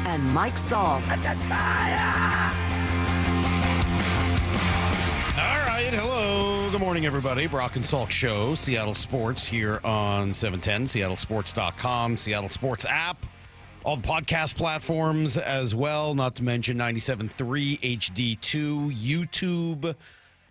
and Mike Salk. All right, hello. Good morning, everybody. Brock and Salk Show, Seattle Sports here on 710, seattlesports.com, Seattle Sports app, all the podcast platforms as well, not to mention 97.3 HD2, YouTube.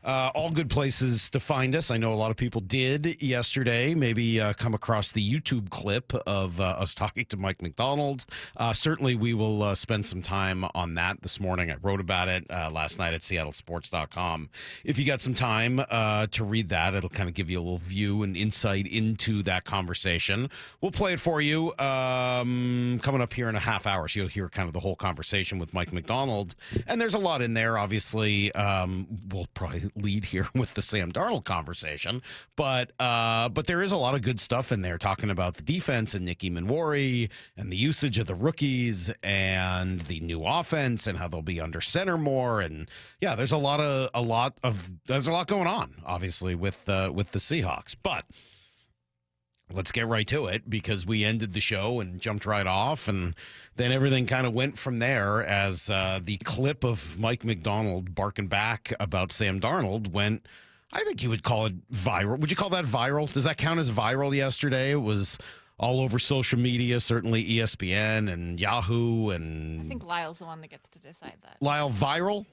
All good places to find us. I know a lot of people did yesterday maybe come across the YouTube clip of us talking to Mike Macdonald. Certainly, we will spend some time on that this morning. I wrote about it last night at seattlesports.com. If you got some time to read that, it'll kind of give you a little view and insight into that conversation. We'll play it for you coming up here in a half hour. So you'll hear kind of the whole conversation with Mike Macdonald. And there's a lot in there. Obviously, we'll probably lead here with the Sam Darnold conversation, but there is a lot of good stuff in there talking about the defense and Nicky Manwari and the usage of the rookies and the new offense and how they'll be under center more. And yeah, there's a lot going on, obviously, with the Seahawks. But let's get right to it, because we ended the show and jumped right off, and then everything kind of went from there as the clip of Mike Macdonald barking back about Sam Darnold went, I think you would call it viral. Would you call that viral? Does that count as viral yesterday? It was all over social media, certainly ESPN and Yahoo. And I think Lyle's the one that gets to decide that. Lyle, viral?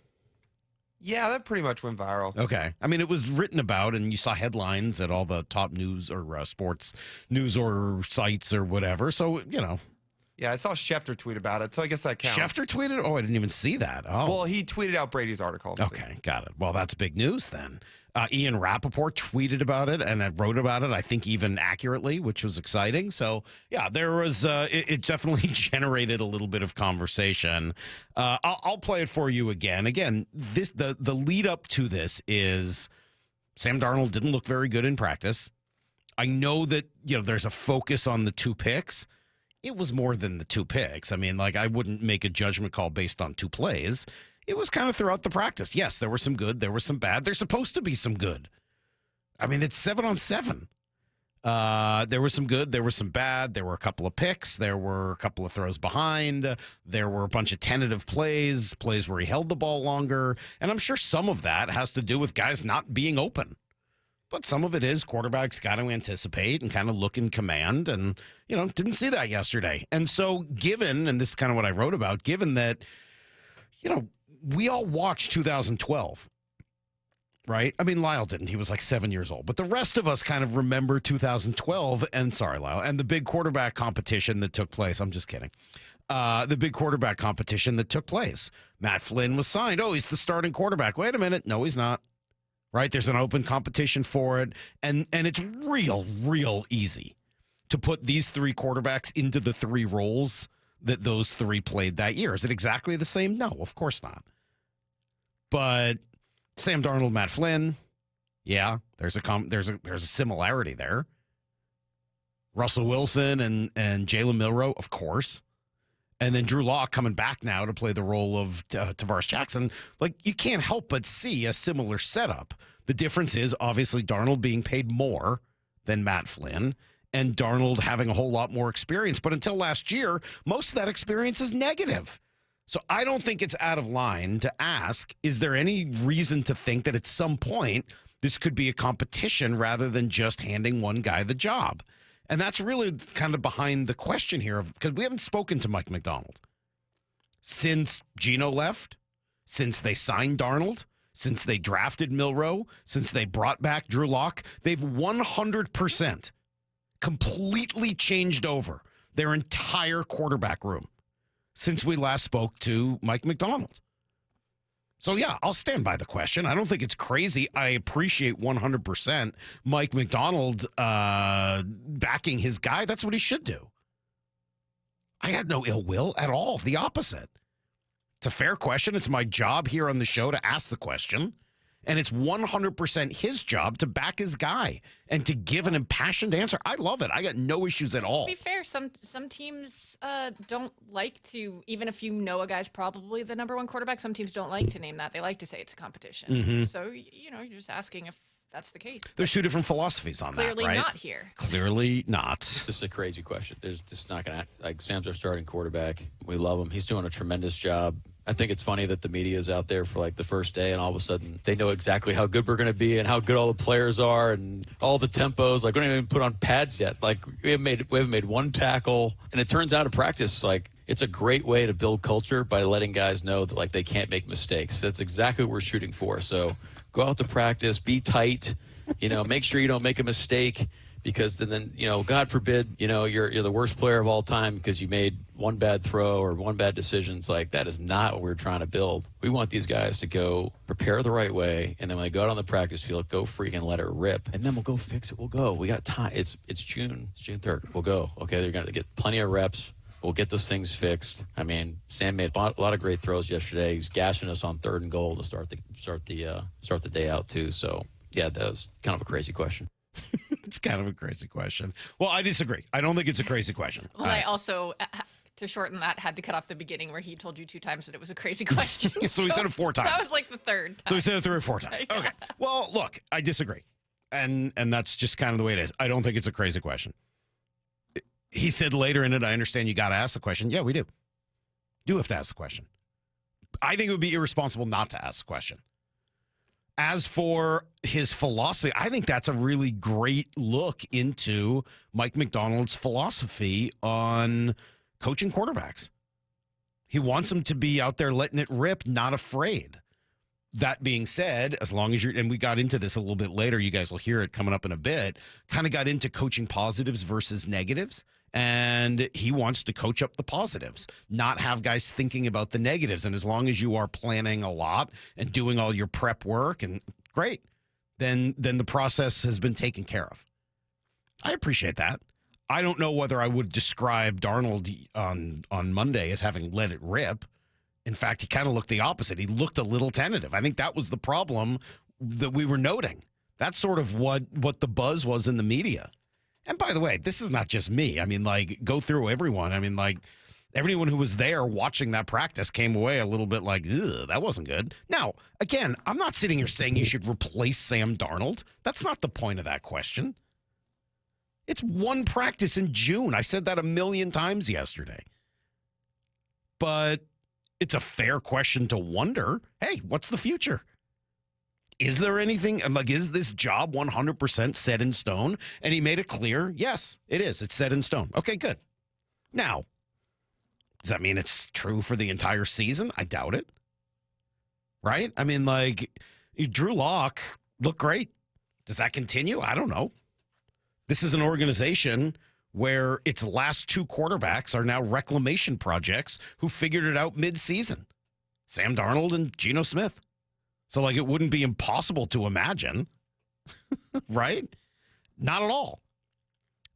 Yeah, that pretty much went viral. Okay. I mean, it was written about, and you saw headlines at all the top news or sports news or sites or whatever. So, you know. Yeah, I saw Schefter tweet about it, so I guess that counts. Schefter tweeted? Oh, I didn't even see that. Oh. Well, he tweeted out Brady's article. Okay, got it. Well, that's big news then. Ian Rappaport tweeted about it, and I wrote about it, I think even accurately, which was exciting. So, yeah, there was, it definitely generated a little bit of conversation. I'll play it for you again. Again, the lead up to this is Sam Darnold didn't look very good in practice. I know that, there's a focus on the two picks. It was more than the two picks. I mean, I wouldn't make a judgment call based on two plays. It was kind of throughout the practice. Yes, there were some good. There was some bad. There's supposed to be some good. I mean, it's 7-on-7. There was some good. There was some bad. There were a couple of picks. There were a couple of throws behind. There were a bunch of tentative plays where he held the ball longer. And I'm sure some of that has to do with guys not being open. But some of it is quarterbacks got to anticipate and kind of look in command. And, didn't see that yesterday. And so given, and this is kind of what I wrote about, given that, we all watched 2012, right? I mean, Lyle didn't. He was 7 years old. But the rest of us kind of remember 2012, and sorry, Lyle, and the big quarterback competition that took place. I'm just kidding. The big quarterback competition that took place. Matt Flynn was signed. Oh, he's the starting quarterback. Wait a minute. No, he's not. Right? There's an open competition for it. And it's real easy to put these three quarterbacks into the three roles that those three played that year. Is it exactly the same? No, of course not. But Sam Darnold, Matt Flynn, yeah, there's a similarity there. Russell Wilson and Jalen Milroe, of course. And then Drew Lock coming back now to play the role of Tavares Jackson. You can't help but see a similar setup. The difference is obviously Darnold being paid more than Matt Flynn, and Darnold having a whole lot more experience. But until last year, most of that experience is negative. So I don't think it's out of line to ask, is there any reason to think that at some point this could be a competition rather than just handing one guy the job? And that's really kind of behind the question here, because we haven't spoken to Mike Macdonald since Geno left, since they signed Darnold, since they drafted Milroe, since they brought back Drew Lock. They've 100% completely changed over their entire quarterback room since we last spoke to Mike Macdonald. So, yeah, I'll stand by the question. I don't think it's crazy. I appreciate 100% Mike Macdonald backing his guy. That's what he should do. I had no ill will at all. The opposite. It's a fair question. It's my job here on the show to ask the question. And it's 100% his job to back his guy and to give an impassioned answer. I love it. I got no issues at all. To be fair, some teams don't like to, even if you know a guy's probably the number one quarterback, some teams don't like to name that. They like to say it's a competition. Mm-hmm. So, you're just asking if that's the case. There's two different philosophies on Clearly that, right? not here. Clearly not. This is a crazy question. There's just not going to, like, Sam's our starting quarterback. We love him. He's doing a tremendous job. I think it's funny that the media is out there for like the first day and all of a sudden they know exactly how good we're going to be and how good all the players are and all the tempos. Like, we don't even put on pads yet. Like, we haven't made one tackle. And it turns out in practice, like, it's a great way to build culture by letting guys know that, like, they can't make mistakes. That's exactly what we're shooting for. So go out to practice, be tight, make sure you don't make a mistake. Because then, God forbid, you're the worst player of all time because you made one bad throw or one bad decision. It's like, that is not what we're trying to build. We want these guys to go prepare the right way, and then when they go out on the practice field, go freaking let it rip. And then we'll go fix it. We'll go. We got time. It's June. It's June 3rd. We'll go. Okay, they're going to get plenty of reps. We'll get those things fixed. I mean, Sam made a lot of great throws yesterday. He's gashing us on 3rd and goal to start the day out too. So yeah, that was kind of a crazy question. It's kind of a crazy question. Well, I disagree. I don't think it's a crazy question. Well, I also, to shorten that, had to cut off the beginning where he told you 2 times that it was a crazy question. So he said it 4 times. That was like the 3rd time. So he said it 3 or 4 times. Yeah. Okay. Well, look, I disagree. And that's just kind of the way it is. I don't think it's a crazy question. He said later in it, I understand you got to ask the question. Yeah, we do. Do have to ask the question. I think it would be irresponsible not to ask the question. As for his philosophy, I think that's a really great look into Mike Macdonald's philosophy on coaching quarterbacks. He wants them to be out there letting it rip, not afraid. That being said, as long as you're, and we got into this a little bit later, you guys will hear it coming up in a bit, kind of got into coaching positives versus negatives. And he wants to coach up the positives, not have guys thinking about the negatives. And as long as you are planning a lot and doing all your prep work, and great, then the process has been taken care of. I appreciate that. I don't know whether I would describe Darnold on Monday as having let it rip. In fact, he kind of looked the opposite. He looked a little tentative. I think that was the problem that we were noting. That's sort of what the buzz was in the media. And by the way, this is not just me. I mean, like, go through everyone. I mean, like, everyone who was there watching that practice came away a little bit like, ugh, that wasn't good. Now, again, I'm not sitting here saying you should replace Sam Darnold. That's not the point of that question. It's one practice in June. I said that 1,000,000 times yesterday. But it's a fair question to wonder, hey, what's the future? Is there anything, like, is this job 100% set in stone? And he made it clear, yes, it is. It's set in stone. Okay, good. Now, does that mean it's true for the entire season? I doubt it. Right? I mean, like, Drew Lock looked great. Does that continue? I don't know. This is an organization where its last 2 quarterbacks are now reclamation projects who figured it out mid-season. Sam Darnold and Geno Smith. So, like, it wouldn't be impossible to imagine, right? Not at all.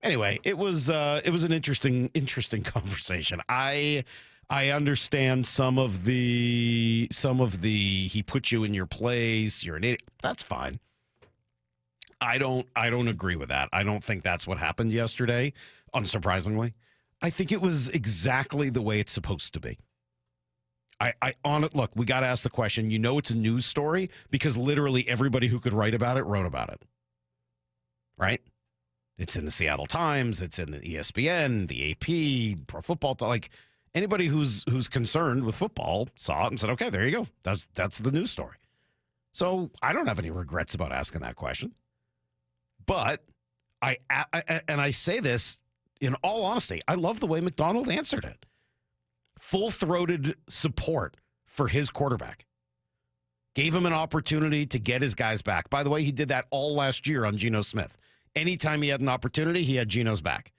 Anyway, it was an interesting conversation. I understand some of the he put you in your place, you're an idiot. That's fine. I don't agree with that. I don't think that's what happened yesterday, unsurprisingly. I think it was exactly the way it's supposed to be. Look, we got to ask the question. You know, it's a news story because literally everybody who could write about it wrote about it. Right? It's in the Seattle Times. It's in the ESPN, the AP, Pro Football. Like, anybody who's concerned with football saw it and said, okay, there you go. That's the news story. So I don't have any regrets about asking that question. But I say this in all honesty. I love the way Macdonald answered it. Full-throated support for his quarterback. Gave him an opportunity to get his guys back. By the way, he did that all last year on Geno Smith. Anytime he had an opportunity, he had Geno's back.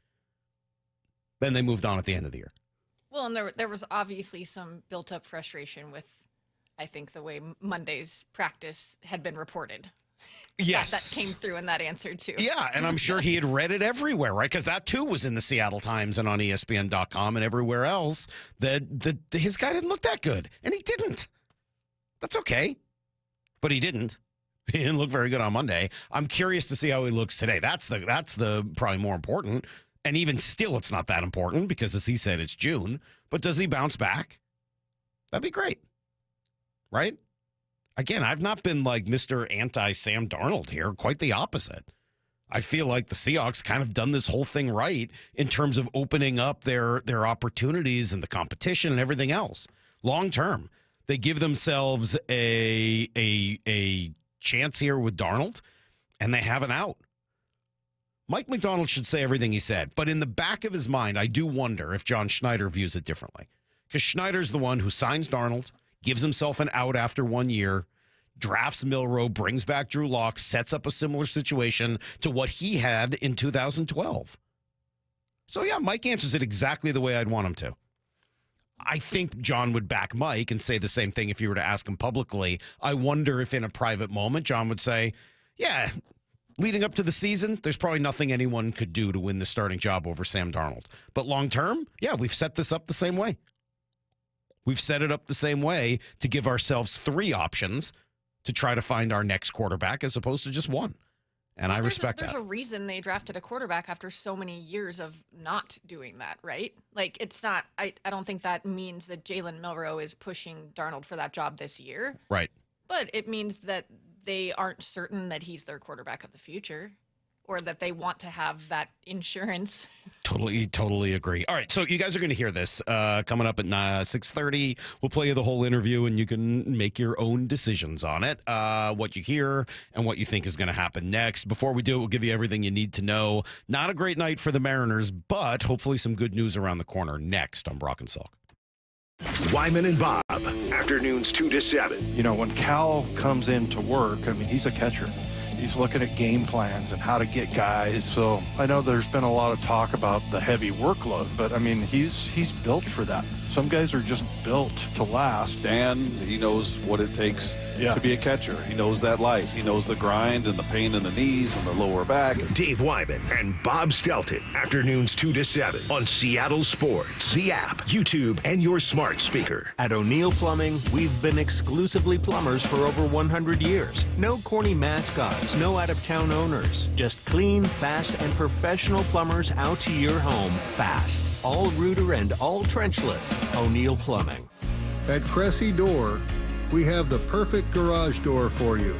Then they moved on at the end of the year. Well, and there was obviously some built-up frustration with, I think, the way Monday's practice had been reported. Yes. That came through in that answer, too. Yeah, and I'm sure he had read it everywhere, right? Because that, too, was in the Seattle Times and on ESPN.com and everywhere else, that his guy didn't look that good. And he didn't. That's okay. But he didn't. He didn't look very good on Monday. I'm curious to see how he looks today. That's the probably more important. And even still, it's not that important because, as he said, it's June. But does he bounce back? That'd be great. Right? Again, I've not been like Mr. Anti-Sam Darnold here. Quite the opposite. I feel like the Seahawks kind of done this whole thing right in terms of opening up their opportunities and the competition and everything else. Long term, they give themselves a chance here with Darnold, and they have an out. Mike Macdonald should say everything he said, but in the back of his mind, I do wonder if John Schneider views it differently. Because Schneider's the one who signs Darnold, gives himself an out after 1 year, drafts Milroe, brings back Drew Lock, sets up a similar situation to what he had in 2012. So, yeah, Mike answers it exactly the way I'd want him to. I think John would back Mike and say the same thing if you were to ask him publicly. I wonder if in a private moment, John would say, yeah, leading up to the season, there's probably nothing anyone could do to win the starting job over Sam Darnold. But long term, yeah, we've set this up the same way. We've set it up the same way to give ourselves 3 options to try to find our next quarterback as opposed to just one. And I respect that. There's a reason they drafted a quarterback after so many years of not doing that, right? Like, it's not, I don't think that means that Jalen Milroe is pushing Darnold for that job this year. Right. But it means that they aren't certain that he's their quarterback of the future, or that they want to have that insurance. Totally agree. All right, so you guys are going to hear this coming up at 6:30. We'll play you the whole interview, and you can make your own decisions on it, what you hear and what you think is going to happen next. Before we do it, we'll give you everything you need to know. Not a great night for the Mariners, but hopefully some good news around the corner next on Brock and Salk. Wyman and Bob, afternoons 2 to 7. You know, when Cal comes into work, I mean, he's a catcher. He's looking at game plans and how to get guys. So I know there's been a lot of talk about the heavy workload, but I mean, he's built for that. Some guys are just built to last. Dan, he knows what it takes to be a catcher. He knows that life. He knows the grind and the pain in the knees and the lower back. Dave Wyman and Bob Stelton, afternoons 2 to 7 on Seattle Sports, the app, YouTube, and your smart speaker. At O'Neill Plumbing, we've been exclusively plumbers for over 100 years. No corny mascots, no out-of-town owners. Just clean, fast, and professional plumbers out to your home fast. All rooter and all trenchless. O'Neill Plumbing. At Cressy Door, we have the perfect garage door for you.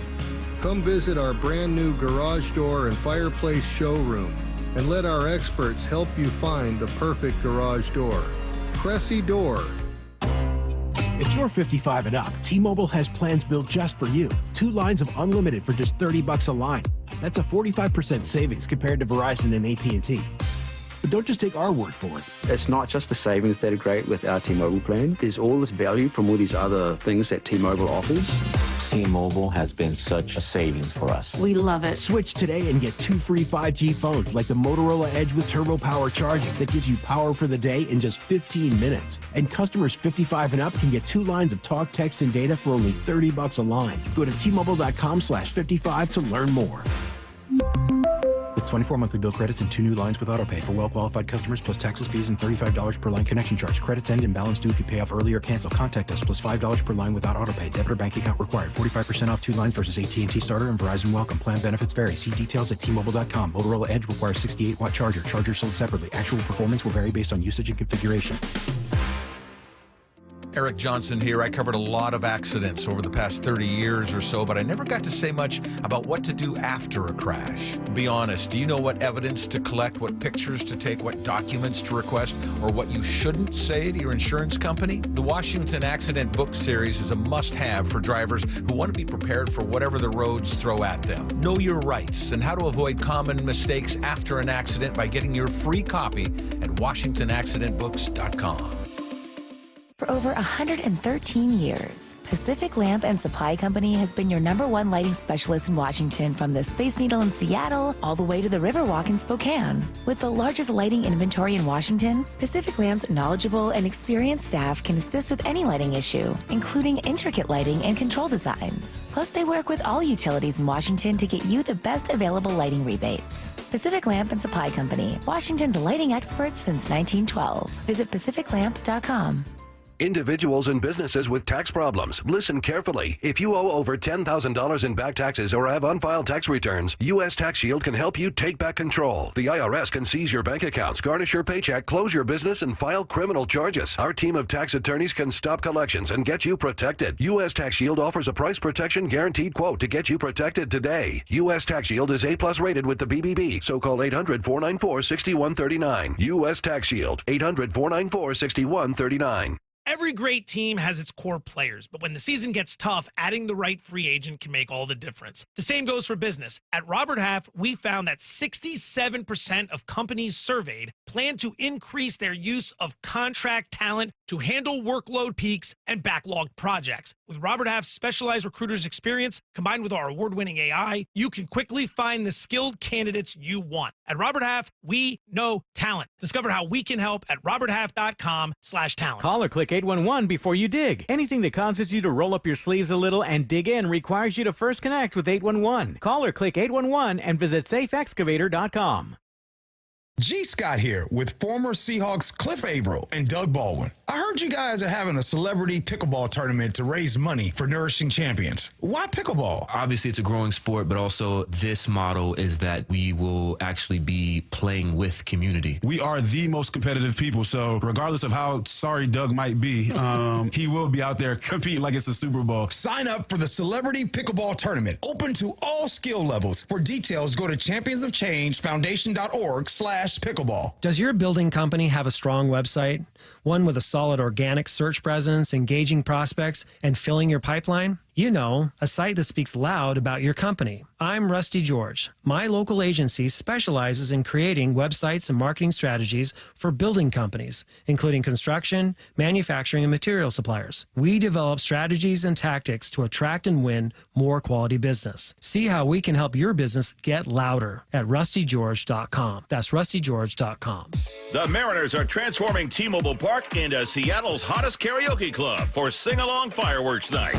Come visit our brand new garage door and fireplace showroom and let our experts help you find the perfect garage door. Cressy Door. If you're 55 and up, T-Mobile has plans built just for you. 2 lines of unlimited for just $30 a line. That's a 45% savings compared to Verizon and AT&T. But don't just take our word for it. It's not just the savings that are great with our T-Mobile plan. There's all this value from all these other things that T-Mobile offers. T-Mobile has been such a savings for us. We love it. Switch today and get 2 free 5G phones like the Motorola Edge with Turbo Power charging that gives you power for the day in just 15 minutes. And customers 55 and up can get 2 lines of talk, text, and data for only $30 a line. Go to T-Mobile.com/55 to learn more. With 24 monthly bill credits and 2 new lines with autopay for well-qualified customers, plus taxes, fees, and $35 per line connection charge. Credits end and balance due if you pay off early or cancel. Contact us, plus $5 per line without autopay. Debit or bank account required. 45% off 2 lines versus AT&T Starter and Verizon Welcome. Plan benefits vary. See details at T-Mobile.com. Motorola Edge requires 68-watt charger. Charger sold separately. Actual performance will vary based on usage and configuration. Eric Johnson here. I covered a lot of accidents over the past 30 years or so, but I never got to say much about what to do after a crash. Be honest, do you know what evidence to collect, what pictures to take, what documents to request, or what you shouldn't say to your insurance company? The Washington Accident Book Series is a must-have for drivers who want to be prepared for whatever the roads throw at them. Know your rights and how to avoid common mistakes after an accident by getting your free copy at WashingtonAccidentBooks.com. For over 113 years, Pacific Lamp and Supply Company has been your #1 lighting specialist in Washington, from the Space Needle in Seattle all the way to the Riverwalk in Spokane. With the largest lighting inventory in Washington, Pacific Lamp's knowledgeable and experienced staff can assist with any lighting issue, including intricate lighting and control designs. Plus, they work with all utilities in Washington to get you the best available lighting rebates. Pacific Lamp and Supply Company, Washington's lighting experts since 1912. Visit PacificLamp.com. Individuals and businesses with tax problems. Listen carefully. If you owe over $10,000 in back taxes or have unfiled tax returns, U.S. Tax Shield can help you take back control. The IRS can seize your bank accounts, garnish your paycheck, close your business, and file criminal charges. Our team of tax attorneys can stop collections and get you protected. U.S. Tax Shield offers a price protection guaranteed quote to get you protected today. U.S. Tax Shield is A+ rated with the BBB, so call 800-494-6139. U.S. Tax Shield, 800-494-6139. Every great team has its core players, but when the season gets tough, adding the right free agent can make all the difference. The same goes for business. At Robert Half, we found that 67% of companies surveyed plan to increase their use of contract talent to handle workload peaks and backlogged projects. With Robert Half's specialized recruiters' experience, combined with our award-winning AI, you can quickly find the skilled candidates you want. At Robert Half, we know talent. Discover how we can help at roberthalf.com/talent. Call or click 811 before you dig. Anything that causes you to roll up your sleeves a little and dig in requires you to first connect with 811. Call or click 811 and visit safeexcavator.com. G. Scott here with former Seahawks Cliff Averill and Doug Baldwin. I heard you guys are having a celebrity pickleball tournament to raise money for Nourishing Champions. Why pickleball? Obviously, it's a growing sport, but also this model is that we will actually be playing with community. We are the most competitive people, so regardless of how sorry Doug might be, he will be out there competing like it's a Super Bowl. Sign up for the Celebrity Pickleball Tournament, open to all skill levels. For details, go to championsofchangefoundation.org/pickleball. Does your building company have a strong website? One with a solid organic search presence, engaging prospects, and filling your pipeline? You know, a site that speaks loud about your company. I'm Rusty George. My local agency specializes in creating websites and marketing strategies for building companies, including construction, manufacturing, and material suppliers. We develop strategies and tactics to attract and win more quality business. See how we can help your business get louder at rustygeorge.com. That's rustygeorge.com. The Mariners are transforming T-Mobile Park into Seattle's hottest karaoke club for Sing-Along Fireworks Night.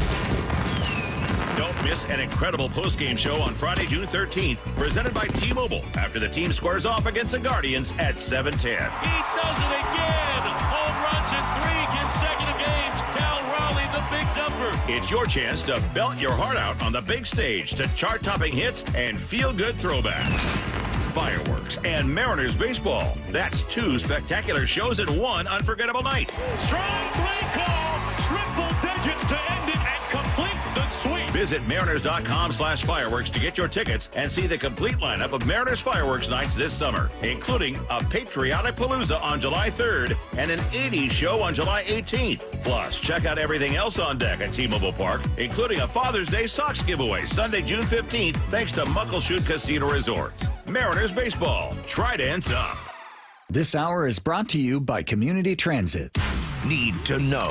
Don't miss an incredible postgame show on Friday, June 13th, presented by T-Mobile, after the team squares off against the Guardians at 7:10. He does it again. Home runs in 3 consecutive games. Cal Raleigh, the big dumper. It's your chance to belt your heart out on the big stage to chart-topping hits and feel-good throwbacks. Fireworks and Mariners baseball. That's 2 spectacular shows in one unforgettable night. Strong play call. Triple digits to end it and complete the sweep. Visit mariners.com/fireworks to get your tickets and see the complete lineup of Mariners fireworks nights this summer, including a patriotic palooza on July 3rd and an 80s show on July 18th. Plus, check out everything else on deck at T-Mobile Park, including a Father's Day socks giveaway Sunday, June 15th, thanks to Muckleshoot Casino Resorts. Mariners baseball. Tridents up. This hour is brought to you by Community Transit. Need to know.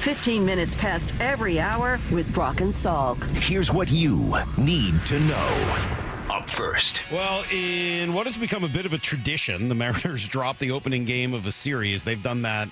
15 minutes past every hour with Brock and Salk. Here's what you need to know. Up first. Well, in what has become a bit of a tradition, the Mariners drop the opening game of a series. They've done that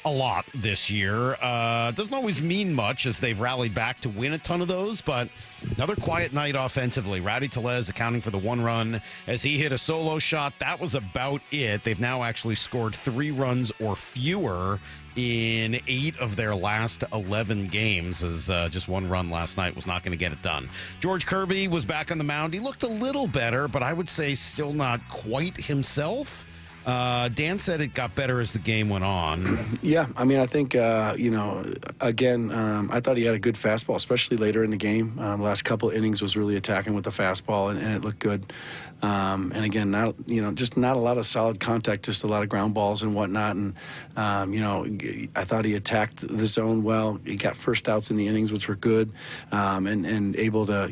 a lot this year. Doesn't always mean much as they've rallied back to win a ton of those, but another quiet night offensively. Rowdy Tellez accounting for the 1 run as he hit a solo shot. That was about it. They've now actually scored 3 runs or fewer in 8 of their last 11 games, as just 1 run last night was not going to get it done. George Kirby was back on the mound. He looked a little better, but I would say still not quite himself. Dan said it got better as the game went on. Yeah, I mean, I think, again, I thought he had a good fastball, especially later in the game. The last couple innings was really attacking with the fastball, and it looked good. And again, just not a lot of solid contact, just a lot of ground balls and whatnot. And, I thought he attacked the zone well. He got first outs in the innings, which were good, and able to,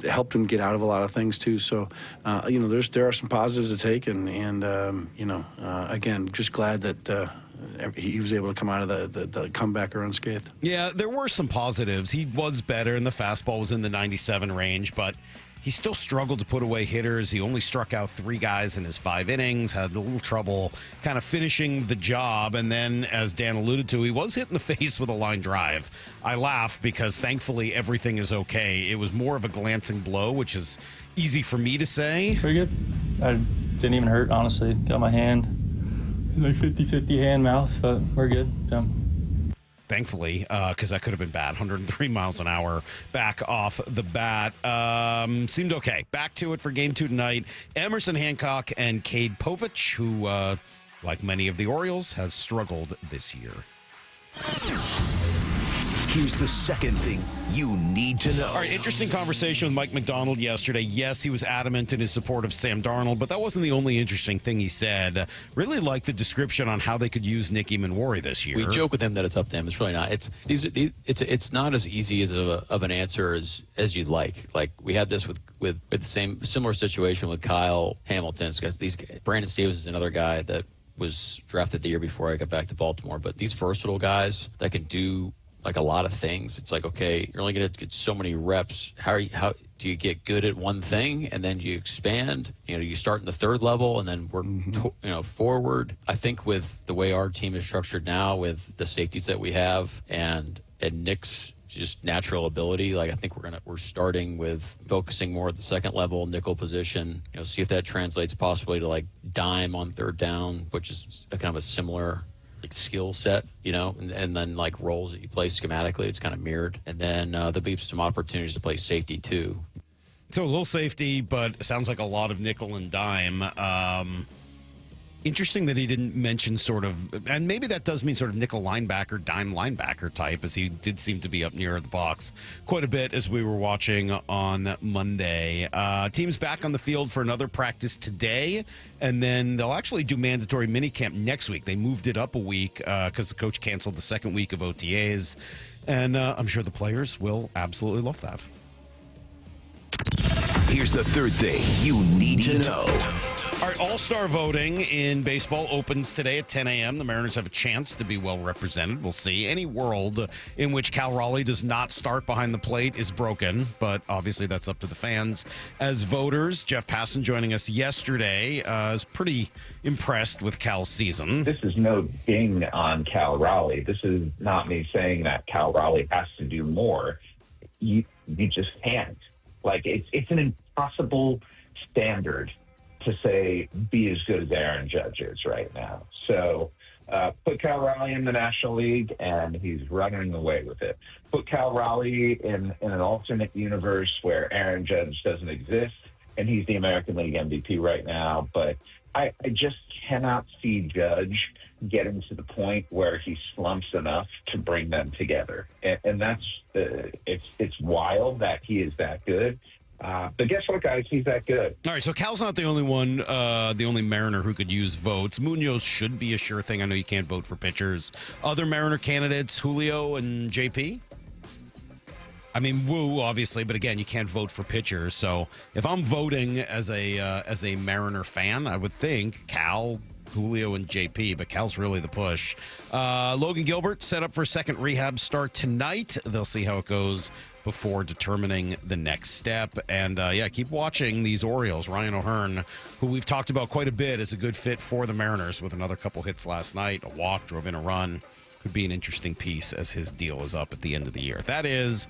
helped him get out of a lot of things too. So, there are some positives to take, and again, just glad that he was able to come out of the comebacker unscathed. Yeah, there were some positives. He was better, and the fastball was in the 97 range, but he still struggled to put away hitters. He only struck out 3 guys in his 5 innings, had a little trouble kind of finishing the job. And then, as Dan alluded to, he was hit in the face with a line drive. I laugh because thankfully everything is okay. It was more of a glancing blow, which is easy for me to say. Pretty good. I didn't even hurt, honestly. Got my hand, like 50-50 hand mouth, but we're good. So. thankfully, because that could have been bad. 103 miles an hour back off the bat. Seemed okay. Back to it for game 2 tonight. Emerson Hancock and Cade Povich, who, like many of the Orioles, has struggled this year. Here's the second thing you need to know. All right, interesting conversation with Mike Macdonald yesterday. Yes, he was adamant in his support of Sam Darnold, but that wasn't the only interesting thing he said. Really liked the description on how they could use Nicky Manwari this year. We joke with him that it's up to him. It's really not. It's not as easy of an answer as you'd like. Like we had this with the similar situation with Kyle Hamilton, because Brandon Stevens is another guy that was drafted the year before I got back to Baltimore. But these versatile guys that can do like a lot of things. It's like, okay, you're only going to get so many reps. How do you get good at one thing and then you expand? You start in the third level and then work forward. I think with the way our team is structured now, with the safeties that we have and Nick's just natural ability, like I think we're starting with focusing more at the second level nickel position. See if that translates possibly to like dime on third down, which is kind of a similar skill set, and then like roles that you play schematically, it's kind of mirrored. And then there'll be some opportunities to play safety too. So a little safety, but it sounds like a lot of nickel and dime. Interesting that he didn't mention sort of, and maybe that does mean sort of nickel linebacker, dime linebacker type, as he did seem to be up near the box quite a bit as we were watching on Monday. Team's back on the field for another practice today, and then they'll actually do mandatory minicamp next week. They moved it up a week because the coach canceled the second week of OTAs, and I'm sure the players will absolutely love that. Here's the third thing you need to know. All right, all-star voting in baseball opens today at 10 a.m. The Mariners have a chance to be well represented. We'll see. Any world in which Cal Raleigh does not start behind the plate is broken, but obviously that's up to the fans as voters. Jeff Passan joining us yesterday is pretty impressed with Cal's season. This is no ding on Cal Raleigh. This is not me saying that Cal Raleigh has to do more. You just can't. Like, it's an impossible standard to say be as good as Aaron Judge is right now. So put Cal Raleigh in the National League, and he's running away with it. Put Cal Raleigh in an alternate universe where Aaron Judge doesn't exist, and he's the American League MVP right now. But I just cannot see Judge getting to the point where he slumps enough to bring them together. And that's it's wild that he is that good. But guess what, guys? He's that good. All right, so Cal's not the only one, the only Mariner who could use votes. Munoz should be a sure thing. I know you can't vote for pitchers. Other Mariner candidates, Julio and JP? I mean, Woo, obviously, but again, you can't vote for pitchers. So if I'm voting as a Mariner fan, I would think Cal, Julio, and JP, but Cal's really the push. Logan Gilbert set up for a second rehab start tonight. They'll see how it goes before determining the next step. And keep watching these Orioles. Ryan O'Hearn, who we've talked about quite a bit, is a good fit for the Mariners with another couple hits last night, a walk, drove in a run. Could be an interesting piece as his deal is up at the end of the year. That is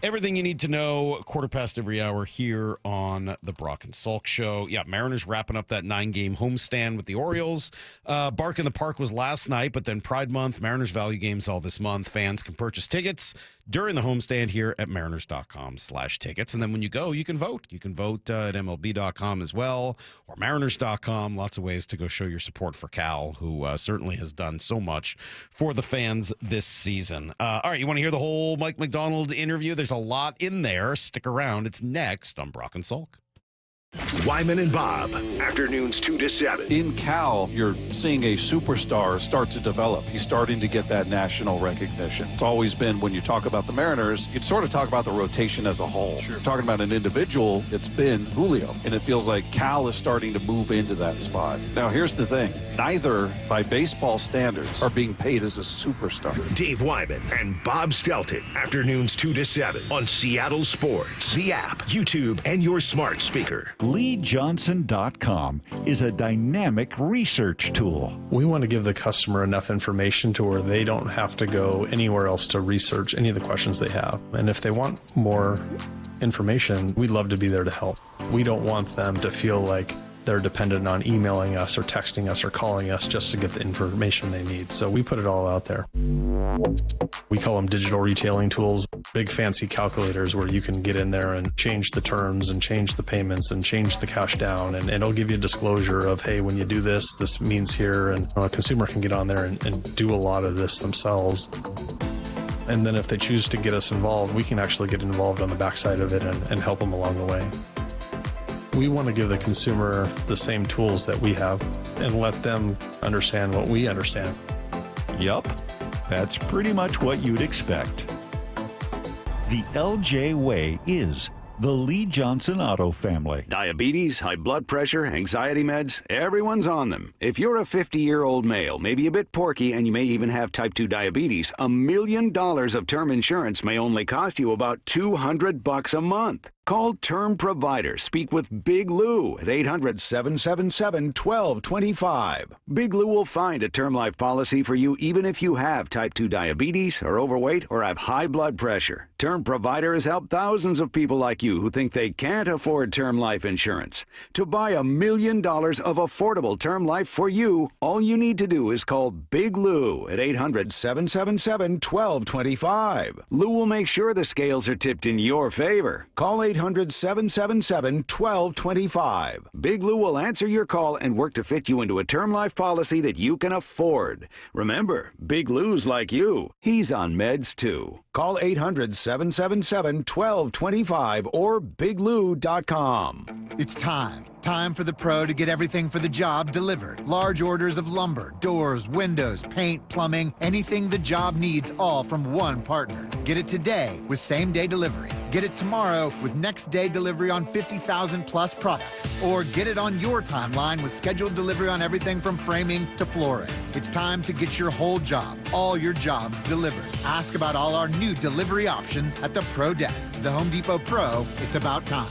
everything you need to know, 1/4 every hour here on the Brock and Salk Show. Yeah, Mariners wrapping up that 9-game homestand with the Orioles. Bark in the Park was last night, but then Pride Month, Mariners value games all this month. Fans can purchase tickets during the homestand here at mariners.com/tickets. And then when you go, you can vote. You can vote at MLB.com as well, or mariners.com. Lots of ways to go show your support for Cal, who certainly has done so much for the fans this season. All right, you want to hear the whole Mike Macdonald interview? There's a lot in there. Stick around. It's next on Brock and Salk. Wyman and Bob, afternoons 2 to 7. In Cal, you're seeing a superstar start to develop. He's starting to get that national recognition. It's always been, when you talk about the Mariners, you'd sort of talk about the rotation as a whole. Sure. Talking about an individual, it's been Julio. And it feels like Cal is starting to move into that spot. Now, here's the thing. Neither, by baseball standards, are being paid as a superstar. Dave Wyman and Bob Stelton, afternoons 2 to 7 on Seattle Sports, the app, YouTube, and your smart speaker. LeeJohnson.com is a dynamic research tool. We want to give the customer enough information to where they don't have to go anywhere else to research any of the questions they have. And if they want more information, we'd love to be there to help. We don't want them to feel like they're dependent on emailing us or texting us or calling us just to get the information they need. So we put it all out there. We call them digital retailing tools, big fancy calculators where you can get in there and change the terms and change the payments and change the cash down. And it'll give you a disclosure of, hey, when you do this, this means here. And a consumer can get on there and do a lot of this themselves. And then if they choose to get us involved, we can actually get involved on the backside of it and help them along the way. We want to give the consumer the same tools that we have and let them understand what we understand. Yup, that's pretty much what you'd expect. The LJ Way is the Lee Johnson Auto family. Diabetes, high blood pressure, anxiety meds, everyone's on them. If you're a 50-year-old male, maybe a bit porky, and you may even have type 2 diabetes, $1 million of term insurance may only cost you about $200 a month. Call Term Provider. Speak with Big Lou at 800-777-1225. Big Lou will find a term life policy for you even if you have type 2 diabetes, are overweight, or have high blood pressure. Term Provider has helped thousands of people like you who think they can't afford term life insurance. To buy $1 million of affordable term life for you, all you need to do is call Big Lou at 800-777-1225. Lou will make sure the scales are tipped in your favor. Call 800-777-1225. Big Lou will answer your call and work to fit you into a term life policy that you can afford. Remember, Big Lou's like you. He's on meds too. Call 800-777-1225 or biglou.com. It's time. Time for the pro to get everything for the job delivered. Large orders of lumber, doors, windows, paint, plumbing, anything the job needs, all from one partner. Get it today with same-day delivery. Get it tomorrow with next-day delivery on 50,000 plus products. Or get it on your timeline with scheduled delivery on everything from framing to flooring. It's time to get your whole job, all your jobs delivered. Ask about all our new delivery options at the Pro Desk. The Home Depot Pro, it's about time.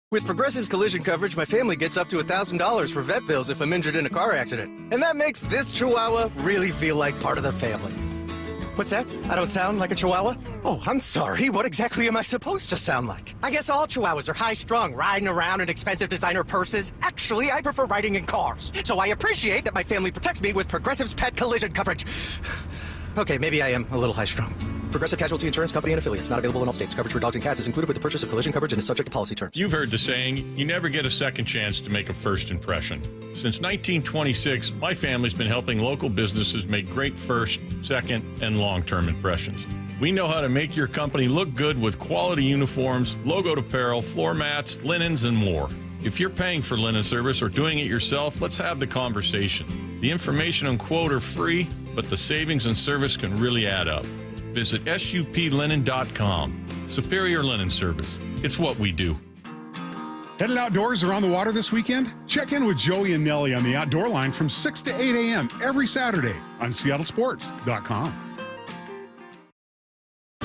With Progressive's collision coverage, my family gets up to $1,000 for vet bills if I'm injured in a car accident. And that makes this Chihuahua really feel like part of the family. What's that? I don't sound like a Chihuahua? Oh, I'm sorry. What exactly am I supposed to sound like? I guess all Chihuahuas are high-strung, riding around in expensive designer purses. Actually, I prefer riding in cars. So I appreciate that my family protects me with Progressive's pet collision coverage. Okay, maybe I am a little high-strung. Progressive Casualty Insurance Company and affiliates. Not available in all states. Coverage for dogs and cats is included with the purchase of collision coverage and is subject to policy terms. You've heard the saying, you never get a second chance to make a first impression. Since 1926, my family's been helping local businesses make great first, second, and long-term impressions. We know how to make your company look good with quality uniforms, logoed apparel, floor mats, linens, and more. If you're paying for linen service or doing it yourself, let's have the conversation. The information and quote are free, but the savings and service can really add up. Visit suplinen.com. Superior Linen Service. It's what we do. Headed outdoors or on the water this weekend? Check in with Joey and Nellie on the Outdoor Line from 6 to 8 a.m. every Saturday on seattlesports.com.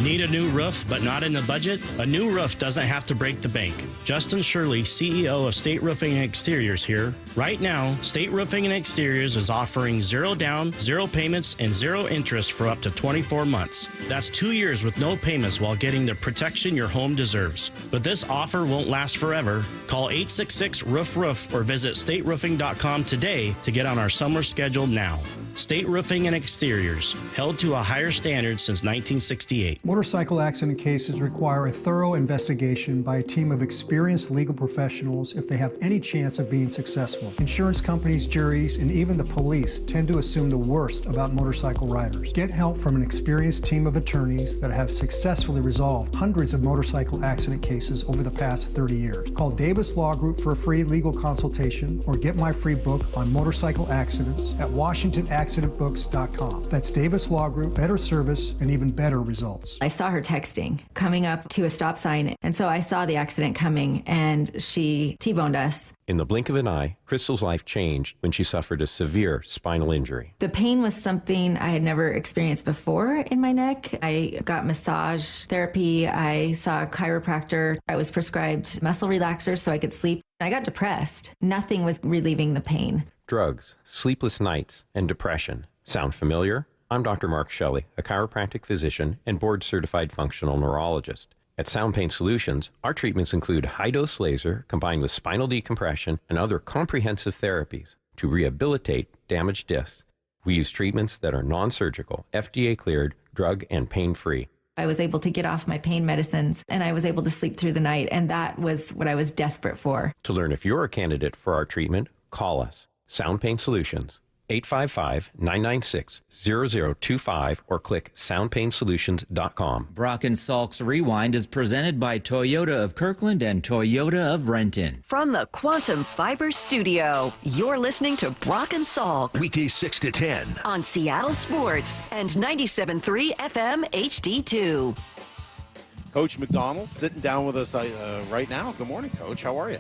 Need a new roof but not in the budget? A new roof doesn't have to break the bank. Justin Shirley, CEO of State Roofing and Exteriors here. Right now, State Roofing and Exteriors is offering 0 down, 0 payments, and 0 interest for up to 24 months. That's 2 years with no payments while getting the protection your home deserves. But this offer won't last forever. Call 866-ROOF-ROOF or visit stateroofing.com today to get on our summer schedule now. State Roofing and Exteriors, held to a higher standard since 1968. Motorcycle accident cases require a thorough investigation by a team of experienced legal professionals if they have any chance of being successful. Insurance companies, juries, and even the police tend to assume the worst about motorcycle riders. Get help from an experienced team of attorneys that have successfully resolved hundreds of motorcycle accident cases over the past 30 years. Call Davis Law Group for a free legal consultation or get my free book on motorcycle accidents at WashingtonAccidentBooks.com. That's Davis Law Group, better service and even better results. I saw her texting, coming up to a stop sign, and so I saw the accident coming, and she T-boned us. In the blink of an eye, Crystal's life changed when she suffered a severe spinal injury. The pain was something I had never experienced before in my neck. I got massage therapy. I saw a chiropractor. I was prescribed muscle relaxers so I could sleep. I got depressed. Nothing was relieving the pain. Drugs, sleepless nights, and depression. Sound familiar? I'm Dr. Mark Shelley, a chiropractic physician and board-certified functional neurologist. At Sound Pain Solutions, our treatments include high-dose laser combined with spinal decompression and other comprehensive therapies to rehabilitate damaged discs. We use treatments that are non-surgical, FDA-cleared, drug and pain-free. I was able to get off my pain medicines and I was able to sleep through the night. And that was what I was desperate for. To learn if you're a candidate for our treatment, call us. Sound Pain Solutions, 855-996-0025 or click soundpainsolutions.com. Brock and Salk's Rewind is presented by Toyota of Kirkland and Toyota of Renton. From the Quantum Fiber Studio, you're listening to Brock and Salk. Weekdays 6 to 10. On Seattle Sports and 97.3 FM HD2. Coach Macdonald sitting down with us right now. Good morning, Coach. How are you?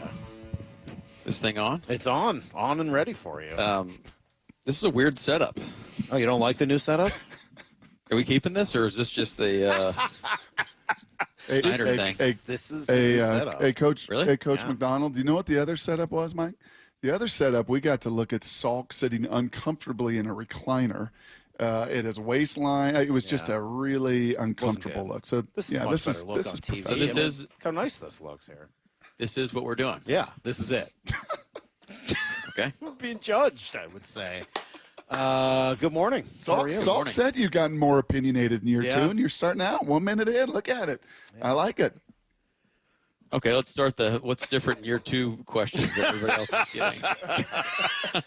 This thing on? It's on and ready for you. This is a weird setup. Oh, you don't like the new setup? Are we keeping this, or is this just the Schneider thing? This is the new setup. Hey, Coach. Really? Hey, Coach Yeah. McDonald. Do you know what the other setup was, Mike? The other setup, we got to look at Salk sitting uncomfortably in a recliner. At his waistline, it was just a really uncomfortable look. So This is yeah, much this better is look this on is TV. professional. So this is Look how nice this looks here. this is what we're doing. Yeah, this is it. Okay. We're being judged, I would say. Good morning. How are you? Salk said you've gotten more opinionated in year 2, and you're starting out 1 minute in. Look at it. I like it. Okay, let's start the what's different in year 2 questions that everybody else is getting.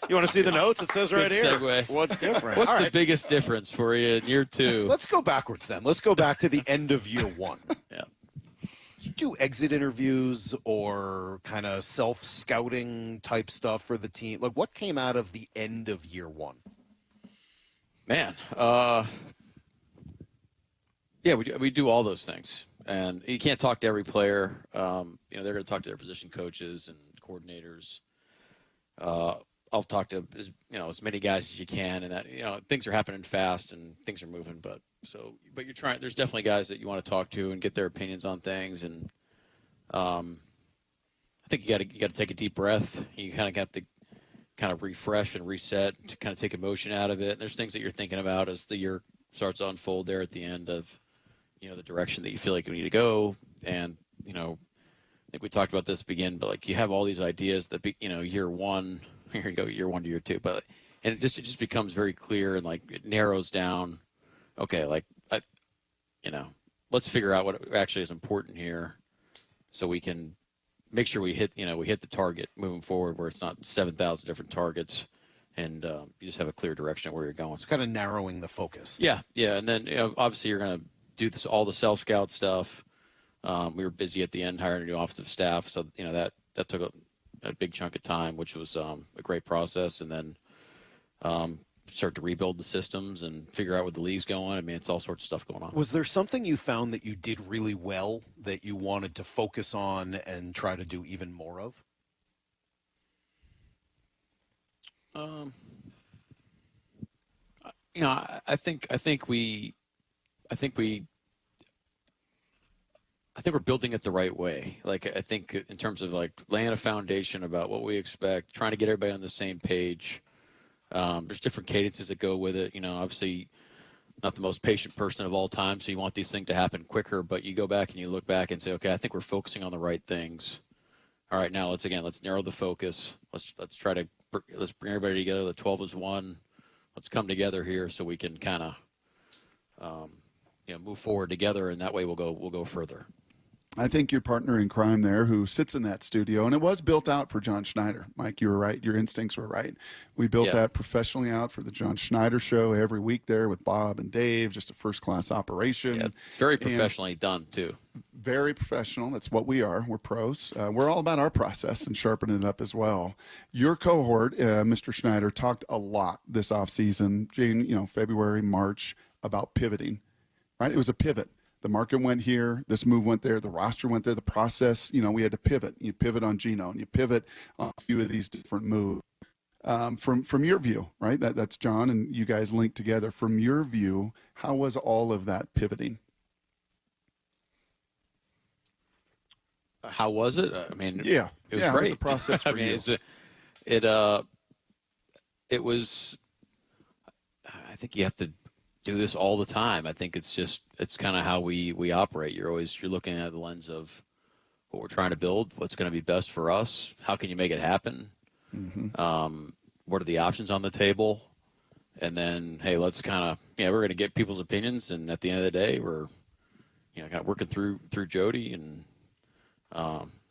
You want to see the notes? It says right Good here. segue. What's different? What's All the right. biggest difference for you in year 2? Let's go backwards then. Let's go back to the end of year 1. Yeah. You do exit interviews or kind of self-scouting type stuff for the team? Like, what came out of the end of year 1? Man, yeah, we do all those things, and you can't talk to every player. They're going to talk to their position coaches and coordinators. I'll talk to as many guys as you can, and that things are happening fast and things are moving. But you're trying. There's definitely guys that you want to talk to and get their opinions on things, and I think you got to take a deep breath. You kind of have to kind of refresh and reset to kind of take emotion out of it. And there's things that you're thinking about as the year starts to unfold there at the end of, the direction that you feel like you need to go. And, I think we talked about this begin, but like you have all these ideas that, year 1, here you go, year 1 to year 2, but, and it just becomes very clear and like it narrows down. Okay. Like, let's figure out what actually is important here so we can make sure we hit the target moving forward, where it's not 7,000 different targets, and you just have a clear direction of where you're going. It's kind of narrowing the focus. Yeah, and then obviously you're going to do all the self scout stuff. We were busy at the end hiring a new offensive staff, so that took a big chunk of time, which was a great process, and then start to rebuild the systems and figure out where the league's going. I mean, it's all sorts of stuff going on. Was there something you found that you did really well that you wanted to focus on and try to do even more of? I think we're building it the right way. Like, I think in terms of like laying a foundation about what we expect, trying to get everybody on the same page. There's different cadences that go with it. Obviously not the most patient person of all time, so you want these things to happen quicker, but you go back and you look back and say, okay, I think we're focusing on the right things. All right, now let's narrow the focus. Let's bring everybody together. The 12 is one. Let's come together here so we can kind of move forward together, and that way we'll go further. I think your partner in crime there, who sits in that studio, and it was built out for John Schneider. Mike, you were right. Your instincts were right. We built that professionally out for the John Schneider show every week there with Bob and Dave, just a first-class operation. Yeah, it's very professionally done, too. Very professional. That's what we are. We're pros. We're all about our process and sharpening it up as well. Your cohort, Mr. Schneider, talked a lot this offseason, February, March, about pivoting, right? It was a pivot. The market went here, this move went there, the roster went there, the process, we had to pivot. You pivot on Geno, and you pivot on a few of these different moves. From your view, right? That's John, and you guys linked together. From your view, how was all of that pivoting? How was it? I mean, it was great. How was the process for you? It was. I think you have to do this all the time. I think it's kind of how we operate. You're looking at the lens of what we're trying to build, what's going to be best for us, how can you make it happen, Mm-hmm. what are the options on the table, and then, hey, let's kind of, we're going to get people's opinions, and at the end of the day, we're, kind of working through Jody, and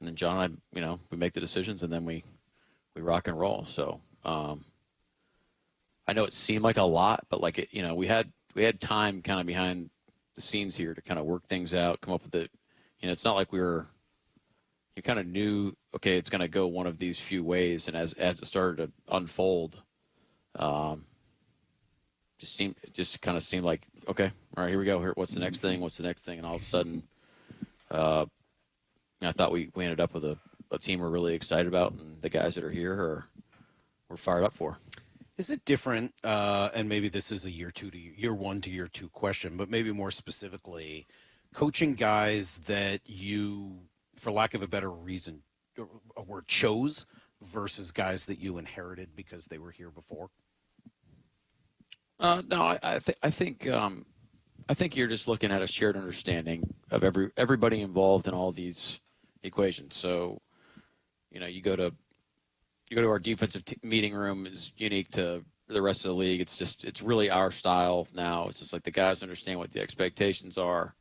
then John and I, we make the decisions, and then we rock and roll. So I know it seemed like a lot, but like we had time kind of behind the scenes here to kind of work things out, come up with it. It's not like you kind of knew, okay, it's going to go one of these few ways, and as it started to unfold, just kind of seemed like, okay, all right, here we go. What's the next thing? What's the next thing? And all of a sudden, I thought we ended up with a team we're really excited about, and the guys that are here we're fired up for. Is it different? And maybe this is a year one to year two question, but maybe more specifically, coaching guys that you, for lack of a better reason, a word, chose versus guys that you inherited because they were here before? No, I think you're just looking at a shared understanding of everybody involved in all these equations. So, you go to our defensive meeting room is unique to the rest of the league. It's really our style now. It's just like the guys understand what the expectations are.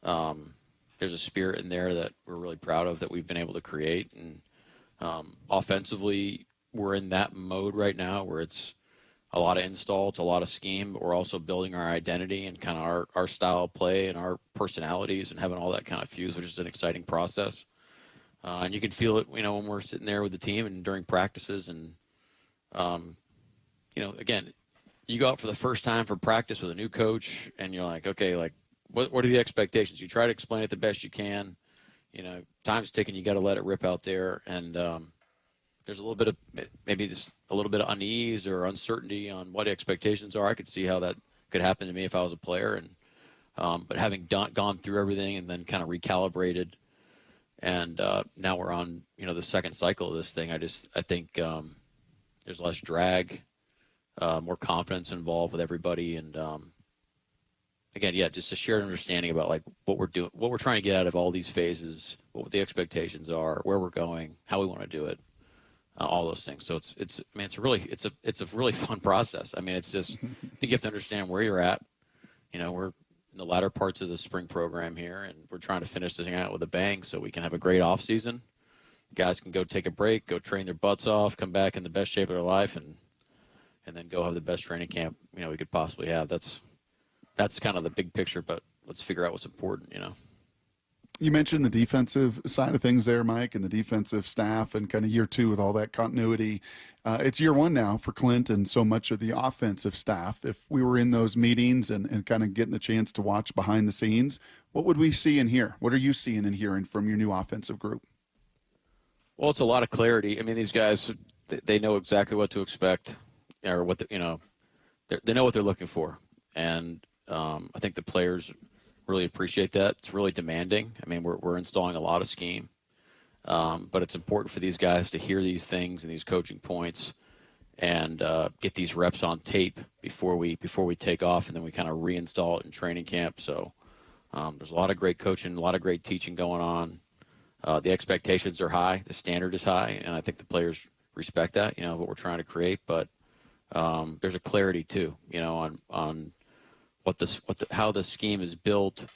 There's a spirit in there that we're really proud of that we've been able to create. And offensively, we're in that mode right now where it's a lot of install, it's a lot of scheme, but we're also building our identity and kind of our style of play and our personalities and having all that kind of fuse, which is an exciting process. And you can feel it, when we're sitting there with the team and during practices. And, again, you go out for the first time for practice with a new coach, and you're like, okay, like, what are the expectations? You try to explain it the best you can. Time's ticking. You got to let it rip out there. And there's a little bit of maybe just a little bit of unease or uncertainty on what expectations are. I could see how that could happen to me if I was a player. And but having gone through everything and then kind of recalibrated, and now we're on the second cycle of this thing. I think there's less drag, more confidence involved with everybody, and again, just a shared understanding about like what we're doing, what we're trying to get out of all these phases, what the expectations are, where we're going, how we want to do it, all those things. So it's a really fun process. I mean, it's just I think you have to understand where you're at. We're in the latter parts of the spring program here, and we're trying to finish this thing out with a bang so we can have a great off season. Guys can go take a break, go train their butts off, come back in the best shape of their life, and then go have the best training camp we could possibly have. That's kind of the big picture, but let's figure out what's important. You mentioned the defensive side of things there, Mike, and the defensive staff, and kind of year two with all that continuity. It's year one now for Clint and so much of the offensive staff. If we were in those meetings and kind of getting a chance to watch behind the scenes, what would we see and hear? What are you seeing and hearing from your new offensive group? Well, it's a lot of clarity. I mean, these guys, they know exactly what to expect, or what they know what they're looking for, and I think the players really appreciate that. It's really demanding. I mean, we're installing a lot of scheme, but it's important for these guys to hear these things and these coaching points, and get these reps on tape before we take off, and then we kind of reinstall it in training camp. So there's a lot of great coaching, a lot of great teaching going on. The expectations are high, the standard is high, and I think the players respect that. What we're trying to create, but there's a clarity too, on how the scheme is built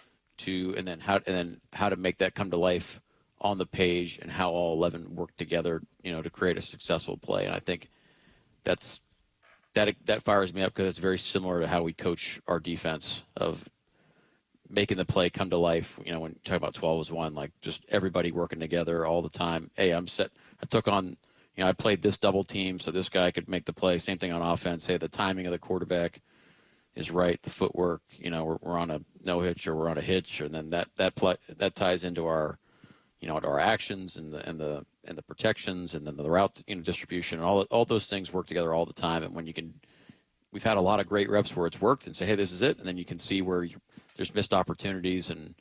and then how to make that come to life on the page, and how all 11 work together, to create a successful play. And I think that fires me up, because it's very similar to how we coach our defense, of making the play come to life. When you talk about 12-1, like just everybody working together all the time. Hey, I'm set. I took on, I played this double team so this guy could make the play. Same thing on offense. Hey, the timing of the quarterback is right, the footwork, we're on a no hitch or we're on a hitch, and then that ties into our, our actions and the protections, and then the route, distribution, and all those things work together all the time. And when we've had a lot of great reps where it's worked, and say, hey, this is it, and then you can see where there's missed opportunities, and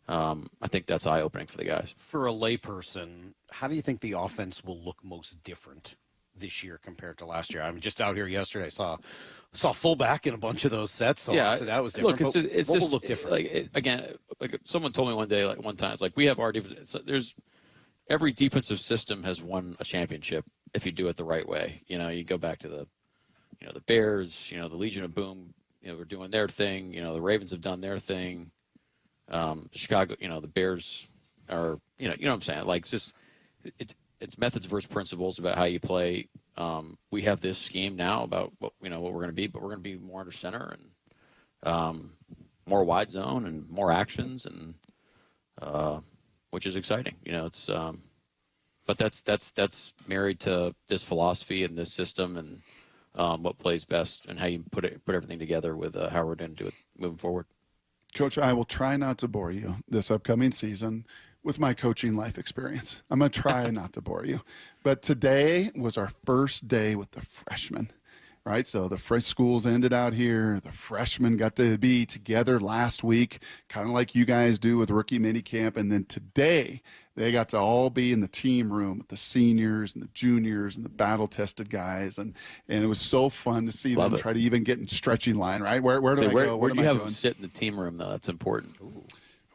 I think that's eye-opening for the guys. For a layperson, how do you think the offense will look most different this year compared to last year? I mean, just out here yesterday, I saw fullback in a bunch of those sets, so that was different. Look, it's what will look different? Like someone told me one day, like one time, it's like we have our defense. Every defensive system has won a championship if you do it the right way. You go back to the Bears, the Legion of Boom, we're doing their thing. The Ravens have done their thing. Chicago, the Bears are, you know what I'm saying? Like, it's methods versus principles about how you play. We have this scheme now about what we're going to be, but we're going to be more under center and more wide zone and more actions, and which is exciting. It's but that's married to this philosophy and this system and what plays best and how you put everything together with how we're going to do it moving forward. Coach, I will try not to bore you this upcoming season with my coaching life experience. I'm going to try not to bore you. But today was our first day with the freshmen, right? So the fresh schools ended out here. The freshmen got to be together last week, kind of like you guys do with rookie minicamp. And then today, they got to all be in the team room with the seniors and the juniors and the battle-tested guys. And it was so fun to see them try to even get in stretching line, right? Where do I go? Where do you have them sit in the team room, though? That's important. Ooh.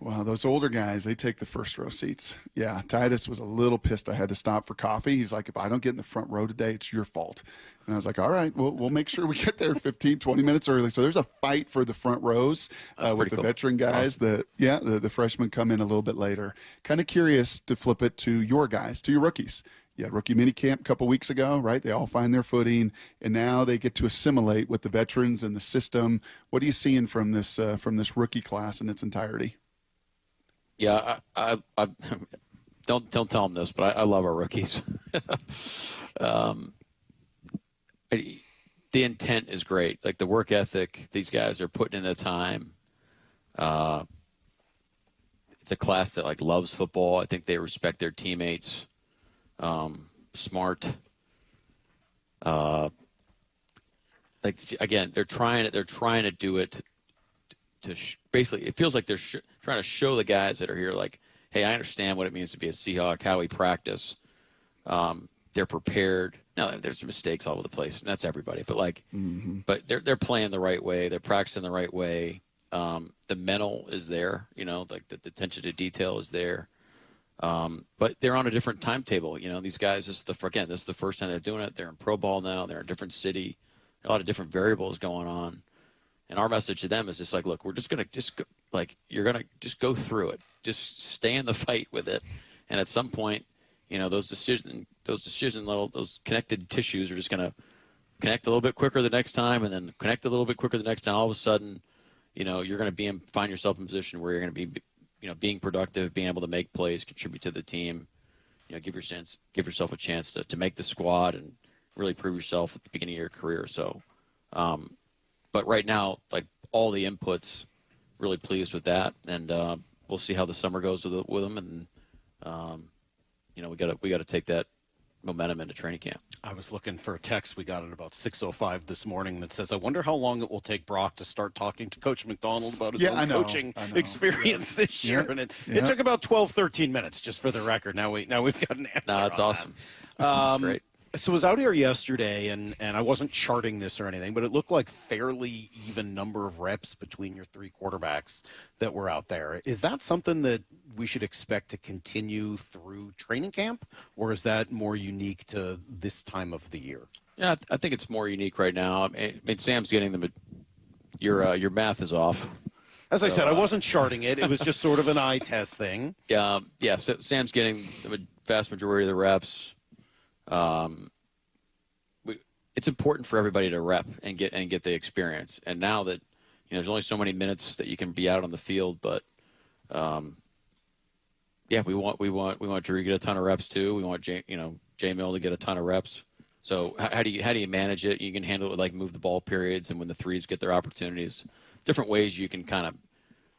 Well, those older guys, they take the first row seats. Yeah, Titus was a little pissed I had to stop for coffee. He's like, if I don't get in the front row today, it's your fault. And I was like, all right, we'll make sure we get there 15, 20 minutes early. So there's a fight for the front rows with the veteran guys. Awesome. The freshmen come in a little bit later. Kind of curious to flip it to your guys, to your rookies. Yeah, rookie minicamp a couple weeks ago, right? They all find their footing, and now they get to assimilate with the veterans and the system. What are you seeing from this rookie class in its entirety? Yeah, I don't tell them this, but I love our rookies. The intent is great. Like the work ethic, these guys are putting in the time. It's a class that loves football. I think they respect their teammates. Smart. Again, they're trying to do it. Basically, it feels like they're trying to show the guys that are here, like, hey, I understand what it means to be a Seahawk, how we practice. They're prepared. Now, there's mistakes all over the place, and that's everybody. But but they're playing the right way. They're practicing the right way. The mental is there. The attention to detail is there. But they're on a different timetable. These guys, this is the first time they're doing it. They're in pro ball now. They're in a different city. A lot of different variables going on. And our message to them is just like, look, we're just going to you're going to just go through it. Just stay in the fight with it. And at some point, those connected tissues are just going to connect a little bit quicker the next time, and then connect a little bit quicker the next time. All of a sudden, you're going to find yourself in a position where you're going to be, being productive, being able to make plays, contribute to the team, give yourself a chance to make the squad and really prove yourself at the beginning of your career. So, but right now, all the inputs, really pleased with that, and we'll see how the summer goes with them, and we got to take that momentum into training camp. I was looking for a text we got at about 6:05 this morning that says, I wonder how long it will take Brock to start talking to Coach Macdonald about his own coaching experience this year. And it took about 12, 13 minutes, just for the record. Now we've got an answer. No, it's awesome. That's great. So I was out here yesterday, and I wasn't charting this or anything, but it looked like fairly even number of reps between your three quarterbacks that were out there. Is that something that we should expect to continue through training camp, or is that more unique to this time of the year? Yeah, I think it's more unique right now. I mean, Sam's getting them. Your math is off. As I said, I wasn't charting it. It was just sort of an eye test thing. Yeah. So Sam's getting the vast majority of the reps. It's important for everybody to rep and get the experience. And now that there's only so many minutes that you can be out on the field, but we want Drew to get a ton of reps too. We want J Mill to get a ton of reps. So how do you manage it? You can handle it with move the ball periods, and when the threes get their opportunities, different ways you can kind of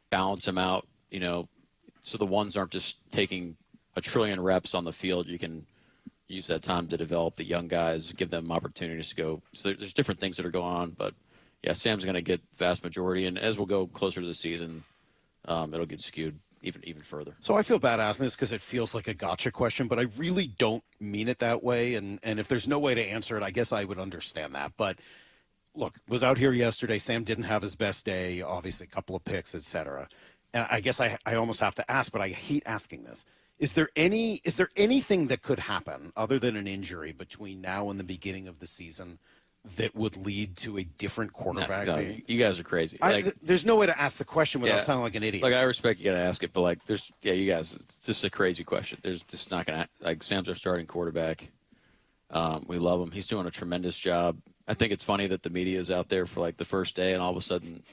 balance them out. So the ones aren't just taking a trillion reps on the field. You can use that time to develop the young guys, give them opportunities to go. So there's different things that are going on, but yeah, Sam's going to get vast majority, and as we'll go closer to the season, it'll get skewed even further. So I feel bad asking this because it feels like a gotcha question, but I really don't mean it that way. And if there's no way to answer it, I guess I would understand that. But look, was out here yesterday. Sam didn't have his best day. Obviously, a couple of picks, etc. And I guess I almost have to ask, but I hate asking this. Is there anything that could happen other than an injury between now and the beginning of the season that would lead to a different quarterback? No, you guys are crazy. There's no way to ask the question without sounding like an idiot. Like, I respect you got to ask it, but you guys, it's just a crazy question. There's just not going to, Sam's our starting quarterback. We love him. He's doing a tremendous job. I think it's funny that the media is out there for the first day, and all of a sudden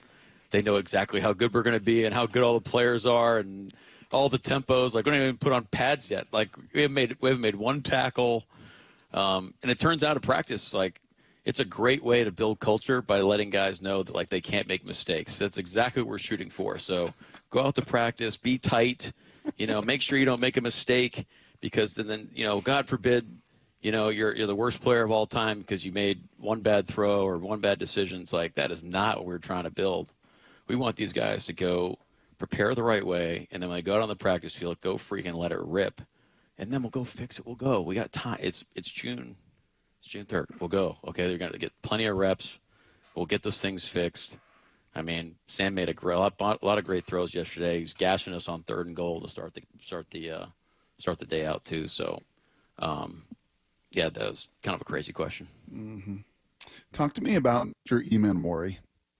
they know exactly how good we're going to be and how good all the players are and all the tempos. We don't even put on pads yet. We haven't made one tackle. And it turns out in practice, it's a great way to build culture by letting guys know that they can't make mistakes. That's exactly what we're shooting for. So go out to practice, be tight, make sure you don't make a mistake, because then God forbid, you're the worst player of all time because you made one bad throw or one bad decision. It's that is not what we're trying to build. We want these guys to go prepare the right way, and then when they go out on the practice field, go freaking let it rip, and then we'll go fix it. We'll go. We got time. It's June. It's June 3rd. We'll go. Okay, they're going to get plenty of reps. We'll get those things fixed. I mean, Sam made a lot of great throws yesterday. He's gashing us on 3rd and goal to start the day out too. So, that was kind of a crazy question. Mm-hmm. Talk to me about your Eman.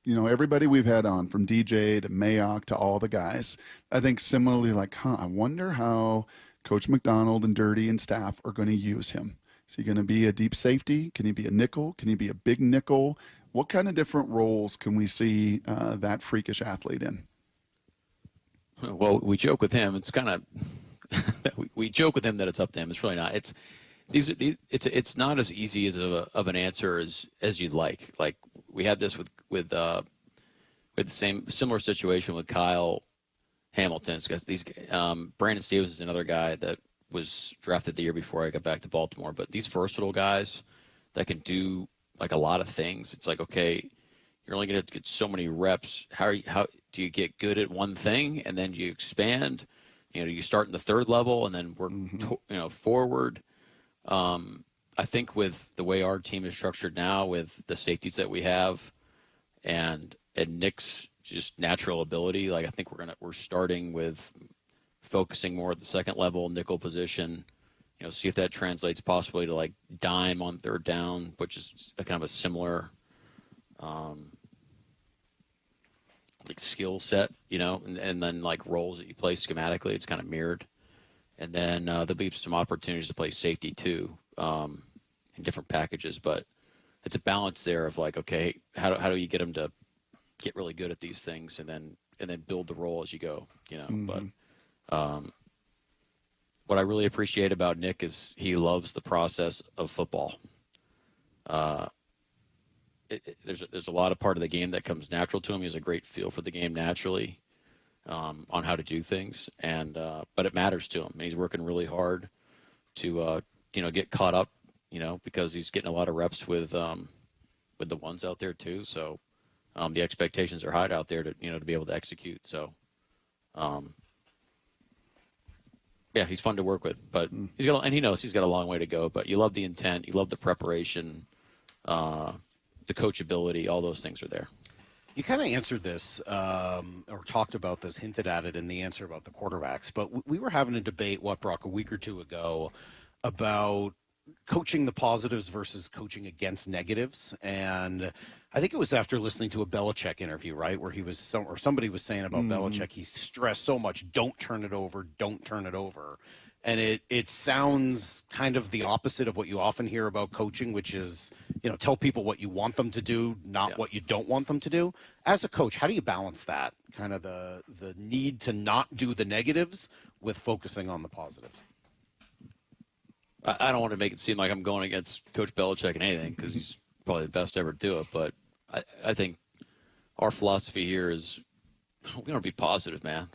Everybody we've had on, from DJ to Mayock to all the guys, I think similarly, I wonder how Coach Macdonald and Dirty and staff are going to use him. Is he going to be a deep safety? Can he be a nickel? Can he be a big nickel? What kind of different roles can we see that freakish athlete in? Well, we joke with him. It's kind of we joke with him that it's up to him. It's really not. It's not as easy of an answer as you'd like. We had this with the similar situation with Kyle Hamilton. Because Brandon Stevens is another guy that was drafted the year before I got back to Baltimore. But these versatile guys that can do a lot of things. It's okay, you're only going to get so many reps. How do you get good at one thing and then you expand? You start in the 3rd level and then work forward. I think with the way our team is structured now, with the safeties that we have, and Nick's just natural ability, I think we're starting with focusing more at the 2nd level nickel position. See if that translates possibly to dime on 3rd down, which is kind of a similar skill set, and then roles that you play schematically, it's kind of mirrored. And then there'll be some opportunities to play safety too, in different packages. But it's a balance there of okay, how do you get them to get really good at these things, and then build the role as you go, Mm-hmm. But what I really appreciate about Nick is he loves the process of football. There's a lot of part of the game that comes natural to him. He has a great feel for the game naturally. On how to do things, but it matters to him. He's working really hard to get caught up, because he's getting a lot of reps with the ones out there too. So the expectations are high out there to be able to execute. So he's fun to work with, but he knows he's got a long way to go. But you love the intent, you love the preparation, the coachability, all those things are there. You kind of answered this or talked about this, hinted at it in the answer about the quarterbacks, but we were having a debate, Brock, a week or two ago about coaching the positives versus coaching against negatives. And I think it was after listening to a Belichick interview, right, where he was somebody was saying about Belichick, he stressed so much, don't turn it over. And it sounds kind of the opposite of what you often hear about coaching, which is, tell people what you want them to do, not what you don't want them to do. As a coach, how do you balance that, kind of the need to not do the negatives with focusing on the positives? I don't want to make it seem like I'm going against Coach Belichick in anything, because he's probably the best to ever do it. But I think our philosophy here is we're going to be positive, man.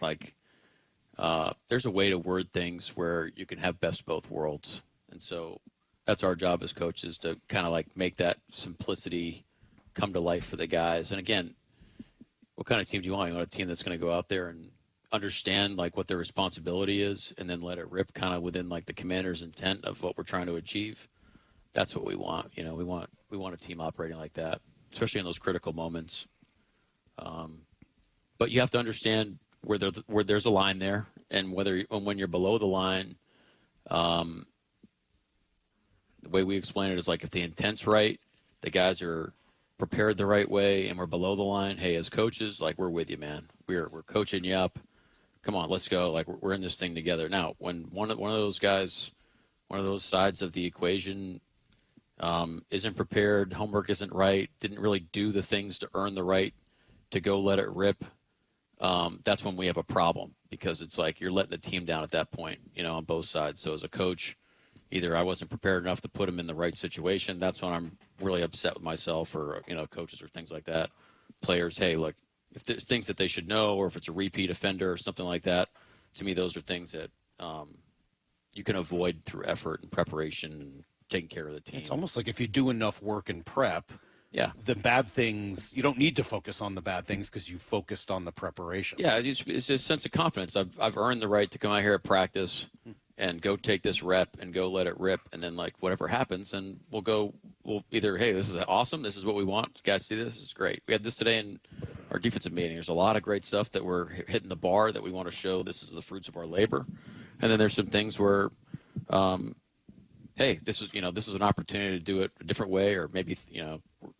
There's a way to word things where you can have best of both worlds. And so that's our job as coaches, to kind of make that simplicity come to life for the guys. And again, what kind of team do you want? You want a team that's going to go out there and understand what their responsibility is, and then let it rip kind of within the commander's intent of what we're trying to achieve. That's what we want. We want a team operating like that, especially in those critical moments. But you have to understand where there's a line there, and when you're below the line, the way we explain it is if the intent's right, the guys are prepared the right way and we're below the line, hey, as coaches, like, we're with you, man. We're coaching you up. Come on, let's go. Like, we're in this thing together. Now, when one of those guys, one of those sides of the equation isn't prepared, homework isn't right, didn't really do the things to earn the right to go let it rip, that's when we have a problem, because it's like you're letting the team down at that point, on both sides. So as a coach, either I wasn't prepared enough to put them in the right situation. That's when I'm really upset with myself, or, coaches or things like that. Players, hey, look, if there's things that they should know, or if it's a repeat offender or something like that, to me, those are things that you can avoid through effort and preparation and taking care of the team. It's almost like if you do enough work in prep, the bad things, you don't need to focus on the bad things because you focused on the preparation. Yeah, it's just a sense of confidence. I've earned the right to come out here at practice and go take this rep and go let it rip, and then, like, whatever happens, and we'll either, hey, this is awesome, this is what we want, you guys see this is great. We had this today in our defensive meeting. There's a lot of great stuff that we're hitting the bar that we want to show this is the fruits of our labor, and then there's some things where hey, this is an opportunity to do it a different way, or maybe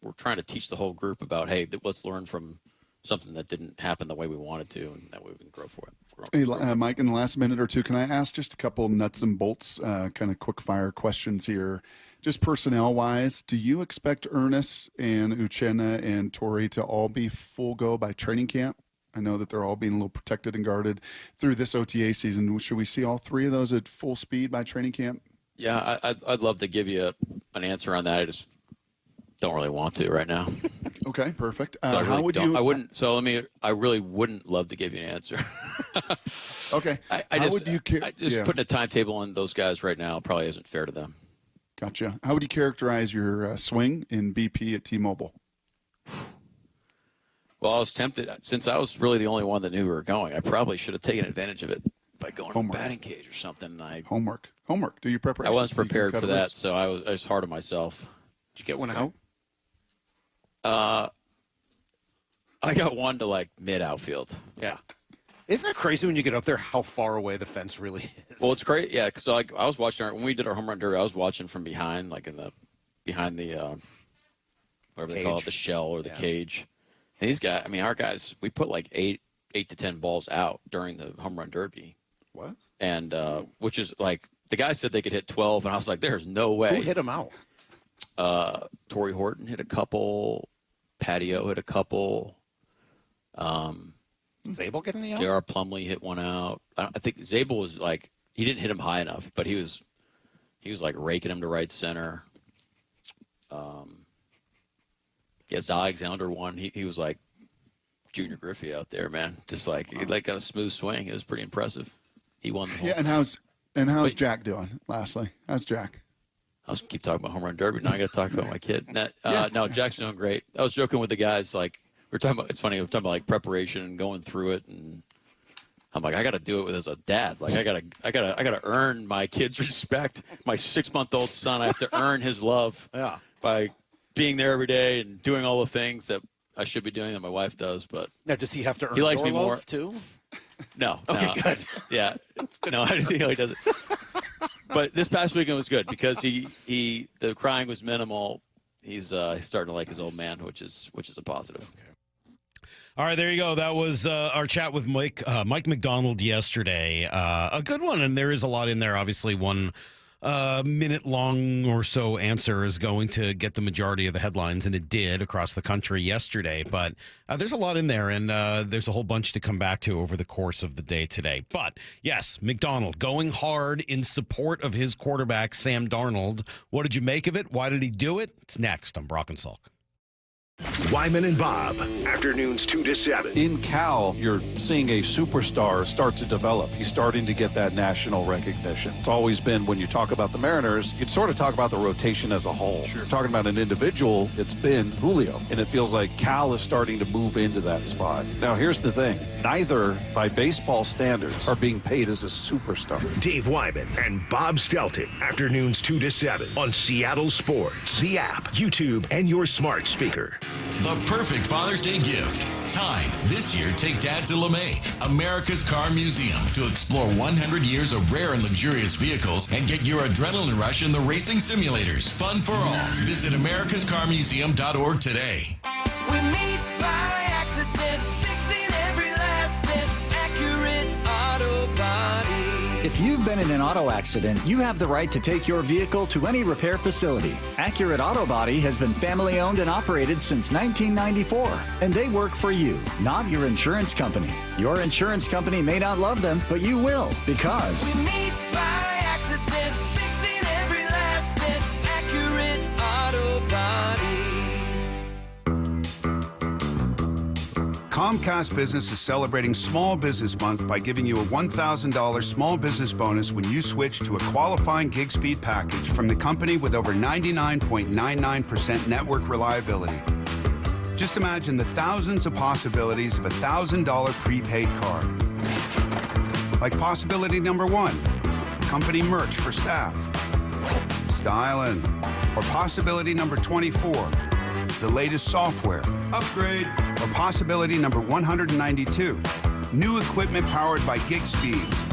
we're trying to teach the whole group about, hey, let's learn from something that didn't happen the way we wanted to, and that way we can grow for it. Hey, Mike, in the last minute or two, can I ask just a couple nuts and bolts, kind of quick fire questions here? Just personnel wise, do you expect Ernest and Uchenna and Torrey to all be full go by training camp? I know that they're all being a little protected and guarded through this OTA season. Should we see all three of those at full speed by training camp? Yeah, I'd love to give you an answer on that. I just don't really want to right now. Okay, perfect. So how would you? I wouldn't. So I really wouldn't love to give you an answer. Okay. How would you? Putting a timetable on those guys right now probably isn't fair to them. Gotcha. How would you characterize your swing in BP at T-Mobile? Well, I was tempted, since I was really the only one that knew we were going. I probably should have taken advantage of it by going to the batting cage or something. Homework. Do your preparation. I wasn't prepared for that, so I was hard on myself. Did you get one out? I got one to, like, mid outfield. Yeah. Isn't it crazy when you get up there how far away the fence really is? Well, it's great. Yeah, because I was watching when we did our home run derby. I was watching from behind, like behind the whatever they call it, the shell or the cage. And these guys, our guys, we put like 8 to 10 balls out during the home run derby. What? And which is like, the guy said they could hit 12, and I was like, there's no way. Who hit them out? Torrey Horton hit a couple. Patio hit a couple. Zabel getting the out? J.R. Plumlee hit one out. I think Zabel was like, he didn't hit him high enough, but he was like raking him to right center. Alexander won. He was like Junior Griffey out there, man. Just like he got a smooth swing. It was pretty impressive. He won the whole and how's Jack doing? Lastly, how's Jack? I'll keep talking about home run derby. Now I got to talk about my kid. No, Jack's doing great. I was joking with the guys, like, we're talking about. It's funny. We're talking about like preparation and going through it, and I'm like, I got to do it as a dad. Like, I gotta earn my kid's respect. My 6-month-old son, I have to earn his love. Yeah. By being there every day and doing all the things that I should be doing that my wife does. But now, does he have to earn? He likes your me more love too. No. Okay, good. Yeah. No, I didn't know he doesn't. But this past weekend was good because the crying was minimal. He's starting to like his old man, which is a positive. Okay. All right, there you go. That was our chat with Mike Macdonald yesterday. A good one, and there is a lot in there. Obviously, 1 minute long or so answer is going to get the majority of the headlines, and it did across the country yesterday. But there's a lot in there, and there's a whole bunch to come back to over the course of the day today. But yes, Macdonald going hard in support of his quarterback, Sam Darnold. What did you make of it? Why did he do it? It's next on Brock and Salk. Wyman and Bob, afternoons 2 to 7. In Cal, you're seeing a superstar start to develop. He's starting to get that national recognition. It's always been, when you talk about the Mariners, you'd sort of talk about the rotation as a whole. Sure. Talking about an individual, it's been Julio. And it feels like Cal is starting to move into that spot. Now, here's the thing. Neither, by baseball standards, are being paid as a superstar. Dave Wyman and Bob Stelton, afternoons 2 to 7 on Seattle Sports, the app, YouTube, and your smart speaker. The perfect Father's Day gift. Time. This year, take Dad to LeMay, America's Car Museum, to explore 100 years of rare and luxurious vehicles and get your adrenaline rush in the racing simulators. Fun for all. Visit americascarmuseum.org today. We meet by accident, fixing every last bit, accurate auto body. If you've been in an auto accident, you have the right to take your vehicle to any repair facility. Accurate Auto Body has been family owned and operated since 1994, and they work for you, not your insurance company. Your insurance company may not love them, but you will, because We meet by accident, fixing every last bit, accurate auto body. Comcast Business is celebrating Small Business Month by giving you a $1,000 small business bonus when you switch to a qualifying gig speed package from the company with over 99.99% network reliability. Just imagine the thousands of possibilities of a $1,000 prepaid card. Like possibility number 1, company merch for staff. Styling. Or possibility number 24, the latest software. Upgrade. Or possibility number 192, new equipment powered by gig speeds.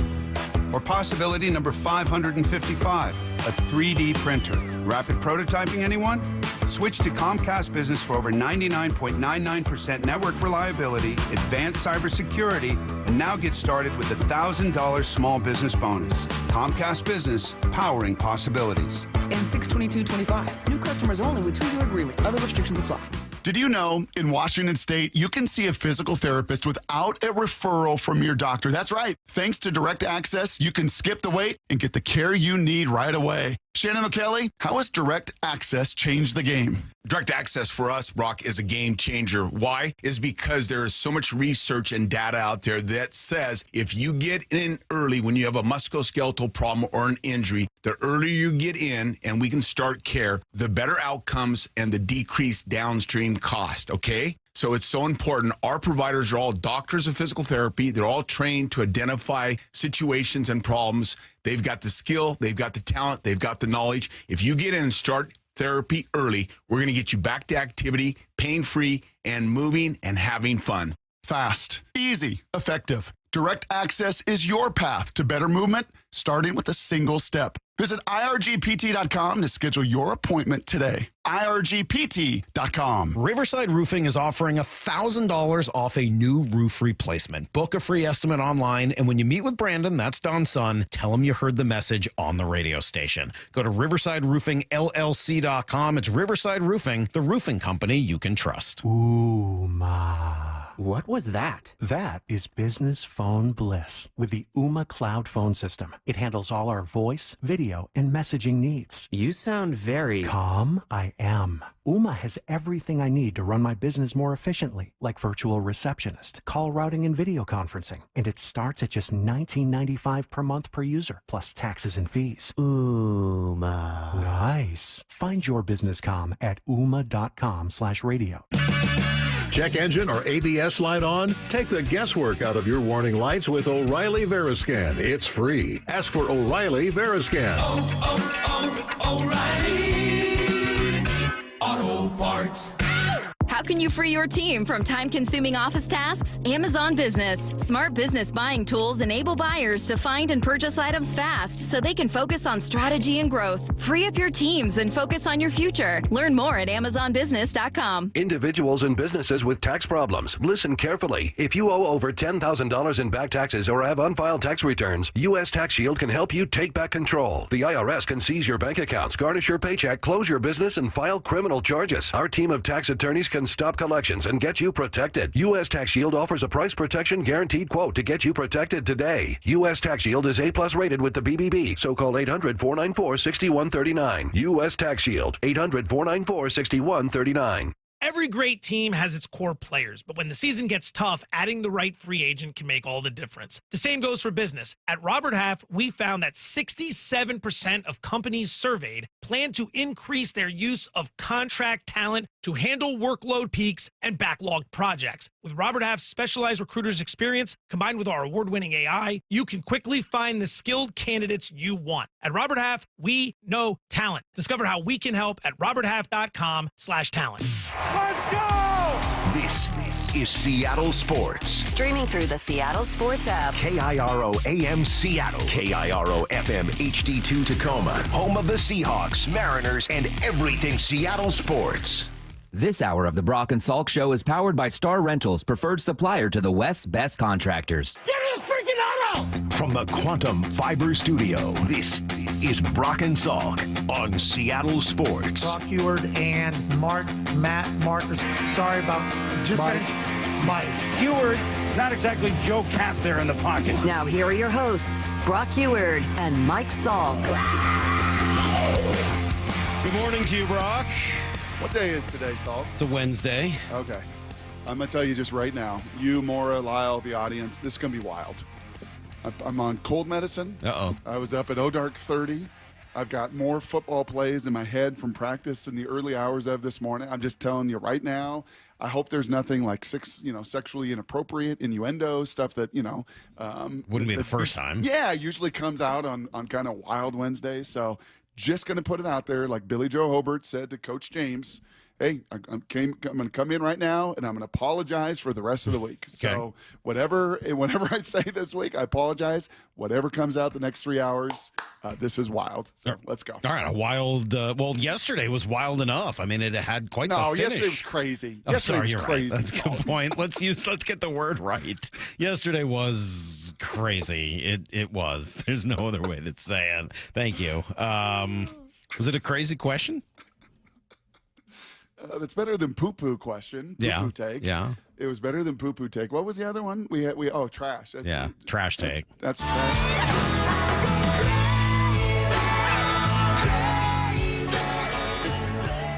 Or possibility number 555, a 3D printer. Rapid prototyping, anyone? Switch to Comcast Business for over 99.99% network reliability, advanced cybersecurity, and now get started with a $1,000 small business bonus. Comcast Business, powering possibilities. And 62225. New customers only with 2-year agreement. Other restrictions apply. Did you know in Washington State, you can see a physical therapist without a referral from your doctor? That's right. Thanks to Direct Access, you can skip the wait and get the care you need right away. Shannon O'Kelly, how has Direct Access changed the game? Direct Access for us, Brock, is a game changer. Why? Is because there is so much research and data out there that says if you get in early when you have a musculoskeletal problem or an injury, the earlier you get in and we can start care, the better outcomes and the decreased downstream cost, okay? So it's so important. Our providers are all doctors of physical therapy. They're all trained to identify situations and problems. They've got the skill, they've got the talent, they've got the knowledge. If you get in and start therapy early, we're going to get you back to activity, pain-free, and moving and having fun. Fast, easy, effective. Direct Access is your path to better movement, starting with a single step. Visit irgpt.com to schedule your appointment today. irgpt.com. Riverside Roofing is offering $1,000 off a new roof replacement. Book a free estimate online, and when you meet with Brandon, that's Don's son, tell him you heard the message on the radio station. Go to riversideroofingllc.com. It's Riverside Roofing, the roofing company you can trust. Ooh, ma. What was that? That is business phone bliss with the Ooma Cloud phone system. It handles all our voice, video, and messaging needs. You sound very calm. I am. Ooma has everything I need to run my business more efficiently, like virtual receptionist, call routing, and video conferencing. And it starts at just $19.95 per month per user, plus taxes and fees. Ooma. Nice. Find your business comm at ooma.com/radio. Check engine or ABS light on? Take the guesswork out of your warning lights with O'Reilly Veriscan. It's free. Ask for O'Reilly Veriscan. O'Reilly Auto Parts. How can you free your team from time-consuming office tasks? Amazon Business. Smart business buying tools enable buyers to find and purchase items fast so they can focus on strategy and growth. Free up your teams and focus on your future. Learn more at amazonbusiness.com. Individuals and businesses with tax problems, listen carefully. If you owe over $10,000 in back taxes or have unfiled tax returns, U.S. Tax Shield can help you take back control. The IRS can seize your bank accounts, garnish your paycheck, close your business, and file criminal charges. Our team of tax attorneys can stop collections and get you protected. U.S. Tax Shield offers a price protection guaranteed quote to get you protected today. U.S. Tax Shield is A+ rated with the BBB, so call 800-494-6139. U.S. Tax Shield, 800-494-6139. Every great team has its core players, but when the season gets tough, adding the right free agent can make all the difference. The same goes for business. At Robert Half, we found that 67% of companies surveyed plan to increase their use of contract talent to handle workload peaks and backlogged projects. With Robert Half's specialized recruiters' experience, combined with our award-winning AI, you can quickly find the skilled candidates you want. At Robert Half, we know talent. Discover how we can help at roberthalf.com/talent. Let's go! This is Seattle Sports. Streaming through the Seattle Sports app. KIRO AM Seattle. KIRO FM HD2 Tacoma. Home of the Seahawks, Mariners, and everything Seattle sports. This hour of the Brock and Salk Show is powered by Star Rentals, preferred supplier to the West's best contractors. Get in the freaking auto! From the Quantum Fiber Studio, this is Brock and Salk on Seattle Sports. Brock Heward and Matt Marcus. Sorry about Mike. Heward, not exactly Joe Cap there in the pocket. Now here are your hosts, Brock Heward and Mike Salk. Good morning to you, Brock. What day is today, Salt? It's a Wednesday. Okay. I'm going to tell you just right now, you, Maura, Lyle, the audience, this is going to be wild. I'm on cold medicine. Uh-oh. I was up at dark 30. I've got more football plays in my head from practice in the early hours of this morning. I'm just telling you right now, I hope there's nothing like sexually inappropriate, innuendo, stuff that, wouldn't be the first time. Yeah, usually comes out on kind of wild Wednesdays. So just going to put it out there, like Billy Joe Hobart said to Coach James, hey, I'm going to come in right now, and I'm going to apologize for the rest of the week. Okay. So whenever I say this week, I apologize. Whatever comes out the next 3 hours, this is wild. So let's go. All right, a wild. Well, yesterday was wild enough. I mean, it had quite the finish. Yesterday was crazy. Oh, Yesterday sorry, was you're crazy. right. That's a good point. Let's get the word right. Yesterday was crazy. It was. There's no other way to say it. Thank you. Was it a crazy question? That's better than poo-poo question. Poo-poo take. Yeah. It was better than poo-poo take. What was the other one? Trash. That's trash take. That's trash.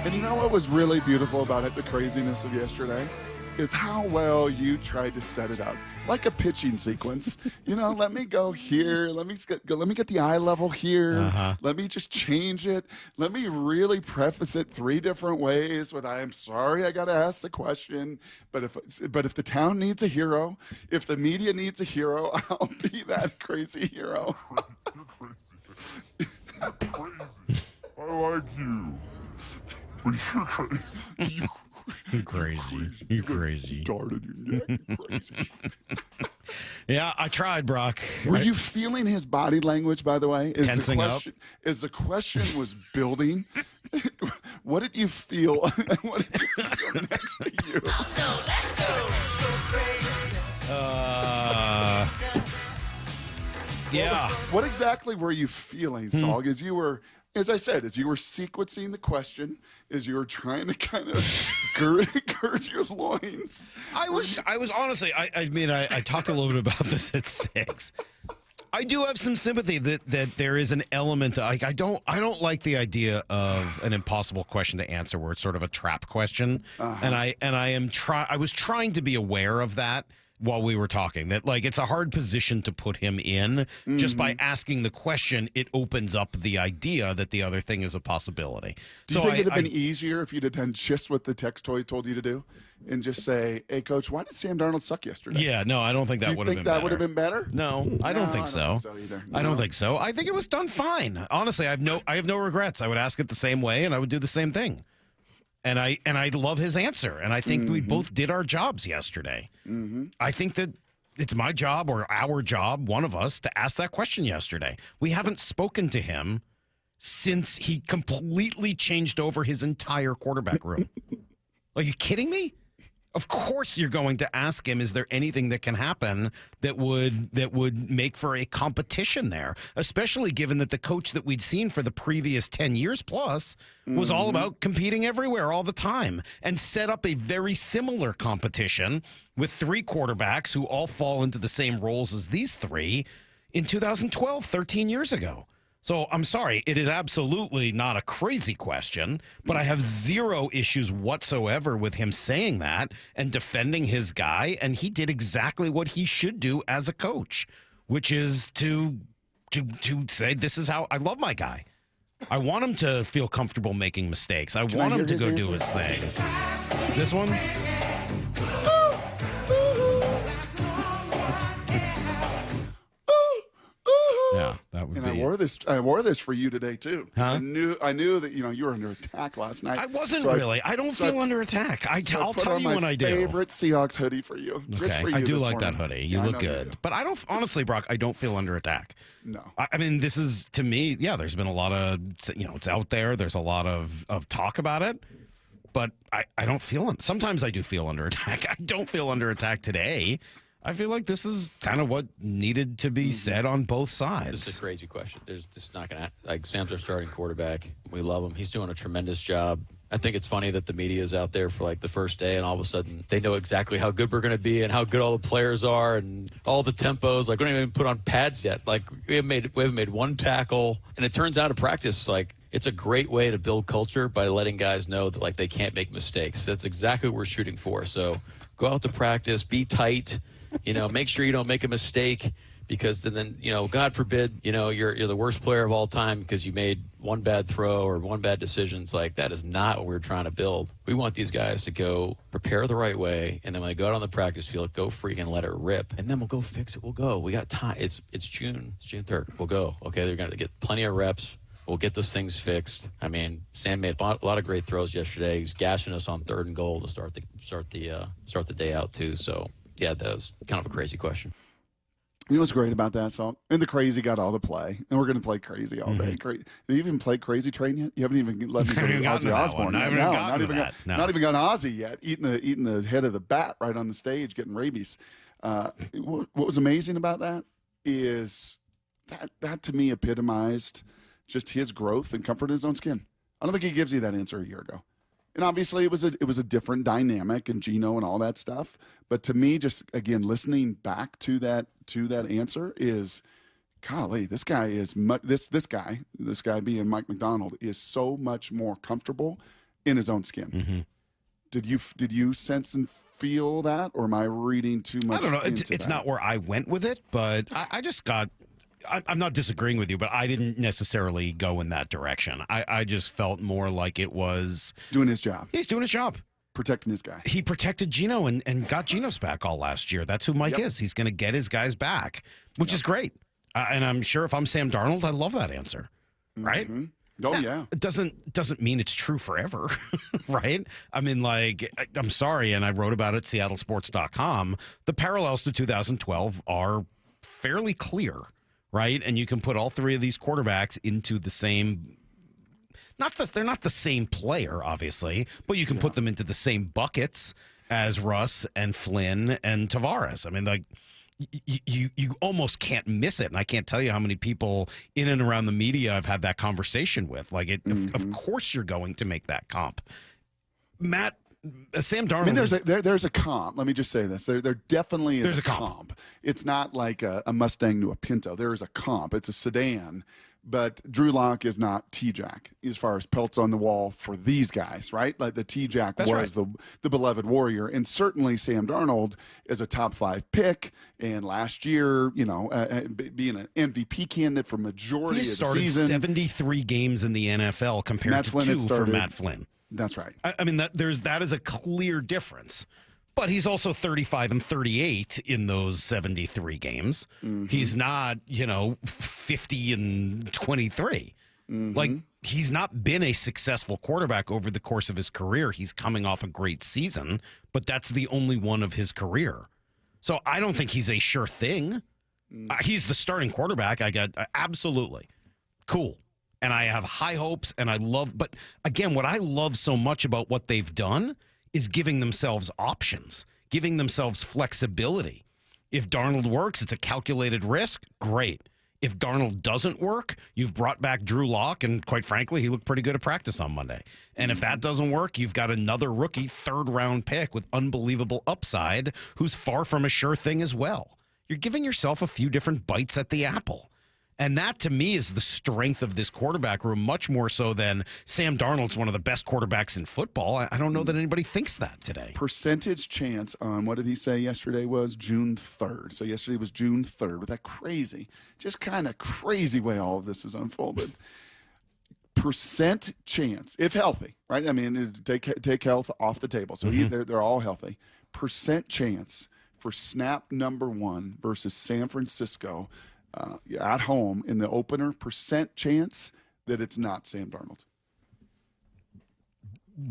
And you know what was really beautiful about it, the craziness of yesterday, is how well you tried to set it up. Like a pitching sequence. Let me go here. Let me get the eye level here. Uh-huh. Let me just change it. Let me really preface it 3 different ways with, I am sorry I got to ask the question, but if the town needs a hero, if the media needs a hero, I'll be that crazy hero. You're crazy. I like you. But you're crazy. You're crazy. You're crazy. Dart in your neck. You're crazy. Yeah, I tried, Brock. Were you feeling his body language, by the way? Tensing up? As the question was building, what did you feel? What did you feel next to you? Let's go crazy. Yeah. What exactly were you feeling, Salk, as you were sequencing the question, as you were trying to kind of gird your loins? I was honestly, I talked a little bit about this at 6. I do have some sympathy that there is an element of, like, I don't like the idea of an impossible question to answer where it's sort of a trap question. Uh-huh. And I was trying to be aware of that while we were talking, that like it's a hard position to put him in. Just by asking the question, it opens up the idea that the other thing is a possibility. Do you think it'd have been easier if you'd have done just what the text toy told you to do and just say, hey, Coach, why did Sam Darnold suck yesterday? Yeah, no, I don't think that would have been better. Do you think that would have been better? No, I don't think so. Either. I don't think so. I think it was done fine. Honestly, I have no regrets. I would ask it the same way, and I would do the same thing. And I love his answer, and I think we both did our jobs yesterday. I think that it's my job or our job, one of us, to ask that question yesterday. We haven't spoken to him since he completely changed over his entire quarterback room. Are you kidding me? Of course you're going to ask him, is there anything that can happen that would make for a competition there, especially given that the coach that we'd seen for the previous 10 years plus was all about competing everywhere all the time and set up a very similar competition with 3 quarterbacks who all fall into the same roles as these 3 in 2012, 13 years ago. So I'm sorry, it is absolutely not a crazy question, but I have 0 issues whatsoever with him saying that and defending his guy, and he did exactly what he should do as a coach, which is to say, this is how I love my guy. I want him to feel comfortable making mistakes. I want him to go do his thing. This one? Yeah, that would And be. I wore this for you today too. Huh? I knew that you were under attack last night. I wasn't So really. I don't feel under attack. I'll put tell on you my when I do. favorite Seahawks hoodie for you. Just Okay, for you I do this like that morning. hoodie. You Yeah, I look know you good, do. but I don't. Honestly, Brock, I don't feel under attack. No. I mean, this is to me. Yeah, there's been a lot of. It's out there. There's a lot of talk about it. But I don't feel it. Sometimes I do feel under attack. I don't feel under attack today. I feel like this is kind of what needed to be said on both sides. It's a crazy question. There's just not going to, like, Sam's our starting quarterback. We love him. He's doing a tremendous job. I think it's funny that the media is out there for like the first day and all of a sudden they know exactly how good we're going to be and how good all the players are and all the tempos. Like, we don't even put on pads yet. Like, we haven't made one tackle. And it turns out in practice, like, it's a great way to build culture by letting guys know that, like, they can't make mistakes. That's exactly what we're shooting for. So go out to practice, be tight, make sure you don't make a mistake, because then, God forbid, you're the worst player of all time because you made one bad throw or one bad decision. It's like, that is not what we're trying to build. We want these guys to go prepare the right way, and then when they go out on the practice field, go freaking let it rip, and then we'll go fix it. We'll go. We got time. It's June 3rd. We'll go. Okay, they're going to get plenty of reps. We'll get those things fixed. I mean, Sam made a lot of great throws yesterday. He's gashing us on 3rd and goal to start the day out too. So yeah, that was kind of a crazy question. You know what's great about that, Salk? And the crazy got all the play, and we're going to play crazy all day. Great. Have you even played Crazy Train yet? You haven't even let me go to Ozzy Osbourne. Not even got Ozzy yet. Eating the head of the bat right on the stage, getting rabies. What was amazing about that is that to me epitomized just his growth and comfort in his own skin. I don't think he gives you that answer a year ago. And obviously it was a different dynamic and Geno and all that stuff. But to me, just again, listening back to that answer is, golly, this guy is this guy being Mike Macdonald is so much more comfortable in his own skin. Did you sense and feel that, or am I reading too much? I don't know. It's not where I went with it, but I just got. I'm not disagreeing with you, but I didn't necessarily go in that direction. I just felt more like it was doing his job. He's doing his job. Protecting his guy. He protected Geno and got Geno's back all last year. That's who Mike is. He's going to get his guys back, which is great. And I'm sure if I'm Sam Darnold, I love that answer. Right? Oh, yeah. It doesn't mean it's true forever, right? I mean, like, I'm sorry, and I wrote about it, seattlesports.com. The parallels to 2012 are fairly clear. Right, and you can put all three of these quarterbacks into the same. They're not the same player, obviously, but you can put them into the same buckets as Russ and Flynn and Tavares. I mean, like you almost can't miss it, and I can't tell you how many people in and around the media I've had that conversation with. Like, of course, you're going to make that comp, Matt. Sam Darnold. I mean, there's a comp. Let me just say this: there definitely is a comp. It's not like a Mustang to a Pinto. There is a comp. It's a sedan, but Drew Lock is not T-Jack as far as pelts on the wall for these guys, right? Like the T-Jack was the beloved warrior, and certainly Sam Darnold is a top 5 pick. And last year, being an MVP candidate for majority of the season, he started 73 games in the NFL compared to 2 for Matt Flynn. That's right. I mean, that is a clear difference. But he's also 35 and 38 in those 73 games. He's not, 50 and 23. Like, he's not been a successful quarterback over the course of his career. He's coming off a great season, but that's the only one of his career. So I don't think he's a sure thing. He's the starting quarterback. I got absolutely cool. And I have high hopes, and but again, what I love so much about what they've done is giving themselves options, giving themselves flexibility. If Darnold works, it's a calculated risk. Great. If Darnold doesn't work, you've brought back Drew Lock, and quite frankly, he looked pretty good at practice on Monday. And if that doesn't work, you've got another rookie 3rd-round pick with unbelievable upside who's far from a sure thing as well. You're giving yourself a few different bites at the apple. And that, to me, is the strength of this quarterback room, much more so than Sam Darnold's one of the best quarterbacks in football. I don't know that anybody thinks that today. Percentage chance on, what did he say yesterday was? June 3rd. So yesterday was June 3rd with that just kind of crazy way all of this is unfolded. Percent chance, if healthy, right? I mean, take health off the table. So they're all healthy. Percent chance for snap number 1 versus San Francisco at home in the opener, percent chance that it's not Sam Darnold?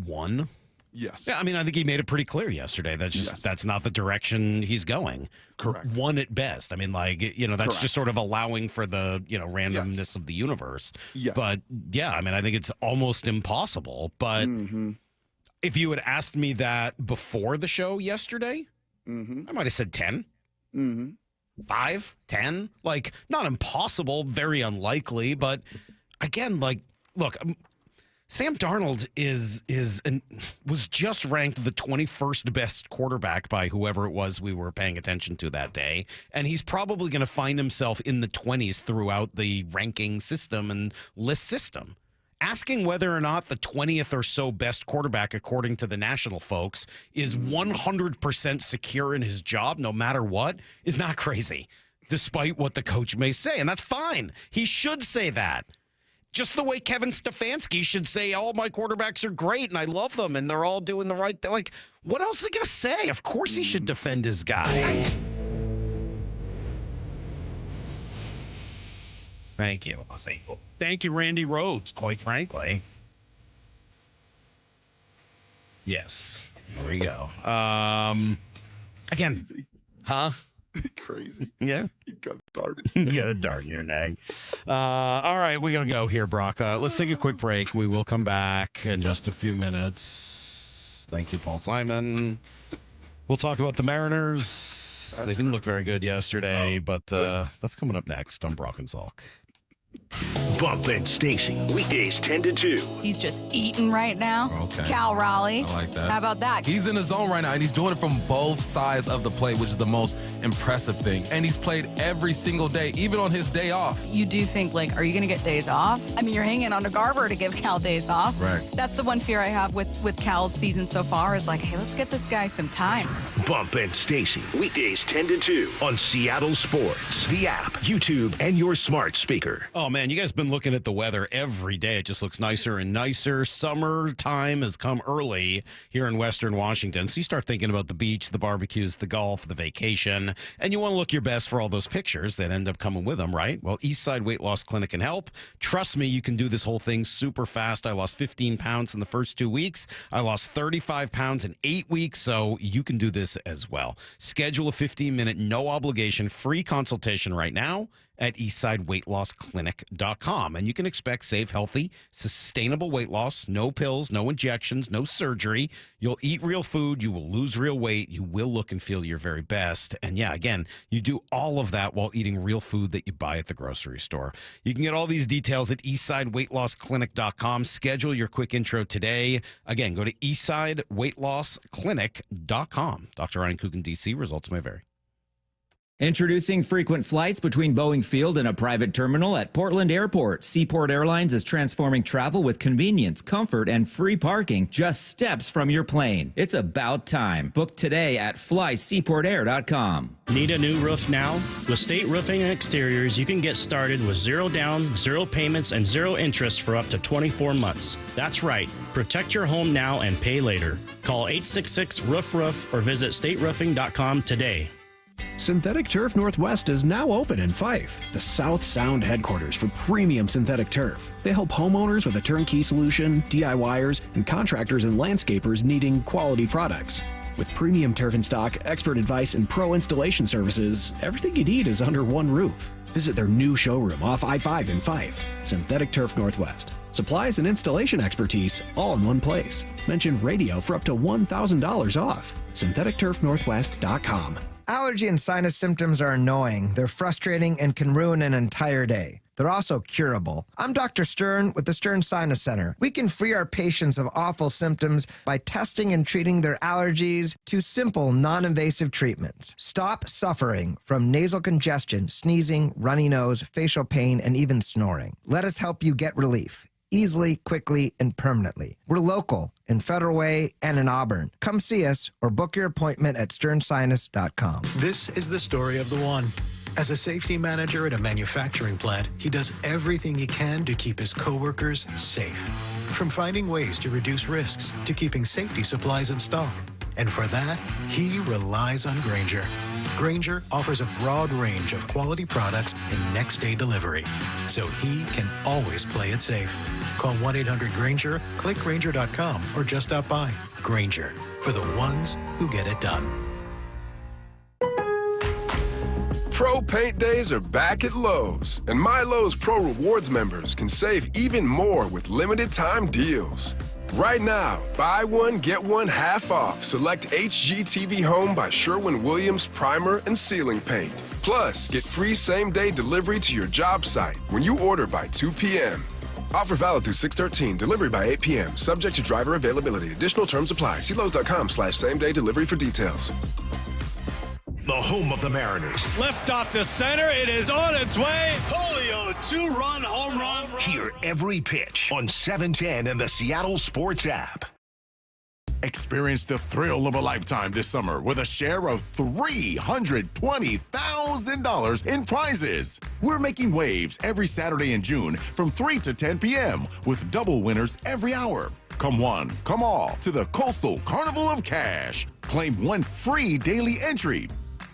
1. Yes. Yeah, I mean, I think he made it pretty clear yesterday. That's not the direction he's going. Correct. 1 at best. I mean, like, that's Correct. just sort of allowing for the, randomness of the universe. Yes. But yeah, I mean, I think it's almost impossible. But if you had asked me that before the show yesterday, I might have said 10. 5, 10, like not impossible, very unlikely, but again, like, look, Sam Darnold was just ranked the 21st best quarterback by whoever it was we were paying attention to that day, and he's probably going to find himself in the 20s throughout the ranking system and list system. Asking whether or not the 20th or so best quarterback, according to the national folks, is 100% secure in his job no matter what is not crazy, despite what the coach may say. And that's fine. He should say that. Just the way Kevin Stefanski should say, all my quarterbacks are great and I love them and they're all doing the right thing. Like, what else is he going to say? Of course he should defend his guy. Thank you. Thank you, Randy Rhodes, quite frankly. Yes. There we go. Again. Huh? Crazy. Yeah. You got darted. You got a dart in your neck. All right, we're going to go here, Brock. Let's take a quick break. We will come back in just a few minutes. Thank you, Paul Simon. We'll talk about the Mariners. They didn't look very good yesterday, but that's coming up next on Brock and Salk. Bump and Stacy, weekdays 10 to 2. He's just eating right now. Okay. Cal Raleigh. I like that. How about that? He's in the zone right now, and he's doing it from both sides of the plate, which is the most impressive thing. And he's played every single day, even on his day off. You do think, like, are you going to get days off? I mean, you're hanging on to Garber to give Cal days off. Right. That's the one fear I have with Cal's season so far is like, hey, let's get this guy some time. Bump and Stacy, weekdays 10 to 2 on Seattle Sports, the app, YouTube, and your smart speaker. Oh, man, you guys been looking at the weather every day. It just looks nicer and nicer. Summertime has come early here in Western Washington. So you start thinking about the beach, the barbecues, the golf, the vacation, and you want to look your best for all those pictures that end up coming with them, right? Well, Eastside Weight Loss Clinic can help. Trust me, you can do this whole thing super fast. I lost 15 pounds in the first 2 weeks. I lost 35 pounds in 8 weeks, so you can do this as well. Schedule a 15-minute, no obligation, free consultation right now at eastsideweightlossclinic.com. And you can expect safe, healthy, sustainable weight loss, no pills, no injections, no surgery. You'll eat real food. You will lose real weight. You will look and feel your very best. And yeah, again, you do all of that while eating real food that you buy at the grocery store. You can get all these details at eastsideweightlossclinic.com. Schedule your quick intro today. Again, go to eastsideweightlossclinic.com. Dr. Ryan Coogan, D.C. Results may vary. Introducing frequent flights between Boeing Field and a private terminal at Portland Airport. Seaport Airlines is transforming travel with convenience, comfort, and free parking just steps from your plane. It's about time. Book today at flyseaportair.com. Need a new roof now? With State Roofing and Exteriors, you can get started with 0 down, 0 payments, and 0 interest for up to 24 months. That's right. Protect your home now and pay later. Call 866-ROOF-ROOF or visit stateroofing.com today. Synthetic Turf Northwest is now open in Fife, the South Sound headquarters for premium synthetic turf. They help homeowners with a turnkey solution, DIYers, and contractors and landscapers needing quality products. With premium turf in stock, expert advice, and pro installation services, everything you need is under one roof. Visit their new showroom off I-5 in Fife, Synthetic Turf Northwest. Supplies and installation expertise all in one place. Mention radio for up to $1,000 off. SyntheticTurfNorthwest.com. Allergy and sinus symptoms are annoying. They're frustrating and can ruin an entire day. They're also curable. I'm Dr. Stern with the Stern Sinus Center. We can free our patients of awful symptoms by testing and treating their allergies to simple, non-invasive treatments. Stop suffering from nasal congestion, sneezing, runny nose, facial pain, and even snoring. Let us help you get relief. Easily, quickly, and permanently. We're local in Federal Way and in Auburn. Come see us or book your appointment at sternsinus.com. This is the story of the one. As a safety manager at a manufacturing plant, he does everything he can to keep his coworkers safe. From finding ways to reduce risks to keeping safety supplies in stock. And for that, he relies on Grainger. Grainger offers a broad range of quality products and next-day delivery, so he can always play it safe. Call 1-800-GRAINGER, click Grainger.com, or just stop by. Grainger, for the ones who get it done. Pro Paint Days are back at Lowe's, and My Lowe's Pro Rewards members can save even more with limited time deals. Right now, buy one, get one half off select HGTV Home by Sherwin-Williams primer and ceiling paint. Plus, get free same-day delivery to your job site when you order by 2 p.m. Offer valid through 6/13, delivery by 8 p.m., subject to driver availability. Additional terms apply. See Lowe's.com/same-day delivery for details. The home of the Mariners. Left off to center. It is on its way. Julio, 2-run home run. Hear every pitch on 710 and the Seattle Sports app. Experience the thrill of a lifetime this summer with a share of $320,000 in prizes. We're making waves every Saturday in June from 3 to 10 p.m. with double winners every hour. Come one, come all to the Coastal Carnival of Cash. Claim one free daily entry.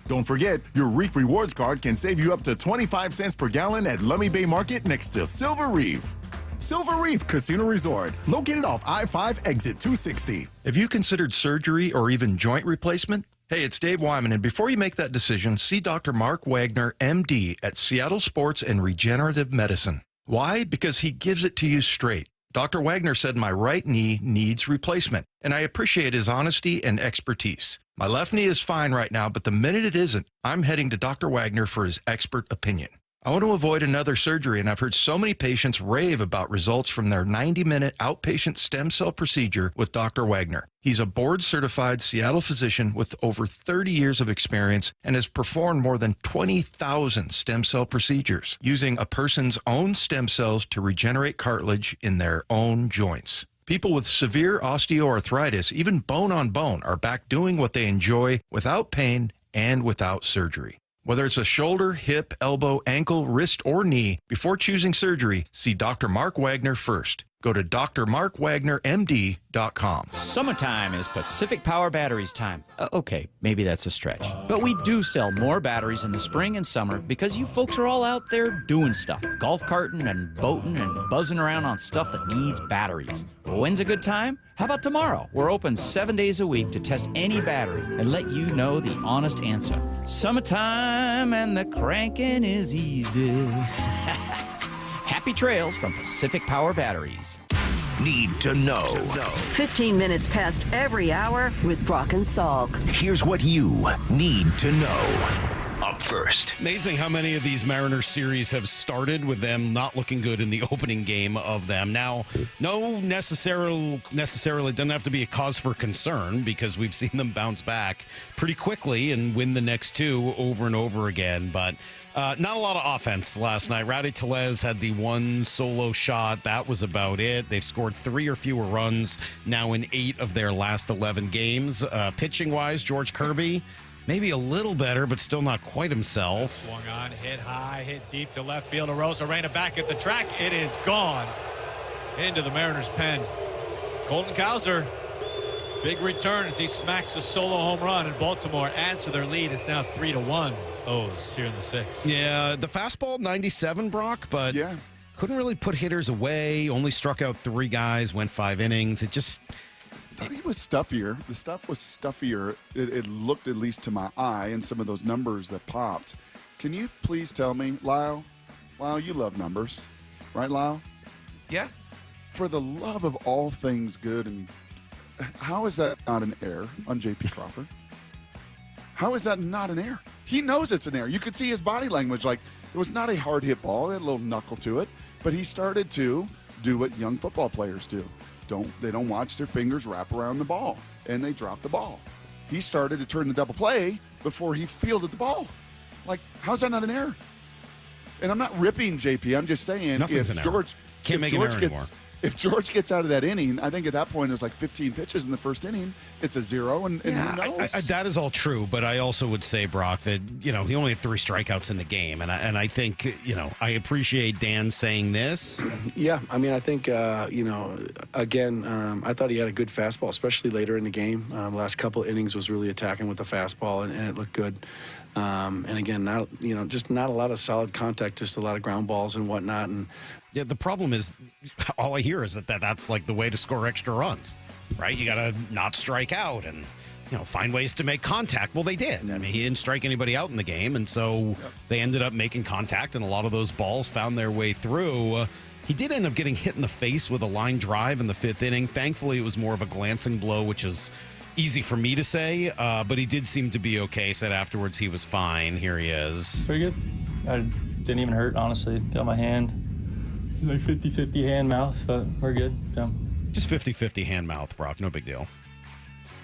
Don't forget, your Reef Rewards card can save you up to 25 cents per gallon at Lummi Bay Market next to Silver Reef. Silver Reef Casino Resort, located off I-5 exit 260. Have you considered surgery or even joint replacement? Hey, it's Dave Wyman, and before you make that decision, see Dr. Mark Wagner, MD, at Seattle Sports and Regenerative Medicine. Why? Because he gives it to you straight. Dr. Wagner said my right knee needs replacement, and I appreciate his honesty and expertise. My left knee is fine right now, but the minute it isn't, I'm heading to Dr. Wagner for his expert opinion. I want to avoid another surgery, and I've heard so many patients rave about results from their 90-minute outpatient stem cell procedure with Dr. Wagner. He's a board-certified Seattle physician with over 30 years of experience and has performed more than 20,000 stem cell procedures using a person's own stem cells to regenerate cartilage in their own joints. People with severe osteoarthritis, even bone on bone, are back doing what they enjoy without pain and without surgery. Whether it's a shoulder, hip, elbow, ankle, wrist, or knee, before choosing surgery, see Dr. Mark Wagner first. Go to drmarkwagnermd.com. Summertime is Pacific Power Batteries time. Okay, maybe that's a stretch. But we do sell more batteries in the spring and summer because you folks are all out there doing stuff. Golf carting and boating and buzzing around on stuff that needs batteries. Well, when's a good time? How about tomorrow? We're open 7 days a week to test any battery and let you know the honest answer. Summertime and the cranking is easy. Happy trails from Pacific Power Batteries. Need to know. 15 minutes past every hour with Brock and Salk. Here's what you need to know. Up first. Amazing how many of these Mariners series have started with them not looking good in the opening game of them. Now, no necessarily doesn't have to be a cause for concern because we've seen them bounce back pretty quickly and win the next two over and over again. But not a lot of offense last night. Rowdy Tellez had the one solo shot. That was about it. They've scored 3 or fewer runs now in 8 of their last 11 games. Pitching-wise, George Kirby, maybe a little better, but still not quite himself. Swung on, hit high, hit deep to left field. Arozarena back at the track. It is gone into the Mariners' pen. Colton Cowser, big return as he smacks a solo home run, and Baltimore adds to their lead. It's now 3-1. O's here in the 6th. Yeah, the fastball 97, Brock, but couldn't really put hitters away. Only struck out 3 guys, went 5 innings. It just... I think it was stuffier. The stuff was stuffier. It looked, at least to my eye, and some of those numbers that popped. Can you please tell me, Lyle? Lyle, you love numbers, right, Lyle? Yeah. For the love of all things good, and how is that not an error on J.P. Crawford? How is that not an error? He knows it's an error. You could see his body language. Like, it was not a hard hit ball. It had a little knuckle to it. But he started to do what young football players do. They don't watch their fingers wrap around the ball, and they drop the ball. He started to turn the double play before he fielded the ball. Like, how's that not an error? And I'm not ripping JP. I'm just saying nothing's an error. Can't make an error anymore. If George gets out of that inning, I think at that point it was like 15 pitches in the first inning. It's a 0, and who knows? That is all true, but I also would say, Brock, that he only had 3 strikeouts in the game, and I think I appreciate Dan saying this. Yeah, I mean, I think again, I thought he had a good fastball, especially later in the game. Last couple innings was really attacking with the fastball, and it looked good. And again, just not a lot of solid contact, just a lot of ground balls and whatnot. And yeah, the problem is, all I hear is that's like the way to score extra runs, right? You got to not strike out and find ways to make contact. Well, they did. I mean, he didn't strike anybody out in the game, and so they ended up making contact, and a lot of those balls found their way through. He did end up getting hit in the face with a line drive in the 5th inning. Thankfully, it was more of a glancing blow, which is easy for me to say, but he did seem to be okay. Said afterwards he was fine. Here he is. Pretty good. I didn't even hurt, honestly. Got my hand, like 50-50 hand-mouth, but we're good. So. Just 50-50 hand-mouth, Brock. No big deal.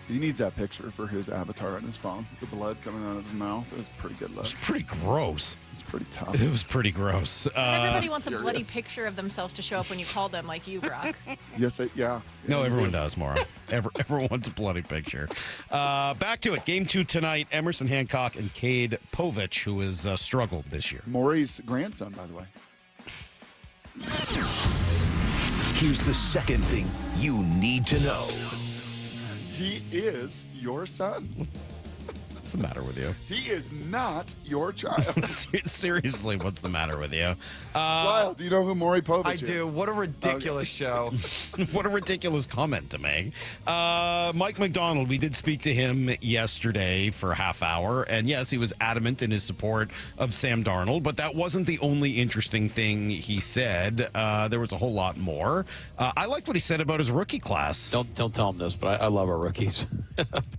He needs that picture for his avatar on his phone. The blood coming out of his mouth. It was a pretty good look. It was pretty gross. It's pretty tough. It was pretty gross. Everybody wants a bloody picture of themselves to show up when you call them, like you, Brock. Yes, yeah. No, everyone does, Maura. Everyone wants a bloody picture. Back to it. Game 2 tonight. Emerson Hancock and Cade Povich, who has struggled this year. Maury's grandson, by the way. Here's the second thing you need to know. He is your son. What's the matter with you? He is not your child. Seriously, what's the matter with you? Lyle, do you know who Maury Povich is? I do. What a ridiculous show. What a ridiculous comment to make. Mike Macdonald, we did speak to him yesterday for a half hour, and yes, he was adamant in his support of Sam Darnold, but that wasn't the only interesting thing he said. There was a whole lot more. I liked what he said about his rookie class. Don't tell him this, but I love our rookies.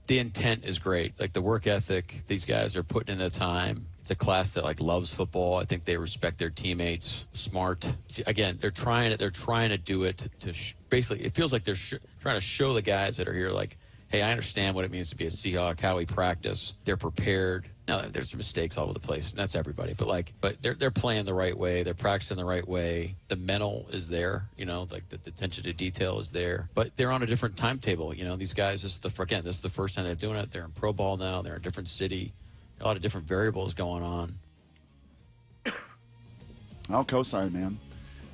The intent is great. Like the work ethic, these guys are putting in the time. It's a class that loves football. I think they respect their teammates. Smart. Again, they're trying to do it to basically. It feels like they're trying to show the guys that are here, like, hey, I understand what it means to be a Seahawk. How we practice. They're prepared. Now there's mistakes all over the place, and that's everybody. But they're playing the right way. They're practicing the right way. The mental is there. Like the attention to detail is there. But they're on a different timetable. These guys. This is the first time they're doing it. They're in pro ball now. They're in a different city. A lot of different variables going on. I'll co-sign, man.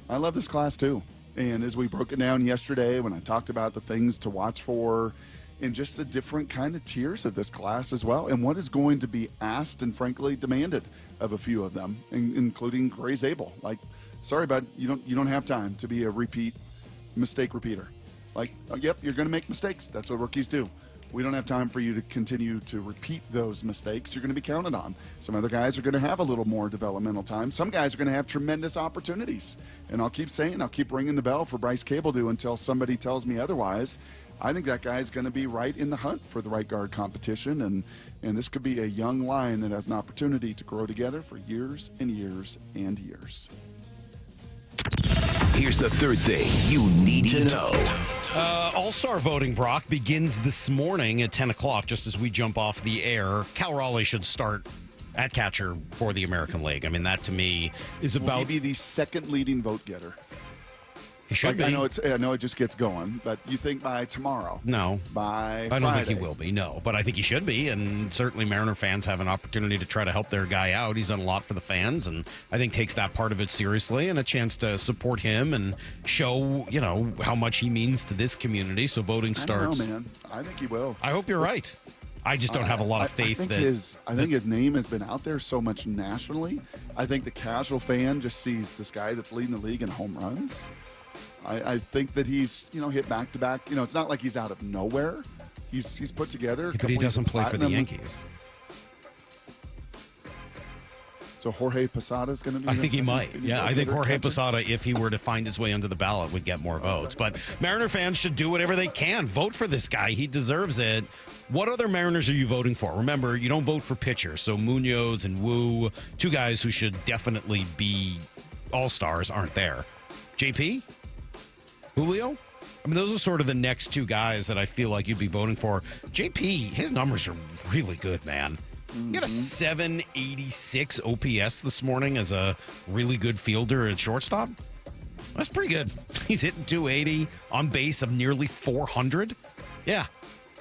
I love this class too. And as we broke it down yesterday, when I talked about the things to watch for, and just the different kind of tiers of this class as well, and what is going to be asked and frankly demanded of a few of them, including Gray Zabel. Like, sorry, bud, you don't have time to be a mistake repeater. Like, yep, you're going to make mistakes. That's what rookies do. We don't have time for you to continue to repeat those mistakes. You're going to be counted on. Some other guys are going to have a little more developmental time. Some guys are going to have tremendous opportunities. And I'll keep ringing the bell for Bryce Cabledew until somebody tells me otherwise. I think that guy's going to be right in the hunt for the right guard competition. And this could be a young line that has an opportunity to grow together for years and years and years. Here's the third thing you need to know. All-Star voting, Brock, begins this morning at 10 o'clock, just as we jump off the air. Cal Raleigh should start at catcher for the American League. I mean, that to me is about... Will he be the second leading vote getter? He should be. I know it just gets going, but you think by tomorrow? No. By I don't Friday. think he will be, no. But I think he should be, and certainly Mariner fans have an opportunity to try to help their guy out. He's done a lot for the fans, and I think takes that part of it seriously, and a chance to support him and show, how much he means to this community. So voting starts. I don't know, man. I think he will. I hope you're right. I just don't have a lot of faith I think his name has been out there so much nationally. I think the casual fan just sees this guy that's leading the league in home runs. I think that he's, hit back-to-back. It's not like he's out of nowhere. He's put together. But he doesn't play for the Yankees. So Jorge Posada's going to be... I think he might. Yeah, I think Jorge Posada, if he were to find his way onto the ballot, would get more votes. But Mariner fans should do whatever they can. Vote for this guy. He deserves it. What other Mariners are you voting for? Remember, you don't vote for pitchers. So Munoz and Wu, two guys who should definitely be all-stars, aren't there. JP? Julio? I mean, those are sort of the next two guys that I feel like you'd be voting for. JP, his numbers are really good, man. He got a 786 OPS this morning as a really good fielder at shortstop. That's pretty good. He's hitting 280 on base of nearly 400. Yeah.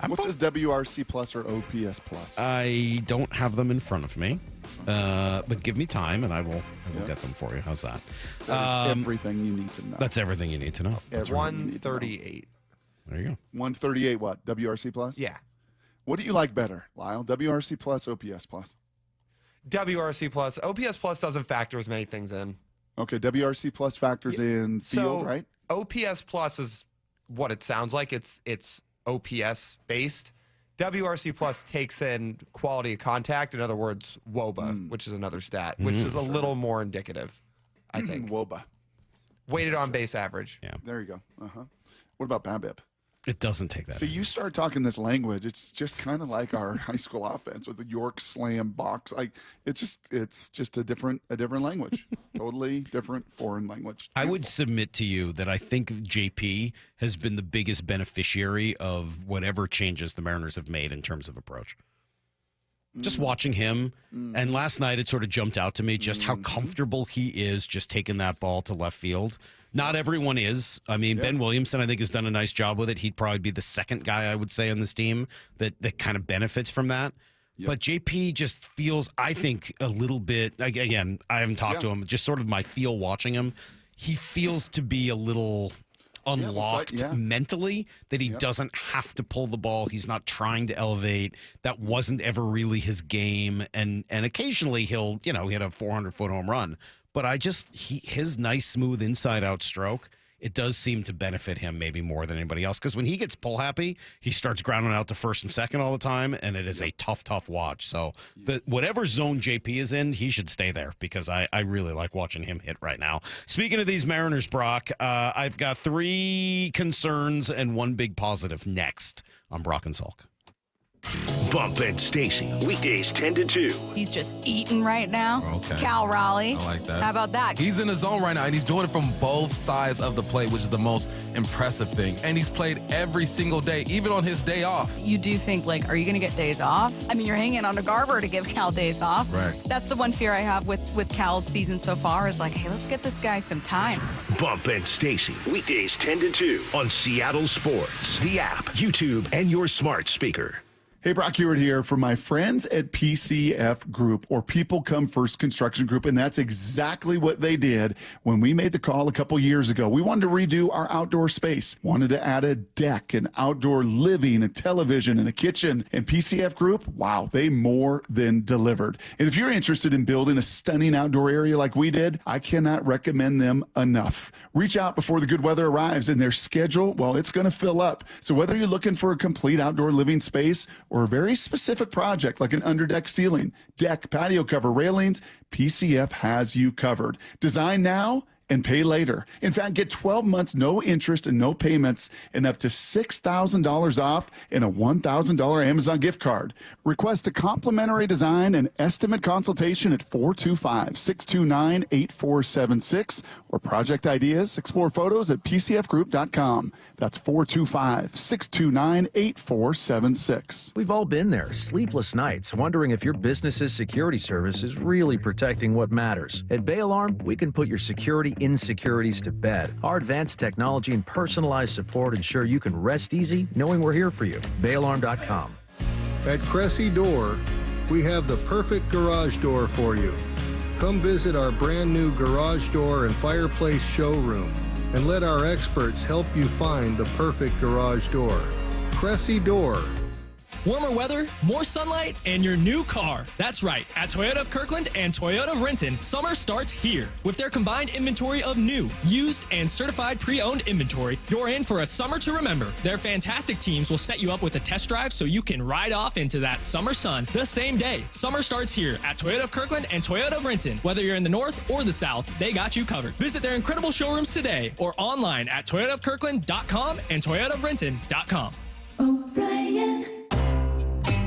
What's his WRC plus or OPS plus? I don't have them in front of me, but give me time and I will get them for you. How's that? That is everything you need to know. That's everything you need to know. Yeah, 138. There you go. 138 what? WRC plus? Yeah. What do you like better, Lyle? WRC plus, OPS plus? WRC plus. OPS plus doesn't factor as many things in. Okay, WRC plus factors in field, right? OPS plus is what it sounds like. It's OPS based. WRC plus takes in quality of contact. In other words, WOBA, which is another stat, which is a little more indicative, I think. WOBA. Weighted on base average. Yeah. There you go. What about BABIP? It doesn't take that. So you start talking this language, it's just kind of like our high school offense with the York slam box. Like it's just a different language, totally different foreign language. I would submit to you that I think JP has been the biggest beneficiary of whatever changes the Mariners have made in terms of approach. Just watching him, and last night it sort of jumped out to me just how comfortable he is just taking that ball to left field. Not everyone is. I mean, Ben Williamson, I think, has done a nice job with it. He'd probably be the second guy, I would say, on this team that kind of benefits from that. But JP just feels, I think, a little bit, again, I haven't talked to him, just sort of my feel watching him. He feels to be a little unlocked mentally, that he doesn't have to pull the ball. He's not trying to elevate. That wasn't ever really his game. And occasionally he'll, hit a 400-foot home run. But his nice, smooth inside-out stroke, it does seem to benefit him maybe more than anybody else. Because when he gets pull happy, he starts grounding out to first and second all the time, and it is a tough watch. So whatever zone JP is in, he should stay there because I really like watching him hit right now. Speaking of these Mariners, Brock, I've got 3 concerns and 1 big positive next on Brock and Salk. Bump and Stacy, weekdays 10 to 2. He's just eating right now. Okay. Cal Raleigh. I like that. How about that? He's in the zone right now, and he's doing it from both sides of the plate, which is the most impressive thing. And he's played every single day, even on his day off. You do think, are you going to get days off? I mean, you're hanging on to Garber to give Cal days off. Right. That's the one fear I have with Cal's season so far is hey, let's get this guy some time. Bump and Stacy, weekdays 10 to 2 on Seattle Sports, the app, YouTube, and your smart speaker. Hey, Brock Hewitt here for my friends at PCF Group, or People Come First Construction Group, and that's exactly what they did when we made the call a couple years ago. We wanted to redo our outdoor space, wanted to add a deck, an outdoor living, a television, and a kitchen. And PCF Group, wow, they more than delivered. And if you're interested in building a stunning outdoor area like we did, I cannot recommend them enough. Reach out before the good weather arrives, and their schedule, well, it's going to fill up. So whether you're looking for a complete outdoor living space or a very specific project like an underdeck ceiling, deck, patio cover, railings, PCF has you covered. Design now and pay later. In fact, get 12 months, no interest and no payments, and up to $6,000 off and a $1,000 Amazon gift card. Request a complimentary design and estimate consultation at 425-629-8476 or project ideas. Explore photos at pcfgroup.com. That's 425-629-8476. We've all been there, sleepless nights, wondering if your business's security service is really protecting what matters. At Bay Alarm, we can put your security insecurities to bed. Our advanced technology and personalized support ensure you can rest easy knowing we're here for you. BayAlarm.com. At Cressy Door, we have the perfect garage door for you. Come visit our brand new garage door and fireplace showroom and let our experts help you find the perfect garage door. Cressy Door. Warmer weather, more sunlight, and your new car. That's right. At Toyota of Kirkland and Toyota of Renton, summer starts here. With their combined inventory of new, used, and certified pre-owned inventory, you're in for a summer to remember. Their fantastic teams will set you up with a test drive so you can ride off into that summer sun the same day. Summer starts here at Toyota of Kirkland and Toyota of Renton. Whether you're in the north or the south, they got you covered. Visit their incredible showrooms today or online at toyotaofkirkland.com and toyotaofrenton.com. O'Brien.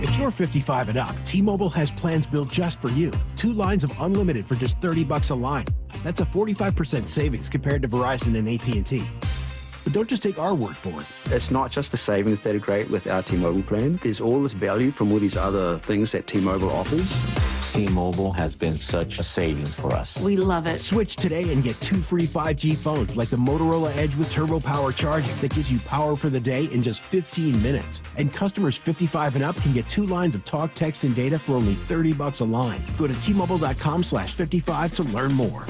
If you're 55 and up, T-Mobile has plans built just for you. 2 lines of unlimited for just $30 a line. That's a 45% savings compared to Verizon and AT&T. But don't just take our word for it. It's not just the savings that are great with our T-Mobile plan. There's all this value from all these other things that T-Mobile offers. T-Mobile has been such a savings for us. We love it. Switch today and get 2 free 5G phones like the Motorola Edge with Turbo Power charging that gives you power for the day in just 15 minutes. And customers 55 and up can get 2 lines of talk, text, and data for only $30 a line. Go to T-Mobile.com/55 to learn more.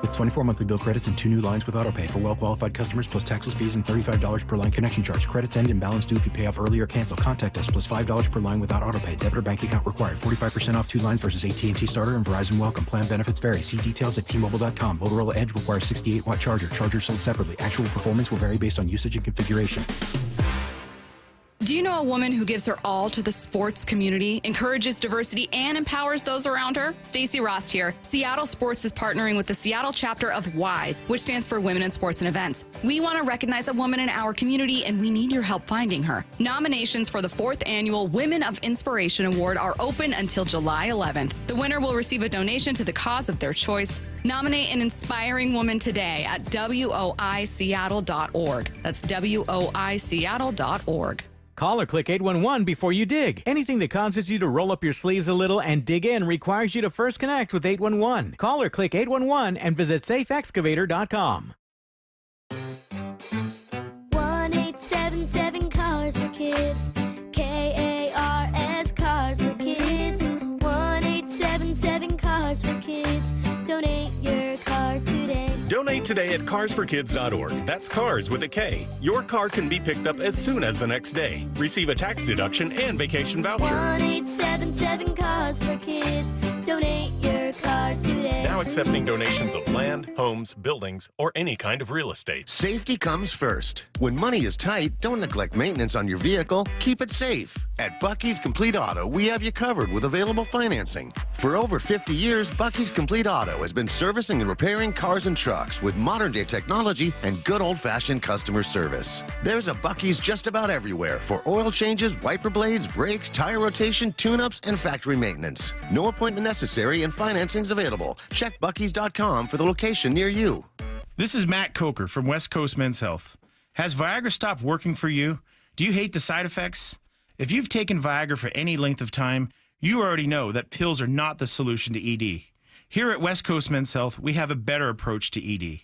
With 24 monthly bill credits and 2 new lines with autopay for well-qualified customers plus taxes, fees, and $35 per line connection charge. Credits end and balance due if you pay off early or cancel. Contact us plus $5 per line without autopay. Debit or bank account required. 45% off 2 lines versus AT&T Starter and Verizon Welcome. Plan benefits vary. See details at T-Mobile.com. Motorola Edge requires 68-watt charger. Chargers sold separately. Actual performance will vary based on usage and configuration. Do you know a woman who gives her all to the sports community, encourages diversity, and empowers those around her? Stacey Rost here. Seattle Sports is partnering with the Seattle chapter of WISE, which stands for Women in Sports and Events. We want to recognize a woman in our community, and we need your help finding her. Nominations for the 4th annual Women of Inspiration Award are open until July 11th. The winner will receive a donation to the cause of their choice. Nominate an inspiring woman today at woiseattle.org. That's woiseattle.org. Call or click 811 before you dig. Anything that causes you to roll up your sleeves a little and dig in requires you to first connect with 811. Call or click 811 and visit safeexcavator.com. 1877 Cars for Kids. KARS Cars for Kids. 1877 Cars for Kids. Donate your car today. Donate today at carsforkids.org. That's cars with a K. Your car can be picked up as soon as the next day. Receive a tax deduction and vacation voucher. 1877 Cars for Kids. Donate your car today. Now accepting donations of land, homes, buildings, or any kind of real estate. Safety comes first. When money is tight, don't neglect maintenance on your vehicle. Keep it safe. At Bucky's Complete Auto, we have you covered with available financing. For over 50 years, Bucky's Complete Auto has been servicing and repairing cars and trucks with modern-day technology and good old-fashioned customer service. There's a Bucky's just about everywhere for oil changes, wiper blades, brakes, tire rotation, tune-ups, and factory maintenance. No appointment necessary and financing's available. Check Bucky's.com for the location near you. This is Matt Coker from West Coast Men's Health. Has Viagra stopped working for you? Do you hate the side effects? If you've taken Viagra for any length of time, you already know that pills are not the solution to ED. Here at West Coast Men's Health, we have a better approach to ED.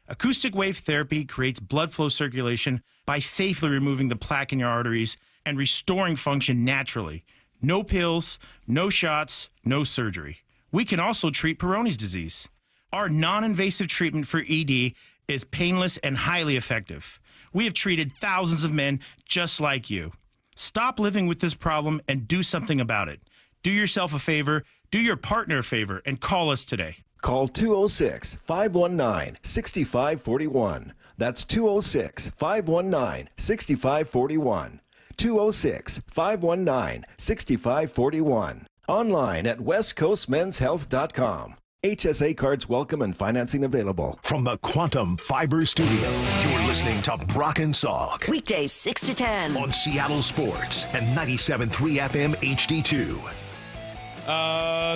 Acoustic wave therapy creates blood flow circulation by safely removing the plaque in your arteries and restoring function naturally. No pills, no shots, no surgery. We can also treat Peyronie's disease. Our non-invasive treatment for ED is painless and highly effective. We have treated thousands of men just like you. Stop living with this problem and do something about it. Do yourself a favor, do your partner a favor, and call us today. Call 206-519-6541. That's 206-519-6541. 206-519-6541. Online at westcoastmenshealth.com. HSA cards welcome and financing available. From the Quantum Fiber Studio, you're listening to Brock and Salk. Weekdays 6 to 10. On Seattle Sports and 97.3 FM HD2.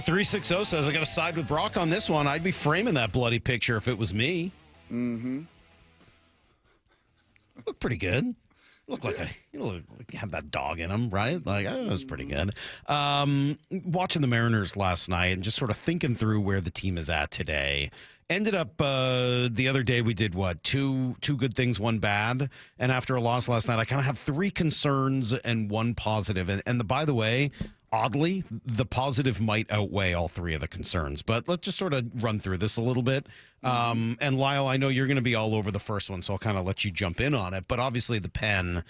360 says, I got to side with Brock on this one. I'd be framing that bloody picture if it was me. Mm-hmm. Looked pretty good. Looked like you had that dog in him, right? Like, it was pretty good. Watching the Mariners last night and just sort of thinking through where the team is at today. Ended up the other day we did what? Two good things, one bad. And after a loss last night, I kind of have 3 concerns and 1 positive. And by the way, oddly, the positive might outweigh all 3 of the concerns. But let's just sort of run through this a little bit. And Lyle, I know you're going to be all over the first one, so I'll kind of let you jump in on it. But obviously the pen,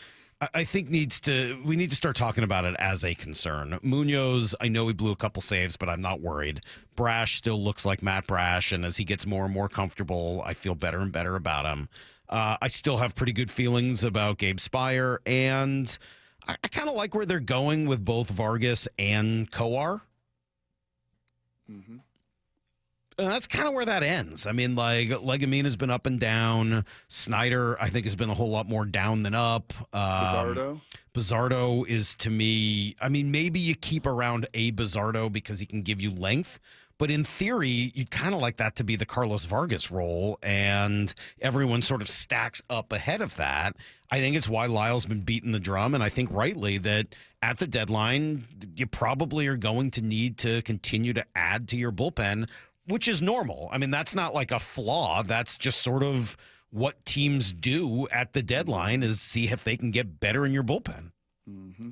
I think we need to start talking about it as a concern. Munoz, I know he blew a couple saves, but I'm not worried. Brash still looks like Matt Brash, and as he gets more and more comfortable, I feel better and better about him. I still have pretty good feelings about Gabe Spire, and I kind of like where they're going with both Vargas and Coar. Mm-hmm. And that's kind of where that ends. I mean, like, Legamine has been up and down. Snyder, I think, has been a whole lot more down than up. Bizzardo is, to me, I mean, maybe you keep around a Bizzardo because he can give you length. But in theory, you'd kind of like that to be the Carlos Vargas role, and everyone sort of stacks up ahead of that. I think it's why Lyle's been beating the drum, and I think rightly that at the deadline, you probably are going to need to continue to add to your bullpen, which is normal. I mean, that's not like a flaw. That's just sort of what teams do at the deadline, is see if they can get better in your bullpen. Mm-hmm.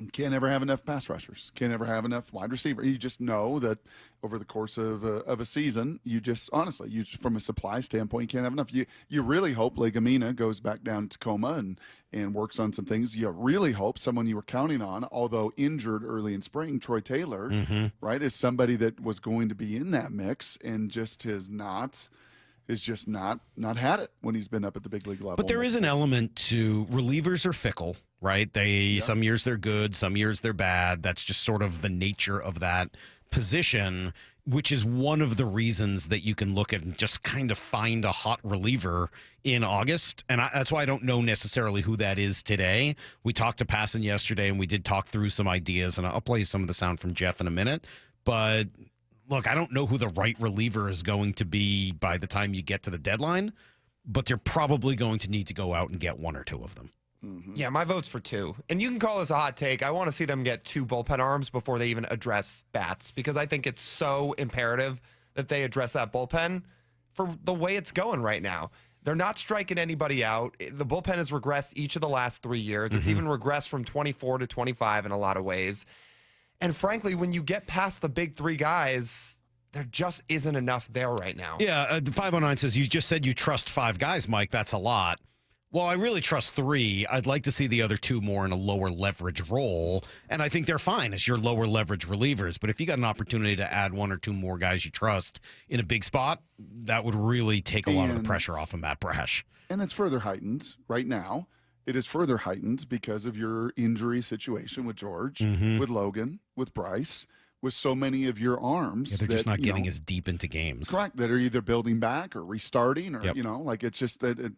You can't ever have enough pass rushers. Can't ever have enough wide receiver. You just know that over the course of a season, you just honestly, from a supply standpoint, you can't have enough. You really hope Legamina goes back down to Tacoma and works on some things. You really hope someone you were counting on, although injured early in spring, Troy Taylor, right, is somebody that was going to be in that mix and just has not had it when he's been up at the big league level. But there is an element to relievers are fickle, right? Some years they're good, some years they're bad. That's just sort of the nature of that position, which is one of the reasons that you can look at and just kind of find a hot reliever in August. And that's why I don't know necessarily who that is today. We talked to Passan yesterday, and we did talk through some ideas, and I'll play you some of the sound from Jeff in a minute. But look, I don't know who the right reliever is going to be by the time you get to the deadline, but they're probably going to need to go out and get one or two of them. Yeah, my vote's for 2. And you can call this a hot take. I want to see them get 2 bullpen arms before they even address bats, because I think it's so imperative that they address that bullpen for the way it's going right now. They're not striking anybody out. The bullpen has regressed each of the last 3 years. It's even regressed from 24 to 25 in a lot of ways. And frankly, when you get past the big 3 guys, there just isn't enough there right now. Yeah, the 509 says, you just said you trust 5 guys, Mike. That's a lot. Well, I really trust 3. I'd like to see the other 2 more in a lower leverage role, and I think they're fine as your lower leverage relievers. But if you got an opportunity to add 1 or 2 more guys you trust in a big spot, that would really take a lot of the pressure off of Matt Brash. And it's further heightened right now. It is further heightened because of your injury situation with George, with Logan, with Bryce, with so many of your arms. Yeah, they're just not getting as deep into games. Correct. That are either building back or restarting or, like it's just that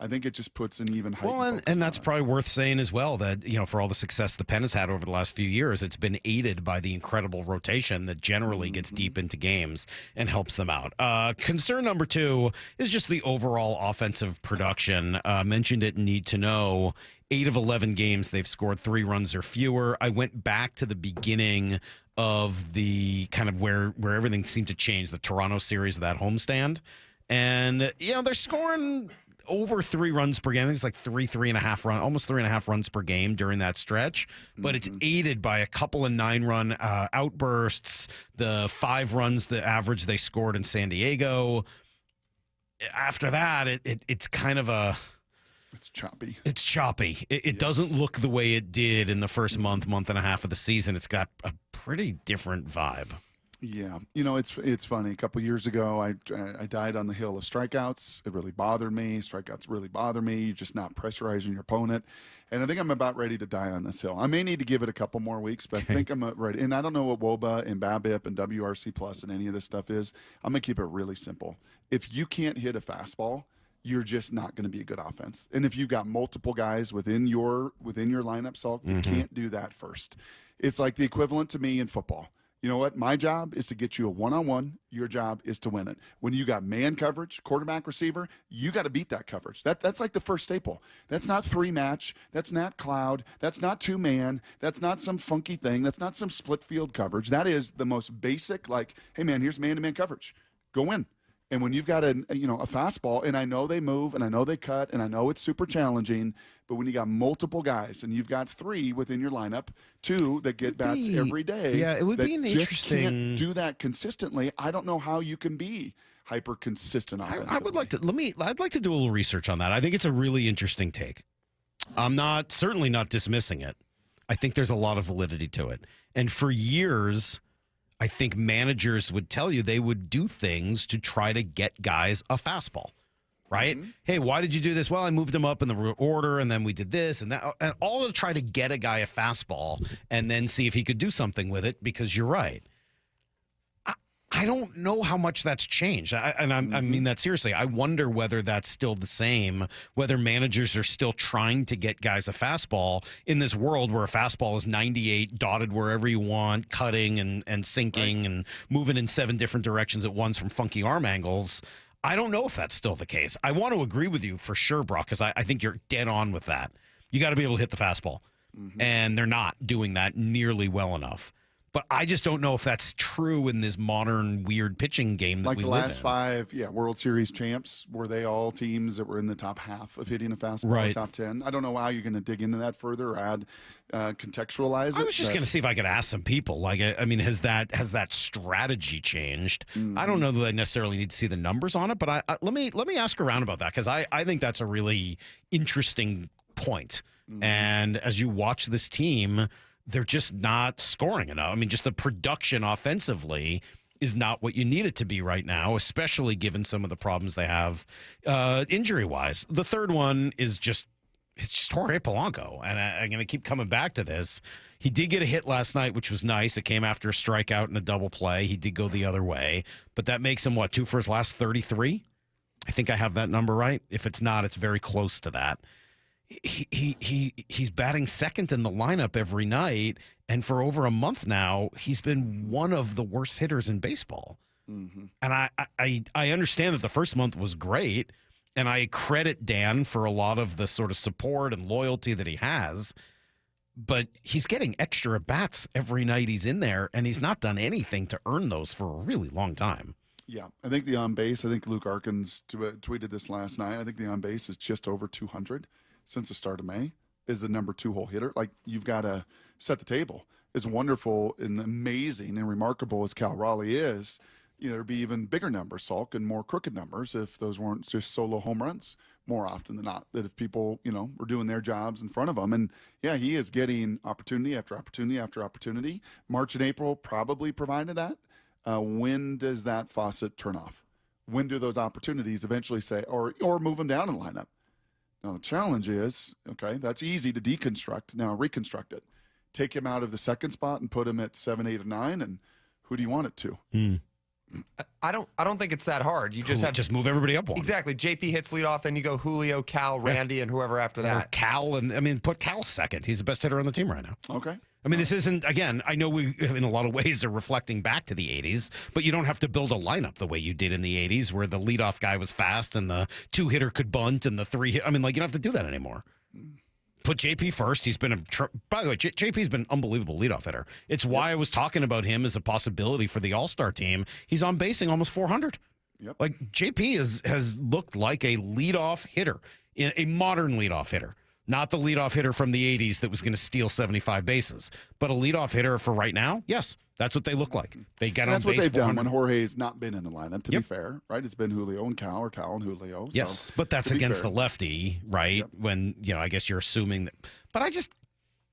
I think it just puts an even height. Well, and that's probably worth saying as well that, for all the success the Pen has had over the last few years, it's been aided by the incredible rotation that generally gets deep into games and helps them out. Concern number 2 is just the overall offensive production. Mentioned it in Need to Know. 8 of 11 games, they've scored 3 runs or fewer. I went back to the beginning of the kind of where everything seemed to change, the Toronto series of that homestand. And, they're scoring over 3 runs per game. I think it's like 3.5 runs, almost 3.5 runs per game during that stretch. But it's aided by a couple of 9-run outbursts, the 5 runs, the average they scored in San Diego. After that, it's kind of a... It's choppy. It's choppy. It doesn't look the way it did in the first month and a half of the season. It's got a pretty different vibe. Yeah. It's funny. A couple years ago, I died on the hill of strikeouts. It really bothered me. Strikeouts really bother me. You're just not pressurizing your opponent. And I think I'm about ready to die on this hill. I may need to give it a couple more weeks, but I think I'm ready. And I don't know what WOBA and BABIP and WRC Plus and any of this stuff is. I'm going to keep it really simple. If you can't hit a fastball, you're just not going to be a good offense. And if you've got multiple guys within your lineup, Salk, you can't do that first. It's like the equivalent to me in football. You know what? My job is to get you a one-on-one. Your job is to win it. When you got man coverage, quarterback, receiver, you got to beat that coverage. That's like the first staple. That's not 3-match. That's not cloud. That's not 2-man. That's not some funky thing. That's not some split field coverage. That is the most basic, like, hey, man, here's man-to-man coverage. Go win. And when you've got a fastball, and I know they move, and I know they cut, and I know it's super challenging, but when you got multiple guys, and you've got 3 within your lineup, 2 that get bats every day, yeah, it would be an interesting. Can't do that consistently. I don't know how you can be hyper consistent. I would like to I'd like to do a little research on that. I think it's a really interesting take. I'm certainly not dismissing it. I think there's a lot of validity to it, and for years, I think managers would tell you they would do things to try to get guys a fastball, right? Hey, why did you do this? Well, I moved him up in the order, and then we did this and that, and all to try to get a guy a fastball and then see if he could do something with it, because you're right. I don't know how much that's changed. I mean that seriously. I wonder whether that's still the same, whether managers are still trying to get guys a fastball in this world where a fastball is 98, dotted wherever you want, cutting and sinking and moving in 7 different directions at once from funky arm angles. I don't know if that's still the case. I want to agree with you for sure, Brock, because I think you're dead on with that. You got to be able to hit the fastball, and they're not doing that nearly well enough. But I just don't know if that's true in this modern weird pitching game that Like we the live last in. 5, World Series champs, were they all teams that were in the top half of hitting a fastball, Right. top 10? I don't know how you're going to dig into that further or add, contextualize it. I was just going to see if I could ask some people. Like, I mean, has that strategy changed? I don't know that I necessarily need to see the numbers on it, but I let me ask around about that, because I think that's a really interesting point. And as you watch this team, they're just not scoring enough. I mean, just the production offensively is not what you need it to be right now, especially given some of the problems they have injury-wise. The third one is it's just Jorge Polanco, and I'm going to keep coming back to this. He did get a hit last night, which was nice. It came after a strikeout and a double play. He did go the other way, but that makes him, 2 for his last 33? I think I have that number right. If it's not, it's very close to that. He's batting second in the lineup every night, and for over a month now, he's been one of the worst hitters in baseball. And I understand that the first month was great, and I credit Dan for a lot of the sort of support and loyalty that he has, but he's getting extra at-bats every night he's in there, and he's not done anything to earn those for a really long time. Yeah, I think the on-base, I think Luke Arkins tweeted this last night, I think the on-base is just over 200. Since the start of May, is the number 2 hole hitter. Like, you've got to set the table. As wonderful and amazing and remarkable as Cal Raleigh is, there'd be even bigger numbers, Salk, and more crooked numbers if those weren't just solo home runs more often than not. That if people, were doing their jobs in front of them. And yeah, he is getting opportunity after opportunity after opportunity. March and April probably provided that. When does that faucet turn off? When do those opportunities eventually say, or move them down in the lineup? Now, the challenge is, okay, that's easy to deconstruct. Now, reconstruct it. Take him out of the second spot and put him at 7, 8, and 9, and who do you want it to? I don't think it's that hard. You just move everybody up one. Exactly. JP hits leadoff, then you go Julio, Cal, Randy, and whoever after that. Or Cal, and put Cal second. He's the best hitter on the team right now. Okay. I mean, this isn't, again, I know we, in a lot of ways, are reflecting back to the 80s, but you don't have to build a lineup the way you did in the 80s, where the leadoff guy was fast and the 2-hitter could bunt and the 3-hit. I mean, you don't have to do that anymore. Put JP first. He's been by the way, JP's been an unbelievable leadoff hitter. It's why I was talking about him as a possibility for the All-Star team. He's on basing almost 400. Yep. Like, JP has looked like a leadoff hitter, a modern leadoff hitter. Not the leadoff hitter from the 80s that was going to steal 75 bases, but a leadoff hitter for right now. Yes, that's what they look like. They get on base. That's what they've done 400. when Jorge's not been in the lineup, to be fair, right? It's been Julio and Cal, or Cal and Julio. Yes, so, but that's to be against fair. the lefty, right? Yep. When, I guess you're assuming that. But I just,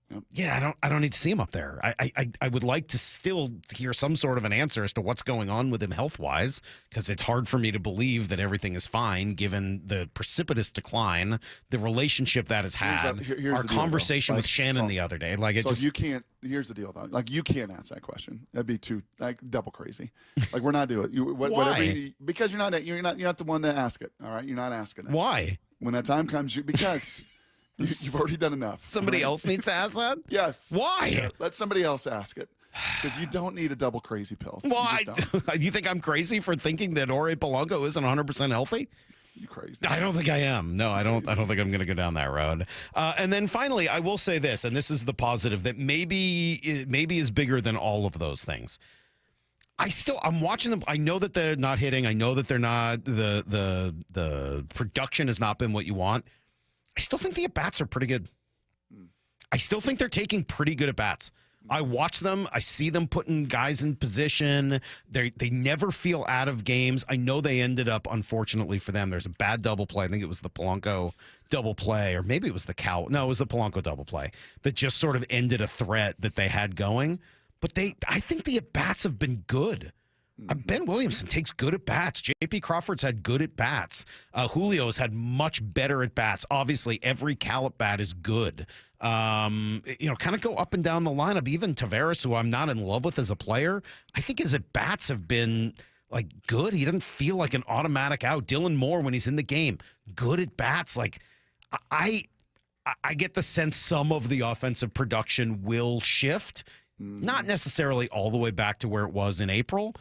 I don't need to see him up there. I would like to still hear some sort of an answer as to what's going on with him health-wise, because it's hard for me to believe that everything is fine given the precipitous decline, the relationship that has had, Here's our the deal, conversation though. with Shannon the other day. Like, it so just, you can't. Here's the deal, though. Like, you can't ask that question. That'd be too double crazy. Like, we're not doing it. Why? Because you're not the one to ask it. All right, you're not asking it. Why? When that time comes, because. You've already done enough. Somebody else needs to ask that? Yes. Why? Yeah, let somebody else ask it. Because you don't need a double crazy pill. Why? You think I'm crazy for thinking that Jorge Polanco isn't 100% healthy? You crazy. I don't think I am. No, I don't think I'm going to go down that road. And then finally, I will say this, and this is the positive that maybe is bigger than all of those things. I'm watching them. I know that they're not hitting. I know that they're not, the production has not been what you want. I still think the at-bats are pretty good. I still think they're taking pretty good at-bats. I watch them. I see them putting guys in position. They never feel out of games. I know they ended up, unfortunately for them, there's a bad double play. I think it was the Polanco double play, or maybe it was the Cal. No, it was the Polanco double play that just sort of ended a threat that they had going. But I think the at-bats have been good. Ben Williamson takes good at-bats. J.P. Crawford's had good at-bats. Julio's had much better at-bats. Obviously, every Cal at-bat is good. Kind of go up and down the lineup. Even Taveras, who I'm not in love with as a player, I think his at-bats have been, good. He doesn't feel like an automatic out. Dylan Moore, when he's in the game, good at-bats. I get the sense some of the offensive production will shift. Not necessarily all the way back to where it was in April,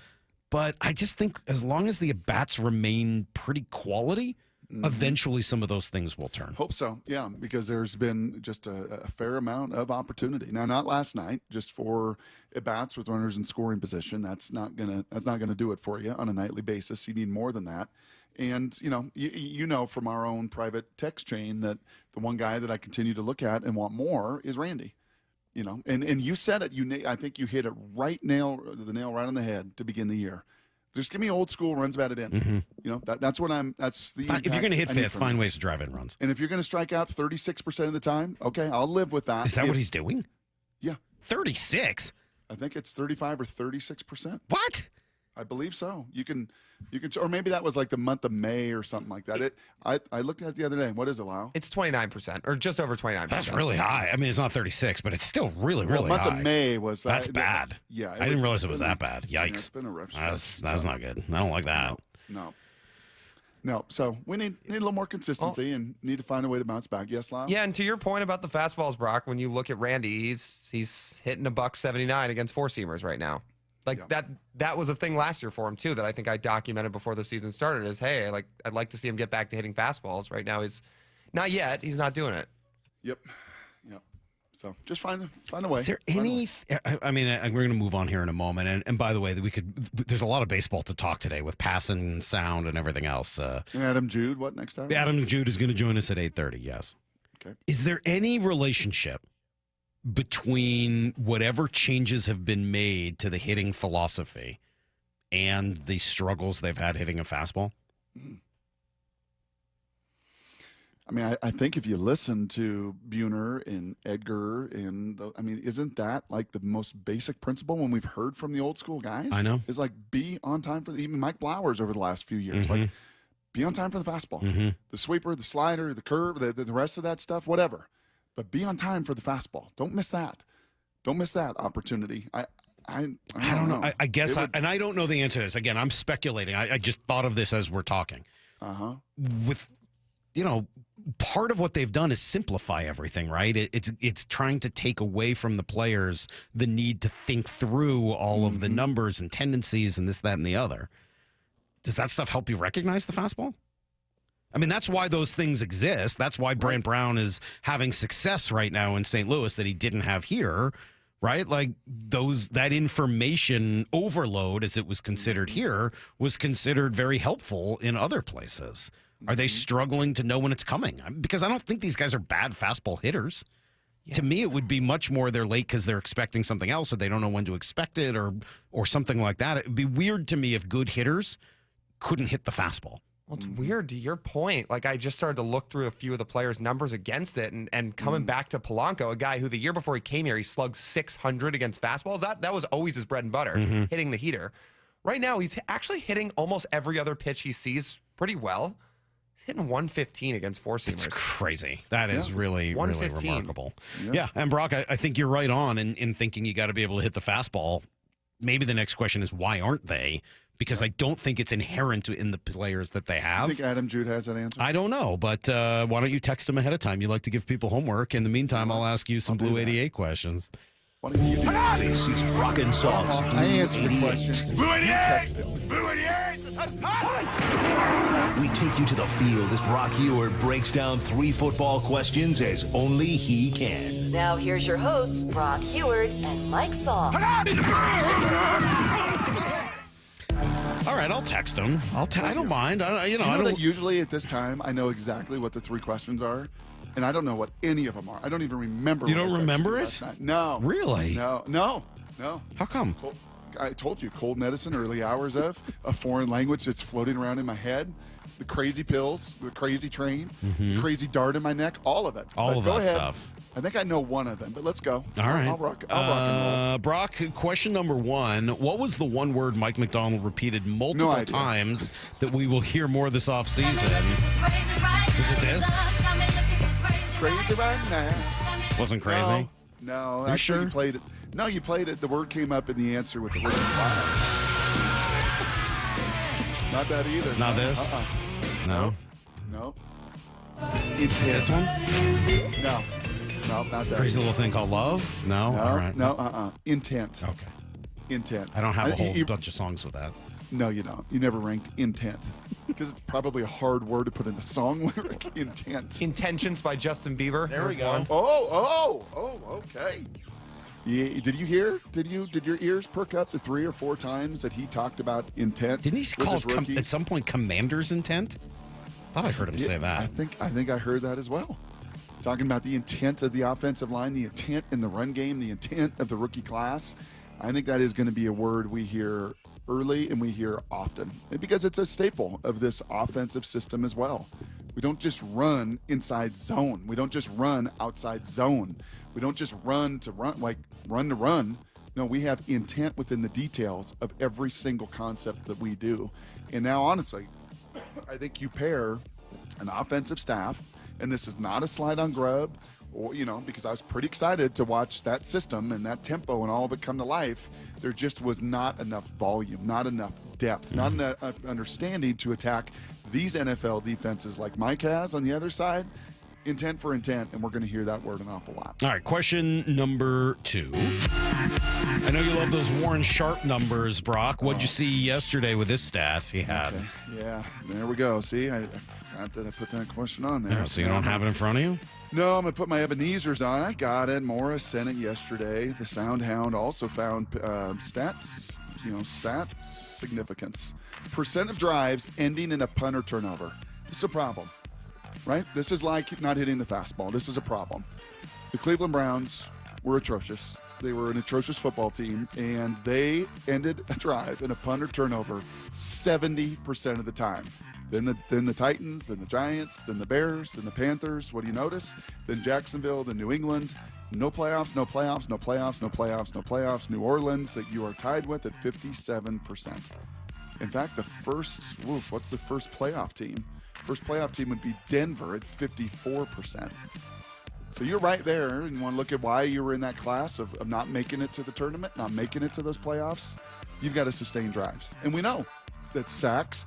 but I just think as long as the at-bats remain pretty quality, eventually some of those things will turn. Hope so, yeah, because there's been just a fair amount of opportunity. Now, not last night, just for at-bats with runners in scoring position. That's not gonna do it for you on a nightly basis. You need more than that. And you know from our own private text chain that the one guy that I continue to look at and want more is Randy. And you said it. I think you hit the nail right on the head to begin the year. Just give me old school runs batted in. That's what I'm. That's the. If you're going to hit fifth, find ways to drive in runs. And if you're going to strike out 36% of the time, okay, I'll live with that. Is that what he's doing? Yeah, 36. I think it's 35 or 36%. What? I believe so. You can, or maybe that was like the month of May or something like that. I looked at it the other day. What is it, Lau? It's 29%, or just over 29%. That's really high. I mean, it's not 36, but it's still really high. Month of May was. That's bad. Yeah, I didn't realize it was that bad. Yikes! Yeah, it's been a rough stretch. That's not good. I don't like that. No. So we need a little more consistency and need to find a way to bounce back. Yes, Lau? Yeah, and to your point about the fastballs, Brock, when you look at Randy, he's hitting $179 against four-seamers right now. That was a thing last year for him too that I think I documented before the season started is, hey, I'd like to see him get back to hitting fastballs. Right now he's not yet. He's not doing it. Yep. So just find a way. Is there any? I mean, we're going to move on here in a moment. And by the way, there's a lot of baseball to talk today with passing and sound and everything else. And Adam Jude, what next time? Adam Jude is going to join us at 8:30. Yes. Okay. Is there any relationship between whatever changes have been made to the hitting philosophy and the struggles they've had hitting a fastball? I mean, I think if you listen to Buhner and Edgar isn't that like the most basic principle when we've heard from the old school guys? I know. Is like be on time for even Mike Blowers over the last few years. Like be on time for the fastball, the sweeper, the slider, the curve, the rest of that stuff, whatever. But be on time for the fastball. Don't miss that. Don't miss that opportunity. I don't know. I guess, and I don't know the answer to this. Again, I'm speculating. I just thought of this as we're talking. With, part of what they've done is simplify everything, right? It's trying to take away from the players the need to think through all of the numbers and tendencies and this, that, and the other. Does that stuff help you recognize the fastball? I mean, that's why those things exist. That's why Brant Brown is having success right now in St. Louis that he didn't have here, right? Like that information overload, as it was considered here, was considered very helpful in other places. Are they struggling to know when it's coming? Because I don't think these guys are bad fastball hitters. Yeah. To me, it would be much more they're late because they're expecting something else or they don't know when to expect it or something like that. It would be weird to me if good hitters couldn't hit the fastball. Well, it's weird to your point. Like, I just started to look through a few of the players' numbers against it and coming back to Polanco, a guy who the year before he came here, he slugged 600 against fastballs. That was always his bread and butter, hitting the heater. Right now, he's actually hitting almost every other pitch he sees pretty well. He's hitting 115 against four-seamers. It's crazy. That is really remarkable. Yeah, and Brock, I think you're right on in thinking you got to be able to hit the fastball. Maybe the next question is, why aren't they? Because I don't think it's inherent in the players that they have. I think Adam Jude has that answer. I don't know, but why don't you text them ahead of time? You like to give people homework. In the meantime, I'll ask you some Blue 88 questions. Why don't you do that? This is Brock and Salk's Blue 88. Blue 88! Blue 88! We take you to the field as Brock Ewart breaks down 3 football questions as only he can. Now here's your hosts, Brock Ewart and Mike Salk. All right, I'll text them. I don't mind. You know that usually at this time, I know exactly what the 3 questions are, and I don't know what any of them are. I don't even remember. You don't remember it? No. Really? No. How come? I told you, cold medicine, early hours of a foreign language that's floating around in my head, the crazy pills, the crazy train, the crazy dart in my neck, all of it. All of that stuff. I think I know one of them, but let's go. All right. I'll rock and roll. Brock, question number 1. What was the one word Mike Macdonald repeated multiple times that we will hear more this offseason? Was it this? Crazy right now. Wasn't crazy? No. You sure? You played it. No, you played it. The word came up in the answer with the word class. Not that either. Not this? No. It's this one? No, not that. Crazy little thing called love? No? All right. No, Intent. Okay. Intent. I don't have a whole bunch of songs with that. No, you don't. You never ranked intent because it's probably a hard word to put in a song lyric. Intent. Intentions by Justin Bieber. There we go. Okay. Yeah, did you hear? Did your ears perk up the 3 or 4 times that he talked about intent? Didn't he call it at some point commander's intent? I thought I heard him say that. I think I heard that as well. Talking about the intent of the offensive line, the intent in the run game, the intent of the rookie class. I think that is going to be a word we hear early and we hear often because it's a staple of this offensive system as well. We don't just run inside zone. We don't just run outside zone. We don't just run to run, like run to run. No, we have intent within the details of every single concept that we do. And now, honestly, I think you pair an offensive staff, and this is not a slide on Grubb, or, because I was pretty excited to watch that system and that tempo and all of it come to life. There just was not enough volume, not enough depth, not enough understanding to attack these NFL defenses like Mike has on the other side. Intent for intent, and we're going to hear that word an awful lot. All right, question number 2. I know you love those Warren Sharp numbers, Brock. What'd you see yesterday with this stat he had? Okay. Yeah, there we go. See, I forgot that I put that question on there. Yeah, so you don't have it in front of you? No, I'm going to put my Ebenezer's on. I got it. Morris sent it yesterday. The Soundhound also found stats, stat significance. Percent of drives ending in a punt or turnover. This is a problem. Right? This is like not hitting the fastball. This is a problem. The Cleveland Browns were atrocious. They were an atrocious football team, and they ended a drive in a punt or turnover 70% of the time. Then the Titans, then the Giants, then the Bears, then the Panthers. What do you notice? Then Jacksonville, then New England. No playoffs, no playoffs, no playoffs, no playoffs, no playoffs. New Orleans that you are tied with at 57%. In fact, what's the first playoff team? First playoff team would be Denver at 54%. So you're right there, and you want to look at why you were in that class of not making it to the tournament, not making it to those playoffs. You've got to sustain drives. And we know that sacks,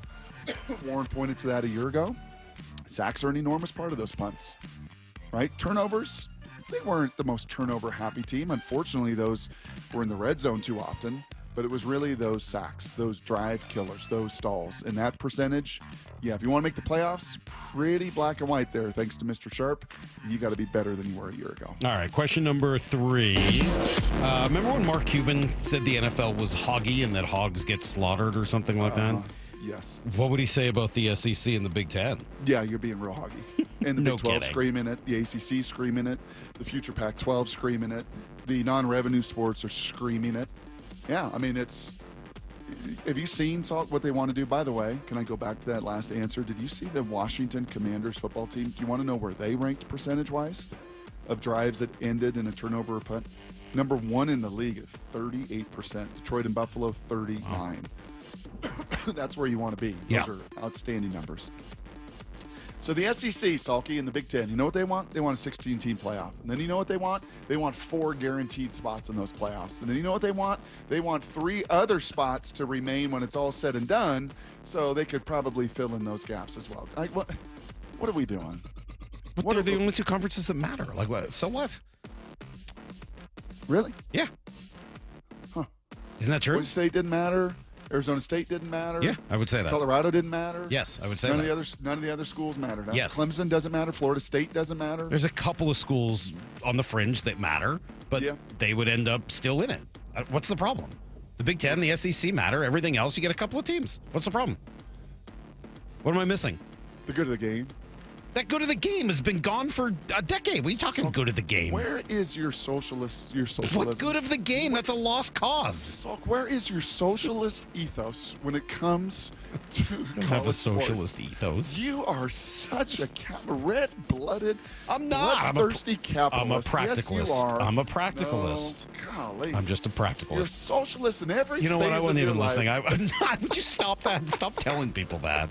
Warren pointed to that a year ago, sacks are an enormous part of those punts, right? Turnovers, they weren't the most turnover-happy team. Unfortunately, those were in the red zone too often. But it was really those sacks, those drive killers, those stalls. And that percentage, if you want to make the playoffs, pretty black and white there, thanks to Mr. Sharp. You got to be better than you were a year ago. All right, question number 3. Remember when Mark Cuban said the NFL was hoggy and that hogs get slaughtered or something like that? Yes. What would he say about the SEC and the Big Ten? Yeah, you're being real hoggy. And the No Big 12 kidding. screaming it, the ACC screaming it, the future Pac-12 screaming it, the non-revenue sports are screaming it. Yeah, I mean, have you seen, Salk, what they want to do? By the way, can I go back to that last answer? Did you see the Washington Commanders football team? Do you want to know where they ranked percentage-wise of drives that ended in a turnover or punt? Number 1 in the league at 38%. Detroit and Buffalo, 39. That's where you want to be. Those are outstanding numbers. So the SEC, Salky, and the Big Ten, you know what they want? They want a 16-team playoff. And then you know what they want? They want 4 guaranteed spots in those playoffs. And then you know what they want? They want 3 other spots to remain when it's all said and done, so they could probably fill in those gaps as well. What are we doing? But they're the only 2 conferences that matter. Like what? So what? Really? Yeah. Huh. Isn't that true? Boise State didn't matter. Arizona State didn't matter. Yeah, I would say that. Colorado didn't matter. Yes, I would say none that. None of the other schools mattered. Huh? Yes. Clemson doesn't matter. Florida State doesn't matter. There's a couple of schools on the fringe that matter, but they would end up still in it. What's the problem? The Big Ten, the SEC matter. Everything else, you get a couple of teams. What's the problem? What am I missing? The good of the game. That good of the game has been gone for a decade. What are you talking good of the game? Where is your socialism? What good of the game? That's a lost cause. Salk, where is your socialist ethos when it comes to I don't have a socialist sports? ethos. You are such a red-blooded, I'm not. bloodthirsty capitalist. I'm a practicalist. Yes, you are. I'm a practicalist. No, golly. I'm just a practicalist. You're a socialist in every You know what? phase I of wasn't your even life. listening. Would you stop that? Stop telling people that.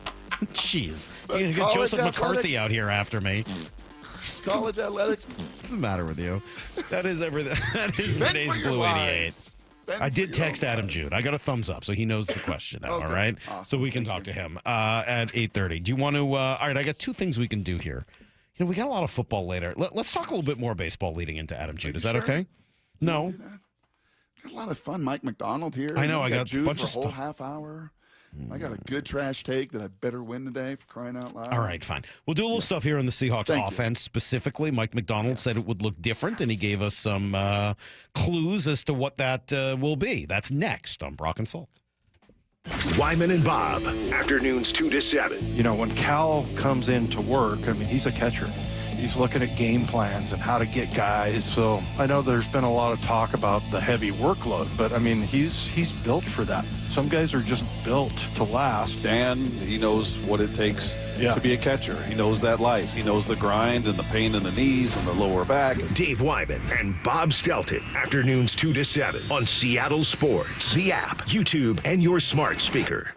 Jeez. But You're going to get college Joseph McCarthy athletics- out here after me. College athletics. What's the matter with you? That is everything. That is Spend today's for your Blue 88. lives. Spend I for did your text own Adam lives. Jude. I got a thumbs up, so he knows the question now, Okay. all right? Awesome. So we can talk to him at 8:30. Do you want to all right, I got 2 things we can do here. You know, we got a lot of football later. Let's talk a little bit more baseball leading into Adam Jude. Is that sure? okay? No. Got a lot of fun. Mike Macdonald here. I know, You I got a Jude bunch for of a whole stuff. half hour. I got a good trash take that I better win today, for crying out loud. All right, fine. We'll do a little stuff here in the Seahawks offense specifically. Mike Macdonald said it would look different, and he gave us some clues as to what that will be. That's next on Brock and Salk. Wyman and Bob, afternoons 2 to 7. You know, when Cal comes into work, I mean, he's a catcher. He's looking at game plans and how to get guys. So I know there's been a lot of talk about the heavy workload, but I mean, he's built for that. Some guys are just built to last. Dan, he knows what it takes to be a catcher. He knows that life. He knows the grind and the pain in the knees and the lower back. Dave Wyman and Bob Stelton, afternoons 2 to 7 on Seattle Sports, the app, YouTube, and your smart speaker.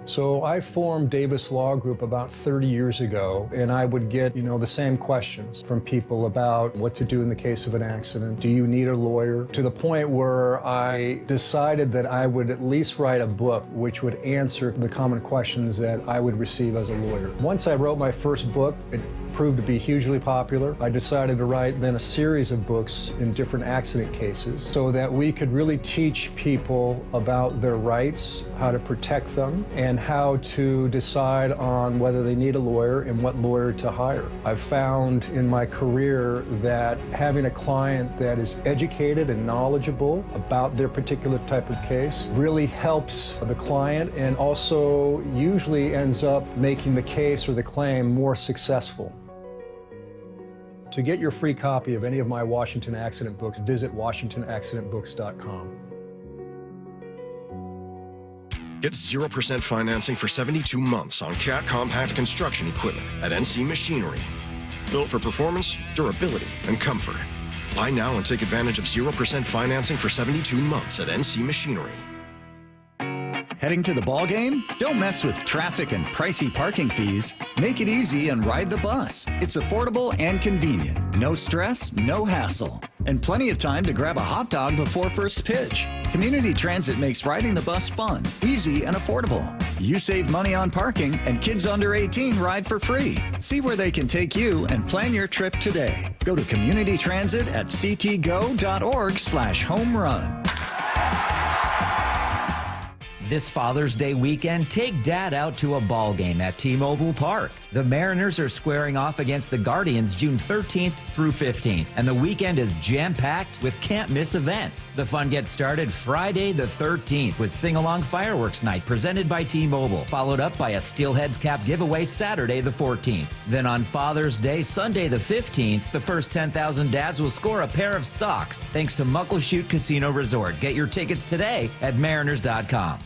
So I formed Davis Law Group about 30 years ago, and I would get, the same questions from people about what to do in the case of an accident. Do you need a lawyer? To the point where I decided that I would at least write a book which would answer the common questions that I would receive as a lawyer. Once I wrote my first book, it proved to be hugely popular. I decided to write then a series of books in different accident cases so that we could really teach people about their rights, how to protect them, and how to decide on whether they need a lawyer and what lawyer to hire. I've found in my career that having a client that is educated and knowledgeable about their particular type of case really helps the client and also usually ends up making the case or the claim more successful. To get your free copy of any of my Washington accident books, visit WashingtonAccidentBooks.com. Get 0% financing for 72 months on Cat compact construction equipment at NC Machinery. Built for performance, durability, and comfort. Buy now and take advantage of 0% financing for 72 months at NC Machinery. Heading to the ball game? Don't mess with traffic and pricey parking fees. Make it easy and ride the bus. It's affordable and convenient. No stress, no hassle. And plenty of time to grab a hot dog before first pitch. Community Transit makes riding the bus fun, easy, and affordable. You save money on parking, and kids under 18 ride for free. See where they can take you and plan your trip today. Go to Community Transit at ctgo.org/home run. This Father's Day weekend, take Dad out to a ball game at T-Mobile Park. The Mariners are squaring off against the Guardians June 13th through 15th, and the weekend is jam-packed with can't-miss events. The fun gets started Friday the 13th with Sing-Along Fireworks Night presented by T-Mobile, followed up by a Steelheads Cap giveaway Saturday the 14th. Then on Father's Day, Sunday the 15th, the first 10,000 dads will score a pair of socks thanks to Muckleshoot Casino Resort. Get your tickets today at Mariners.com.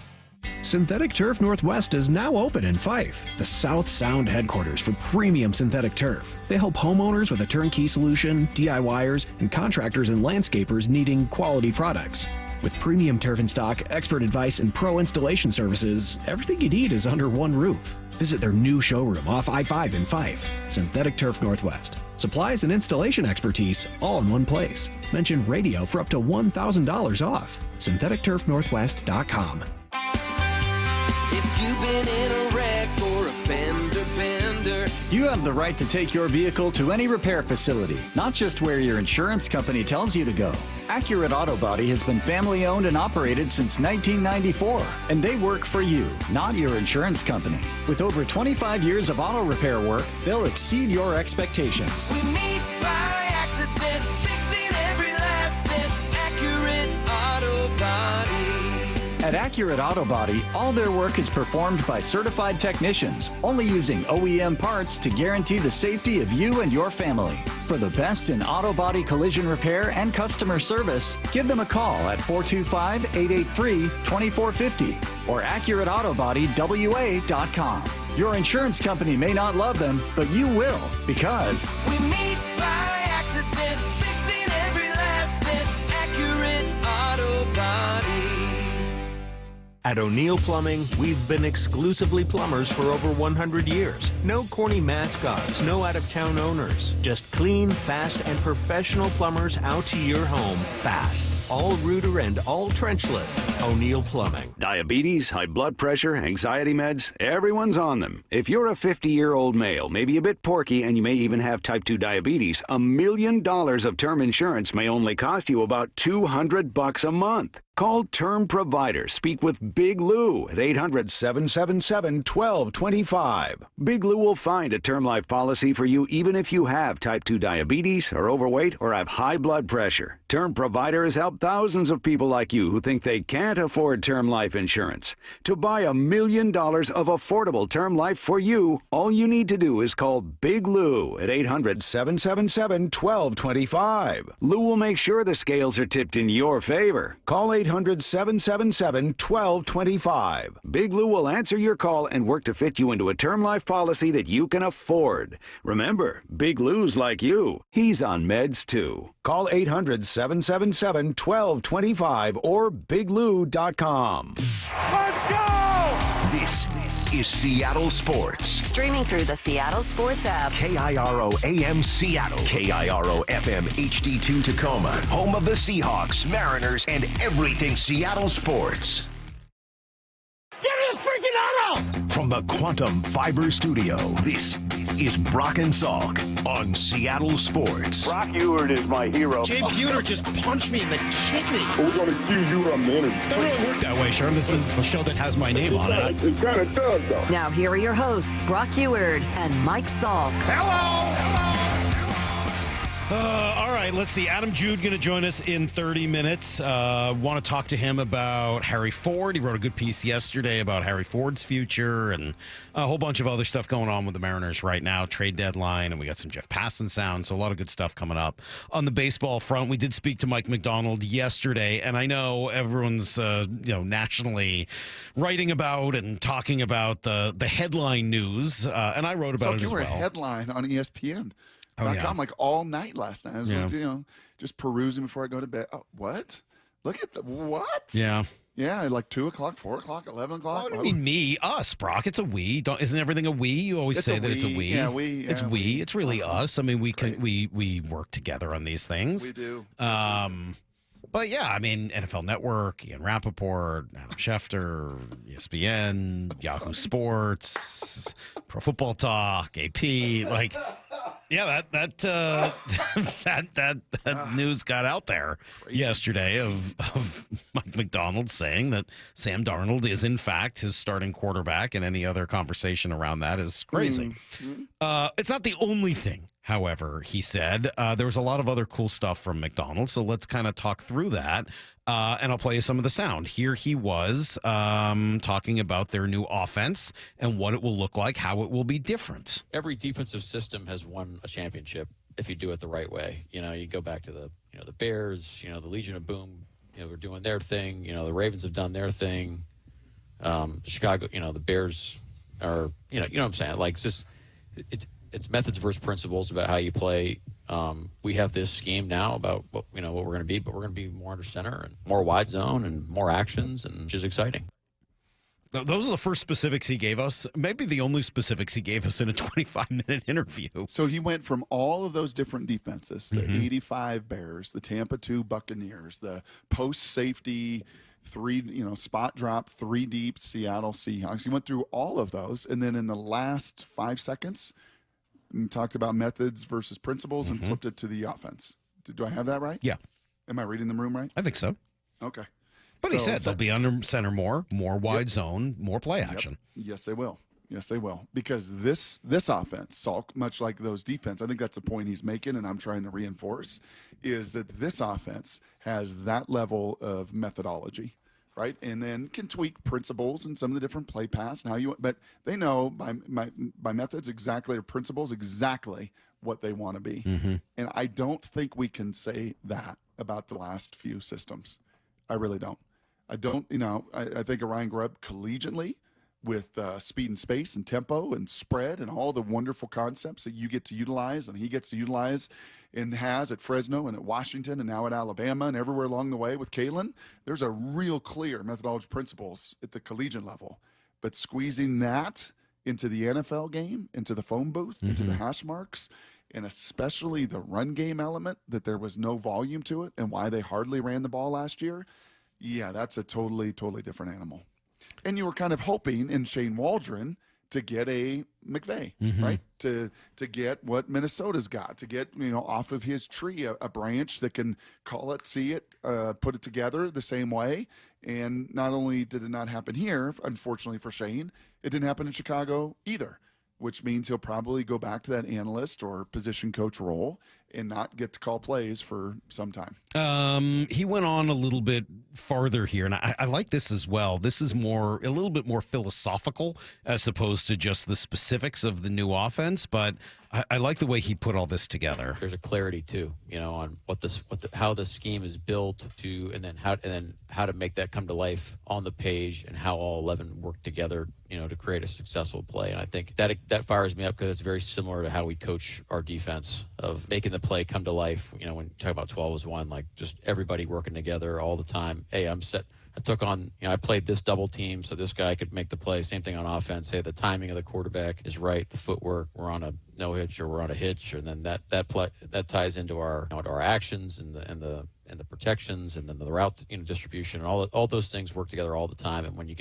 Synthetic Turf Northwest is now open in Fife, the South Sound headquarters for premium synthetic turf. They help homeowners with a turnkey solution, DIYers, and contractors and landscapers needing quality products. With premium turf in stock, expert advice, and pro installation services, everything you need is under one roof. Visit their new showroom off I-5 in Fife, Synthetic Turf Northwest. Supplies and installation expertise all in one place. Mention radio for up to $1,000 off. SyntheticTurfNorthwest.com. If you've been in a wreck or a fender bender, You have the right to take your vehicle to any repair facility, not just where your insurance company tells you to go. Accurate Auto Body has been family owned and operated since 1994, and they work for you, not your insurance company. With over 25 years of auto repair work, they'll exceed your expectations. we meet by accident, fixing every last bit. Accurate Auto Body. At Accurate Auto Body, all their work is performed by certified technicians, only using OEM parts to guarantee the safety of you and your family. For the best in auto body collision repair and customer service, give them a call at 425-883-2450 or AccurateAutoBodyWA.com. Your insurance company may not love them, but you will, because We meet by accident, fixing every last bit. Accurate Auto Body. At O'Neill Plumbing, we've been exclusively plumbers for over 100 years. No corny mascots, no out-of-town owners. Just clean, fast, and professional plumbers out to your home fast. All rooter and all trenchless. O'Neill Plumbing. Diabetes, high blood pressure, anxiety meds, everyone's on them. If you're a 50-year-old male, maybe a bit porky, and you may even have type 2 diabetes, $1 million of term insurance may only cost you about $200 a month. Call Term Provider. Speak with Big Lou at 800-777-1225. Big Lou will find a term life policy for you even if you have type 2 diabetes, are overweight, or have high blood pressure. Term Provider has helped thousands of people like you who think they can't afford term life insurance. To buy $1 million of affordable term life for you, all you need to do is call Big Lou at 800-777-1225. Lou will make sure the scales are tipped in your favor. Call 800-777-1225. Big Lou will answer your call and work to fit you into a term life policy that you can afford. Remember, Big Lou's like you. He's on meds too. Call 800-777-1225 or biglou.com. Let's go! This is Seattle Sports. Streaming through the Seattle Sports app. KIRO AM Seattle. KIRO FM HD2 Tacoma. Home of the Seahawks, Mariners, and everything Seattle sports. Get in the freaking auto! From the Quantum Fiber Studio, this is Brock and Salk on Seattle Sports. Brock Ewart is my hero. Jay Buhner just punched me in the kidney. We're going to accuse you of minute. Doesn't really work that way, Sherm. This is a show that has my name on it. It kind of does, though. Now here are your hosts, Brock Ewart and Mike Salk. All right, let's see. Adam Jude going to join us in 30 minutes. Want to talk to him about Harry Ford. He wrote a good piece yesterday about Harry Ford's future and a whole bunch of other stuff going on with the Mariners right now. Trade deadline, and we got some Jeff Passan sound, so a lot of good stuff coming up. On the baseball front, we did speak to Mike Macdonald yesterday, and I know everyone's nationally writing about and talking about the headline news, and I wrote about it as well. You were a headline on ESPN. Like all night last night. I was just perusing before I go to bed. Oh, what? Look at what? Yeah. Yeah, like 2 o'clock, 4 o'clock, 11 o'clock. I mean, us, Brock. It's a we. Isn't everything a we? You always say that it's a we. Yeah, we. Yeah, it's we. It's really us. I mean, we work together on these things. We do. But yeah, I mean, NFL Network, Ian Rappaport, Adam Schefter, ESPN, Yahoo Sports, Pro Football Talk, AP, like. Yeah, that news got out there yesterday of Mike Macdonald saying that Sam Darnold is in fact his starting quarterback, and any other conversation around that is crazy. It's not the only thing, however, he said. There was a lot of other cool stuff from Macdonald, so let's kind of talk through that. And I'll play you some of the sound. Here he was talking about their new offense and what it will look like, how it will be different. Every defensive system has won a championship if you do it the right way. You know, you go back to the Bears, the Legion of Boom, they're doing their thing. The Ravens have done their thing. Chicago, the Bears are, you know what I'm saying? Like, it's methods versus principles about how you play. We have this scheme now about what we're going to be, but we're going to be more under center and more wide zone and more actions, and which is exciting. Those are the first specifics he gave us, maybe the only specifics he gave us in a 25-minute interview. So he went from all of those different defenses, the 85 Bears, the Tampa 2 Buccaneers, the post safety, spot drop, 3 deep Seattle Seahawks. He went through all of those, and then in the last 5 seconds, and talked about methods versus principles and flipped it to the offense. Do I have that right? Yeah. Am I reading the room right? I think so. Okay. But he said they'll be under center more wide zone, more play action. Yes, they will. Yes, they will. Because this offense, Salk, much like those defense, I think that's the point he's making, and I'm trying to reinforce, is that this offense has that level of methodology. Right, and then can tweak principles and some of the different play paths and how you. But they know by methods exactly, or principles exactly what they want to be. And I don't think we can say that about the last few systems. I really don't. I don't. I think of Ryan Grubb collegiately with speed and space and tempo and spread and all the wonderful concepts that you get to utilize and he gets to utilize and has at Fresno and at Washington and now at Alabama and everywhere along the way with Kalen. There's a real clear methodology principles at the collegiate level. But squeezing that into the NFL game, into the phone booth, into the hash marks, and especially the run game element, that there was no volume to it and why they hardly ran the ball last year, yeah, that's a totally, totally different animal. And you were kind of hoping in Shane Waldron to get a McVay, Mhm. right? To get what Minnesota's got, to get, off of his tree, a branch that can call it, see it, put it together the same way. And not only did it not happen here, unfortunately for Shane, it didn't happen in Chicago either, which means he'll probably go back to that analyst or position coach role and not get to call plays for some time. He went on a little bit farther here, and I like this as well. This is a little bit more philosophical as opposed to just the specifics of the new offense, but I like the way he put all this together. There's a clarity too, on how the scheme is built and then how to make that come to life on the page, and how all 11 work together, to create a successful play. And I think that fires me up because it's very similar to how we coach our defense, of making the play come to life. When you talk about 12 as one, like just everybody working together all the time. Hey, I'm set. I took on, I played this double team so this guy could make the play. Same thing on offense. Hey, the timing of the quarterback is right. The footwork, we're on a no hitch or we're on a hitch, and then that ties into our our actions and the protections, and then the route distribution, and all those things work together all the time. And when you've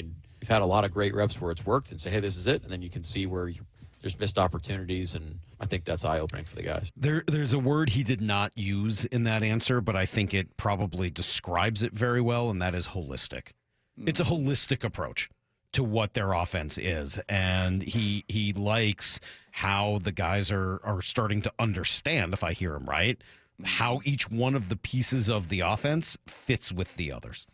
had a lot of great reps where it's worked, and say, hey, this is it, and then you can see where there's missed opportunities, and I think that's eye-opening for the guys. There's a word he did not use in that answer, but I think it probably describes it very well, and that is holistic. It's a holistic approach to what their offense is, and he likes how the guys are starting to understand, if I hear him right, how each one of the pieces of the offense fits with the others.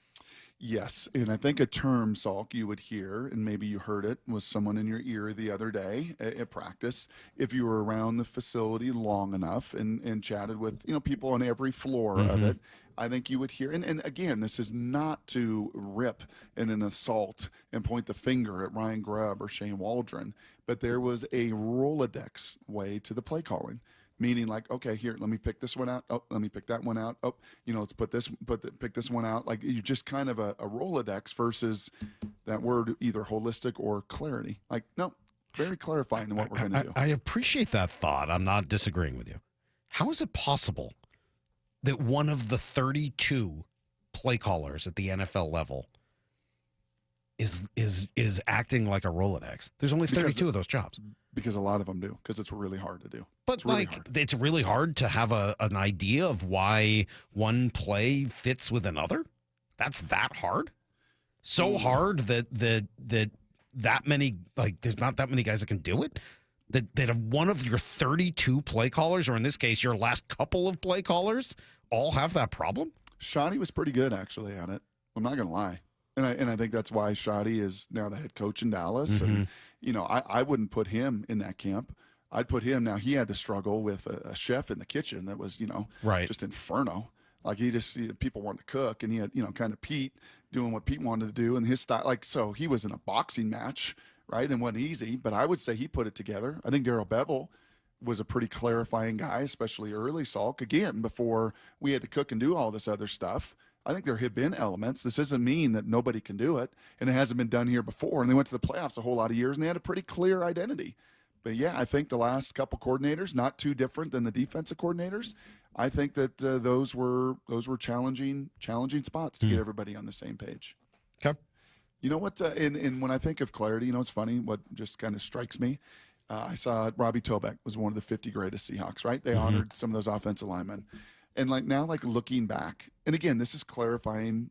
Yes, and I think a term, Salk, you would hear, and maybe you heard it, was someone in your ear the other day at practice. If you were around the facility long enough and chatted with people on every floor of it, I think you would hear. And again, this is not to rip in an assault and point the finger at Ryan Grubb or Shane Waldron, but there was a Rolodex way to the play calling. Meaning, like, okay, here, let me pick this one out. Oh, let me pick that one out. Oh, let's pick this one out. Like, you just kind of a Rolodex versus that word, either holistic or clarity. Like, no, very clarifying in what we're going to do. I appreciate that thought. I'm not disagreeing with you. How is it possible that one of the 32 play callers at the NFL level is acting like a Rolodex? There's only 32 of those jobs. Because a lot of them do, because it's really hard to do. But it's really hard to have an idea of why one play fits with another. That's that hard. So hard that many, like, there's not that many guys that can do it. That one of your 32 play callers, or in this case, your last couple of play callers, all have that problem. Shoddy was pretty good actually at it. I'm not gonna lie. And I think that's why Shoddy is now the head coach in Dallas. And, I wouldn't put him in that camp. I'd put him, now he had to struggle with a chef in the kitchen that was, right, just inferno. Like people wanted to cook, and he had, kind of Pete doing what Pete wanted to do, and his style, like, so he was in a boxing match, right? And wasn't easy, but I would say he put it together. I think Darrell Bevel was a pretty clarifying guy, especially early, Salk, again, before we had to cook and do all this other stuff. I think there have been elements. This doesn't mean that nobody can do it, and it hasn't been done here before. And they went to the playoffs a whole lot of years, and they had a pretty clear identity. But yeah, I think the last couple coordinators, not too different than the defensive coordinators. I think that those were challenging spots to get everybody on the same page. Okay. You know what? And when I think of clarity, it's funny. What just kind of strikes me. I saw Robbie Tobeck was one of the 50 greatest Seahawks. Right? They honored some of those offensive linemen. And now looking back, and again, this is clarifying,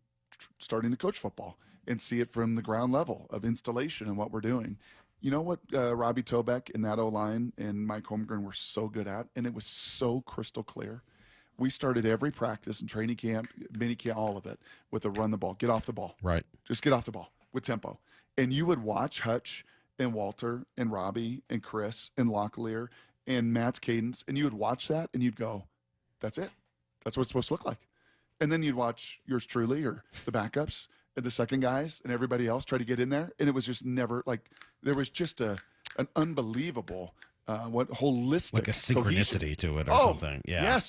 starting to coach football and see it from the ground level of installation and what we're doing. You know what Robbie Tobeck and that O-line and Mike Holmgren were so good at, and it was so crystal clear. We started every practice and training camp, mini camp, all of it, with a run the ball, get off the ball. Right. Just get off the ball with tempo. And you would watch Hutch and Walter and Robbie and Chris and Locklear and Matt's cadence, and you would watch that and you'd go, that's it. That's what it's supposed to look like. And then you'd watch yours truly or the backups and the second guys and everybody else try to get in there. And it was just never there was just an unbelievable, holistic. Like a synchronicity to it or something. Yeah.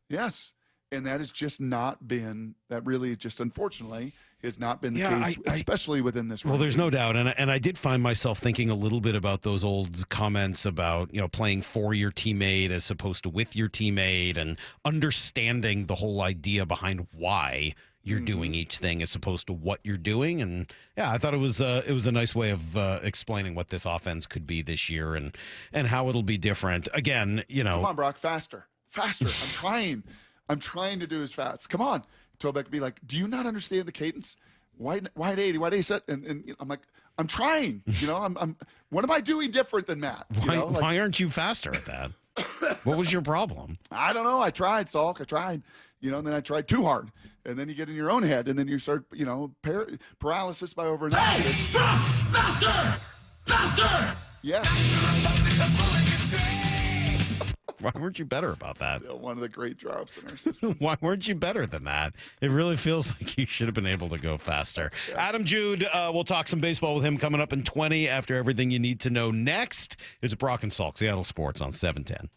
Yes. And that has just not been, that really just unfortunately has not been the case, especially within this. Well, there's no doubt. And I did find myself thinking a little bit about those old comments about, playing for your teammate as opposed to with your teammate, and understanding the whole idea behind why you're doing each thing as opposed to what you're doing. And yeah, I thought it was a nice way of explaining what this offense could be this year and how it'll be different. Again, Come on, Brock, faster. I'm trying to do as fast. Come on. Tobeck would be like, do you not understand the cadence? Why 80? Why 80? And I'm like, I'm trying. I'm. What am I doing different than Matt? Why aren't you faster at that? What was your problem? I don't know. I tried, Salk. I tried. And then I tried too hard. And then you get in your own head, and then you start, paralysis by overanalysis. Faster! Yes. Why weren't you better about that? Still one of the great drops in our system. Why weren't you better than that? It really feels like you should have been able to go faster. Yes. Adam Jude, we'll talk some baseball with him coming up in 20 after everything you need to know next. It's Brock and Salk, Seattle Sports on 710.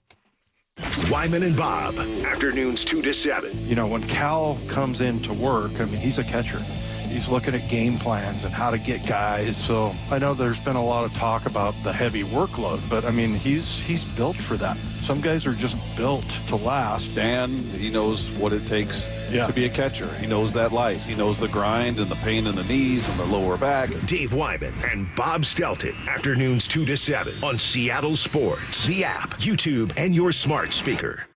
Wyman and Bob, afternoons 2 to 7. When Cal comes into work, he's a catcher. He's looking at game plans and how to get guys. So I know there's been a lot of talk about the heavy workload, but he's built for that. Some guys are just built to last. Dan, he knows what it takes to be a catcher. He knows that life. He knows the grind and the pain in the knees and the lower back. Dave Wyman and Bob Stelton, afternoons 2 to 7 on Seattle Sports, the app, YouTube, and your smart speaker.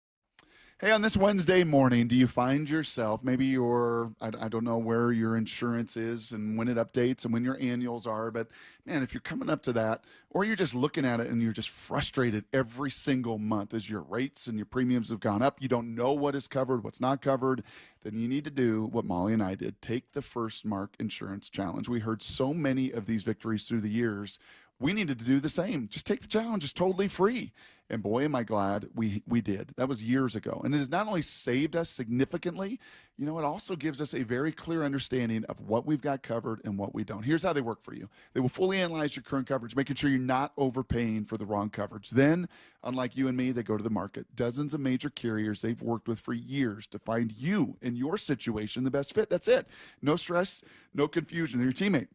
Hey, on this Wednesday morning, do you find yourself, maybe I don't know where your insurance is and when it updates and when your annuals are, but man, if you're coming up to that, or you're just looking at it and you're just frustrated every single month as your rates and your premiums have gone up, you don't know what is covered, what's not covered, then you need to do what Molly and I did. Take the First Mark Insurance Challenge. We heard so many of these victories through the years. We needed to do the same. Just take the challenge. It's totally free. And boy, am I glad we did. That was years ago. And it has not only saved us significantly, it also gives us a very clear understanding of what we've got covered and what we don't. Here's how they work for you. They will fully analyze your current coverage, making sure you're not overpaying for the wrong coverage. Then, unlike you and me, they go to the market. Dozens of major carriers they've worked with for years to find you and your situation the best fit. That's it. No stress, no confusion. They're your teammate.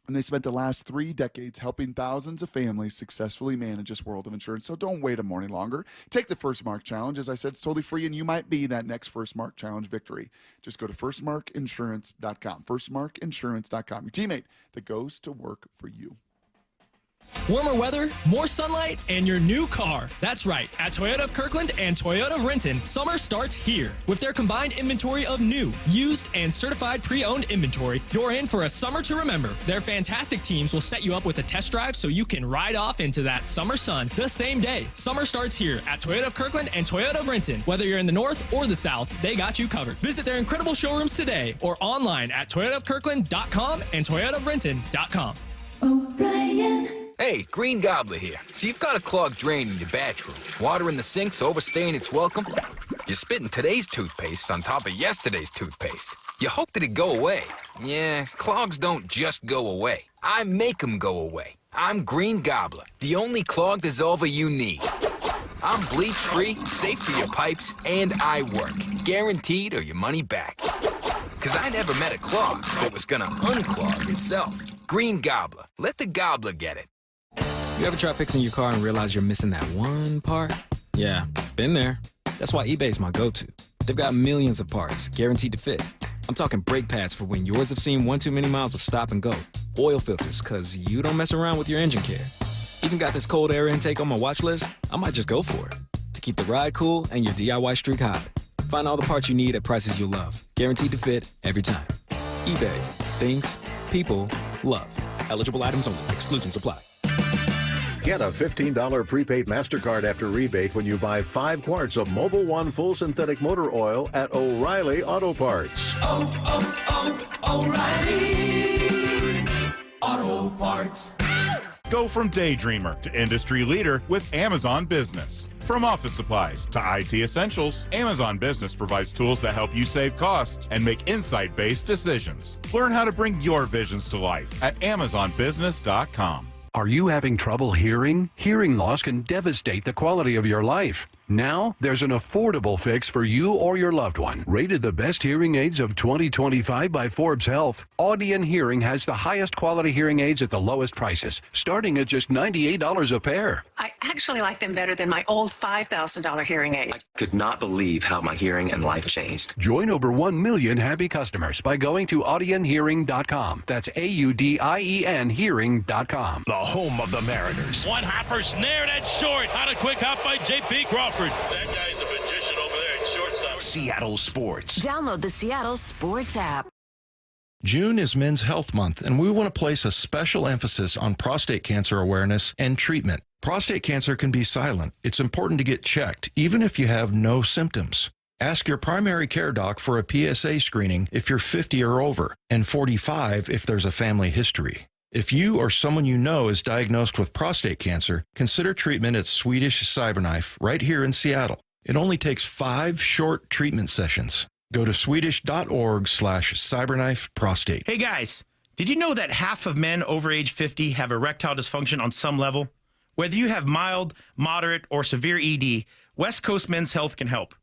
And they spent the last 3 decades helping thousands of families successfully manage this world of insurance. So don't wait a morning longer. Take the First Mark Challenge. As I said, it's totally free, and you might be that next First Mark Challenge victory. Just go to firstmarkinsurance.com. Firstmarkinsurance.com. Your teammate that goes to work for you. Warmer weather, more sunlight, and your new car. That's right. At Toyota of Kirkland and Toyota of Renton, summer starts here. With their combined inventory of new, used, and certified pre-owned inventory, you're in for a summer to remember. Their fantastic teams will set you up with a test drive so you can ride off into that summer sun the same day. Summer starts here at Toyota of Kirkland and Toyota of Renton. Whether you're in the north or the south, they got you covered. Visit their incredible showrooms today or online at toyotaofkirkland.com and toyotaofrenton.com. O'Brien. Hey, Green Gobbler here. So you've got a clogged drain in your bathroom. Water in the sink's overstaying its welcome. You're spitting today's toothpaste on top of yesterday's toothpaste. You hope that it go away. Yeah, clogs don't just go away. I make them go away. I'm Green Gobbler, the only clog dissolver you need. I'm bleach-free, safe for your pipes, and I work. Guaranteed or your money back. Because I never met a clog that was gonna unclog itself. Green Gobbler. Let the gobbler get it. You ever try fixing your car and realize you're missing that one part? Yeah, been there. That's why eBay's my go-to. They've got millions of parts, guaranteed to fit. I'm talking brake pads for when yours have seen one too many miles of stop and go. Oil filters, because you don't mess around with your engine care. Even got this cold air intake on my watch list. I might just go for it. To keep the ride cool and your DIY streak hot. Find all the parts you need at prices you'll love. Guaranteed to fit every time. eBay. Things. People. Love. Eligible items only. Exclusions apply. Get a $15 prepaid MasterCard after rebate when you buy 5 quarts of Mobil 1 full synthetic motor oil at O'Reilly Auto Parts. O'Reilly Auto Parts. Go from daydreamer to industry leader with Amazon Business. From office supplies to IT essentials, Amazon Business provides tools that help you save costs and make insight-based decisions. Learn how to bring your visions to life at AmazonBusiness.com. Are you having trouble hearing? Hearing loss can devastate the quality of your life. Now, there's an affordable fix for you or your loved one. Rated the best hearing aids of 2025 by Forbes Health, Audion Hearing has the highest quality hearing aids at the lowest prices, starting at just $98 a pair. I actually like them better than my old $5,000 hearing aid. I could not believe how my hearing and life changed. Join over 1 million happy customers by going to audionhearing.com. That's AUDIEN hearing.com. The home of the Mariners. One hopper snared at short. Not a quick hop by J.P. Crawford. That guy's a magician over there at shortstop. Seattle Sports. Download the Seattle Sports app. June is Men's Health Month, and we want to place a special emphasis on prostate cancer awareness and treatment. Prostate cancer can be silent. It's important to get checked, even if you have no symptoms. Ask your primary care doc for a PSA screening if you're 50 or over, and 45 if there's a family history. If you or someone you know is diagnosed with prostate cancer, consider treatment at Swedish Cyberknife right here in Seattle. It only takes 5 short treatment sessions. Go to swedish.org/cyberknifeprostate. Hey guys, did you know that half of men over age 50 have erectile dysfunction on some level? Whether you have mild, moderate, or severe ED, West Coast Men's Health can help.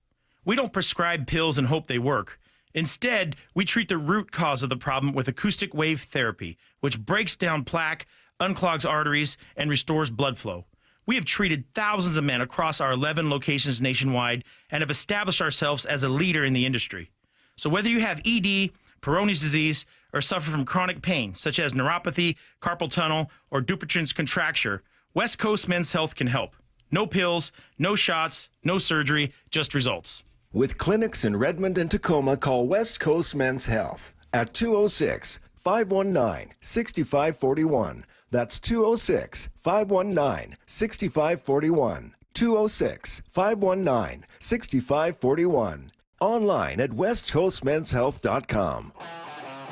We don't prescribe pills and hope they work. Instead, we treat the root cause of the problem with acoustic wave therapy, which breaks down plaque, unclogs arteries, and restores blood flow. We have treated thousands of men across our 11 locations nationwide and have established ourselves as a leader in the industry. So whether you have ED, Peyronie's disease, or suffer from chronic pain, such as neuropathy, carpal tunnel, or Dupuytren's contracture, West Coast Men's Health can help. No pills, no shots, no surgery, just results. With clinics in Redmond and Tacoma, call West Coast Men's Health at 206-519-6541. That's 206-519-6541. 206-519-6541. Online at westcoastmenshealth.com.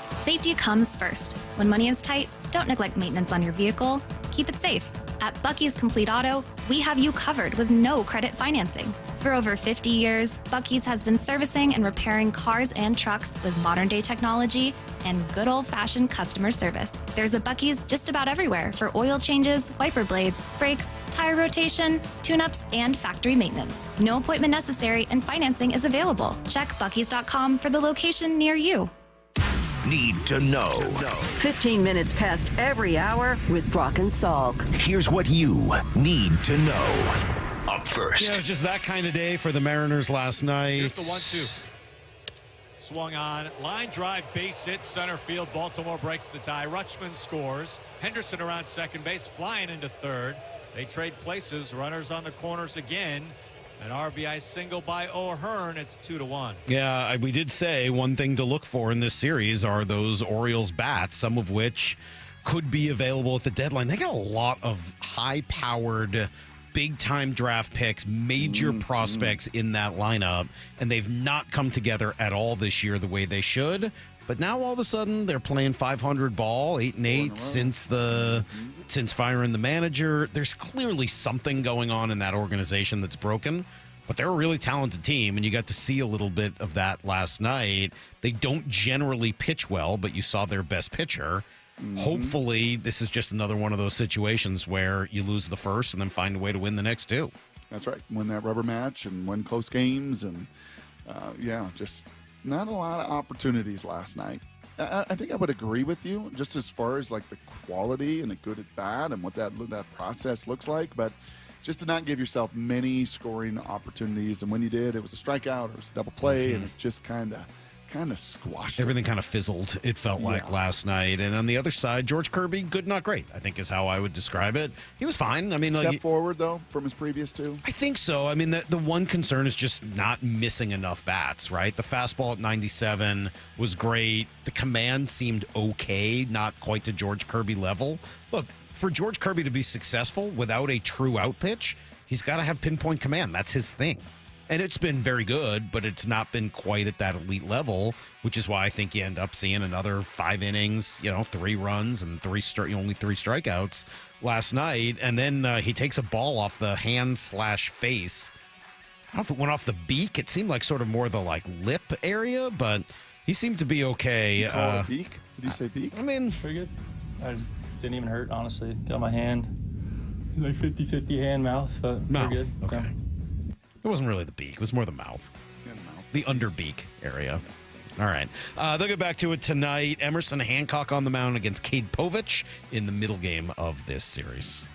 Safety comes first. When money is tight, don't neglect maintenance on your vehicle. Keep it safe. At Bucky's Complete Auto, we have you covered with no credit financing. For over 50 years, Bucky's has been servicing and repairing cars and trucks with modern-day technology and good old-fashioned customer service. There's a Bucky's just about everywhere for oil changes, wiper blades, brakes, tire rotation, tune-ups, and factory maintenance. No appointment necessary and financing is available. Check Bucky's.com for the location near you. Need to know. 15 minutes past every hour with Brock and Salk. Here's what you need to know. Up first. Yeah, it was just that kind of day for the Mariners last night. Here's the 1-2. Swung on. Line drive, base hit, center field. Baltimore breaks the tie. Rutschman scores. Henderson around second base, flying into third. They trade places. Runners on the corners again. An RBI single by O'Hearn. It's 2-1. Yeah, we did say one thing to look for in this series are those Orioles bats, some of which could be available at the deadline. They got a lot of high-powered, big-time draft picks, major prospects in that lineup, and they've not come together at all this year the way they should. But now all of a sudden they're playing 500 ball, 8-8 since firing the manager. There's clearly something going on in that organization that's broken, but they're a really talented team, and you got to see a little bit of that last night. They don't generally pitch well, but you saw their best pitcher. Hopefully this is just another one of those situations where you lose the first and then find a way to win the next two. That's right. Win that rubber match and win close games, and just not a lot of opportunities last night. I think I would agree with you just as far as like the quality and the good at bat and what that process looks like, but just to not give yourself many scoring opportunities. And when you did, it was a strikeout or it was a double play, and it just kind of squashed. Everything kind of fizzled, it felt like, last night. And on the other side, George Kirby, good, not great, I think is how I would describe it. He was fine. I mean, step forward, though, from his previous two? I think so. I mean, the one concern is just not missing enough bats, right? The fastball at 97 was great. The command seemed okay, not quite to George Kirby level. Look, for George Kirby to be successful without a true out pitch, he's got to have pinpoint command. That's his thing. And it's been very good, but it's not been quite at that elite level, which is why I think you end up seeing another 5 innings, 3 runs and only 3 strikeouts last night. And then he takes a ball off the hand/face. I don't know if it went off the beak. It seemed like sort of more the lip area, but he seemed to be okay. You call it beak? Did you say beak? I mean, pretty good. I didn't even hurt, honestly. Got my hand, 50-50 hand, mouth, but pretty good. Okay. It wasn't really the beak. It was more the mouth. The underbeak area. All right. They'll get back to it tonight. Emerson Hancock on the mound against Cade Povich in the middle game of this series.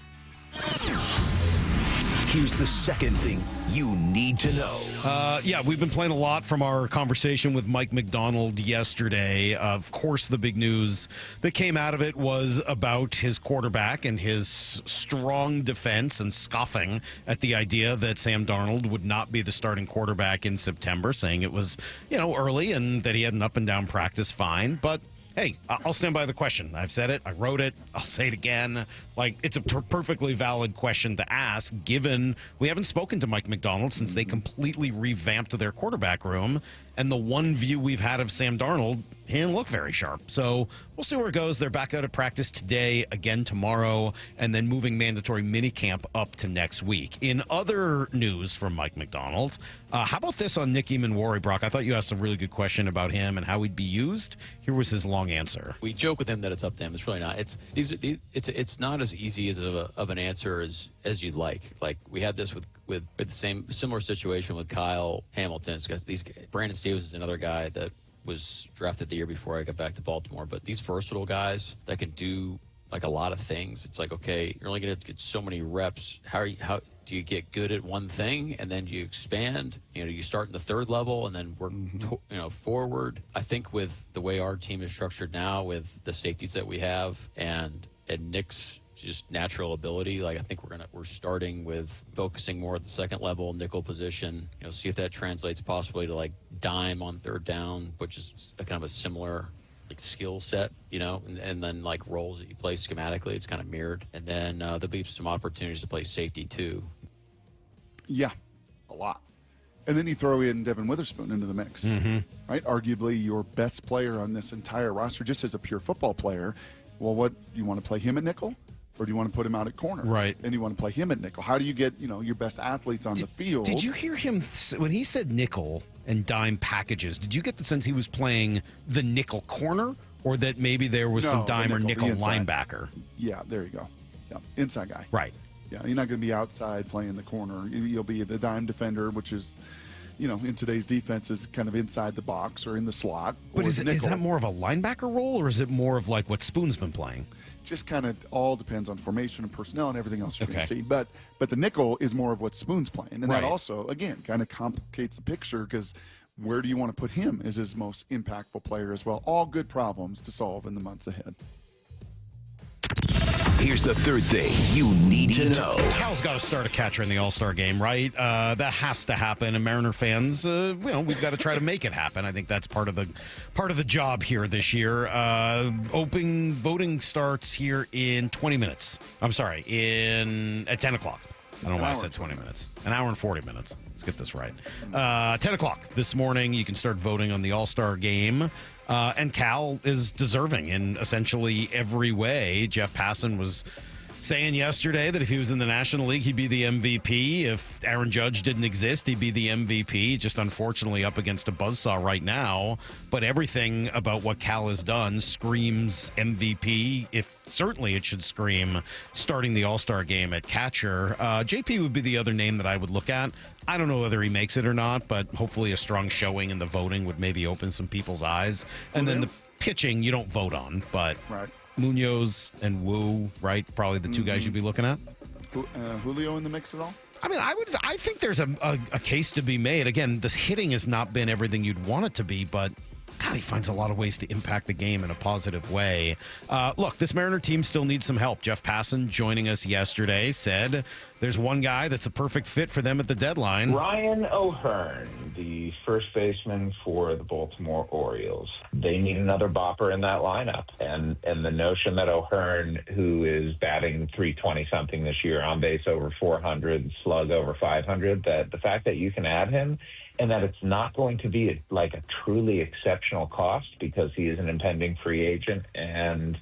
Here's the second thing you need to know. We've been playing a lot from our conversation with Mike Macdonald yesterday. Of course, the big news that came out of it was about his quarterback and his strong defense and scoffing at the idea that Sam Darnold would not be the starting quarterback in September, saying it was, early and that he had an up and down practice fine. But hey, I'll stand by the question. I've said it. I wrote it. I'll say it again. It's a perfectly valid question to ask, given we haven't spoken to Mike Macdonald since they completely revamped their quarterback room. And the one view we've had of Sam Darnold, he didn't look very sharp. So we'll see where it goes. They're back out of practice today, again tomorrow, and then moving mandatory minicamp up to next week. In other news from Mike Macdonald, how about this on Nick Eamon-Warry, Brock? I thought you asked a really good question about him and how he'd be used. Here was his long answer. We joke with him that it's up to him. It's really not. It's not as easy as of an answer as you'd like. Like we had this with the similar situation with Kyle Hamilton. Because Brandon Stevens is another guy that was drafted the year before I got back to Baltimore. But these versatile guys that can do a lot of things. It's like, okay, you're only going to get so many reps. How do you get good at one thing and then you expand? You start in the third level and then work forward. I think with the way our team is structured now, with the safeties that we have and Nick's just natural ability, I think we're starting with focusing more at the second level nickel position. See if that translates possibly to dime on third down, which is kind of a similar skill set, and then roles that you play schematically, it's kind of mirrored. And then there'll be some opportunities to play safety too. Yeah, a lot. And then you throw in Devin Witherspoon into the mix, right? Arguably your best player on this entire roster, just as a pure football player. Well, what do you want to play him at nickel? Or do you want to put him out at corner? Right. And you want to play him at nickel. How do you get, your best athletes on the field? Did you hear him when he said nickel and dime packages? Did you get the sense he was playing the nickel corner, or that maybe there was some dime or nickel linebacker? Yeah, there you go. Yeah, inside guy. Right. Yeah, you're not going to be outside playing the corner. You'll be the dime defender, which is, in today's defense is kind of inside the box or in the slot. But is that more of a linebacker role, or is it more of what Spoon's been playing? Just kind of all depends on formation and personnel and everything else you're going to see. But the nickel is more of what Spoon's playing. And that also, again, kind of complicates the picture, because where do you want to put him as his most impactful player as well? All good problems to solve in the months ahead. Here's the third thing you need to know. Cal's got to start a catcher in the All-Star game, right? That has to happen. And Mariner fans, we've got to try to make it happen. I think that's part of the job here this year. Open voting starts here in 20 minutes. I'm sorry, at 10 o'clock. I don't know why I said 20 minutes. An hour and 40 minutes. Let's get this right. 10 o'clock this morning, you can start voting on the All-Star game. And Cal is deserving in essentially every way. Jeff Passan was saying yesterday that if he was in the National League, he'd be the MVP. If Aaron Judge didn't exist, he'd be the MVP. Just unfortunately up against a buzzsaw right now. But everything about what Cal has done screams MVP. Certainly it should scream starting the All-Star game at catcher. JP would be the other name that I would look at. I don't know whether he makes it or not, but hopefully a strong showing in the voting would maybe open some people's eyes. And then the pitching you don't vote on, but Munoz and Wu, right? Probably the two guys you'd be looking at. Julio in the mix at all? I mean, I think there's a case to be made. Again, this hitting has not been everything you'd want it to be, but God, he finds a lot of ways to impact the game in a positive way. Look, this Mariner team still needs some help. Jeff Passan, joining us yesterday, said there's one guy that's a perfect fit for them at the deadline. Ryan O'Hearn, the first baseman for the Baltimore Orioles. They need another bopper in that lineup. And the notion that O'Hearn, who is batting 320-something this year, on base over 400, slug over 500, that the fact that you can add him and that it's not going to be a truly exceptional cost because he is an impending free agent. And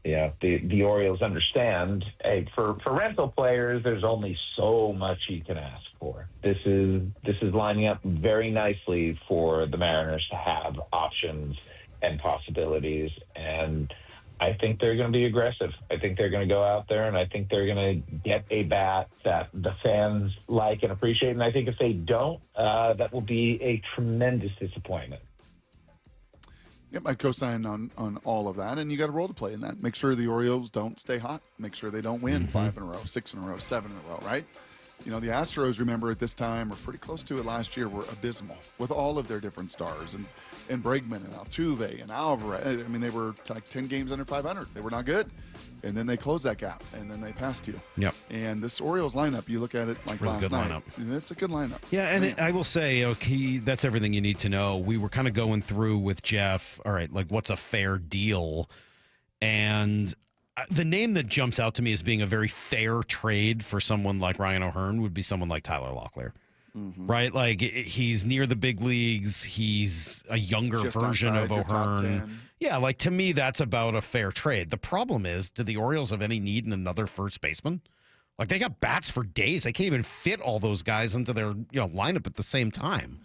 the Orioles understand, hey, for rental players, there's only so much you can ask for. This is lining up very nicely for the Mariners to have options and possibilities. And I think they're going to be aggressive. I think they're going to go out there, and I think they're going to get a bat that the fans like and appreciate. And I think if they don't, that will be a tremendous disappointment. Yep, I co-sign on all of that, and you got a role to play in that. Make sure the Orioles don't stay hot. Make sure they don't win 5 in a row, 6 in a row, 7 in a row, right? You know, the Astros, remember, at this time, or pretty close to it last year, were abysmal with all of their different stars, and Bregman and Altuve and Alvarez. I mean, they were like 10 games under 500. They were not good. And then they closed that gap, and then they passed you. Yep. And this Orioles lineup, you look at it like really last night. lineup. It's a good lineup. Yeah, and I will say, okay, that's everything you need to know. We were kind of going through with Jeff, all right, like what's a fair deal? And the name that jumps out to me as being a very fair trade for someone like Ryan O'Hearn would be someone like Tyler Locklear. Right? Like, he's near the big leagues. He's a younger Just version outside of your top O'Hearn. 10. Yeah, like, to me, that's about a fair trade. The problem is, do the Orioles have any need in another first baseman? Like, they got bats for days. They can't even fit all those guys into their lineup at the same time.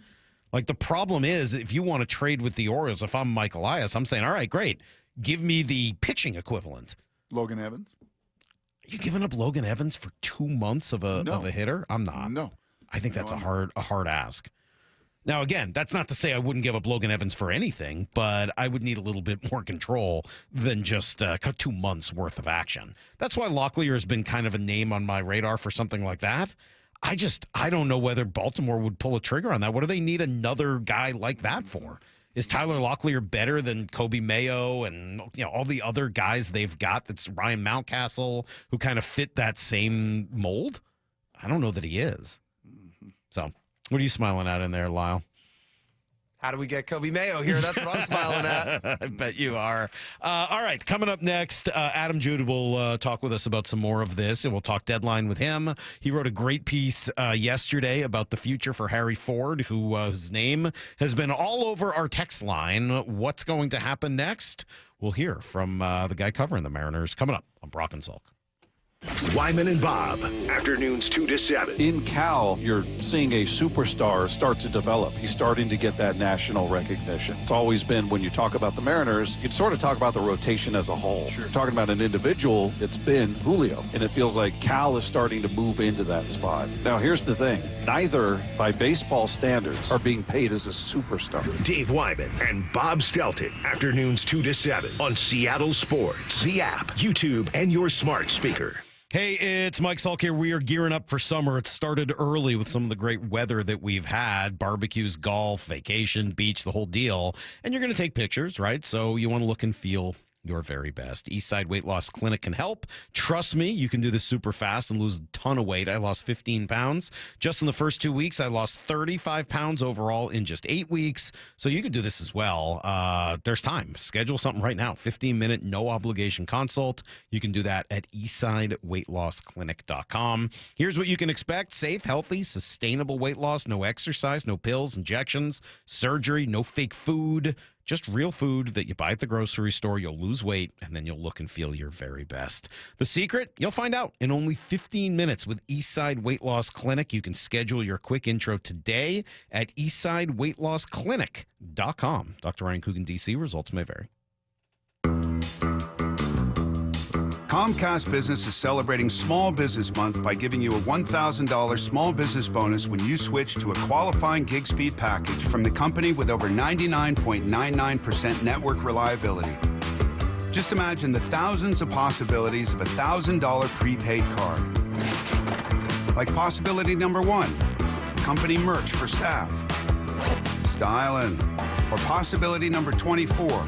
Like, the problem is, if you want to trade with the Orioles, if I'm Mike Elias, I'm saying, all right, great. Give me the pitching equivalent. Logan Evans? Are you giving up Logan Evans for 2 months of a hitter? I'm not. No. I think that's a hard ask. Now, again, that's not to say I wouldn't give up Logan Evans for anything, but I would need a little bit more control than just 2 months worth of action. That's why Locklear has been kind of a name on my radar for something like that. I don't know whether Baltimore would pull a trigger on that. What do they need another guy like that for? Is Tyler Locklear better than Kobe Mayo and all the other guys they've got? That's Ryan Mountcastle, who kind of fit that same mold. I don't know that he is. So, what are you smiling at in there, Lyle? How do we get Kobe Mayo here? That's what I'm smiling at. I bet you are. All right, coming up next, Adam Jude will talk with us about some more of this, and we'll talk deadline with him. He wrote a great piece yesterday about the future for Harry Ford, whose name has been all over our text line. What's going to happen next? We'll hear from the guy covering the Mariners coming up on Brock and Salk. Wyman and Bob, afternoons 2 to 7. In Cal, you're seeing a superstar start to develop. He's starting to get that national recognition. It's always been, when you talk about the Mariners, you'd sort of talk about the rotation as a whole. Sure. Talking about an individual, it's been Julio. And it feels like Cal is starting to move into that spot. Now, here's the thing. Neither, by baseball standards, are being paid as a superstar. Dave Wyman and Bob Stelton, afternoons 2 to 7 on Seattle Sports, the app, YouTube, and your smart speaker. Hey, it's Mike Salk here. We are gearing up for summer. It started early with some of the great weather that we've had. Barbecues, golf, vacation, beach, the whole deal. And you're going to take pictures, right? So you want to look and feel your very best. Eastside Weight Loss Clinic can help. Trust me, you can do this super fast and lose a ton of weight. I lost 15 pounds. Just in the first 2 weeks, I lost 35 pounds overall in just 8 weeks. So you can do this as well. There's time. Schedule something right now. 15-minute, no-obligation consult. You can do that at eastsideweightlossklinik.com. Here's what you can expect. Safe, healthy, sustainable weight loss. No exercise, no pills, injections, surgery, no fake food. Just real food that you buy at the grocery store. You'll lose weight, and then you'll look and feel your very best. The secret? You'll find out in only 15 minutes with Eastside Weight Loss Clinic. You can schedule your quick intro today at eastsideweightlossklinik.com. Dr. Ryan Coogan, D.C. Results may vary. Comcast Business is celebrating Small Business Month by giving you a $1,000 small business bonus when you switch to a qualifying gig speed package from the company with over 99.99% network reliability. Just imagine the thousands of possibilities of a $1,000 prepaid card. Like possibility number 1, company merch for staff. Styling. Or possibility number 24,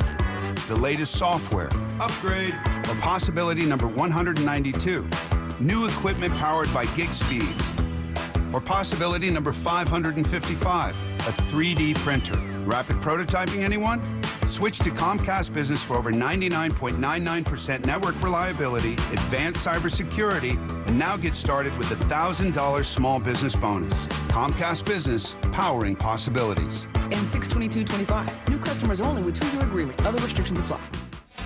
the latest software. Upgrade. Or possibility number 192, new equipment powered by gig speeds. Or possibility number 555, a 3D printer. Rapid prototyping, anyone? Switch to Comcast Business for over 99.99% network reliability, advanced cybersecurity, and now get started with a $1,000 small business bonus. Comcast Business, powering possibilities. And 6/22/25. New customers only with 2-year agreement. Other restrictions apply.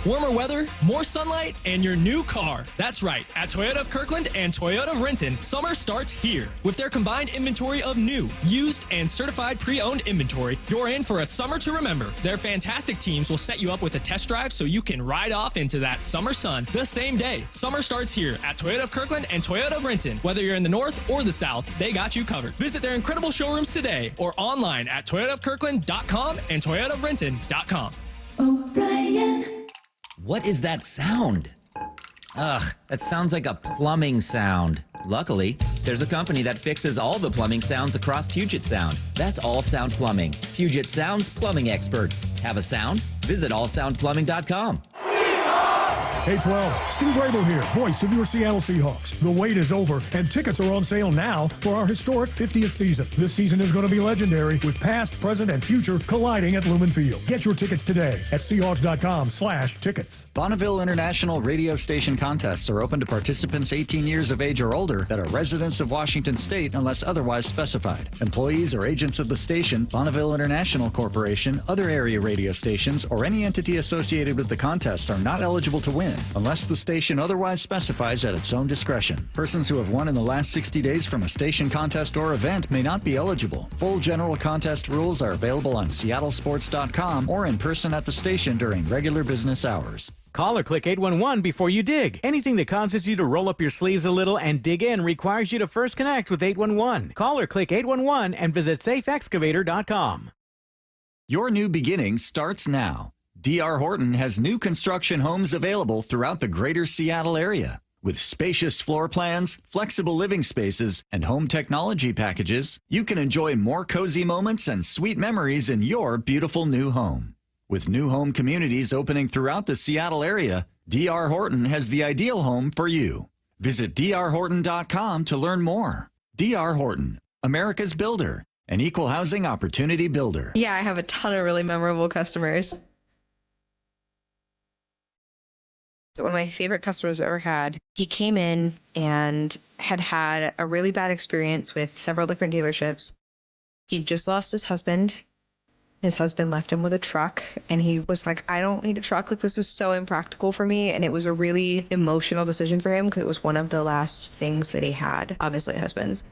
Warmer weather, more sunlight, and your new car. That's right. At Toyota of Kirkland and Toyota of Renton, summer starts here. With their combined inventory of new, used, and certified pre-owned inventory, you're in for a summer to remember. Their fantastic teams will set you up with a test drive so you can ride off into that summer sun the same day. Summer starts here at Toyota of Kirkland and Toyota of Renton. Whether you're in the north or the south, they got you covered. Visit their incredible showrooms today or online at toyotaofkirkland.com and toyotaofrenton.com. O'Brien. What is that sound? Ugh, that sounds like a plumbing sound. Luckily, there's a company that fixes all the plumbing sounds across Puget Sound. That's All Sound Plumbing. Puget Sound's plumbing experts. Have a sound? Visit allsoundplumbing.com. Hey 12s, Steve Rabel here, voice of your Seattle Seahawks. The wait is over, and tickets are on sale now for our historic 50th season. This season is going to be legendary, with past, present, and future colliding at Lumen Field. Get your tickets today at Seahawks.com/tickets. Bonneville International radio station contests are open to participants 18 years of age or older that are residents of Washington State unless otherwise specified. Employees or agents of the station, Bonneville International Corporation, other area radio stations, or any entity associated with the contests are not eligible to win, unless the station otherwise specifies at its own discretion. Persons who have won in the last 60 days from a station contest or event may not be eligible. Full general contest rules are available on seattlesports.com or in person at the station during regular business hours. Call or click 811 before you dig. Anything that causes you to roll up your sleeves a little and dig in requires you to first connect with 811. Call or click 811 and visit safeexcavator.com. Your new beginning starts now. D.R. Horton has new construction homes available throughout the greater Seattle area. With spacious floor plans, flexible living spaces, and home technology packages, you can enjoy more cozy moments and sweet memories in your beautiful new home. With new home communities opening throughout the Seattle area, D.R. Horton has the ideal home for you. Visit drhorton.com to learn more. D.R. Horton, America's builder, an equal housing opportunity builder. Yeah, I have a ton of really memorable customers. One of my favorite customers I've ever had. He came in and had a really bad experience with several different dealerships. He just lost his husband. His husband left him with a truck, and he was like, I don't need a truck. Like, this is so impractical for me. And it was a really emotional decision for him because it was one of the last things that he had of his late husband's.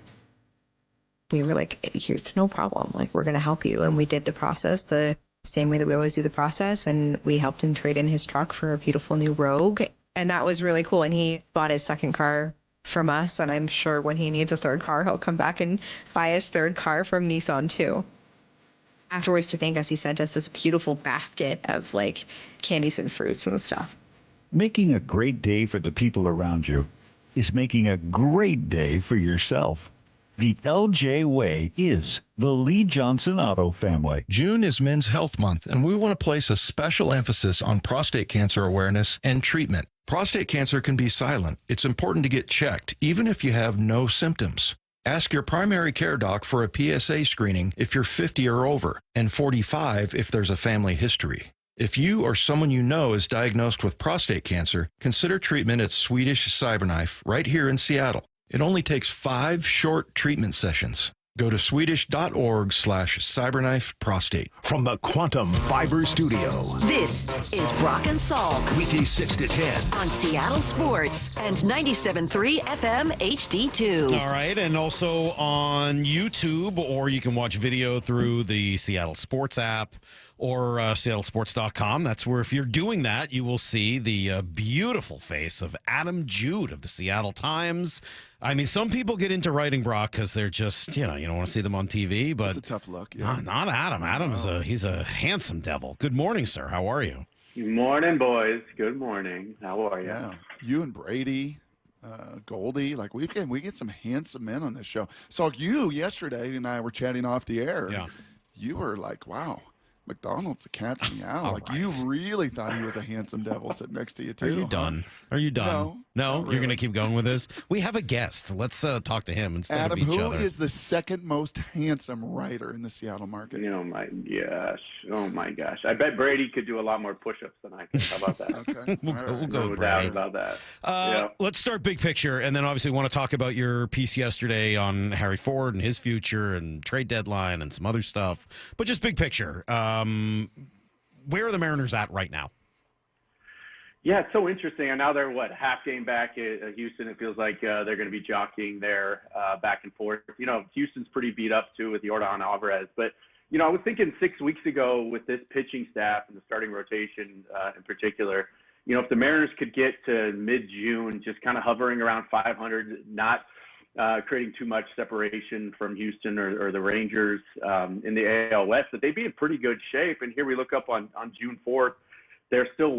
We were like, it's no problem. Like, we're going to help you. And we did the process the same way that we always do the process, and we helped him trade in his truck for a beautiful new Rogue, and that was really cool. And he bought his second car from us, and I'm sure when he needs a third car, he'll come back and buy his third car from Nissan too. Afterwards, to thank us, he sent us this beautiful basket of like candies and fruits and stuff. Making a great day for the people around you is making a great day for yourself. The LJ Way is the Lee Johnson Auto family. June is Men's Health Month, and we want to place a special emphasis on prostate cancer awareness and treatment. Prostate cancer can be silent. It's important to get checked, even if you have no symptoms. Ask your primary care doc for a PSA screening if you're 50 or over, and 45 if there's a family history. If you or someone you know is diagnosed with prostate cancer, consider treatment at Swedish Cyberknife right here in Seattle. It only takes 5 short treatment sessions. Go to swedish.org/cyberknife prostate. From the Quantum Fiber Studio. This is Brock and Salk. Weekdays 6 to 10. On Seattle Sports and 97.3 FM HD2. All right, and also on YouTube, or you can watch video through the Seattle Sports app or seattlesports.com. That's where, if you're doing that, you will see the beautiful face of Adam Jude of the Seattle Times. I mean, some people get into writing, Brock, because they're just, you don't want to see them on TV. But it's a tough look. Yeah. Not Adam. Adam's he's a handsome devil. Good morning, sir. How are you? Good morning, boys. Good morning. How are you? Yeah. You and Brady, Goldie, like we get some handsome men on this show. So you yesterday and I were chatting off the air. Yeah. You were like, wow, Macdonald's a cat's meow. Like, you really thought he was a handsome devil sitting next to you, too. Are you done? Are you done? No? You're going to keep going with this? We have a guest. Let's talk to him instead Adam, of each other. who is the second most handsome writer in the Seattle market? Oh, my gosh. Oh, my gosh. I bet Brady could do a lot more push-ups than I could. How about that? Okay. We'll go no Brady. doubt about that. Yeah. Let's start big picture, and then obviously want to talk about your piece yesterday on Harry Ford and his future and trade deadline and some other stuff. But just big picture. Where are the Mariners at right now? Yeah, it's so interesting. And now they're, half game back at Houston. It feels like they're going to be jockeying there back and forth. Houston's pretty beat up, too, with Yordan Alvarez. But, I was thinking 6 weeks ago with this pitching staff and the starting rotation in particular, if the Mariners could get to mid-June, just kind of hovering around 500, not creating too much separation from Houston or the Rangers in the AL West, that they'd be in pretty good shape. And here we look up on June 4th. They're still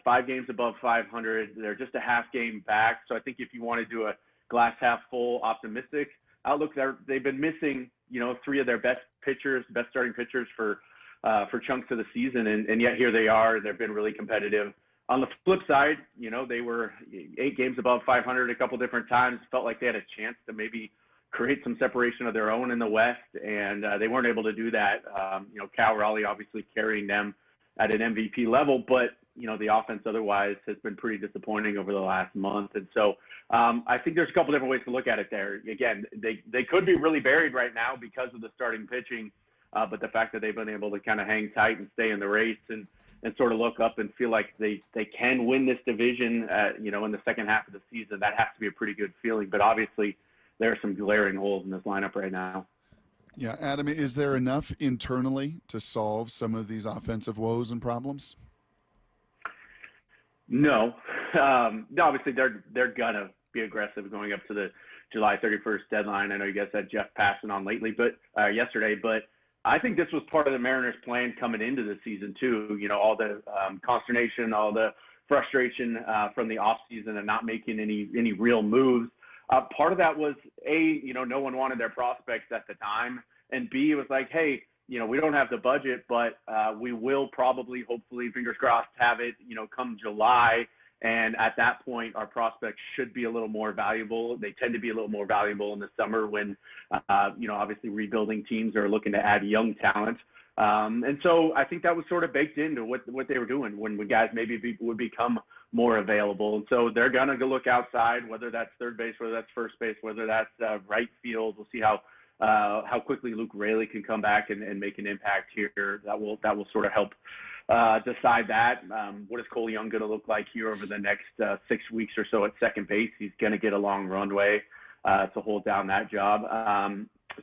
5 games above 500. They're just a half game back. So I think if you want to do a glass half full optimistic outlook, they've been missing, 3 of their best starting pitchers for chunks of the season. And yet here they are. They've been really competitive. On the flip side, they were 8 games above 500 a couple different times. Felt like they had a chance to maybe create some separation of their own in the West. And they weren't able to do that. Cal Raleigh obviously carrying them at an MVP level, but the offense otherwise has been pretty disappointing over the last month. And so I think there's a couple different ways to look at it there. Again, they could be really buried right now because of the starting pitching, but the fact that they've been able to kind of hang tight and stay in the race and sort of look up and feel like they can win this division, in the second half of the season, that has to be a pretty good feeling. But obviously there are some glaring holes in this lineup right now. Yeah, Adam, is there enough internally to solve some of these offensive woes and problems? No. Obviously, they're going to be aggressive going up to the July 31st deadline. I know you guys had Jeff passing on yesterday, but I think this was part of the Mariners' plan coming into the season, too. All the consternation, all the frustration from the offseason and not making any real moves. Part of that was, A, no one wanted their prospects at the time. And B, it was like, hey, we don't have the budget, but we will probably, hopefully, fingers crossed, have it, come July. And at that point, our prospects should be a little more valuable. They tend to be a little more valuable in the summer when, obviously rebuilding teams are looking to add young talent. And so I think that was sort of baked into what they were doing when guys maybe would become more available. And so they're going to look outside, whether that's third base, whether that's first base, whether that's right field. We'll see how quickly Luke Raley can come back and make an impact here. That will sort of help decide that. What is Cole Young going to look like here over the next 6 weeks or so at second base? He's going to get a long runway to hold down that job.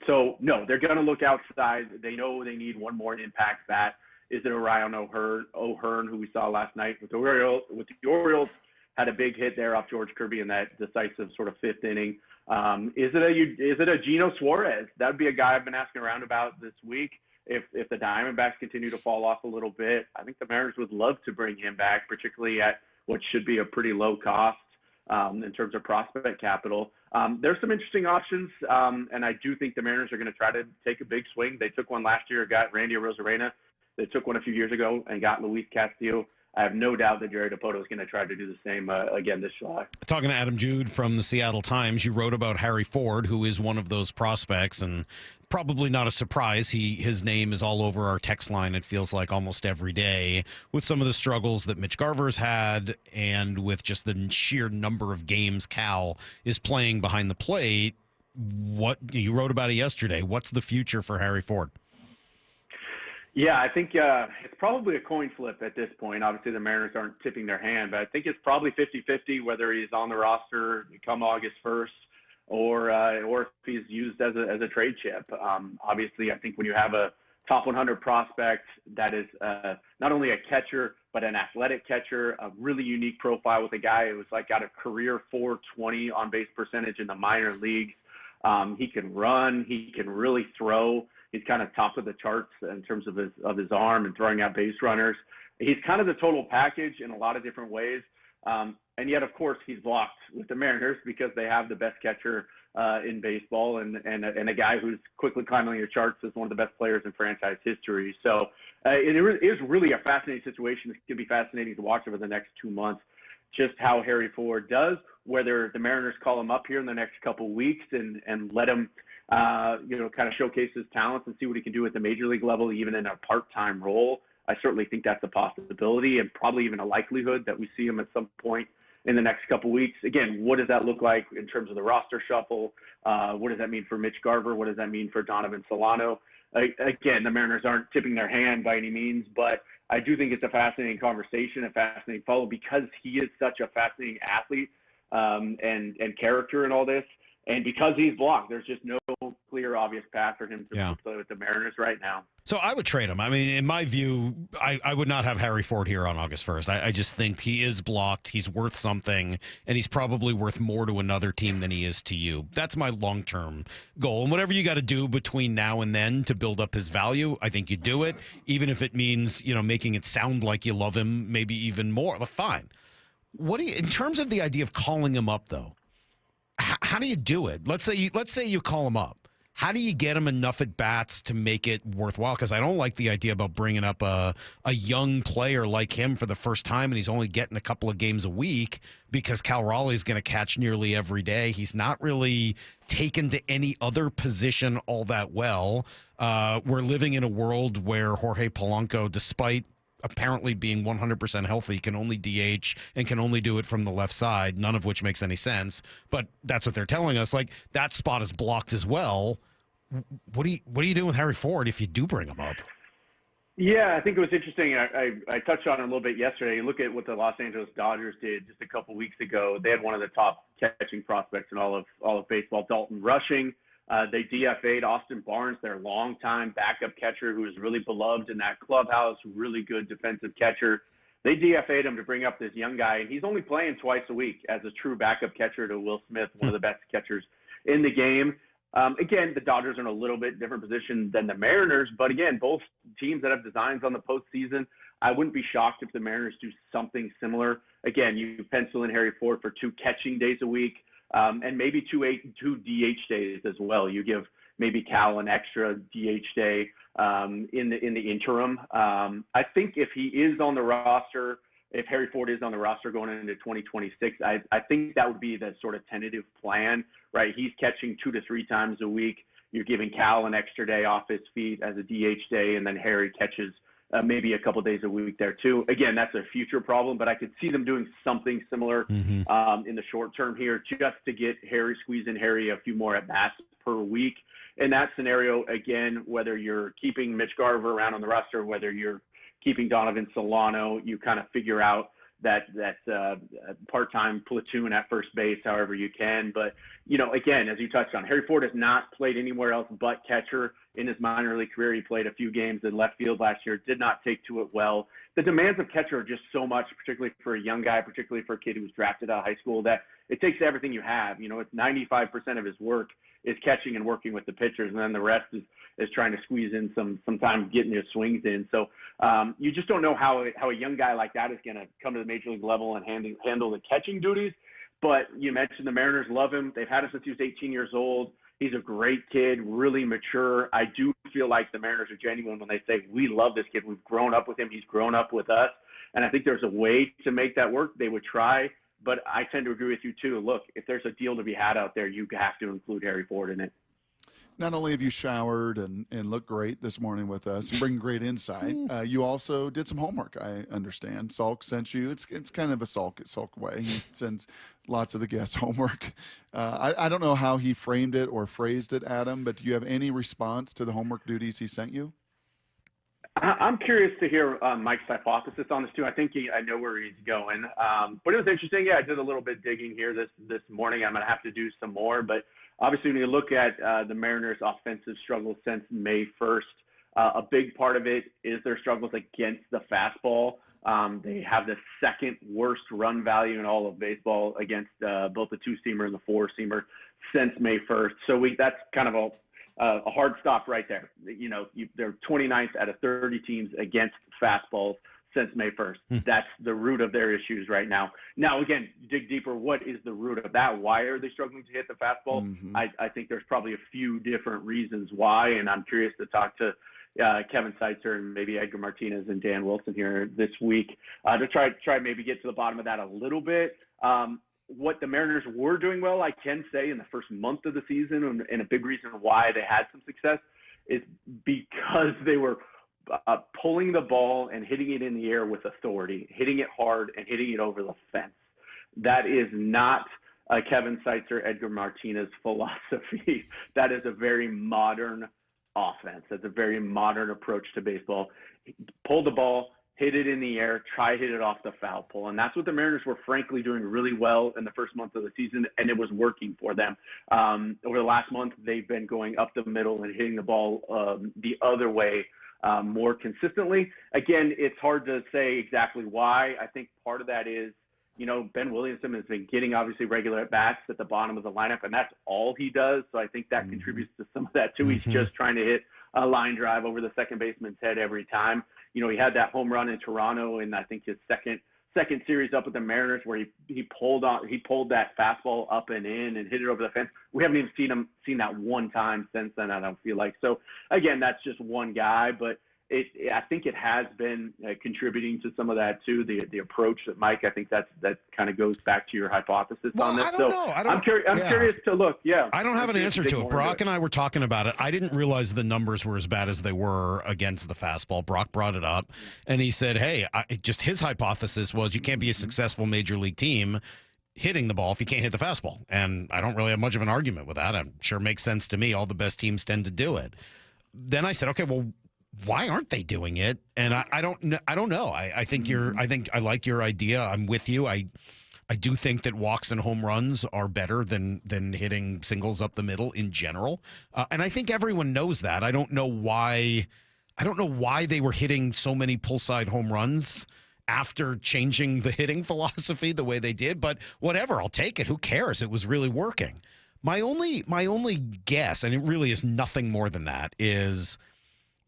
So, no, they're going to look outside. They know they need one more impact bat. Is it Orion O'Hearn, who we saw last night with the Orioles, had a big hit there off George Kirby in that decisive sort of fifth inning. Is it a Gino Suarez? That would be a guy I've been asking around about this week. If the Diamondbacks continue to fall off a little bit, I think the Mariners would love to bring him back, particularly at what should be a pretty low cost in terms of prospect capital. There's some interesting options, and I do think the Mariners are going to try to take a big swing. They took one last year, got Randy Arozarena. They took one a few years ago and got Luis Castillo. I have no doubt that Jerry Dipoto is going to try to do the same again this July. Talking to Adam Jude from the Seattle Times, you wrote about Harry Ford, who is one of those prospects, and probably not a surprise. His name is all over our text line, it feels like, almost every day, with some of the struggles that Mitch Garver's had and with just the sheer number of games Cal is playing behind the plate. What you wrote about it yesterday. What's the future for Harry Ford? Yeah, I think it's probably a coin flip at this point. Obviously, the Mariners aren't tipping their hand, but I think it's probably 50-50 whether he's on the roster come August 1st or if he's used as a trade chip. Obviously, I think when you have a top 100 prospect that is not only a catcher but an athletic catcher, a really unique profile with a guy who was got a career .420 on base percentage in the minor leagues. He can run. He can really throw. He's kind of top of the charts in terms of his arm and throwing out base runners. He's kind of the total package in a lot of different ways. And yet, of course, he's blocked with the Mariners because they have the best catcher in baseball and a guy who's quickly climbing your charts as one of the best players in franchise history. So it is really a fascinating situation. It's going to be fascinating to watch over the next 2 months just how Harry Ford does, whether the Mariners call him up here in the next couple of weeks and let him kind of showcase his talents and see what he can do at the major league level, even in a part-time role. I certainly think that's a possibility and probably even a likelihood that we see him at some point in the next couple weeks. Again, what does that look like in terms of the roster shuffle? What does that mean for Mitch Garver? What does that mean for Donovan Solano? Again, the Mariners aren't tipping their hand by any means, but I do think it's a fascinating conversation, a fascinating follow, because he is such a fascinating athlete and character in all this. And because he's blocked, there's just no clear, obvious path for him to play with the Mariners right now. So I would trade him. I mean, in my view, I would not have Harry Ford here on August 1st. I just think he is blocked. He's worth something, and he's probably worth more to another team than he is to you. That's my long-term goal. And whatever you got to do between now and then to build up his value, I think you do it, even if it means, making it sound like you love him, maybe even more. Fine. What do you, in terms of the idea of calling him up, though? How do you do it? Let's say you call him up. How do you get him enough at bats to make it worthwhile? Because I don't like the idea about bringing up a young player like him for the first time, and he's only getting a couple of games a week because Cal Raleigh's going to catch nearly every day. He's not really taken to any other position all that well. We're living in a world where Jorge Polanco, despite apparently being 100% healthy, can only DH and can only do it from the left side, none of which makes any sense. But that's what they're telling us. Like, that spot is blocked as well. What are you doing with Harry Ford if you do bring him up? Yeah, I think it was interesting. I touched on it a little bit yesterday. You look at what the Los Angeles Dodgers did just a couple weeks ago. They had one of the top catching prospects in all of baseball, Dalton Rushing. They DFA'd Austin Barnes, their longtime backup catcher, who is really beloved in that clubhouse, really good defensive catcher. They DFA'd him to bring up this young guy, and he's only playing twice a week as a true backup catcher to Will Smith, one of the best catchers in the game. Again, the Dodgers are in a little bit different position than the Mariners, but again, both teams that have designs on the postseason, I wouldn't be shocked if the Mariners do something similar. Again, you pencil in Harry Ford for 2 catching days a week. And maybe two DH days as well. You give maybe Cal an extra DH day in the interim. I think if he is on the roster, if Harry Ford is on the roster going into 2026, I think that would be the sort of tentative plan, right? He's catching 2 to 3 times a week. You're giving Cal an extra day off his feet as a DH day, and then Harry catches maybe a couple days a week there too. Again, that's a future problem, but I could see them doing something similar in the short term here, just to get squeezing Harry a few more at bats per week. In that scenario, again, whether you're keeping Mitch Garver around on the roster, whether you're keeping Donovan Solano, you kind of figure out that part-time platoon at first base, however you can. But, again, as you touched on, Harry Ford has not played anywhere else but catcher in his minor league career. He played a few games in left field last year, did not take to it well. The demands of catcher are just so much, particularly for a young guy, particularly for a kid who was drafted out of high school, that it takes everything you have. It's 95% of his work is catching and working with the pitchers, and then the rest is trying to squeeze in some time getting his swings in. So you just don't know how a young guy like that is going to come to the major league level and handle the catching duties. But you mentioned the Mariners love him. They've had him since he was 18 years old. He's a great kid, really mature. I do feel like the Mariners are genuine when they say, we love this kid. We've grown up with him. He's grown up with us. And I think there's a way to make that work. They would try. But I tend to agree with you, too. Look, if there's a deal to be had out there, you have to include Harry Ford in it. Not only have you showered and looked great this morning with us and bring great insight, you also did some homework, I understand. Salk sent you. It's kind of a Salk way. He sends lots of the guests homework. I don't know how he framed it or phrased it, Adam, but do you have any response to the homework duties he sent you? I'm curious to hear Mike's hypothesis on this, too. I think I know where he's going. But it was interesting. Yeah, I did a little bit digging here this morning. I'm going to have to do some more. But obviously, when you look at the Mariners' offensive struggles since May 1st, a big part of it is their struggles against the fastball. They have the second worst run value in all of baseball against both the 2-seamer and the 4-seamer since May 1st. So that's kind of a hard stop right there. They're 29th out of 30 teams against fastballs since May 1st. That's the root of their issues right now. Now, again, dig deeper. What is the root of that? Why are they struggling to hit the fastball? I think there's probably a few different reasons why, and I'm curious to talk to Kevin Seitzer and maybe Edgar Martinez and Dan Wilson here this week to try maybe get to the bottom of that a little bit. What the Mariners were doing well, I can say, in the first month of the season, and a big reason why they had some success is because they were pulling the ball and hitting it in the air with authority, hitting it hard and hitting it over the fence. That is not Kevin Seitzer, Edgar Martinez philosophy. That is a very modern offense. That's a very modern approach to baseball. Pull the ball, hit it in the air, try hit it off the foul pole. And that's what the Mariners were frankly doing really well in the first month of the season, and it was working for them. Over the last month, they've been going up the middle and hitting the ball the other way more consistently. Again, it's hard to say exactly why. I think part of that is, Ben Williamson has been getting obviously regular at-bats at the bottom of the lineup, and that's all he does. So I think that contributes to some of that too. He's just trying to hit a line drive over the second baseman's head every time. He had that home run in Toronto in I think his second series up with the Mariners where he pulled that fastball up and in and hit it over the fence. We haven't even seen that one time since then, I don't feel like. So again, that's just one guy, but I think it has been contributing to some of that too. The approach that Mike, I think that kind of goes back to your hypothesis on this. I don't know. I'm curious to look. Yeah, I don't have an answer to it. Brock and I were talking about it. I didn't realize the numbers were as bad as they were against the fastball. Brock brought it up, and he said, "Hey, just his hypothesis was you can't be a successful major league team hitting the ball if you can't hit the fastball." And I don't really have much of an argument with that. I'm sure it makes sense to me. All the best teams tend to do it. Then I said, okay, well, why aren't they doing it? And I don't know. I think I like your idea. I'm with you. I do think that walks and home runs are better than hitting singles up the middle in general. And I think everyone knows that. I don't know why they were hitting so many pull side home runs after changing the hitting philosophy the way they did, but whatever, I'll take it. Who cares? It was really working. My only guess, and it really is nothing more than that, is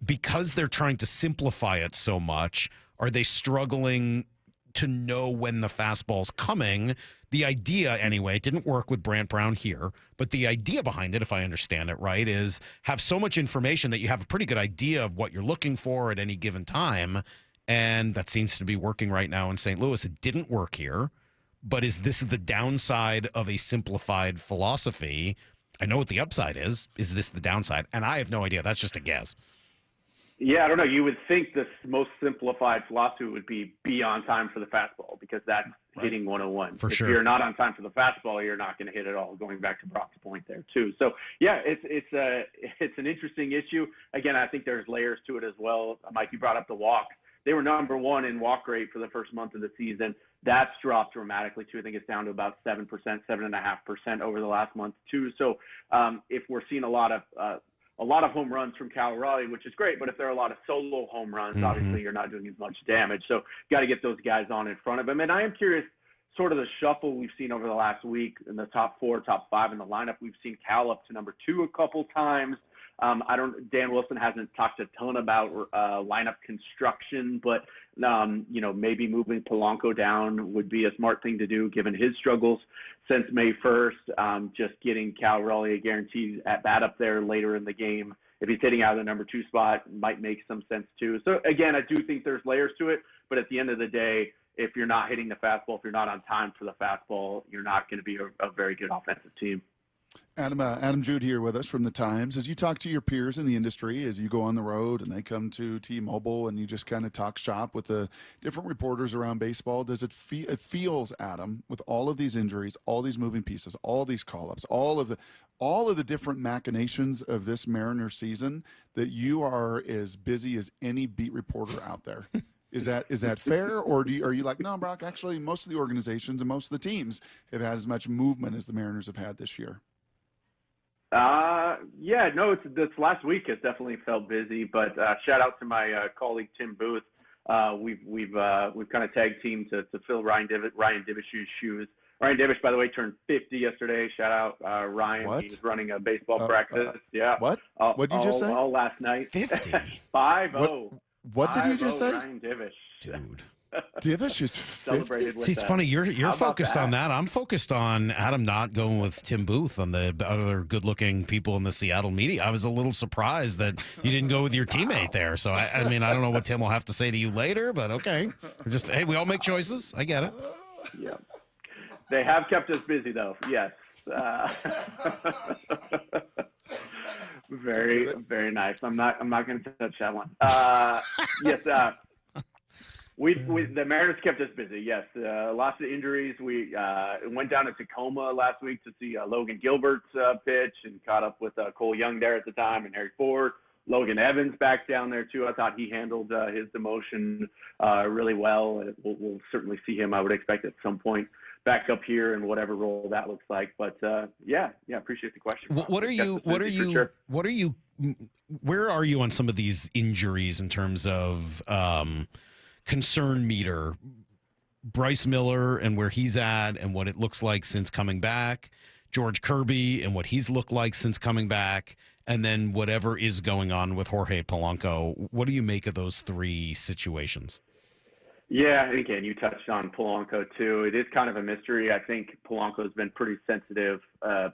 because they're trying to simplify it so much, are they struggling to know when the fastball's coming? The idea, anyway, it didn't work with Brant Brown here, but the idea behind it, if I understand it right, is have so much information that you have a pretty good idea of what you're looking for at any given time, and that seems to be working right now in St. Louis. It didn't work here, but is this the downside of a simplified philosophy? I know what the upside is. Is this the downside? And I have no idea. That's just a guess. Yeah, I don't know. You would think the most simplified philosophy would be on time for the fastball, because that's hitting 101. For if sure. you're not on time for the fastball, you're not going to hit it all, going back to Brock's point there too. So yeah, it's an interesting issue. Again, I think there's layers to it as well. Mike, you brought up the walk. They were number one in walk rate for the first month of the season. That's dropped dramatically too. I think it's down to about 7%, 7.5% over the last month too. So if we're seeing a lot of home runs from Cal Raleigh, which is great, but if there are a lot of solo home runs, obviously you're not doing as much damage. So got to get those guys on in front of him. And I am curious, sort of the shuffle we've seen over the last week in the top 4, top 5 in the lineup. We've seen Cal up to number 2 a couple times. Dan Wilson hasn't talked a ton about lineup construction, but maybe moving Polanco down would be a smart thing to do given his struggles since May 1st. Just getting Cal Raleigh a guaranteed at bat up there later in the game, if he's hitting out of the number 2 spot, might make some sense too. So again, I do think there's layers to it, but at the end of the day, if you're not hitting the fastball, if you're not on time for the fastball, you're not going to be a very good offensive team. Adam Jude here with us from the Times. As you talk to your peers in the industry, as you go on the road and they come to T-Mobile and you just kind of talk shop with the different reporters around baseball, does it feels, Adam, with all of these injuries, all these moving pieces, all these call-ups, all of the different machinations of this Mariners season, that you are as busy as any beat reporter out there? Is that fair, or are you like, no, Brock, actually most of the organizations and most of the teams have had as much movement as the Mariners have had this year? This last week has definitely felt busy, but shout out to my colleague Tim Booth. We've kind of tag teamed to fill Ryan Divish's shoes. Ryan Divish, by the way, turned 50 yesterday. Shout out Ryan. What? He was running a baseball practice. Yeah. What? What did you just say? All last night. 50. 5-0. What did you just say? Ryan Divish. Dude. Divish is 50? With See, it's funny. You're focused on that. I'm focused on Adam not going with Tim Booth on the other good-looking people in the Seattle media. I was a little surprised that you didn't go with your teammate there. So, I mean, I don't know what Tim will have to say to you later, but okay. Hey, we all make choices. I get it. Yeah. They have kept us busy, though. Yes. Very, very nice. I'm not going to touch that one. Yes. The Mariners kept us busy. Yes, lots of injuries. We went down to Tacoma last week to see Logan Gilbert's pitch and caught up with Cole Young there at the time and Harry Ford. Logan Evans back down there too. I thought he handled his demotion really well. We'll certainly see him, I would expect, at some point back up here in whatever role that looks like. But yeah, appreciate the question. Where are you on some of these injuries in terms of concern meter? Bryce Miller and where he's at and what it looks like since coming back, George Kirby and what he's looked like since coming back, and then whatever is going on with Jorge Polanco. What do you make of those three situations? Yeah, and again, you touched on Polanco too. It is kind of a mystery. I think Polanco's been pretty sensitive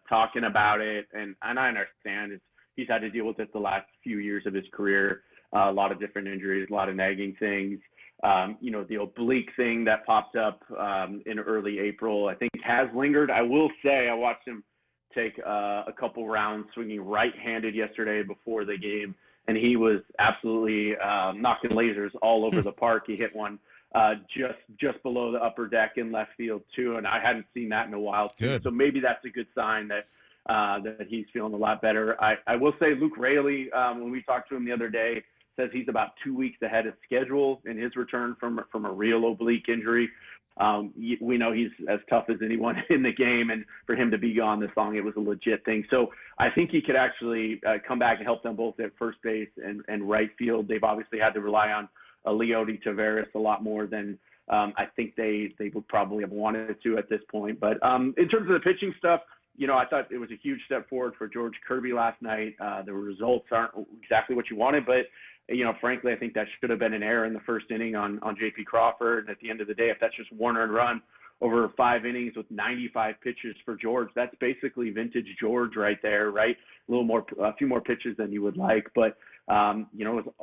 talking about it, and I understand he's had to deal with it the last few years of his career. A lot of different injuries, a lot of nagging things. The oblique thing that popped up in early April, I think has lingered. I will say I watched him take a couple rounds swinging right-handed yesterday before the game, and he was absolutely knocking lasers all over the park. He hit one just below the upper deck in left field too, and I hadn't seen that in a while too. Good. So maybe that's a good sign that he's feeling a lot better. I will say Luke Raley, when we talked to him the other day, says he's about 2 weeks ahead of schedule in his return from a real oblique injury. We know he's as tough as anyone in the game, and for him to be gone this long, it was a legit thing. So I think he could actually come back and help them both at first base and right field. They've obviously had to rely on Leody Taveras a lot more than I think they would probably have wanted to at this point. But in terms of the pitching stuff, I thought it was a huge step forward for George Kirby last night. The results aren't exactly what you wanted, but frankly, I think that should have been an error in the first inning on J.P. Crawford. And at the end of the day, if that's just one earned run over 5 innings with 95 pitches for George, that's basically vintage George right there, right? A few more pitches than you would like. But,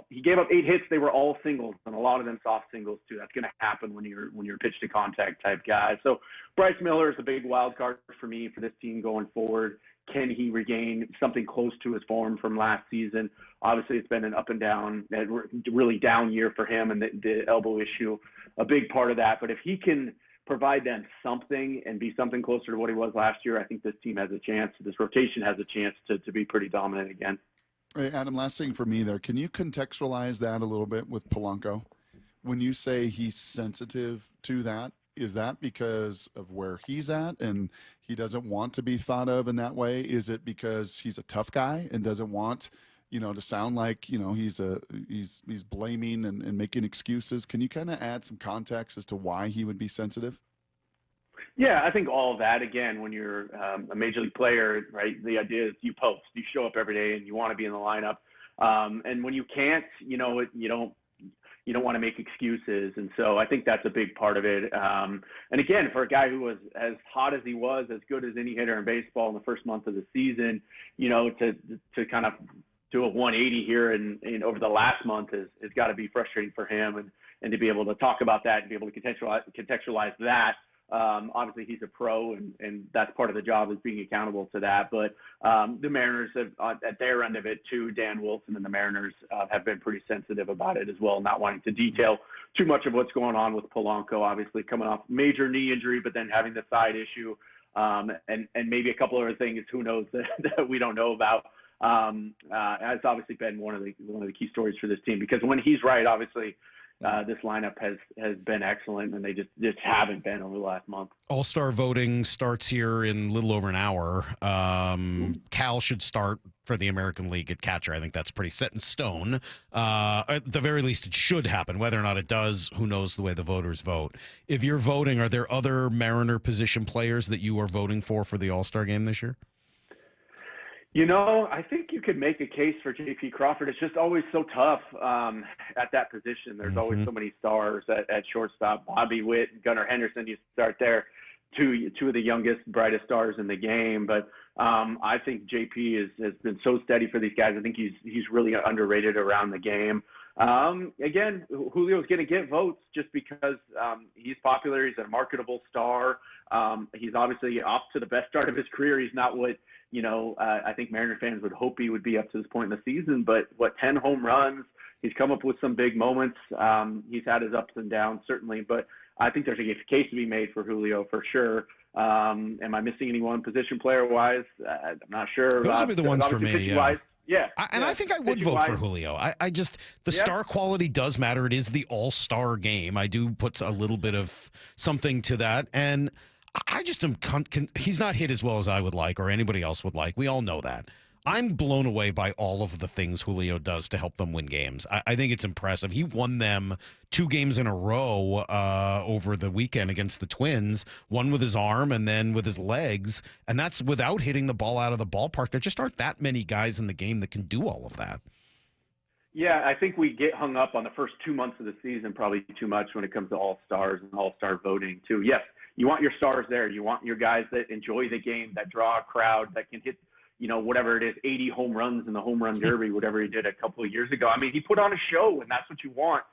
he gave up 8 hits. They were all singles, and a lot of them soft singles too. That's going to happen when you're pitch to contact type guy. So Bryce Miller is a big wild card for me for this team going forward. Can he regain something close to his form from last season? Obviously, it's been an up and down, really down year for him, and the elbow issue, a big part of that. But if he can provide them something and be something closer to what he was last year, I think this team has a chance. This rotation has a chance to be pretty dominant again. Hey, Adam, last thing for me there. Can you contextualize that a little bit with Polanco? When you say he's sensitive to that, is that because of where he's at and he doesn't want to be thought of in that way? Is it because he's a tough guy and doesn't want, to sound like, he's blaming and making excuses? Can you kind of add some context as to why he would be sensitive? Yeah, I think all of that, again, when you're a major league player, right, the idea is you post, you show up every day and you want to be in the lineup. And when you can't, you don't want to make excuses. And so I think that's a big part of it. And again, for a guy who was as hot as he was, as good as any hitter in baseball in the first month of the season, to kind of do a 180 here and over the last month has got to be frustrating for him. And to be able to talk about that and be able to contextualize that. Obviously he's a pro and that's part of the job is being accountable to that. But the Mariners have, at their end of it too, Dan Wilson and the Mariners have been pretty sensitive about it as well, not wanting to detail too much of what's going on with Polanco, obviously coming off major knee injury, but then having the side issue and maybe a couple other things, who knows, that we don't know about. It's obviously been one of the key stories for this team because when he's right, obviously, this lineup has been excellent, and they just haven't been over the last month. All-Star voting starts here in a little over an hour. Cal should start for the American League at catcher. I think that's pretty set in stone. At the very least, it should happen. Whether or not it does, who knows the way the voters vote. If you're voting, are there other Mariner position players that you are voting for the All-Star game this year? I think you could make a case for J.P. Crawford. It's just always so tough at that position. There's always so many stars at shortstop. Bobby Witt and Gunnar Henderson, you start there, two of the youngest, brightest stars in the game. But I think J.P. has been so steady for these guys. I think he's really underrated around the game. Again, Julio's going to get votes just because he's popular. He's a marketable star. He's obviously off to the best start of his career. He's not what, I think Mariner fans would hope he would be up to this point in the season. But 10 home runs, he's come up with some big moments. He's had his ups and downs, certainly. But I think there's a case to be made for Julio for sure. Am I missing anyone position player-wise? I'm not sure. Those would be the ones for me, yeah. Yeah. I think I would vote for Julio. I just, the star quality does matter. It is the all-star game. I do put a little bit of something to that. And I just am, he's not hit as well as I would like or anybody else would like. We all know that. I'm blown away by all of the things Julio does to help them win games. I think it's impressive. He won them 2 games in a row over the weekend against the Twins, one with his arm and then with his legs, and that's without hitting the ball out of the ballpark. There just aren't that many guys in the game that can do all of that. Yeah, I think we get hung up on the first 2 months of the season probably too much when it comes to all-stars and all-star voting, too. Yes, you want your stars there. You want your guys that enjoy the game, that draw a crowd, that can hit, whatever it is, 80 home runs in the home run derby, whatever he did a couple of years ago. I mean, he put on a show, and that's what you want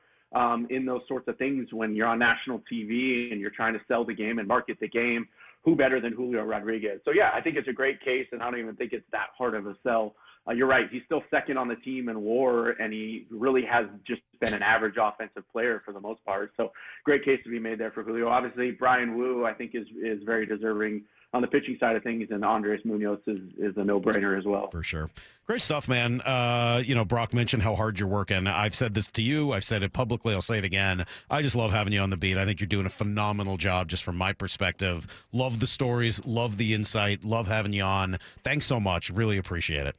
in those sorts of things when you're on national TV and you're trying to sell the game and market the game. Who better than Julio Rodriguez? So, yeah, I think it's a great case, and I don't even think it's that hard of a sell. You're right. He's still second on the team in WAR, and he really has just been an average offensive player for the most part. So great case to be made there for Julio. Obviously, Brian Wu, I think, is very deserving on the pitching side of things, and Andres Munoz is a no-brainer as well. For sure. Great stuff, man. Brock mentioned how hard you're working. I've said this to you. I've said it publicly. I'll say it again. I just love having you on the beat. I think you're doing a phenomenal job just from my perspective. Love the stories. Love the insight. Love having you on. Thanks so much. Really appreciate it.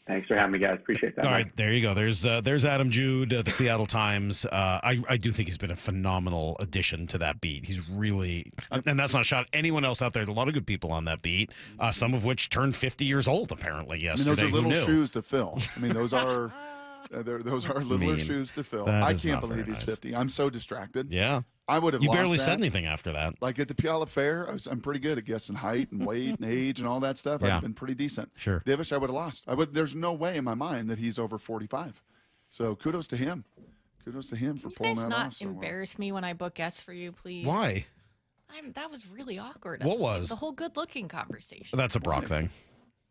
Thanks for having me, guys. Appreciate that. All right, there you go. There's Adam Jude, the Seattle Times. I do think he's been a phenomenal addition to that beat. He's really, and that's not a shot at anyone else out there. There's a lot of good people on that beat, some of which turned 50 years old, apparently, yesterday. Those are little shoes to fill. I mean, those are littler shoes to fill. I can't believe he's 50. I'm so distracted. Yeah. I would have. You barely lost said that. anything after that. Like at the Puyallup Fair, I'm pretty good at guessing height and weight and age and all that stuff. Yeah. I've been pretty decent. Sure. Divish, I would have lost. There's no way in my mind that he's over 45. So kudos to him. Kudos to him for pulling that off. You guys not so well. embarrass me when I book guests for you, please. Why? That was really awkward. What was? The whole good-looking conversation. That's a Brock thing.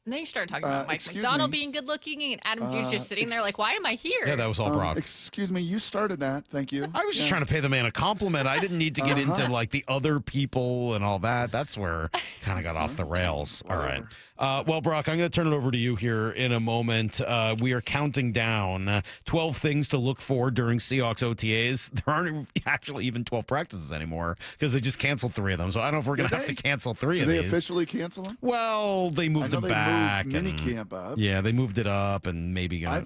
And then you started talking about Mike Macdonald being good-looking, and Adam Jude's just sitting there like, why am I here? Yeah, that was all Brock. Excuse me, you started that. Thank you. I was just trying to pay the man a compliment. I didn't need to get into like the other people and all that. That's where kind of got off the rails. All right. Well, Brock, I'm going to turn it over to you here in a moment. We are counting down 12 things to look for during Seahawks OTAs. There aren't actually even 12 practices anymore because they just canceled 3 of them. So I don't know if we're going to have to cancel 3 of these. Did they officially cancel them? Well, they moved them back. Moved minicamp up. Yeah, they moved it up and maybe I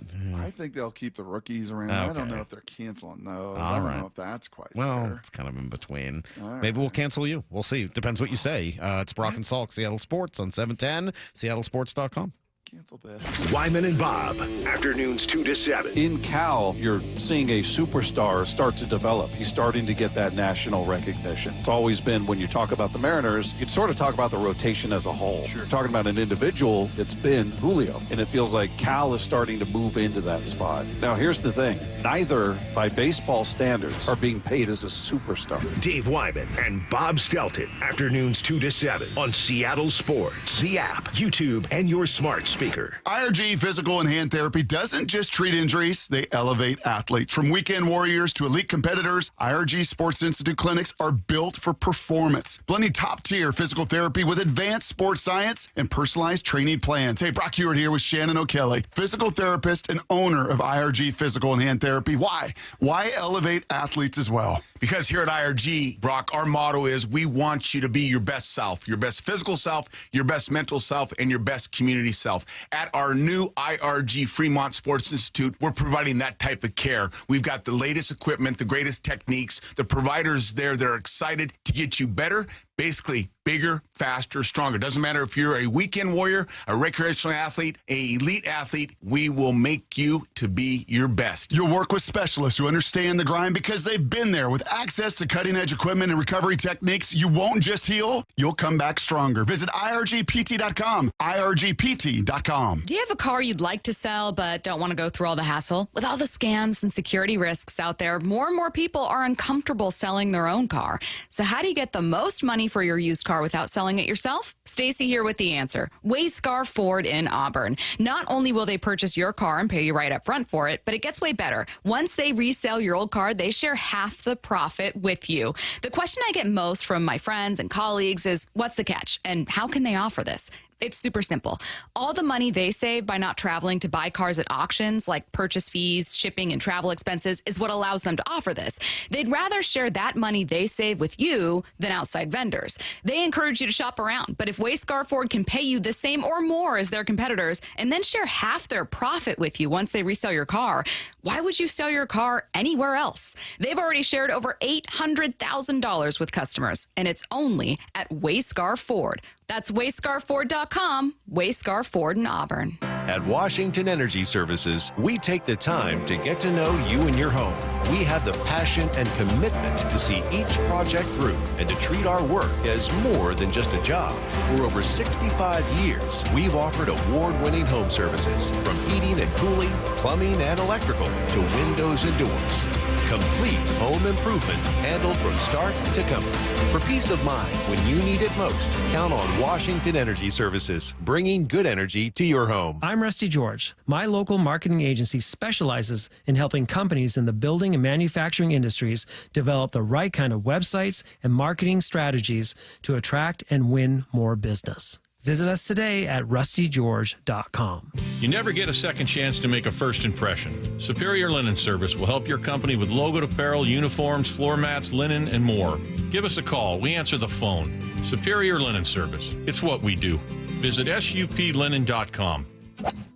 think they'll keep the rookies around. Okay. I don't know if they're canceling those. All I don't right. know if that's quite well, fair. it's kind of in between. All Maybe we'll cancel you. We'll see. Depends what you say. It's Brock and Salk, Seattle Sports on 710, seattlesports.com. Cancel this. Wyman and Bob, afternoons 2 to 7. In Cal, you're seeing a superstar start to develop. He's starting to get that national recognition. It's always been, when you talk about the Mariners, you'd sort of talk about the rotation as a whole. Sure. Talking about an individual, it's been Julio. And it feels like Cal is starting to move into that spot. Now, here's the thing. Neither, by baseball standards, are being paid as a superstar. Dave Wyman and Bob Stelton, afternoons 2 to 7 on Seattle Sports, the app, YouTube, and your smart speaker. IRG Physical and Hand Therapy doesn't just treat injuries, they elevate athletes. From weekend warriors to elite competitors, IRG Sports Institute clinics are built for performance. Blending top-tier physical therapy with advanced sports science and personalized training plans. Hey, Brock Hewitt here with Shannon O'Kelly, physical therapist and owner of IRG Physical and Hand Therapy. Why? Why elevate athletes as well? Because here at IRG, Brock, our motto is we want you to be your best self, your best physical self, your best mental self, and your best community self. At our new IRG Fremont Sports Institute, we're providing that type of care. We've got the latest equipment, the greatest techniques, the providers there that are excited to get you better, Basically, bigger, faster, stronger. Doesn't matter if you're a weekend warrior, a recreational athlete, an elite athlete, we will make you to be your best. You'll work with specialists who understand the grind because they've been there. With access to cutting-edge equipment and recovery techniques, you won't just heal, you'll come back stronger. Visit irgpt.com, irgpt.com. Do you have a car you'd like to sell but don't want to go through all the hassle? With all the scams and security risks out there, more and more people are uncomfortable selling their own car. So how do you get the most money for your used car without selling it yourself? Stacy here with the answer. Wayscar Ford in Auburn. Not only will they purchase your car and pay you right up front for it, but it gets way better. Once they resell your old car, they share half the profit with you. The question I get most from my friends and colleagues is, what's the catch? And how can they offer this? It's super simple. All the money they save by not traveling to buy cars at auctions, like purchase fees, shipping, and travel expenses, is what allows them to offer this. They'd rather share that money they save with you than outside vendors. They encourage you to shop around, but if Wayscar Ford can pay you the same or more as their competitors and then share half their profit with you once they resell your car, why would you sell your car anywhere else? They've already shared over $800,000 with customers, and it's only at Wayscar Ford. That's wayscarford.com, Wayscar Ford in Auburn. At Washington Energy Services, we take the time to get to know you and your home. We have the passion and commitment to see each project through and to treat our work as more than just a job. For over 65 years, we've offered award-winning home services, from heating and cooling, plumbing and electrical, to windows and doors. Complete home improvement handled from start to comfort. For peace of mind when you need it most, count on Washington Energy Services, bringing good energy to your home. I'm Rusty George. My local marketing agency specializes in helping companies in the building and manufacturing industries develop the right kind of websites and marketing strategies to attract and win more business. Visit us today at rustygeorge.com. You never get a second chance to make a first impression. Superior Linen Service will help your company with logoed apparel, uniforms, floor mats, linen, and more. Give us a call. We answer the phone. Superior Linen Service. It's what we do. Visit suplinen.com.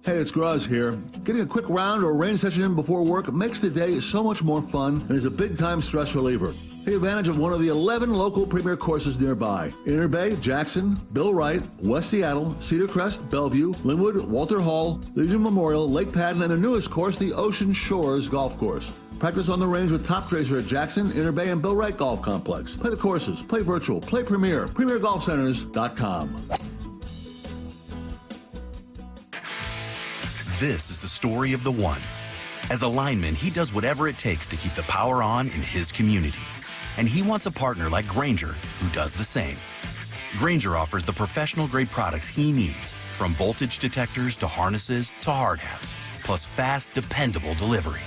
Hey, it's Graz here. Getting a quick round or rain session in before work makes the day so much more fun and is a big-time stress reliever. Take advantage of one of the 11 local premier courses nearby. Inner Bay, Jackson, Bill Wright, West Seattle, Cedar Crest, Bellevue, Linwood, Walter Hall, Legion Memorial, Lake Padden, and the newest course, the Ocean Shores Golf Course. Practice on the range with Top Tracer at Jackson, Inner Bay, and Bill Wright Golf Complex. Play the courses, play virtual, play premier, premiergolfcenters.com. This is the story of the one. As a lineman, he does whatever it takes to keep the power on in his community. And he wants a partner like Grainger who does the same. Grainger offers the professional-grade products he needs, from voltage detectors to harnesses to hard hats, plus fast, dependable delivery,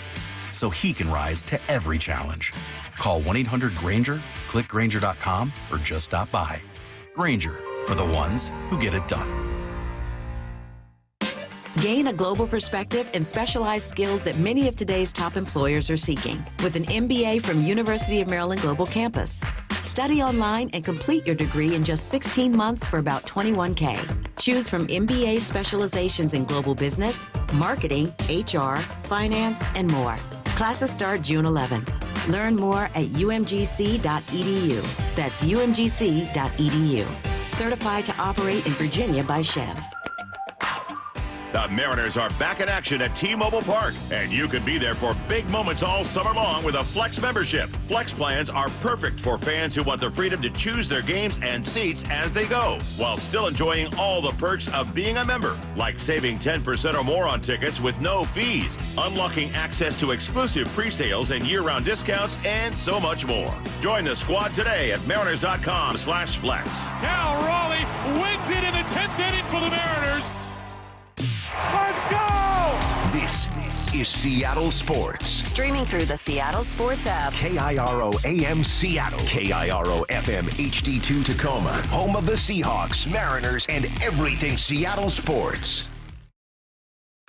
so he can rise to every challenge. Call 1-800-GRAINGER, click Grainger.com, or just stop by. Grainger, for the ones who get it done. Gain a global perspective and specialized skills that many of today's top employers are seeking with an MBA from University of Maryland Global Campus. Study online and complete your degree in just 16 months for about $21K. Choose from MBA specializations in global business, marketing, HR, finance, and more. Classes start June 11th. Learn more at umgc.edu. That's umgc.edu. Certified to operate in Virginia by Chev. The Mariners are back in action at T-Mobile Park, and you can be there for big moments all summer long with a Flex membership. Flex plans are perfect for fans who want the freedom to choose their games and seats as they go, while still enjoying all the perks of being a member, like saving 10% or more on tickets with no fees, unlocking access to exclusive pre-sales and year-round discounts, and so much more. Join the squad today at mariners.com/flex. Now Raleigh wins it in the 10th inning for the Mariners. Let's go! This is Seattle Sports. Streaming through the Seattle Sports app. KIRO AM Seattle. KIRO FM HD2 Tacoma. Home of the Seahawks, Mariners, and everything Seattle sports.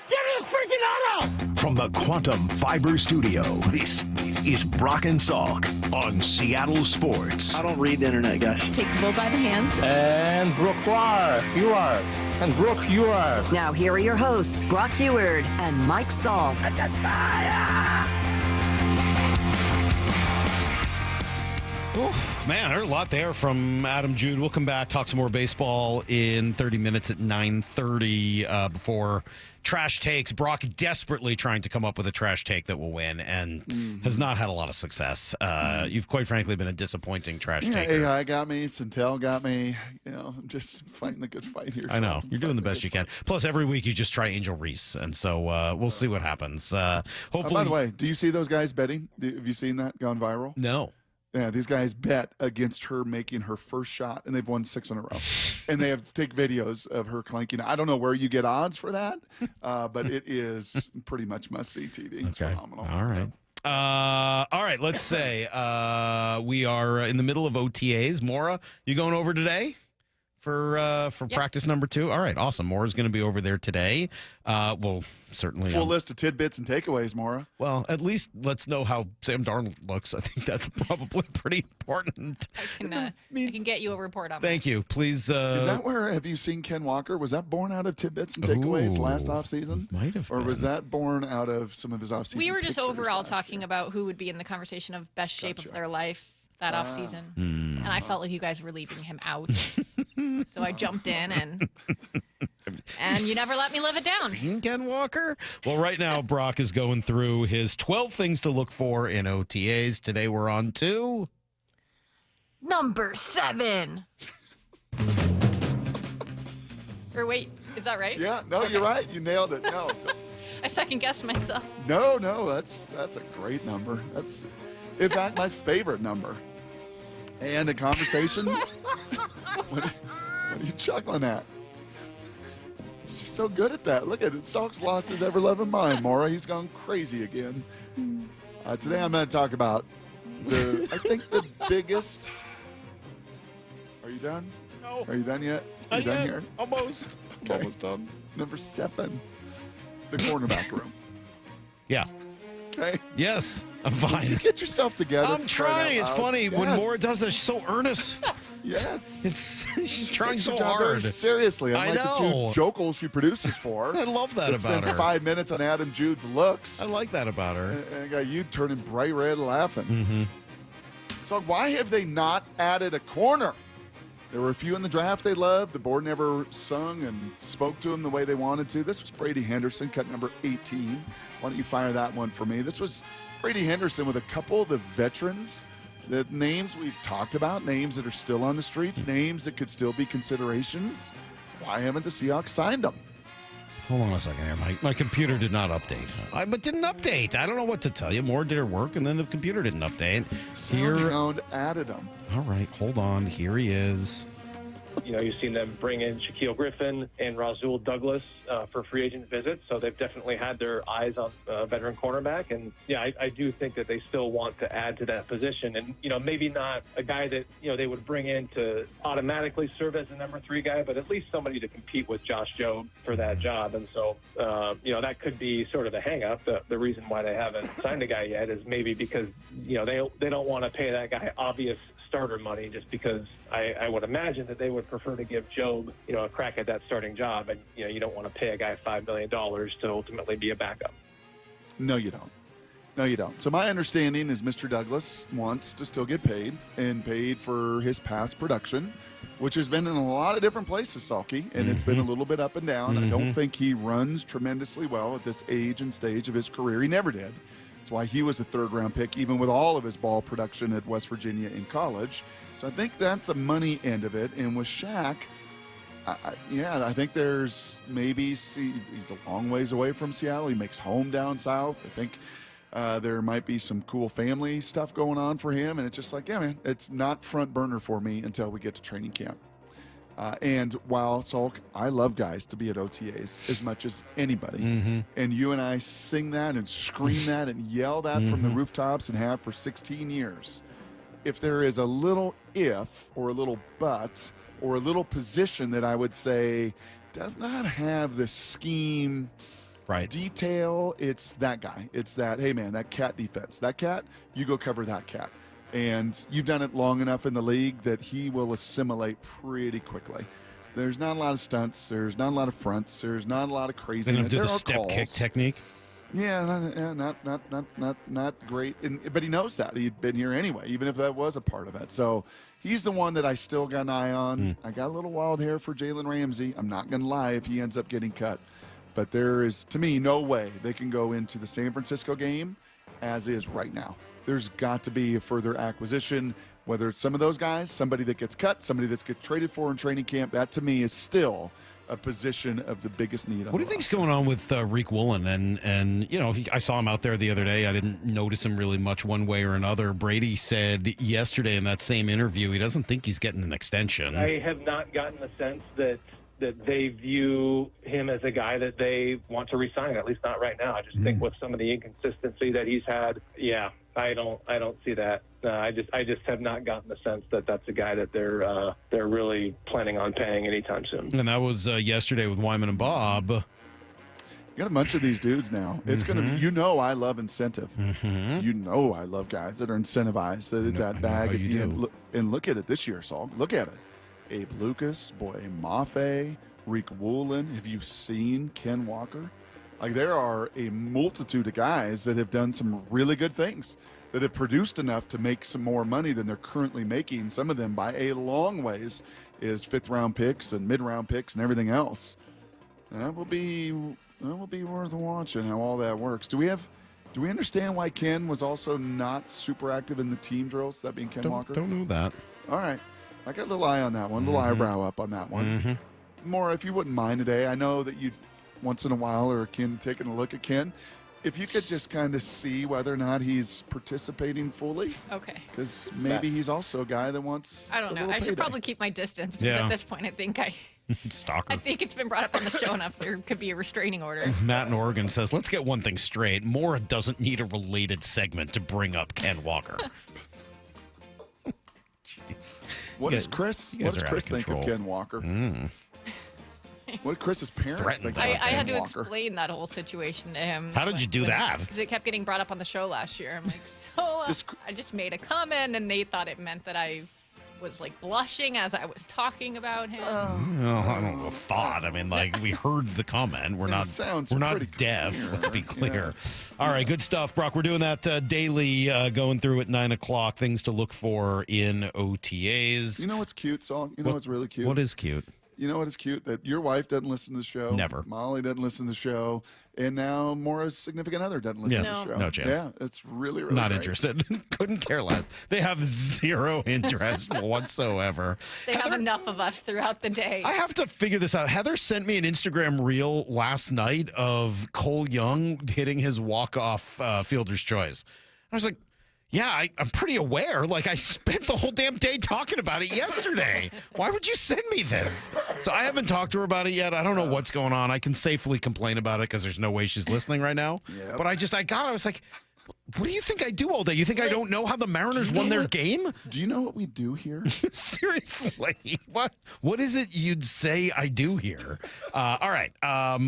Get his freaking auto! From the Quantum Fiber Studio, this is Brock and Salk on Seattle Sports. I don't read the internet, guys. Take the bull by the hands. And Brooke, you are. And Brooke, you are. Now here are your hosts, Brock Heward and Mike Salk. Man, there's a lot there from Adam Jude. We'll come back, talk some more baseball in 30 minutes at 9:30 before trash takes. Brock desperately trying to come up with a trash take that will win and has not had a lot of success. You've quite frankly been a disappointing trash taker. AI got me. Santel got me. I'm just fighting the good fight here. I know. You're doing the best you can. Plus, every week you just try Angel Reese, and so we'll see what happens. Hopefully. By the way, do you see those guys betting? Have you seen that gone viral? No. Yeah, these guys bet against her making her first shot, and they've won 6 in a row. And they have take videos of her clanking. I don't know where you get odds for that, but it is pretty much must-see TV. It's phenomenal. All right. All right, let's say we are in the middle of OTAs. Maura, you going over today for practice number 2? All right, awesome. Maura's going to be over there today. We'll certainly full list of tidbits and takeaways, Maura. Well, at least let's know how Sam Darnold looks. I think that's probably pretty important. I can get you a report on that. Thank you. Please. Is that where, have you seen Ken Walker? Was that born out of tidbits and takeaways last offseason? Might have Or was that born out of some of his offseason? We were just overall talking about who would be in the conversation of best shape of their life that offseason. And I felt like you guys were leaving him out. So I jumped in and you never let me live it down. Seen Ken Walker? Well, right now, Brock is going through his 12 things to look for in OTAs. Today we're on to number 7. Or wait, is that right? Yeah, no, you're right. You nailed it. No. I second guessed myself. No, that's a great number. That's, in fact, my favorite number. And a conversation. What are you chuckling at? She's so good at that. Look at it. Salk's lost his ever-loving mind, Maura. He's gone crazy again. Today I'm going to talk about I think the biggest. Are you done? No. Are you done yet? Are you done here? Almost. Okay. Almost done. Number 7, the cornerback room. Yeah. Okay. Yes, I'm fine. You get yourself together. I'm trying. It's funny when Maura does this. So earnest. Yes. She's trying so job very hard. seriously. I Unlike know. the 2 jokels she produces for. I love that about spends her. 5 minutes on Adam Jude's looks. I like that about her. And I got you turning bright red laughing. Mm-hmm. So why have they not added a corner? There were a few in the draft they loved. The board never sung and spoke to them the way they wanted to. This was Brady Henderson, cut number 18. Why don't you fire that one for me? This was Brady Henderson with a couple of the veterans, the names we've talked about, names that are still on the streets, names that could still be considerations. Why haven't the Seahawks signed them? Hold on a second here. My computer did not update. But didn't update. I don't know what to tell you. Moore did her work, and then the computer didn't update. Sound added them. All right, hold on. Here he is. You've seen them bring in Shaquille Griffin and Rasul Douglas for free agent visits, so they've definitely had their eyes on veteran cornerback. And yeah, I do think that they still want to add to that position, and maybe not a guy that they would bring in to automatically serve as the number 3 guy, but at least somebody to compete with Josh Jobe for that job. And so that could be sort of a hang-up. The reason why they haven't signed a guy yet is maybe because they don't want to pay that guy obvious starter money, just because I would imagine that they would prefer to give Jobe, a crack at that starting job, and you don't want to pay a guy $5 million to ultimately be a backup. No, you don't. No, you don't. So my understanding is Mr. Douglas wants to still get paid and paid for his past production, which has been in a lot of different places, Salky, and it's been a little bit up and down. I don't think he runs tremendously well at this age and stage of his career. He never did. That's why he was a 3rd-round pick, even with all of his ball production at West Virginia in college. So I think that's a money end of it. And with Shaq, I think there's maybe he's a long ways away from Seattle. He makes home down south. I think there might be some cool family stuff going on for him. And it's just like, yeah, man, it's not front burner for me until we get to training camp. And while, Salk, I love guys to be at OTAs as much as anybody. And you and I sing that and scream that and yell that from the rooftops and have for 16 years. If there is a little if or a little but or a little position that I would say does not have the scheme detail, it's that guy. It's that, hey, man, that cat defense. That cat, you go cover that cat. And you've done it long enough in the league that he will assimilate pretty quickly. There's not a lot of stunts. There's not a lot of fronts. There's not a lot of craziness. They're going to do the step kick technique? Yeah, not great. But he knows that. He'd been here anyway, even if that was a part of it. So he's the one that I still got an eye on. I got a little wild hair for Jalen Ramsey. I'm not going to lie if he ends up getting cut. But there is, to me, no way they can go into the San Francisco game as is right now. There's got to be a further acquisition, whether it's some of those guys, somebody that gets cut, somebody that gets traded for in training camp. That, to me, is still a position of the biggest need. What do you think's going on with Reek Woolen? And you know, I saw him out there the other day. I didn't notice him really much one way or another. Brady said yesterday in that same interview he doesn't think he's getting an extension. I have not gotten the sense that they view him as a guy that they want to resign, at least not right now. I just think with some of the inconsistency that he's had, I don't see that. I just have not gotten the sense that that's a guy that they're really planning on paying anytime soon. And that was yesterday with Wyman and Bob. You got a bunch of these dudes now. It's going to be, I love incentive. I love guys that are incentivized. That bag at the end. And look at it this year, Salk. Look at it. Abe Lucas, Mafe, Reek Woolen. Have you seen Ken Walker? Like, there are a multitude of guys that have done some really good things, that have produced enough to make some more money than they're currently making. Some of them by a long ways is fifth-round picks and mid-round picks and everything else. That will be worth watching how all that works. Do we understand why Ken was also not super active in the team drills, that being Ken Walker? Don't know that. All right. I got a little eye on that one, a little eyebrow up on that one. More, if you wouldn't mind today, I know that you once in a while are taking a look at Ken. If you could just kind of see whether or not he's participating fully. Okay. Because maybe he's also a guy that wants I don't know. I should probably keep my distance because at this point I think Stalker. I think it's been brought up on the show enough. There could be a restraining order. Matt in Oregon says, let's get one thing straight. Maura doesn't need a related segment to bring up Ken Walker. Jeez. What does Chris think of Ken Walker? What did Chris's parents think about I had Ken to Walker? explain that whole situation to him. How did you do that? Because it kept getting brought up on the show last year. I'm like, I just made a comment, and they thought it meant that I was like blushing as I was talking about him. I don't know. Thought. I mean, like, we heard the comment. We're not deaf. clear. Let's be clear. Yes. All right, good stuff, Brock. We're doing that daily, going through at 9 o'clock. Things to look for in OTAs. You know what's cute, Salk? You know what's really cute? What is cute? You know what is cute? That your wife doesn't listen to the show. Never. Molly doesn't listen to the show. And now Maura's significant other doesn't listen to the show. No chance. Yeah, it's really, really not great. interested. Couldn't care less. They have zero interest whatsoever. They have enough of us throughout the day. I have to figure this out. Heather sent me an Instagram reel last night of Cole Young hitting his walk-off fielder's choice. I was like, yeah, I'm pretty aware. Like, I spent the whole damn day talking about it yesterday. Why would you send me this? So I haven't talked to her about it yet. I don't know what's going on. I can safely complain about it because there's no way she's listening right now. Yep. But I was like, what do you think I do all day? You think I don't know how the Mariners won their game? Do you know what we do here? Seriously. What is it you'd say I do here? All right.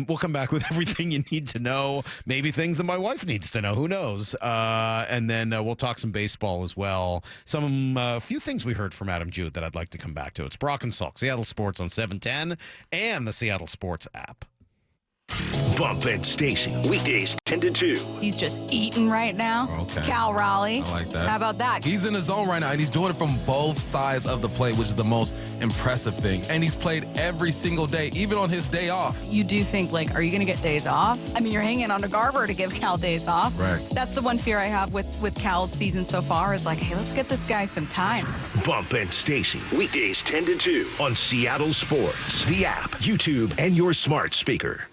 We'll come back with everything you need to know. Maybe things that my wife needs to know. Who knows? And then we'll talk some baseball as well. A few things we heard from Adam Jude that I'd like to come back to. It's Brock and Salk, Seattle Sports on 710 and the Seattle Sports app. Bump and Stacy, weekdays 10 to 2. He's just eating right now. Okay. Cal Raleigh. I like that. How about that? He's in the zone right now, and he's doing it from both sides of the plate, which is the most impressive thing. And he's played every single day, even on his day off. You do think, like, are you going to get days off? I mean, you're hanging on to Garver to give Cal days off. Right. That's the one fear I have with Cal's season so far is like, hey, let's get this guy some time. Bump and Stacy, weekdays 10 to 2 on Seattle Sports, the app, YouTube, and your smart speaker.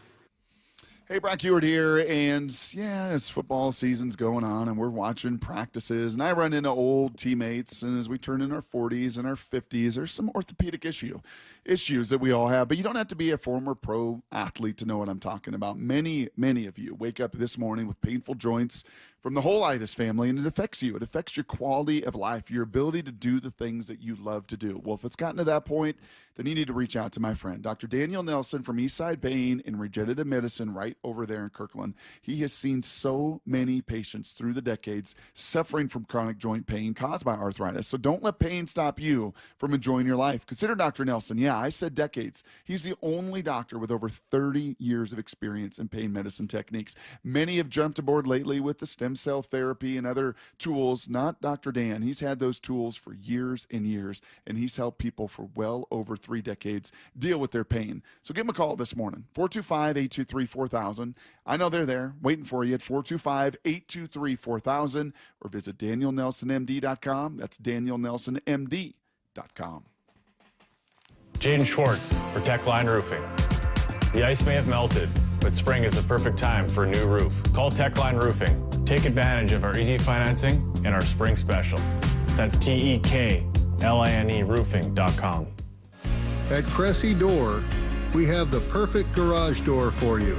Hey, Brock Ewart here, and as football season's going on and we're watching practices, and I run into old teammates, and as we turn in our 40s and our 50s, there's some orthopedic issues that we all have, but you don't have to be a former pro athlete to know what I'm talking about. Many of you wake up this morning with painful joints from the whole itis family, and it affects you. It affects your quality of life, your ability to do the things that you love to do. Well, if it's gotten to that point, then you need to reach out to my friend, Dr. Daniel Nelson from Eastside Pain and Regenerative Medicine right over there in Kirkland. He has seen so many patients through the decades suffering from chronic joint pain caused by arthritis. So don't let pain stop you from enjoying your life. Consider Dr. Nelson. Yeah, I said decades. He's the only doctor with over 30 years of experience in pain medicine techniques. Many have jumped aboard lately with the stem cell therapy and other tools. Not Dr. Dan. He's had those tools for years and years, and he's helped people for well over 3 decades deal with their pain. So give him a call this morning, 425-823-4000. I know they're there waiting for you at 425-823-4000, or visit DanielNelsonMD.com. That's DanielNelsonMD.com. Jaden Schwartz for Techline Roofing. The ice may have melted, but spring is the perfect time for a new roof. Call Techline Roofing. Take advantage of our easy financing and our spring special. That's TEKLINE roofing.com. At Cressy Door, we have the perfect garage door for you.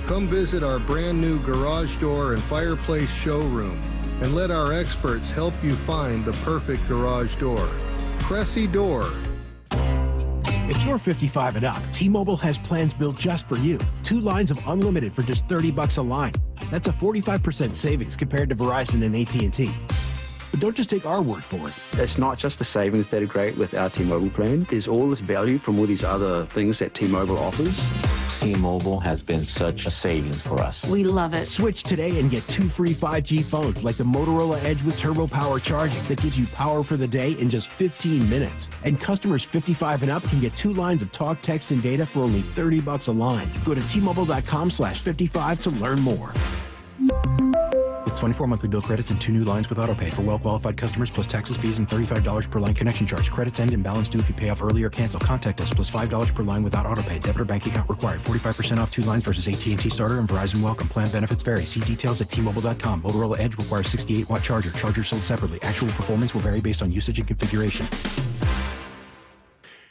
Come visit our brand new garage door and fireplace showroom and let our experts help you find the perfect garage door. Cressy Door. If you're 55 and up, T-Mobile has plans built just for you. 2 lines of unlimited for just $30 a line. That's a 45% savings compared to Verizon and AT&T. But don't just take our word for it. It's not just the savings that are great with our T-Mobile plan. There's all this value from all these other things that T-Mobile offers. T-Mobile has been such a savings for us. We love it. Switch today and get 2 free 5G phones like the Motorola Edge with Turbo Power charging that gives you power for the day in just 15 minutes. And customers 55 and up can get 2 lines of talk, text, and data for only $30 a line. Go to T-Mobile.com/55 to learn more. With 24 monthly bill credits and 2 new lines with autopay for well-qualified customers, plus taxes, fees, and $35 per line connection charge. Credits end and balance due if you pay off early or cancel. Contact us, plus $5 per line without autopay. Debit or bank account required. 45% off 2 lines versus AT&T Starter and Verizon Welcome. Plan benefits vary. See details at T-Mobile.com. Motorola Edge requires 68-watt charger. Charger sold separately. Actual performance will vary based on usage and configuration.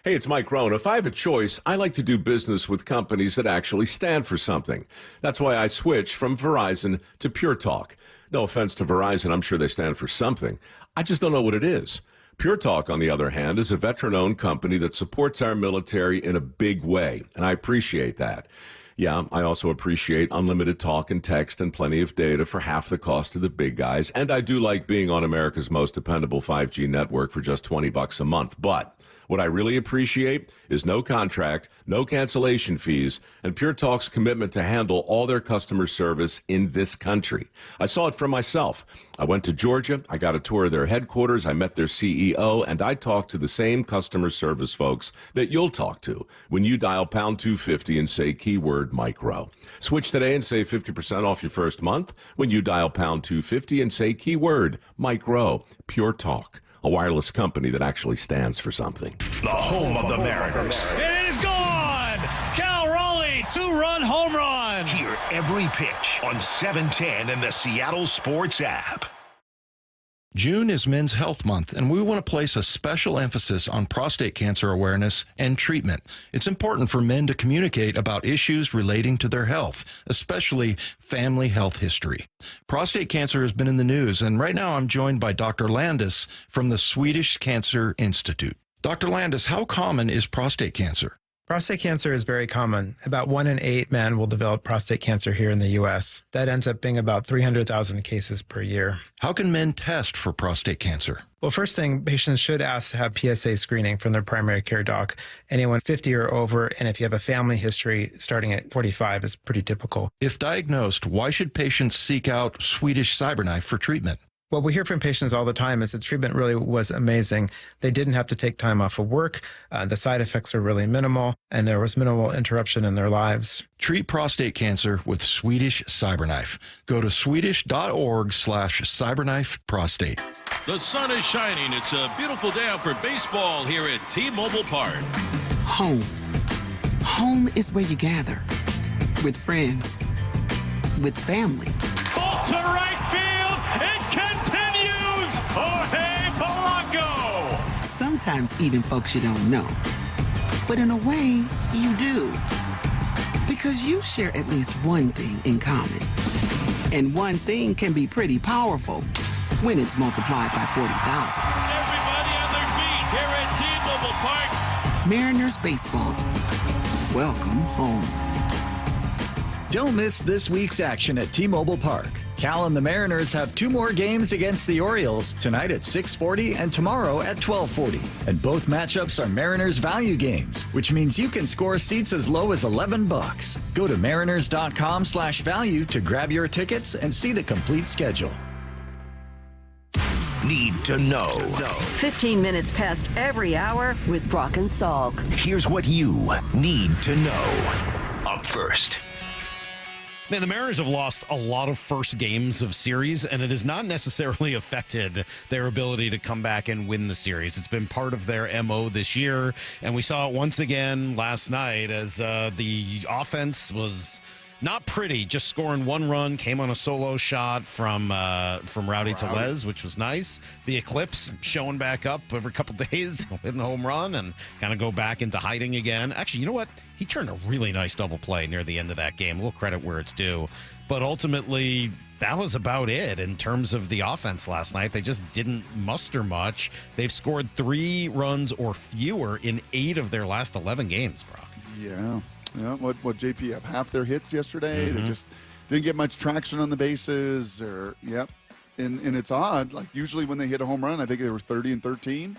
Hey, it's Mike Rohn. If I have a choice, I like to do business with companies that actually stand for something. That's why I switched from Verizon to Pure Talk. No offense to Verizon, I'm sure they stand for something. I just don't know what it is. Pure Talk, on the other hand, is a veteran-owned company that supports our military in a big way, and I appreciate that. Yeah, I also appreciate unlimited talk and text and plenty of data for half the cost of the big guys, and I do like being on America's most dependable 5G network for just $20 a month, but what I really appreciate is no contract, no cancellation fees, and Pure Talk's commitment to handle all their customer service in this country. I saw it for myself. I went to Georgia, I got a tour of their headquarters, I met their CEO, and I talked to the same customer service folks that you'll talk to when you dial pound 250 and say keyword Mike Rowe. Switch today and save 50% off your first month when you dial pound 250 and say keyword Mike Rowe. Pure Talk. A wireless company that actually stands for something. The home of the Mariners. It is gone! Cal Raleigh, 2-run home run! Hear every pitch on 710 and the Seattle Sports app. June is Men's Health Month, and we want to place a special emphasis on prostate cancer awareness and treatment. It's important for men to communicate about issues relating to their health, especially family health history. Prostate cancer has been in the news, and right now I'm joined by Dr. Landis from the Swedish Cancer Institute. Dr. Landis, how common is prostate cancer? Prostate cancer is very common. About 1 in 8 men will develop prostate cancer here in the U.S. That ends up being about 300,000 cases per year. How can men test for prostate cancer? Well, first thing, patients should ask to have PSA screening from their primary care doc. Anyone 50 or over, and if you have a family history starting at 45 is pretty typical. If diagnosed, why should patients seek out Swedish CyberKnife for treatment? What we hear from patients all the time is that treatment really was amazing. They didn't have to take time off of work. The side effects are really minimal, and there was minimal interruption in their lives. Treat prostate cancer with Swedish CyberKnife. Go to swedish.org/CyberKnife prostate. The sun is shining. It's a beautiful day out for baseball here at T-Mobile Park. Home. Home is where you gather. With friends. With family. Ball to right field. It continues. Jorge Polanco. Sometimes even folks you don't know. But in a way, you do. Because you share at least one thing in common. And one thing can be pretty powerful when it's multiplied by 40,000. Everybody on their feet here at T-Mobile Park. Mariners baseball. Welcome home. Don't miss this week's action at T-Mobile Park. Cal and the Mariners have 2 more games against the Orioles, tonight at 6:40 and tomorrow at 12:40. And both matchups are Mariners value games, which means you can score seats as low as $11. Go to mariners.com/value to grab your tickets and see the complete schedule. Need to know. 15 minutes past every hour with Brock and Salk. Here's what you need to know. Up first. Man, the Mariners have lost a lot of first games of series, and it has not necessarily affected their ability to come back and win the series. It's been part of their MO this year, and we saw it once again last night as the offense was not pretty, just scoring 1 run, came on a solo shot from Rowdy Tellez, which was nice. The Eclipse showing back up every couple days, hitting a home run, and kind of go back into hiding again. Actually, you know what? He turned a really nice double play near the end of that game. A little credit where it's due. But ultimately, that was about it in terms of the offense last night. They just didn't muster much. They've scored 3 runs or fewer in 8 of their last 11 games, Brock. Yeah. Yeah, what JP have half their hits yesterday. They just didn't get much traction on the bases. And it's odd. Like usually when they hit a home run, I think they were 30 and 13.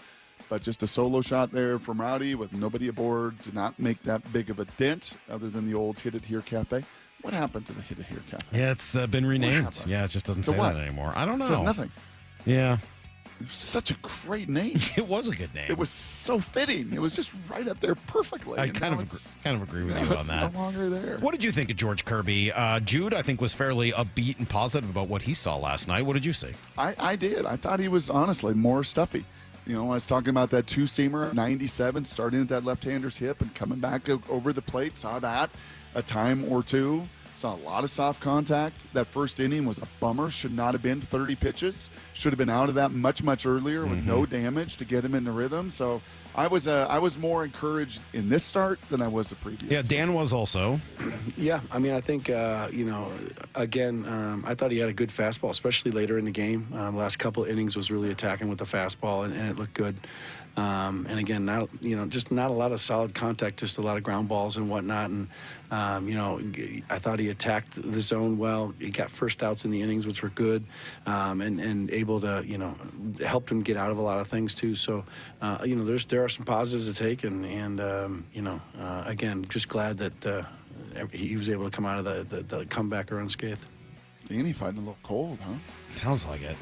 But just a solo shot there from Rowdy with nobody aboard did not make that big of a dent other than the old Hit It Here Cafe. What happened to the Hit It Here Cafe? Yeah, it's been renamed. Yeah, it just doesn't say that anymore. I don't know. It says nothing. Yeah. It was such a great name. It was a good name. It was so fitting. It was just right up there perfectly. I kind of agree with you on that. It's no longer there. What did you think of George Kirby? Jude, I think, was fairly upbeat and positive about what he saw last night. What did you see? I did. I thought he was honestly more stuffy. You know, I was talking about that 2-seamer, 97, starting at that left-hander's hip and coming back over the plate. Saw that a time or two. Saw a lot of soft contact. That first inning was a bummer. Should not have been 30 pitches. Should have been out of that much, much earlier with no damage to get him into rhythm. So I was more encouraged in this start than I was the previous. Yeah, Dan was also. Yeah, I mean, I think, again, I thought he had a good fastball, especially later in the game. Last couple of innings was really attacking with the fastball, and it looked good. And again, just not a lot of solid contact, just a lot of ground balls and whatnot. And, I thought he attacked the zone well. He got first outs in the innings, which were good, and able to, helped him get out of a lot of things too. So, there are some positives to take. And again, just glad that he was able to come out of the comeback unscathed. Danny fighting a little cold, huh? Sounds like it.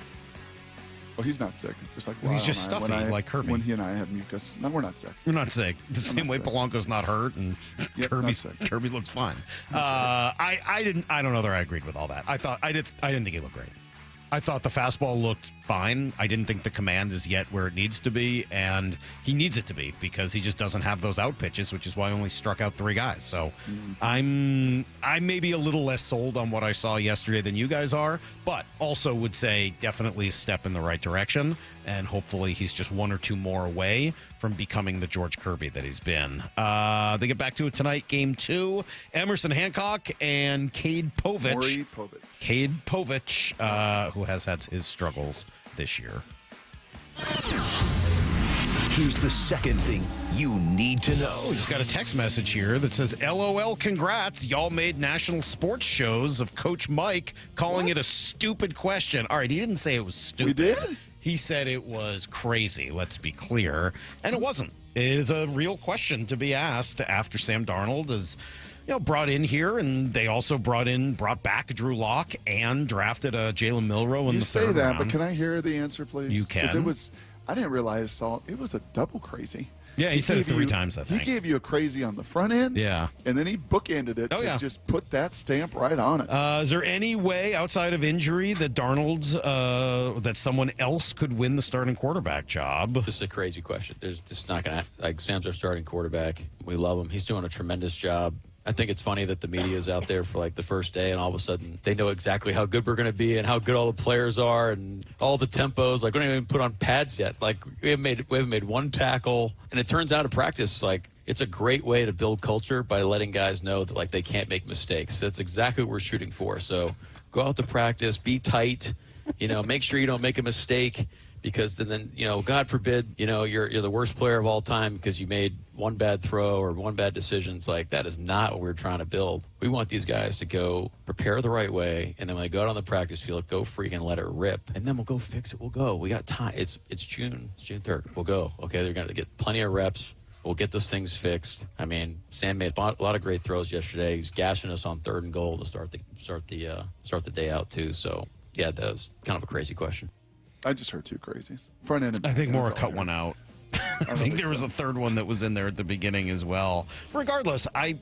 Well, he's not sick. Just like he's just stuffy, like Kirby. When he and I have mucus. No, we're not sick. We're not sick. The same way Polanco's not hurt, and Kirby looks fine. I don't know that I agreed with all that. I didn't think he looked great. I thought the fastball looked fine. I didn't think the command is yet where it needs to be, and he needs it to be because he just doesn't have those out pitches, which is why he only struck out 3 guys. So I may be a little less sold on what I saw yesterday than you guys are, but also would say definitely a step in the right direction, and hopefully he's just 1 or 2 more away from becoming the George Kirby that he's been. They get back to it tonight, Game 2. Emerson Hancock and Cade Povich. Cade Povich, who has had his struggles this year. Here's the second thing you need to know. We just got a text message here that says, LOL, congrats. Y'all made national sports shows of Coach Mike calling it a stupid question. All right, he didn't say it was stupid. We did? He said it was crazy, let's be clear. And it wasn't. It is a real question to be asked after Sam Darnold is brought in here, and they also brought back Drew Lock and drafted Jalen Milroe in the third round. You say that, but can I hear the answer, please? You can. Because I didn't realize, Salk, it was a double crazy. Yeah, he said it 3 times, I think. He gave you a crazy on the front end. Yeah. And then he bookended it to just put that stamp right on it. Is there any way outside of injury that Darnold's, that someone else could win the starting quarterback job? This is a crazy question. There's just not going to, Sam's our starting quarterback. We love him. He's doing a tremendous job. I think it's funny that the media is out there for the first day, and all of a sudden they know exactly how good we're going to be and how good all the players are and all the tempos. We don't even put on pads yet. We haven't made 1 tackle, and it turns out in practice it's a great way to build culture by letting guys know that they can't make mistakes. That's exactly what we're shooting for. So go out to practice, be tight, make sure you don't make a mistake. because then, God forbid, you're the worst player of all time because you made one bad throw or one bad decision. It's like, that is not what we're trying to build. We want these guys to go prepare the right way, and then when they go out on the practice field, go freaking let it rip, and then we'll go fix it. We'll go. We got time. It's June 3rd. We'll go. Okay, they're going to get plenty of reps. We'll get those things fixed. I mean, Sam made a lot of great throws yesterday. He's gashing us on 3rd and goal to start the day out too. So yeah, that was kind of a crazy question. I just heard 2 crazies. Front end. I think Maura cut one out. I think there was a third one that was in there at the beginning as well. Regardless, I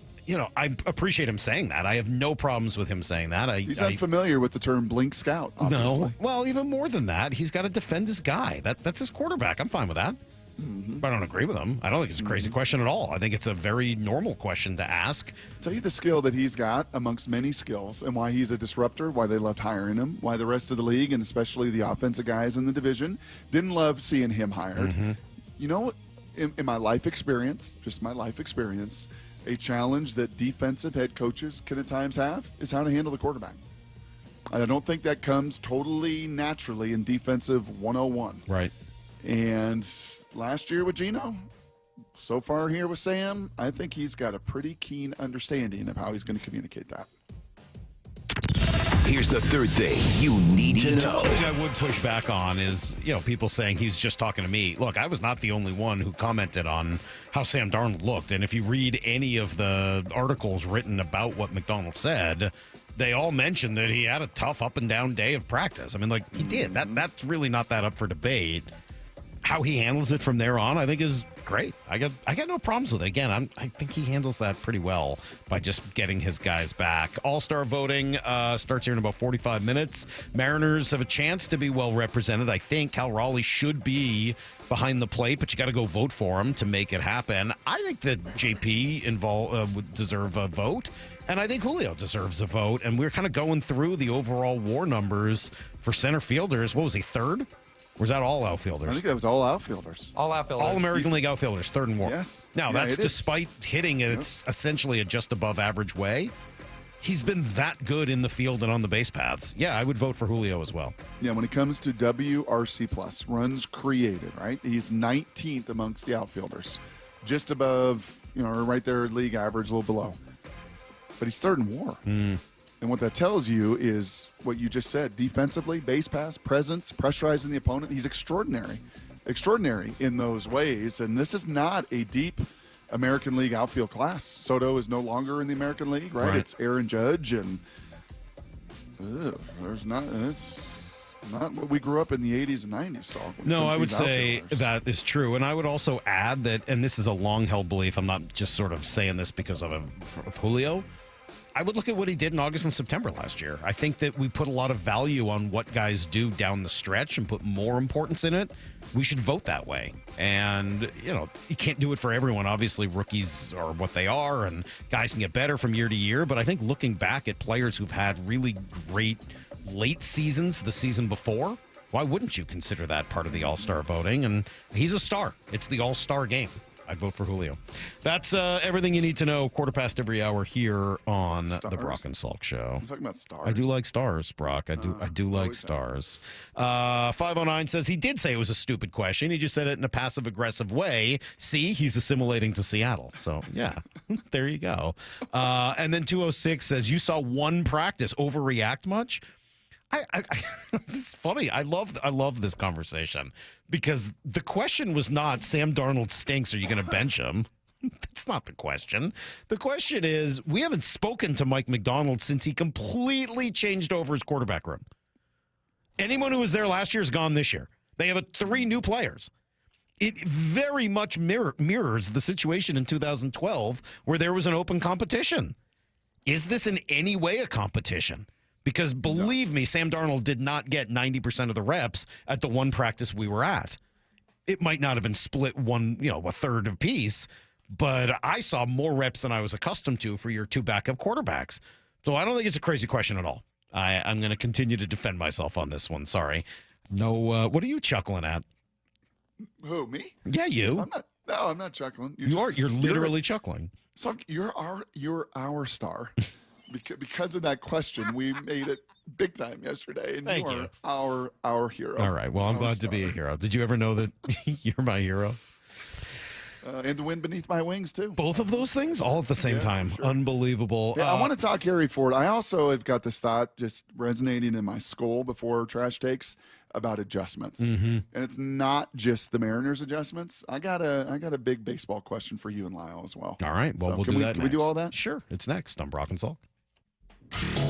appreciate him saying that. I have no problems with him saying that. He's unfamiliar with the term blink scout, obviously. No. Well, even more than that, he's got to defend his guy. That's his quarterback. I'm fine with that. But I don't agree with him. I don't think it's a crazy question at all. I think it's a very normal question to ask. Tell you the skill that he's got amongst many skills and why he's a disruptor, why they loved hiring him, why the rest of the league, and especially the offensive guys in the division, didn't love seeing him hired. You know what? In my life experience, just my life experience, a challenge that defensive head coaches can at times have is how to handle the quarterback. I don't think that comes totally naturally in defensive 101. Right. And last year with Geno, so far here with Sam, I think he's got a pretty keen understanding of how he's going to communicate that. Here's the third thing you need to know. I would push back on is, people saying he's just talking to me. Look, I was not the only one who commented on how Sam Darnold looked. And if you read any of the articles written about what Macdonald said, they all mentioned that he had a tough up and down day of practice. I mean, like, he did. That's really not that up for debate. How he handles it from there on, I think, is great. I got no problems with it. Again, I think he handles that pretty well by just getting his guys back. All-Star voting starts here in about 45 minutes. Mariners have a chance to be well represented. I think Cal Raleigh should be behind the plate, but you got to go vote for him to make it happen. I think that JP would deserve a vote, and I think Julio deserves a vote. And we're kind of going through the overall WAR numbers for center fielders. What was he, 3rd? Or was that all outfielders? I think that was all outfielders. All outfielders. All American League outfielders, 3rd and WAR. Yes. Now, that's despite hitting it. It's essentially a just above average way. He's been that good in the field and on the base paths. Yeah, I would vote for Julio as well. Yeah, when it comes to WRC plus, runs created, right? He's 19th amongst the outfielders. Just above, right there, league average, a little below. But he's 3rd in WAR. And what that tells you is what you just said. Defensively, base pass, presence, pressurizing the opponent. He's extraordinary in those ways. And this is not a deep American League outfield class. Soto is no longer in the American League, right? It's Aaron Judge, and it's not what we grew up in the 80s and 90s, Salk. No, I would say that is true. And I would also add that, and this is a long-held belief, I'm not just sort of saying this because of Julio, I would look at what he did in August and September last year. I think that we put a lot of value on what guys do down the stretch and put more importance in it. We should vote that way. And, you can't do it for everyone. Obviously, rookies are what they are, and guys can get better from year to year. But I think looking back at players who've had really great late seasons the season before, why wouldn't you consider that part of the All-Star voting? And he's a star. It's the All-Star game. I'd vote for Julio. That's everything you need to know. 15:15 every hour here on the Brock and Salk Show. I'm talking about stars. I do like stars, Brock. I do like stars. 509 says he did say it was a stupid question. He just said it in a passive-aggressive way. See, he's assimilating to Seattle. So, yeah, there you go. And then 206 says, you saw one practice. Overreact much? It's funny. I love this conversation because the question was not Sam Darnold stinks. Are you going to bench him? That's not the question. The question is we haven't spoken to Mike Macdonald since he completely changed over his quarterback room. Anyone who was there last year is gone this year. They have 3 new players. It very much mirrors the situation in 2012 where there was an open competition. Is this in any way a competition? Because believe me, Sam Darnold did not get 90% of the reps at the one practice we were at. It might not have been split a third apiece, but I saw more reps than I was accustomed to for your 2 backup quarterbacks. So I don't think it's a crazy question at all. I'm going to continue to defend myself on this one. Sorry. No, what are you chuckling at? Who, me? Yeah, you. I'm not chuckling. You're literally chuckling. So you're our star. Because of that question, we made it big time yesterday, and Thank you are our hero. All right. Well, I'm glad to be a hero. Did you ever know that you're my hero? And the wind beneath my wings, too. Both of those things all at the same time. Sure. Unbelievable. Yeah, I want to talk Harry Ford. I also have got this thought just resonating in my skull before trash takes about adjustments. Mm-hmm. And it's not just the Mariners adjustments. I got a big baseball question for you and Lyle as well. All right. Well, So we'll can do we, that Can we do next. all that? Sure. It's next on Brock and Salk.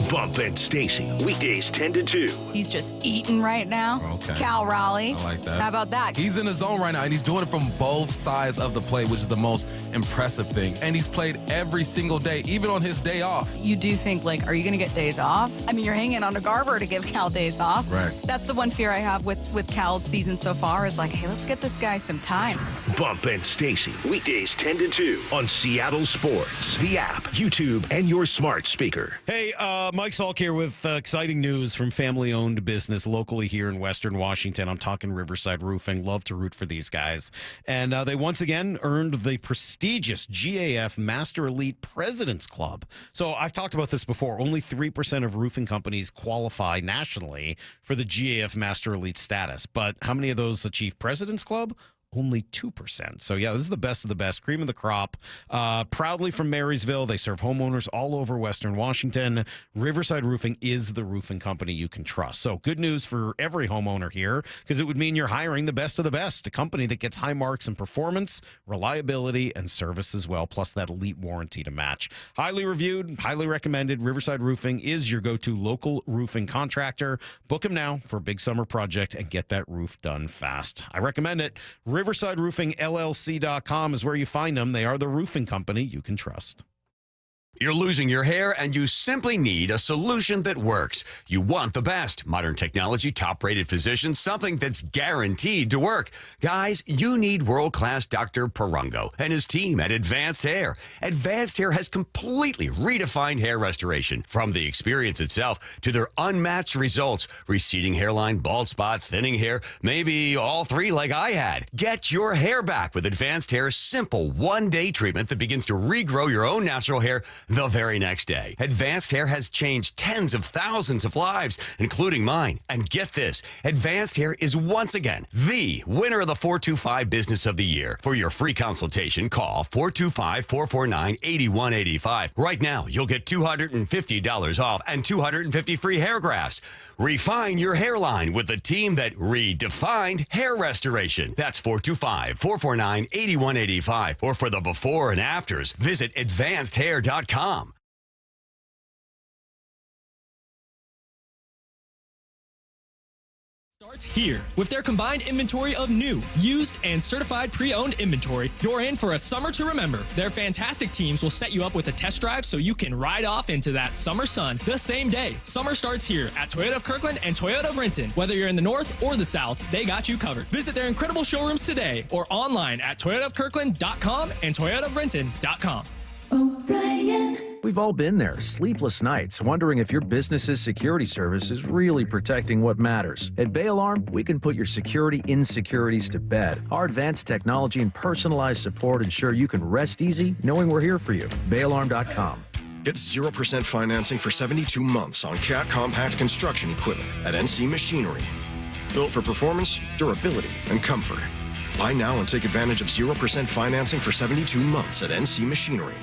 Bump and Stacy, weekdays 10 to 2. He's just eating right now. Okay. Cal Raleigh. I like that. How about that? He's in his zone right now, and he's doing it from both sides of the plate, which is the most impressive thing. And he's played every single day, even on his day off. You do think, like, are you going to get days off? I mean, you're hanging on to Garver to give Cal days off. Right. That's the one fear I have with Cal's season so far is like, hey, let's get this guy some time. Bump and Stacy, weekdays 10 to 2 on Seattle Sports, the app, YouTube, and your smart speaker. Hey, Mike Salk here with exciting news from family-owned business locally here in Western Washington. I'm talking Riverside Roofing. Love to root for these guys. And they once again earned the prestigious GAF Master Elite President's Club. So I've talked about this before. Only 3% of roofing companies qualify nationally for the GAF Master Elite status. But how many of those achieve President's Club? Only 2%. So, yeah, this is the best of the best. Cream of the crop. Proudly from Marysville, they serve homeowners all over Western Washington. Riverside Roofing is the roofing company you can trust. So, good news for every homeowner here, because it would mean you're hiring the best of the best, a company that gets high marks in performance, reliability, and service as well, plus that elite warranty to match. Highly reviewed, highly recommended. Riverside Roofing is your go-to local roofing contractor. Book them now for a big summer project and get that roof done fast. I recommend it. RiversideRoofingLLC.com is where you find them. They are the roofing company you can trust. You're losing your hair and you simply need a solution that works. You want the best. Modern technology, top-rated physicians, something that's guaranteed to work. Guys, you need world-class Dr. Perungo and his team at Advanced Hair. Advanced Hair has completely redefined hair restoration. From the experience itself to their unmatched results. Receding hairline, bald spot, thinning hair, maybe all three like I had. Get your hair back with Advanced Hair's simple one-day treatment that begins to regrow your own natural hair the very next day. Advanced Hair has changed tens of thousands of lives, including mine. And get this, Advanced Hair is once again the winner of the 425 Business of the Year. For your free consultation, call 425-449-8185. Right now, you'll get $250 off and 250 free hair grafts. Refine your hairline with the team that redefined hair restoration. That's 425-449-8185. Or for the before and afters, visit advancedhair.com. Starts here. With their combined inventory of new, used, and certified pre-owned inventory, you're in for a summer to remember. Their fantastic teams will set you up with a test drive so you can ride off into that summer sun the same day. Summer starts here at Toyota of Kirkland and Toyota of Renton. Whether you're in the north or the south, they got you covered. Visit their incredible showrooms today or online at toyotaofkirkland.com and toyotaofrenton.com. We've all been there, sleepless nights, wondering if your business's security service is really protecting what matters. At Bay Alarm, we can put your security insecurities to bed. Our advanced technology and personalized support ensure you can rest easy knowing we're here for you. BayAlarm.com. Get 0% financing for 72 months on Cat compact construction equipment at NC Machinery. Built for performance, durability, and comfort. Buy now and take advantage of 0% financing for 72 months at NC Machinery.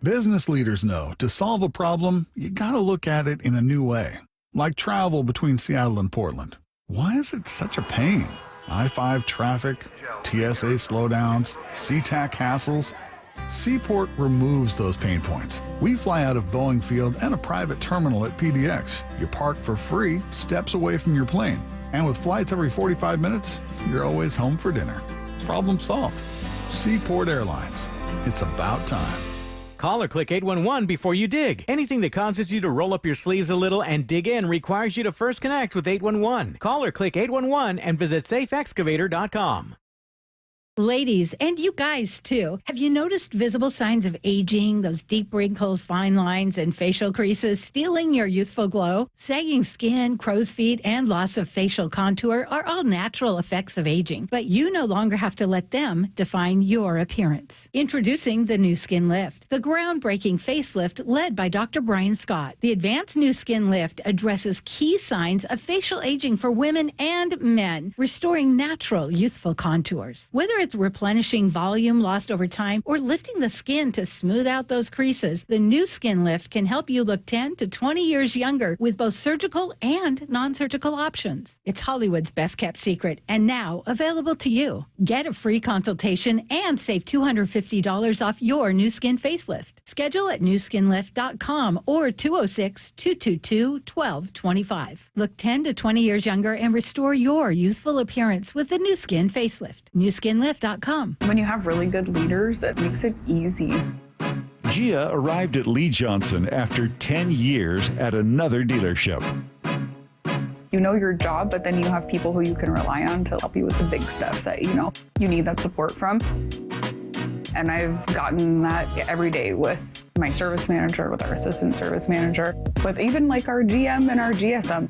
Business leaders know to solve a problem, you gotta look at it in a new way. Like travel between Seattle and Portland. Why is it such a pain? I-5 traffic, TSA slowdowns, SeaTac hassles. Seaport removes those pain points. We fly out of Boeing Field and a private terminal at PDX. You park for free, steps away from your plane. And with flights every 45 minutes, you're always home for dinner. Problem solved. Seaport Airlines. It's about time. Call or click 811 before you dig. Anything that causes you to roll up your sleeves a little and dig in requires you to first connect with 811. Call or click 811 and visit safeexcavator.com. Ladies, and you guys too, have you noticed visible signs of aging, those deep wrinkles, fine lines, and facial creases stealing your youthful glow? Sagging skin, crow's feet, and loss of facial contour are all natural effects of aging, but you no longer have to let them define your appearance. Introducing the new Skin Lift, the groundbreaking facelift led by Dr. Brian Scott. The advanced new Skin Lift addresses key signs of facial aging for women and men, restoring natural youthful contours. Whether it's replenishing volume lost over time or lifting the skin to smooth out those creases, the new Skin Lift can help you look 10 to 20 years younger with both surgical and non-surgical options. It's Hollywood's best kept secret and now available to you. Get a free consultation and save $250 off your new skin facelift. Schedule at newskinlift.com or 206-222-1225. Look 10 to 20 years younger and restore your youthful appearance with the new skin facelift. newskinlift.com. When you have really good leaders, it makes it easy. Gia arrived at Lee Johnson after 10 years at another dealership. You know your job, but then you have people who you can rely on to help you with the big stuff that, you need that support from. And I've gotten that every day with my service manager, with our assistant service manager, with even like our GM and our GSM.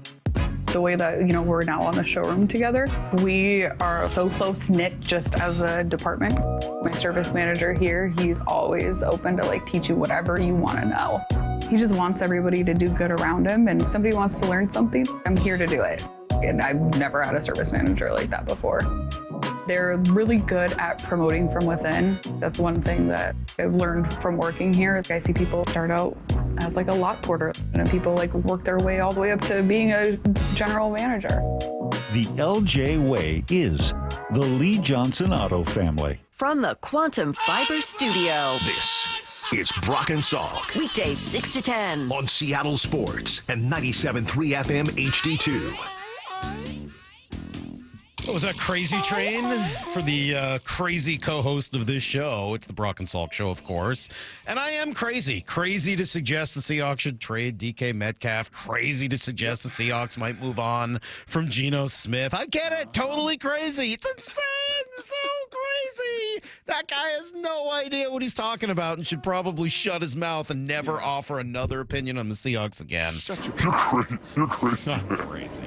The way that, we're now on the showroom together, we are so close-knit just as a department. My service manager here, he's always open to teach you whatever you want to know. He just wants everybody to do good around him, and if somebody wants to learn something, I'm here to do it. And I've never had a service manager like that before. They're really good at promoting from within. That's one thing that I've learned from working here. Is I see people start out as a lot porter, and people work their way all the way up to being a general manager. The LJ way is the Lee Johnson Auto family. From the Quantum Fiber Studio. This is Brock and Salk. Weekdays 6 to 10. On Seattle Sports and 97.3 FM HD2. What was that, Crazy Train? For the crazy co-host of this show. It's the Brock and Salk Show, of course. And I am crazy. Crazy to suggest the Seahawks should trade DK Metcalf. Crazy to suggest the Seahawks might move on from Geno Smith. I get it. Totally crazy. It's insane. So crazy. That guy has no idea what he's talking about and should probably shut his mouth and never offer another opinion on the Seahawks again. Shut your You're crazy. I'm crazy.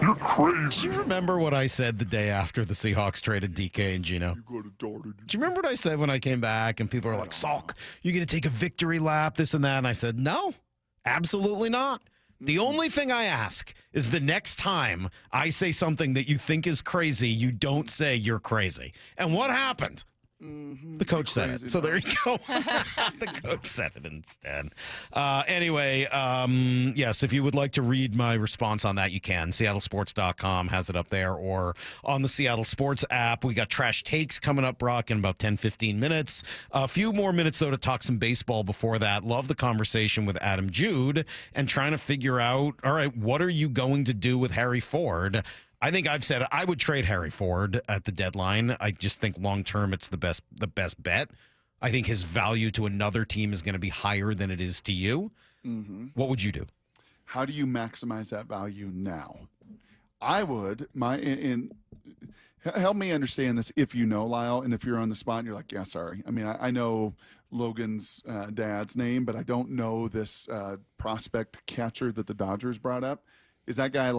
You're crazy. Do you remember what I said the day after the Seahawks traded DK and Geno? You go to Darnold. Do you remember what I said when I came back and people were like, Salk, you're going to take a victory lap, this and that? And I said, no, absolutely not. The only thing I ask is the next time I say something that you think is crazy, you don't say you're crazy. And what happened? The coach said it. So there you go. The coach said it instead. Anyway, yes, if you would like to read my response on that, you can. SeattleSports.com has it up there, or on the Seattle Sports app. We got Trash Takes coming up, Brock, in about 10, 15 minutes. A few more minutes, though, to talk some baseball before that. Love the conversation with Adam Jude and trying to figure out, all right, what are you going to do with Harry Ford? I think I've said I would trade Harry Ford at the deadline. I just think long-term it's the best bet. I think his value to another team is going to be higher than it is to you. Mm-hmm. What would you do? How do you maximize that value now? I would, help me understand this if you know, Lyle, and if you're on the spot and you're like, yeah, sorry. I mean, I know Logan's dad's name, but I don't know this prospect catcher that the Dodgers brought up. Is that guy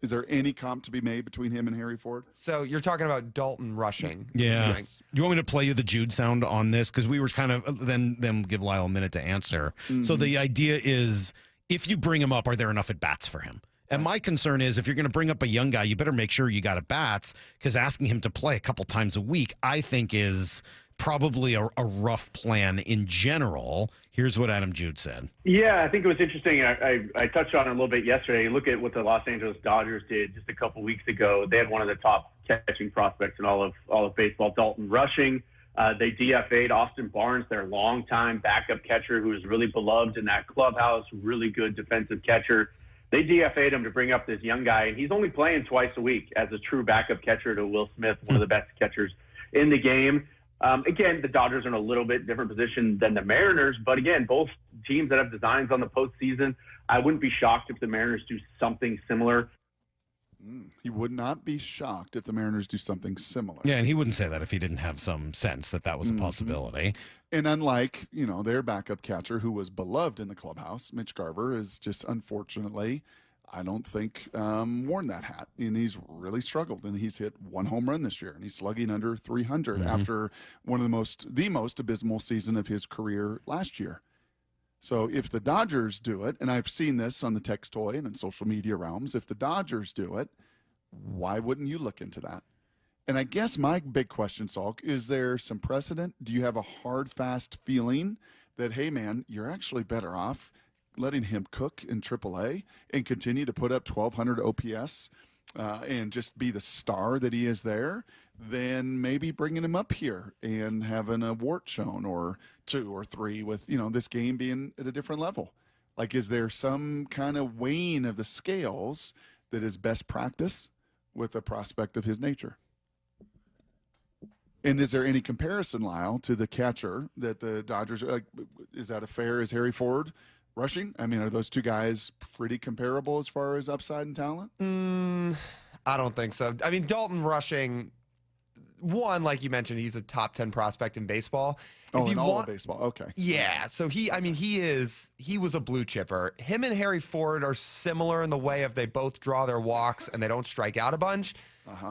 is there any comp to be made between him and Harry Ford? So you're talking about Dalton Rushing. Yeah. You want me to play you the Jude sound on this? Because we were kind of, then give Lyle a minute to answer. Mm-hmm. So the idea is, if you bring him up, are there enough at-bats for him? And my concern is, if you're going to bring up a young guy, you better make sure you got at-bats, because asking him to play a couple times a week, I think, is probably a rough plan in general. Here's what Adam Jude said. Yeah, I think it was interesting. I touched on it a little bit yesterday. Look at what the Los Angeles Dodgers did just a couple weeks ago. They had one of the top catching prospects in all of baseball, Dalton Rushing. They DFA'd Austin Barnes, their longtime backup catcher, who is really beloved in that clubhouse, really good defensive catcher. They DFA'd him to bring up this young guy, and he's only playing twice a week as a true backup catcher to Will Smith, one of the best catchers in the game. Again, the Dodgers are in a little bit different position than the Mariners, but again, both teams that have designs on the postseason. I wouldn't be shocked if the Mariners do something similar. He would not be shocked if the Mariners do something similar. Yeah, and he wouldn't say that if he didn't have some sense that was a possibility. And unlike, their backup catcher who was beloved in the clubhouse, Mitch Garver is just unfortunately, I don't think, worn that hat. And he's really struggled. And he's hit 1 home run this year. And he's slugging under 300 after one of the most abysmal season of his career last year. So if the Dodgers do it, and I've seen this on the text toy and in social media realms, if the Dodgers do it, why wouldn't you look into that? And I guess my big question, Salk, is there some precedent? Do you have a hard, fast feeling that, hey, man, you're actually better off letting him cook in AAA and continue to put up 1,200 OPS and just be the star that he is there, than maybe bringing him up here and having a wart shown or 2 or 3 with, this game being at a different level? Like, is there some kind of weighing of the scales that is best practice with a prospect of his nature? And is there any comparison, Lyle, to the catcher that the Dodgers are like? Is that a fair? Is Harry Ford rushing? I mean, are those two guys pretty comparable as far as upside and talent? I don't think so. I mean, Dalton rushing, one, like you mentioned, he's a top 10 prospect in baseball. In all of baseball. Okay. Yeah. So he was a blue chipper. Him and Harry Ford are similar in the way of they both draw their walks and they don't strike out a bunch.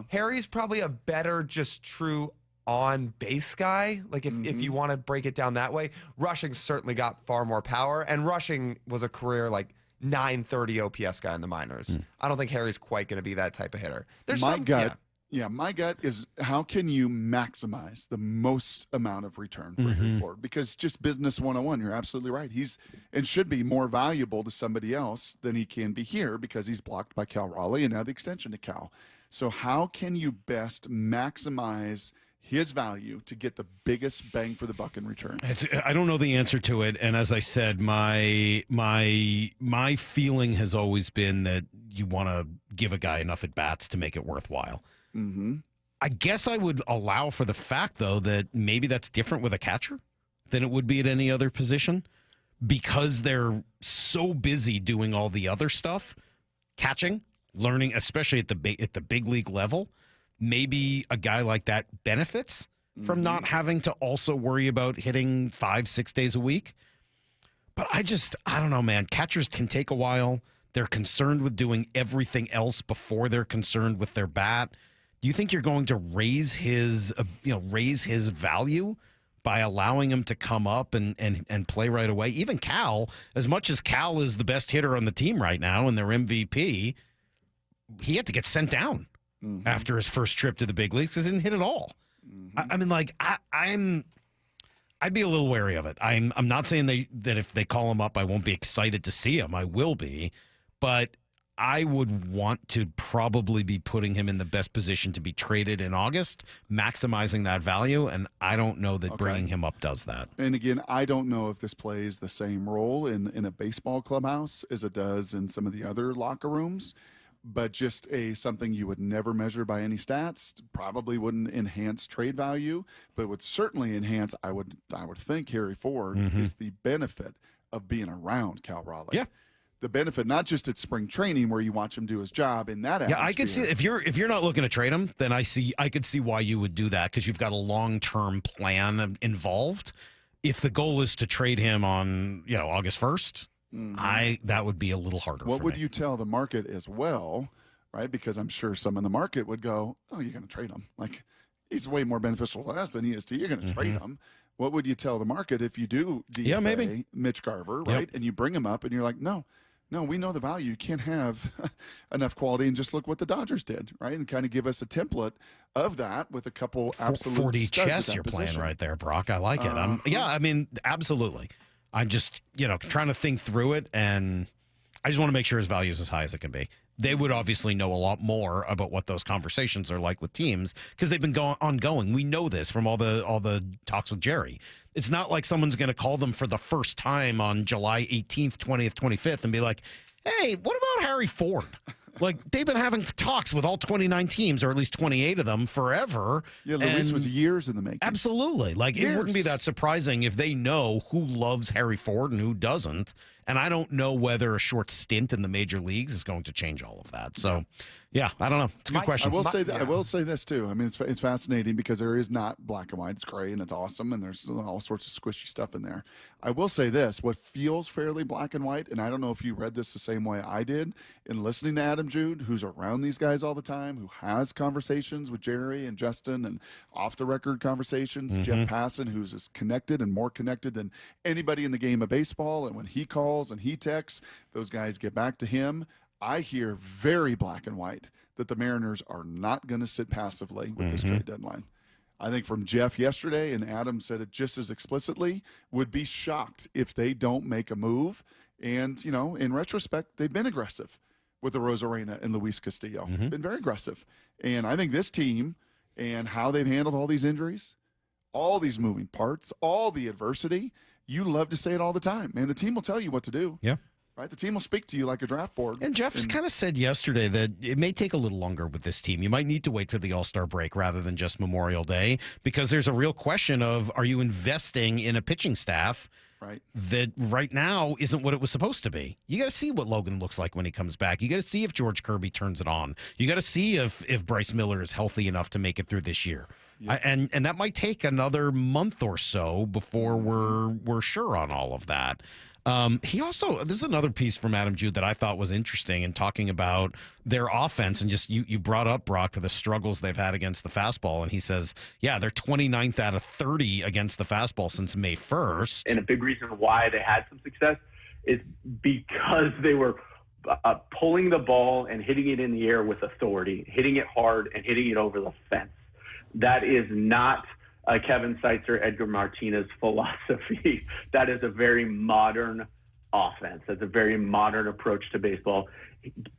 Harry's probably a better just true on base guy. Like if you want to break it down that way, rushing certainly got far more power, and rushing was a career like 930 OPS guy in the minors. I don't think Harry's quite going to be that type of hitter. My gut is, how can you maximize the most amount of return for Harry Ford? Because just business 101, you're absolutely right. He's and should be more valuable to somebody else than he can be here because he's blocked by Cal Raleigh and now the extension to Cal. So how can you best maximize his value to get the biggest bang for the buck in return? I don't know the answer to it, and as I said, my feeling has always been that you want to give a guy enough at bats to make it worthwhile. I guess I would allow for the fact, though, that maybe that's different with a catcher than it would be at any other position because they're so busy doing all the other stuff, catching, learning, especially at the big league level. Maybe a guy like that benefits from not having to also worry about hitting 5-6 days a week. But I don't know, man. Catchers can take a while. They're concerned with doing everything else before they're concerned with their bat. Do you think you're going to raise his value by allowing him to come up and play right away? Even Cal, as much as Cal is the best hitter on the team right now and their MVP, he had to get sent down after his first trip to the big leagues because he didn't hit at all. I mean, like, I'd be a little wary of it. I'm not saying that if they call him up, I won't be excited to see him. I will be, but I would want to probably be putting him in the best position to be traded in August, maximizing that value, and I don't know that bringing him up does that. And again, I don't know if this plays the same role in a baseball clubhouse as it does in some of the other locker rooms, but just something you would never measure by any stats, probably wouldn't enhance trade value, but would certainly enhance, I would think, Harry Ford is the benefit of being around Cal Raleigh. Yeah. The benefit, not just at spring training where you watch him do his job in that atmosphere. Yeah, I could see if you're not looking to trade him, then I could see why you would do that because you've got a long-term plan involved. If the goal is to trade him on, August 1st, that would be a little harder. What would you tell the market as well, right? Because I'm sure some in the market would go, "Oh, you're going to trade him? Like, he's way more beneficial to us than he is to you. You're going to trade him." What would you tell the market if you do DFA maybe Mitch Garver, right? And you bring him up and you're like, no, we know the value. You can't have enough quality, and just look what the Dodgers did, right? And kind of give us a template of that with a couple absolute 40 studs chess at that you're position. playing right there, Brock. I like it. I mean, absolutely. I'm just, trying to think through it, and I just want to make sure his value is as high as it can be. They would obviously know a lot more about what those conversations are like with teams because they've been ongoing. We know this from all the talks with Jerry. It's not like someone's going to call them for the first time on July 18th, 20th, 25th and be like, "Hey, what about Harry Ford?" Like, they've been having talks with all 29 teams, or at least 28 of them, forever. Yeah, Luis was years in the making. Absolutely. Like, it wouldn't be that surprising if they know who loves Harry Ford and who doesn't, And I don't know whether a short stint in the major leagues is going to change all of that. So, yeah, I don't know. It's a good question. I will say this too. I mean, it's fascinating because there is not black and white. It's gray and it's awesome, and there's all sorts of squishy stuff in there. I will say this: what feels fairly black and white, and I don't know if you read this the same way I did in listening to Adam Jude, who's around these guys all the time, who has conversations with Jerry and Justin and off the record conversations. Jeff Passan, who's as connected and more connected than anybody in the game of baseball, and when he calls and he texts, those guys get back to him. I hear very black and white that the Mariners are not going to sit passively with this trade deadline. I think from Jeff yesterday, and Adam said it just as explicitly, would be shocked if they don't make a move. And, in retrospect, they've been aggressive with the Rosarena and Luis Castillo. Been very aggressive. And I think this team and how they've handled all these injuries, all these moving parts, all the adversity, you love to say it all the time. Man, the team will tell you what to do. Yeah. Right? The team will speak to you like a draft board. And Jeff's kind of said yesterday that it may take a little longer with this team. You might need to wait for the All-Star break rather than just Memorial Day, because there's a real question of, are you investing in a pitching staff that right now isn't what it was supposed to be? You got to see what Logan looks like when he comes back. You got to see if George Kirby turns it on. You got to see if Bryce Miller is healthy enough to make it through this year. Yeah. And that might take another month or so before we're sure on all of that. He also, this is another piece from Adam Jude that I thought was interesting in talking about their offense, and just you brought up, Brock, the struggles they've had against the fastball, and he says, yeah, they're 29th out of 30 against the fastball since May 1st. And a big reason why they had some success is because they were pulling the ball and hitting it in the air with authority, hitting it hard and hitting it over the fence. That is not Kevin Seitzer, Edgar Martinez philosophy. That is a very modern offense. That's a very modern approach to baseball.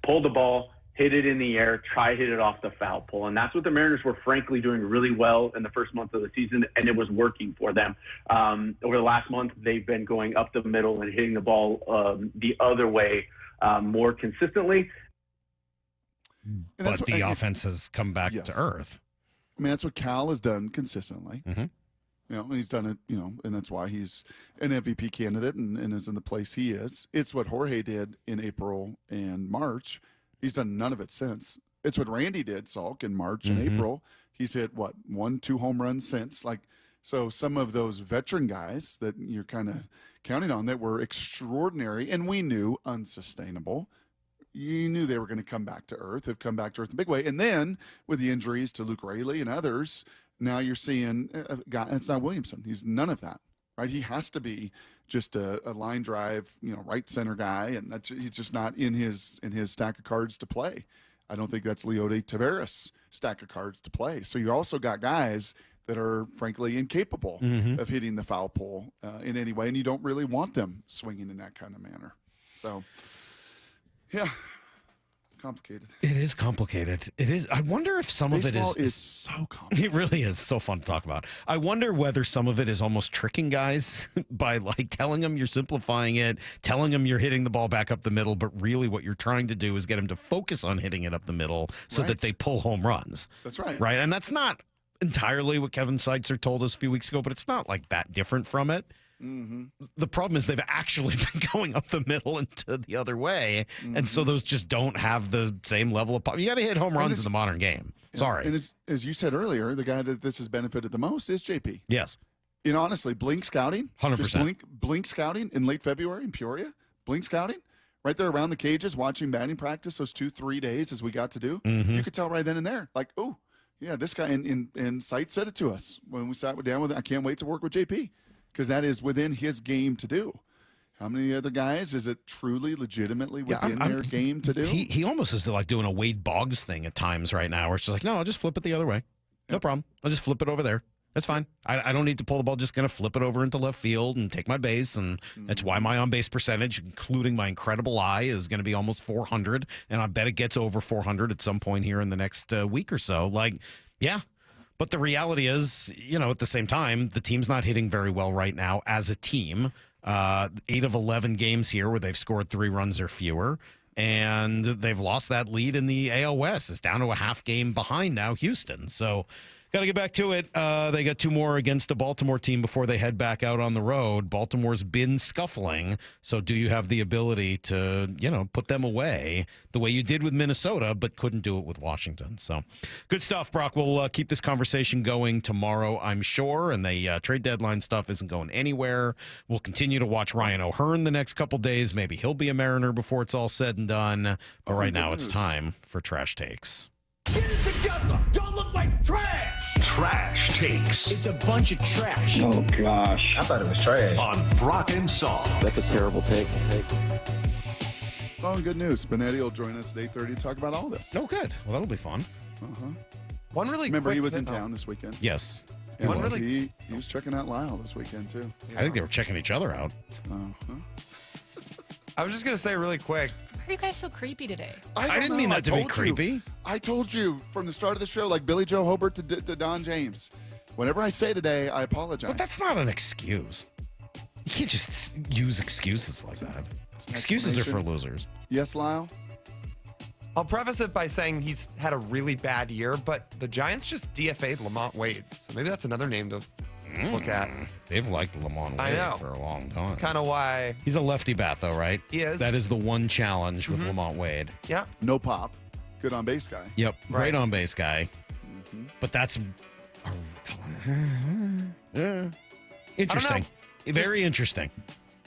Pull the ball, hit it in the air, try hit it off the foul pole. And that's what the Mariners were frankly doing really well in the first month of the season, and it was working for them. Over the last month, they've been going up the middle and hitting the ball the other way more consistently. But the offense has come back to earth. I mean, that's what Cal has done consistently. And he's done it, and that's why he's an MVP candidate and is in the place he is. It's what Jorge did in April and March. He's done none of it since. It's what Randy did, Salk, in March and April. He's hit, 1-2 home runs since. So some of those veteran guys that you're kind of counting on that were extraordinary and we knew unsustainable, you knew they were going to come back to earth, have come back to earth in a big way. And then with the injuries to Luke Raley and others, now you're seeing a guy, it's not Williamson. He's none of that, right? He has to be just a line drive, right center guy, and he's just not in his stack of cards to play. I don't think that's Leody Taveras' stack of cards to play. So you also got guys that are frankly incapable of hitting the foul pole in any way, and you don't really want them swinging in that kind of manner. So, yeah, complicated. It is complicated. It is. I wonder if some Baseball of it is so complicated. It really is so fun to talk about. I wonder whether some of it is almost tricking guys by telling them you're simplifying it, telling them you're hitting the ball back up the middle, but really what you're trying to do is get them to focus on hitting it up the middle so that they pull home runs. That's right. Right, and that's not entirely what Kevin Seitzer told us a few weeks ago, but it's not that different from it. The problem is they've actually been going up the middle and to the other way, and so those just don't have the same level of pop. You got to hit home runs in the modern game. Sorry. And as you said earlier, the guy that this has benefited the most is JP. Yes. Honestly, blink scouting. 100%. Just blink scouting in late February in Peoria. Blink scouting. Right there around the cages, watching batting practice those 2-3 days as we got to do. You could tell right then and there, oh, yeah, this guy in Sight said it to us when we sat down with him. I can't wait to work with JP. Because that is within his game to do. How many other guys is it truly, legitimately within their game to do? He almost is doing a Wade Boggs thing at times right now, where it's just no, I'll just flip it the other way. No problem. I'll just flip it over there. That's fine. I don't need to pull the ball. Just going to flip it over into left field and take my base. And that's why my on-base percentage, including my incredible eye, is going to be almost 400. And I bet it gets over 400 at some point here in the next week or so. Yeah. But the reality is, at the same time, the team's not hitting very well right now as a team. 8 of 11 games here where they've scored 3 runs or fewer. And they've lost that lead in the AL West. It's down to a half game behind now, Houston. So Got to get back to it. They got 2 more against a Baltimore team before they head back out on the road. Baltimore's been scuffling, so do you have the ability to, put them away the way you did with Minnesota, but couldn't do it with Washington? So good stuff, Brock. We'll keep this conversation going tomorrow, I'm sure, and the trade deadline stuff isn't going anywhere. We'll continue to watch Ryan O'Hearn the next couple days. Maybe he'll be a Mariner before it's all said and done. But right now it's time for Trash Takes. Get it together. Y'all look like trash. Trash Takes. It's a bunch of trash. Oh, gosh. I thought it was trash. On Brock and Salk. That's a terrible take. Oh, good news. Benetti will join us at 8:30 to talk about all this. Oh, good. Well, that'll be fun. One really Remember, quick he was in thing- town this weekend. Yes. And he was checking out Lyle this weekend, too. I think they were checking each other out. I was just going to say really quick. Why are you guys so creepy today? I didn't mean that to be creepy. I told you from the start of the show, like Billy Joe Hobart to Don James. Whenever I say today, I apologize. But that's not an excuse. You can't just use excuses like that. Excuses are for losers. Yes, Lyle? I'll preface it by saying he's had a really bad year, but the Giants just DFA'd Lamont Wade. So maybe that's another name to look at. They've liked Lamont I Wade know. for a long time. That's kind of why. He's a lefty bat, though, right? He is. That is the one challenge with Lamont Wade. Yeah. No pop. Good on base guy. Yep. Right. Great on base guy. But that's interesting. Very interesting.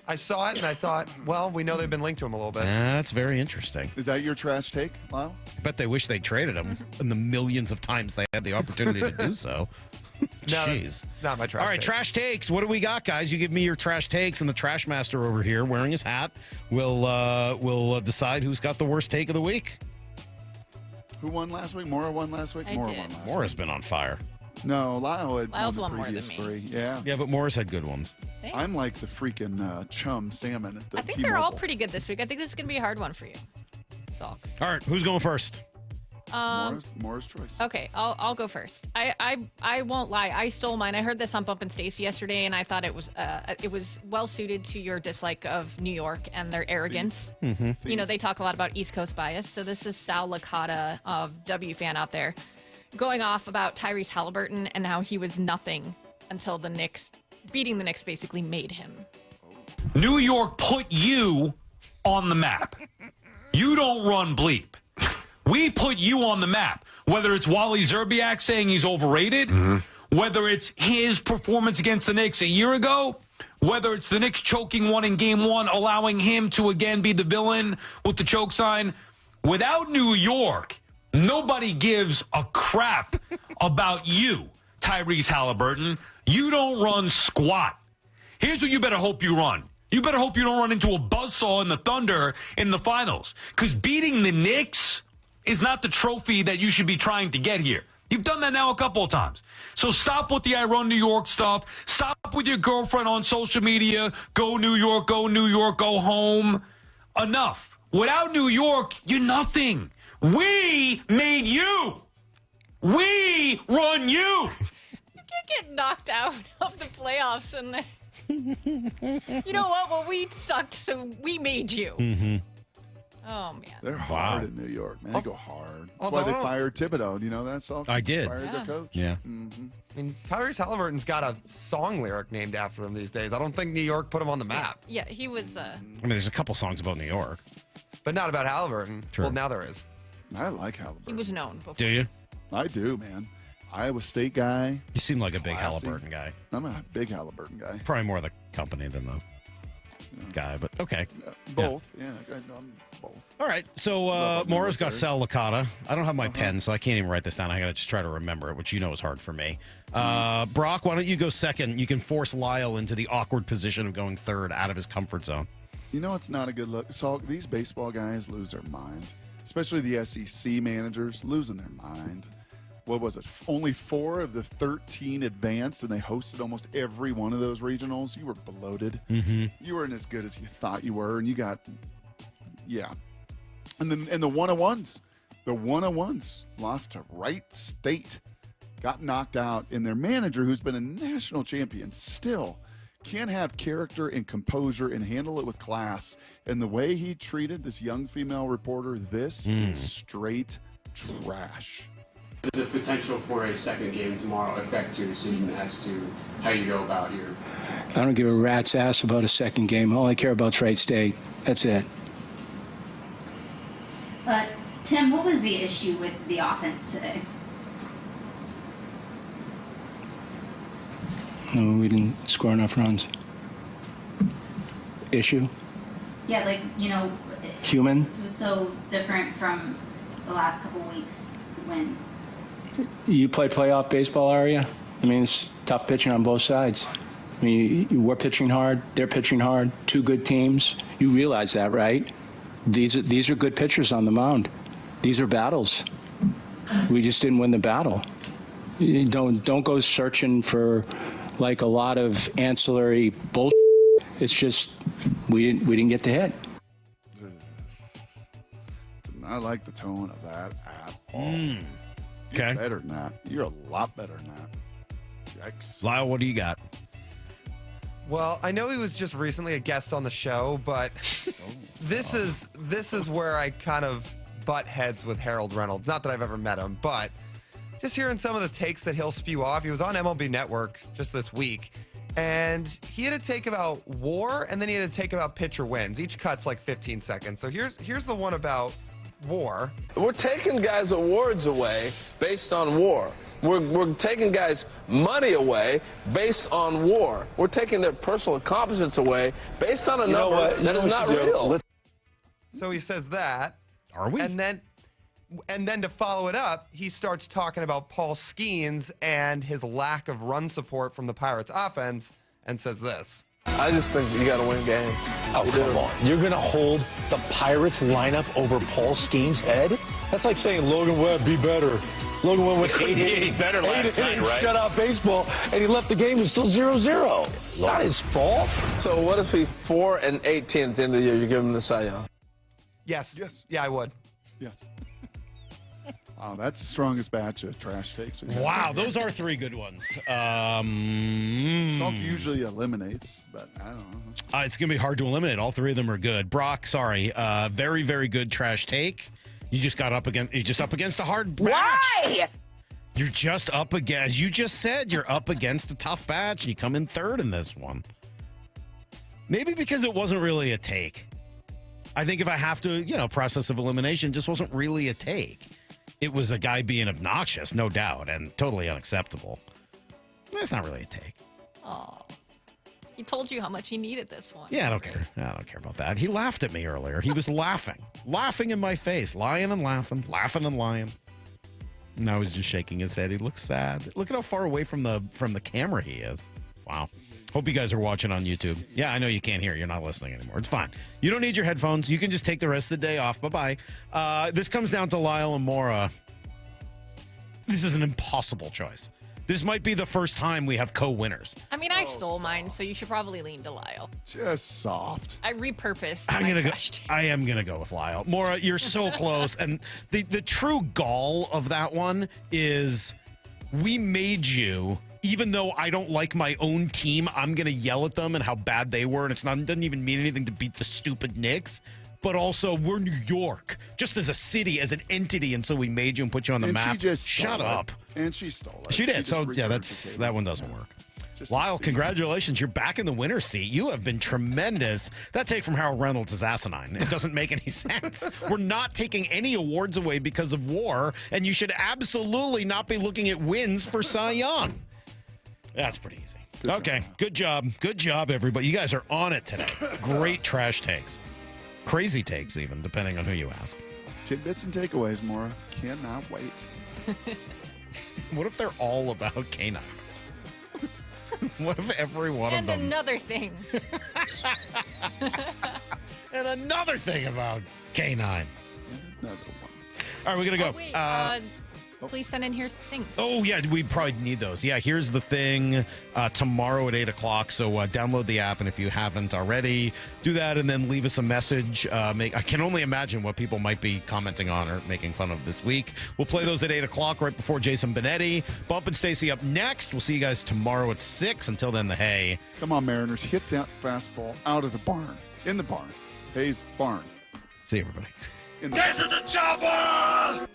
I saw it and I thought, well, we know they've been linked to him a little bit. That's very interesting. Is that your trash take, Lyle? I bet they wish they traded him in the millions of times they had the opportunity to do so. Jeez. It's not my trash All right, take. trash takes. What do we got, guys? You give me your trash takes, and the trash master over here, wearing his hat, will decide who's got the worst take of the week. Who won last week? Mora won last week? I Mora did. won last Mora's been on fire. week. No, Lyle had Lyle's won the won more than previous me. 3. Yeah. Yeah, but Mora's had good ones. Thanks. I'm like the freaking chum salmon at the I think T-Mobile. they're all pretty good this week. I think this is going to be a hard one for you, Salk. All right, who's going first? Mora's choice. Okay, I'll go first. I won't lie. I stole mine. I heard this on Bump and Stacy yesterday, and I thought it was well suited to your dislike of New York and their arrogance. Mm-hmm. You know, they talk a lot about East Coast bias. So this is Sal Licata of W fan out there, going off about Tyrese Halliburton and how he was nothing until the Knicks beating the Knicks basically made him. New York put you on the map. You don't run bleep. We put you on the map, whether it's Wally Zerbiak saying he's overrated, whether it's his performance against the Knicks a year ago, whether it's the Knicks choking one in game 1, allowing him to again be the villain with the choke sign. Without New York, nobody gives a crap about you, Tyrese Halliburton. You don't run squat. Here's what you better hope you run. You better hope you don't run into a buzzsaw in the Thunder in the finals, because beating the Knicks is not the trophy that you should be trying to get here. You've done that now a couple of times. So stop with the I run New York stuff. Stop with your girlfriend on social media. Go New York, go New York, go home. Enough. Without New York, you're nothing. We made you. We run you. You can't get knocked out of the playoffs and then. You know what? Well, we sucked, so we made you. Mm-hmm. Oh, man. They're hard in New York, man. They go hard. That's Also, why they I don't- fired Thibodeau. You know that song? I did. Fired their coach. Yeah. I mean, Tyrese Halliburton's got a song lyric named after him these days. I don't think New York put him on the map, Yeah, he was. I mean, there's a couple songs about New York. but not about Halliburton. True. Well, now there is. I like Halliburton. He was known before. Do you? I do, man. Iowa State guy. You seem like a big Classy. Halliburton guy. I'm a big Halliburton guy. Probably more the company than the guy, but okay. Both. Yeah, I'm both. All right, so Mora's got Sal Licata. I don't have my pen, so I can't even write this down. I got to just try to remember it, which you know is hard for me. Brock, why don't you go second? You can force Lyle into the awkward position of going third out of his comfort zone. You know it's not a good look. So these baseball guys lose their mind, especially the SEC managers losing their mind. What was it? Only 4 of the 13 advanced, and they hosted almost every one of those regionals. You were bloated. Mm-hmm. You weren't as good as you thought you were, and you got, And the 101s, lost to Wright State, got knocked out, and their manager, who's been a national champion, still can't have character and composure and handle it with class. And the way he treated this young female reporter, this is straight trash. Does the potential for a second game tomorrow affect your decision as to how you go about your... I don't give a rat's ass about a second game. All I care about is Wright State. That's it. But, Tim, what was the issue with the offense today? No, we didn't score enough runs. Issue? Yeah, like, Human? it was so different from the last couple weeks when... You play playoff baseball, are you? I mean, it's tough pitching on both sides. I mean, we're pitching hard, they're pitching hard, two good teams. You realize that, right? These are good pitchers on the mound. These are battles. We just didn't win the battle. You don't go searching for like a lot of ancillary bullshit. It's just we didn't get the hit. I like the tone of that at all. Okay. You're better than that. You're a lot better than that. Yikes. Lyle, what do you got? Well, I know he was just recently a guest on the show, but this is where I kind of butt heads with Harold Reynolds. Not that I've ever met him, but just hearing some of the takes that he'll spew off. He was on MLB Network just this week, and he had a take about WAR, and then he had a take about pitcher wins. Each cut's like 15 seconds. So here's the one about WAR. We're taking guys' awards away based on WAR. We're taking guys' money away based on WAR. We're taking their personal accomplishments away based on a number that is not real. So he says that. Are we? And then to follow it up, he starts talking about Paul Skeens and his lack of run support from the Pirates offense and says this. I just think you got to win games. Oh, come on. You're going to hold the Pirates lineup over Paul Skeens' head? That's like saying Logan Webb, be better. Logan Webb went 8 innings, better last night, right? shut out baseball, and he left the game and still 0-0. It's not his fault. So what if he 4-18 at the end of the year? You give him the Cy Young? Yes. Yeah, I would. Yes. Wow, that's the strongest batch of trash takes. Wow, those are three good ones. Salk usually eliminates, but I don't know. It's going to be hard to eliminate. All three of them are good. Brock, sorry. Very, very good trash take. You're just up against a hard batch. Why? You're just up against, you just said you're up against a tough batch. And you come in third in this one. Maybe because it wasn't really a take. I think if I have to, process of elimination just wasn't really a take. It was a guy being obnoxious, no doubt, and totally unacceptable. That's not really a take. Oh, he told you how much he needed this one. Yeah, I don't care. I don't care about that. He laughed at me earlier. He was laughing in my face, lying and laughing and lying. Now he's just shaking his head. He looks sad. Look at how far away from the camera he is. Wow. Hope you guys are watching on YouTube. Yeah, I know you can't hear. You're not listening anymore. It's fine. You don't need your headphones. You can just take the rest of the day off. Bye-bye. This comes down to Lyle and Maura. This is an impossible choice. This might be the first time we have co-winners. I mean, I stole mine, so you should probably lean to Lyle. Just soft. I repurposed I am going to go with Lyle. Maura, you're so close. And the true gall of that one is we made you... Even though I don't like my own team, I'm going to yell at them and how bad they were. And it doesn't even mean anything to beat the stupid Knicks. But also, we're New York, just as a city, as an entity. And so we made you and put you on the map. Shut up. And she stole it. She did. So, yeah, that one doesn't work. Lyle, congratulations. You're back in the winner's seat. You have been tremendous. That take from Harold Reynolds is asinine. It doesn't make any sense. We're not taking any awards away because of WAR. And you should absolutely not be looking at wins for Cy Young. That's pretty easy. Good job. Good job, everybody. You guys are on it today. Great trash takes. Crazy takes, even, depending on who you ask. Tidbits and takeaways, Maura. Cannot wait. What if they're all about K9? What if every one of them... And another thing. And another thing about K9. Another one. All right, we're going to go. Wait, please send in here's the things. Oh, yeah, we probably need those. Yeah, here's the thing tomorrow at 8 o'clock. So download the app, and if you haven't already, do that and then leave us a message. I can only imagine what people might be commenting on or making fun of this week. We'll play those at 8 o'clock right before Jason Benetti. Bump and Stacy up next. We'll see you guys tomorrow at 6. Until then, the Hay. Come on, Mariners. Hit that fastball out of the barn. In the barn. Hayes barn. See you, everybody. Get to the chopper!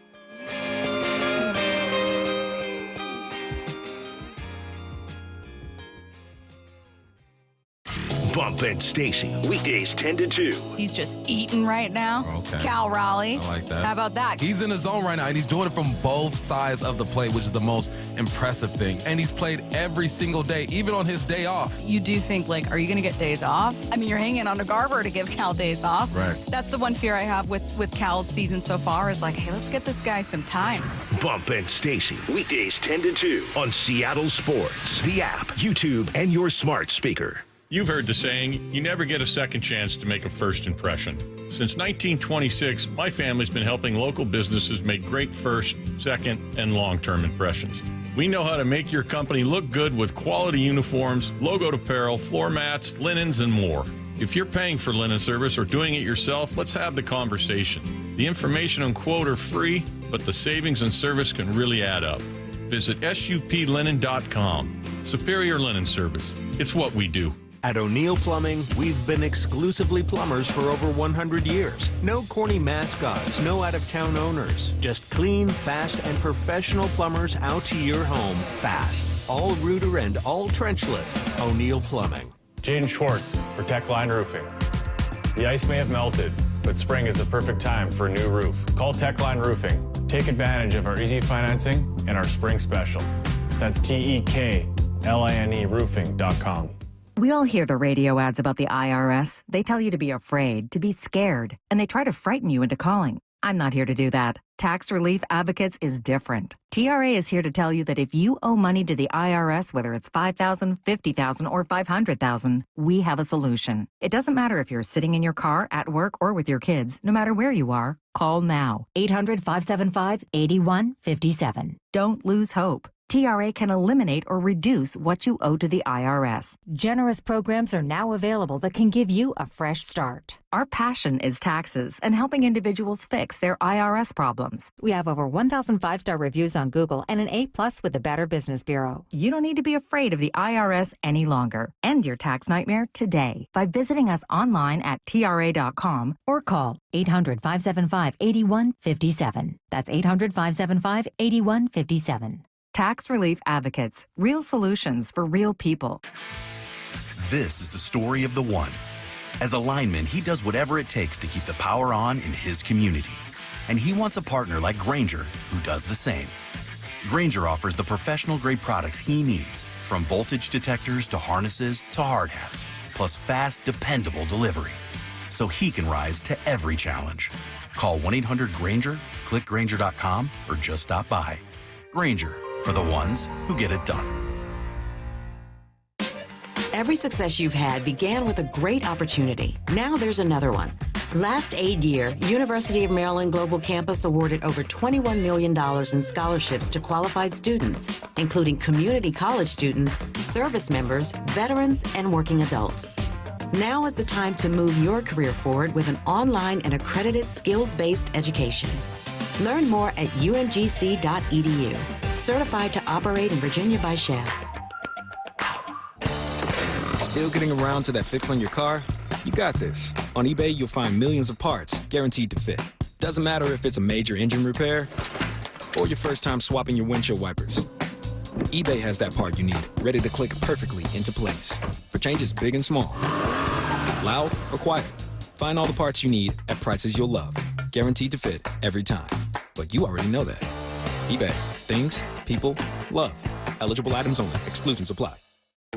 Bump and Stacy, weekdays 10 to 2. He's just eating right now. Okay. Cal Raleigh. I like that. How about that? He's in the zone right now, and he's doing it from both sides of the plate, which is the most impressive thing. And he's played every single day, even on his day off. You do think, like, are you going to get days off? I mean, you're hanging on a Garber to give Cal days off. Right. That's the one fear I have with Cal's season so far is like, hey, let's get this guy some time. Bump and Stacy, weekdays 10 to 2 on Seattle Sports, the app, YouTube, and your smart speaker. You've heard the saying, you never get a second chance to make a first impression. Since 1926, my family's been helping local businesses make great first, second, and long-term impressions. We know how to make your company look good with quality uniforms, logoed apparel, floor mats, linens, and more. If you're paying for linen service or doing it yourself, let's have the conversation. The information and quote are free, but the savings and service can really add up. Visit suplinen.com. Superior Linen Service. It's what we do. At O'Neill Plumbing, we've been exclusively plumbers for over 100 years. No corny mascots, no out-of-town owners. Just clean, fast, and professional plumbers out to your home fast. All rooter and all trenchless. O'Neill Plumbing. Jaden Schwartz for Techline Roofing. The ice may have melted, but spring is the perfect time for a new roof. Call Techline Roofing. Take advantage of our easy financing and our spring special. That's TEKLINE roofing.com. We all hear the radio ads about the IRS. They tell you to be afraid, to be scared, and they try to frighten you into calling. I'm not here to do that. Tax Relief Advocates is different. TRA is here to tell you that if you owe money to the IRS, whether it's $5,000, $50,000, or $500,000, we have a solution. It doesn't matter if you're sitting in your car, at work, or with your kids. No matter where you are, call now. 800-575-8157. Don't lose hope. TRA can eliminate or reduce what you owe to the IRS. Generous programs are now available that can give you a fresh start. Our passion is taxes and helping individuals fix their IRS problems. We have over 1,000 five-star reviews on Google and an A+ with the Better Business Bureau. You don't need to be afraid of the IRS any longer. End your tax nightmare today by visiting us online at TRA.com or call 800-575-8157. That's 800-575-8157. Tax Relief Advocates. Real solutions for real people. This is the story of the one. As a lineman, he does whatever it takes to keep the power on in his community. And he wants a partner like Grainger who does the same. Grainger offers the professional-grade products he needs, from voltage detectors to harnesses to hard hats, plus fast, dependable delivery, so he can rise to every challenge. Call 1-800-GRAINGER, click Grainger.com, or just stop by. Grainger, for the ones who get it done. Every success you've had began with a great opportunity. Now there's another one. Last aid year, University of Maryland Global Campus awarded over $21 million in scholarships to qualified students, including community college students, service members, veterans, and working adults. Now is the time to move your career forward with an online and accredited skills-based education. Learn more at umgc.edu. Certified to operate in Virginia by Chef. Still getting around to that fix on your car? You got this. On eBay, you'll find millions of parts guaranteed to fit. Doesn't matter if it's a major engine repair or your first time swapping your windshield wipers. eBay has that part you need, ready to click perfectly into place for changes big and small. Loud or quiet, find all the parts you need at prices you'll love. Guaranteed to fit every time. But you already know that. eBay. Things, people, love. Eligible items only. Exclusions apply.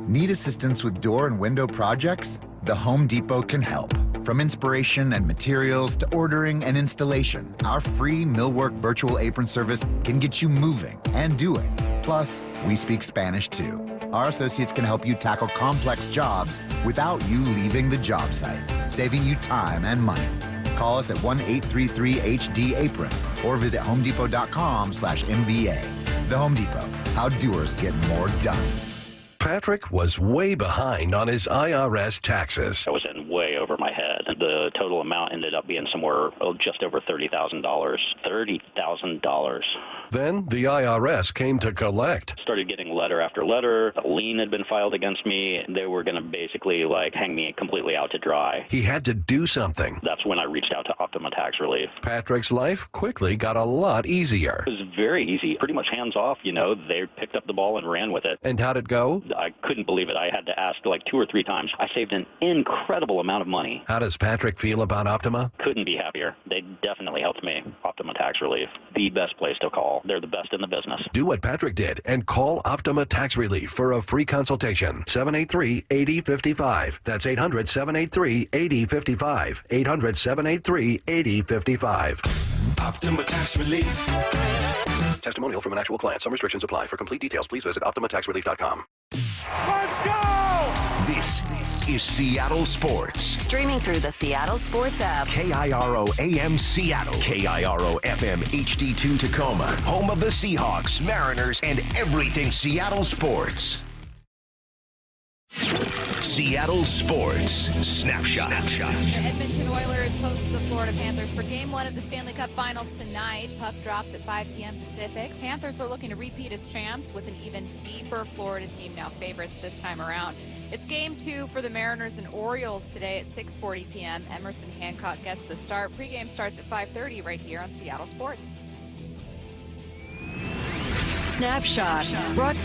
Need assistance with door and window projects? The Home Depot can help. From inspiration and materials to ordering and installation, our free millwork virtual apron service can get you moving and doing. Plus, we speak Spanish too. Our associates can help you tackle complex jobs without you leaving the job site, saving you time and money. Call us at 1-833-HD-APRON or visit homedepot.com/MVA. The Home Depot, how doers get more done. Patrick was way behind on his IRS taxes. I was in way over my head. The total amount ended up being somewhere just over $30,000. $30,000. Then the IRS came to collect. Started getting letter after letter. A lien had been filed against me. They were going to basically hang me completely out to dry. He had to do something. That's when I reached out to Optima Tax Relief. Patrick's life quickly got a lot easier. It was very easy, pretty much hands off. They picked up the ball and ran with it. And how'd it go? I couldn't believe it. I had to ask 2 or 3 times. I saved an incredible amount of money. How does Patrick feel about Optima? Couldn't be happier. They definitely helped me. Optima Tax Relief, the best place to call. They're the best in the business. Do what Patrick did and call Optima Tax Relief for a free consultation. 783-8055. That's 800-783-8055. 800-783-8055. Optima Tax Relief. Testimonial from an actual client. Some restrictions apply. For complete details, please visit OptimaTaxRelief.com. Let's go! This is Seattle Sports. Streaming through the Seattle Sports app. KIRO AM Seattle. KIRO FM HD2 Tacoma. Home of the Seahawks, Mariners, and everything Seattle sports. Seattle Sports Snapshot. The Edmonton Oilers host the Florida Panthers for Game 1 of the Stanley Cup Finals tonight. Puck drops at 5 p.m. Pacific. Panthers are looking to repeat as champs with an even deeper Florida team, now favorites this time around. It's Game 2 for the Mariners and Orioles today at 6:40 p.m. Emerson Hancock gets the start. Pre-game starts at 5:30 right here on Seattle Sports. Snapshot. Brought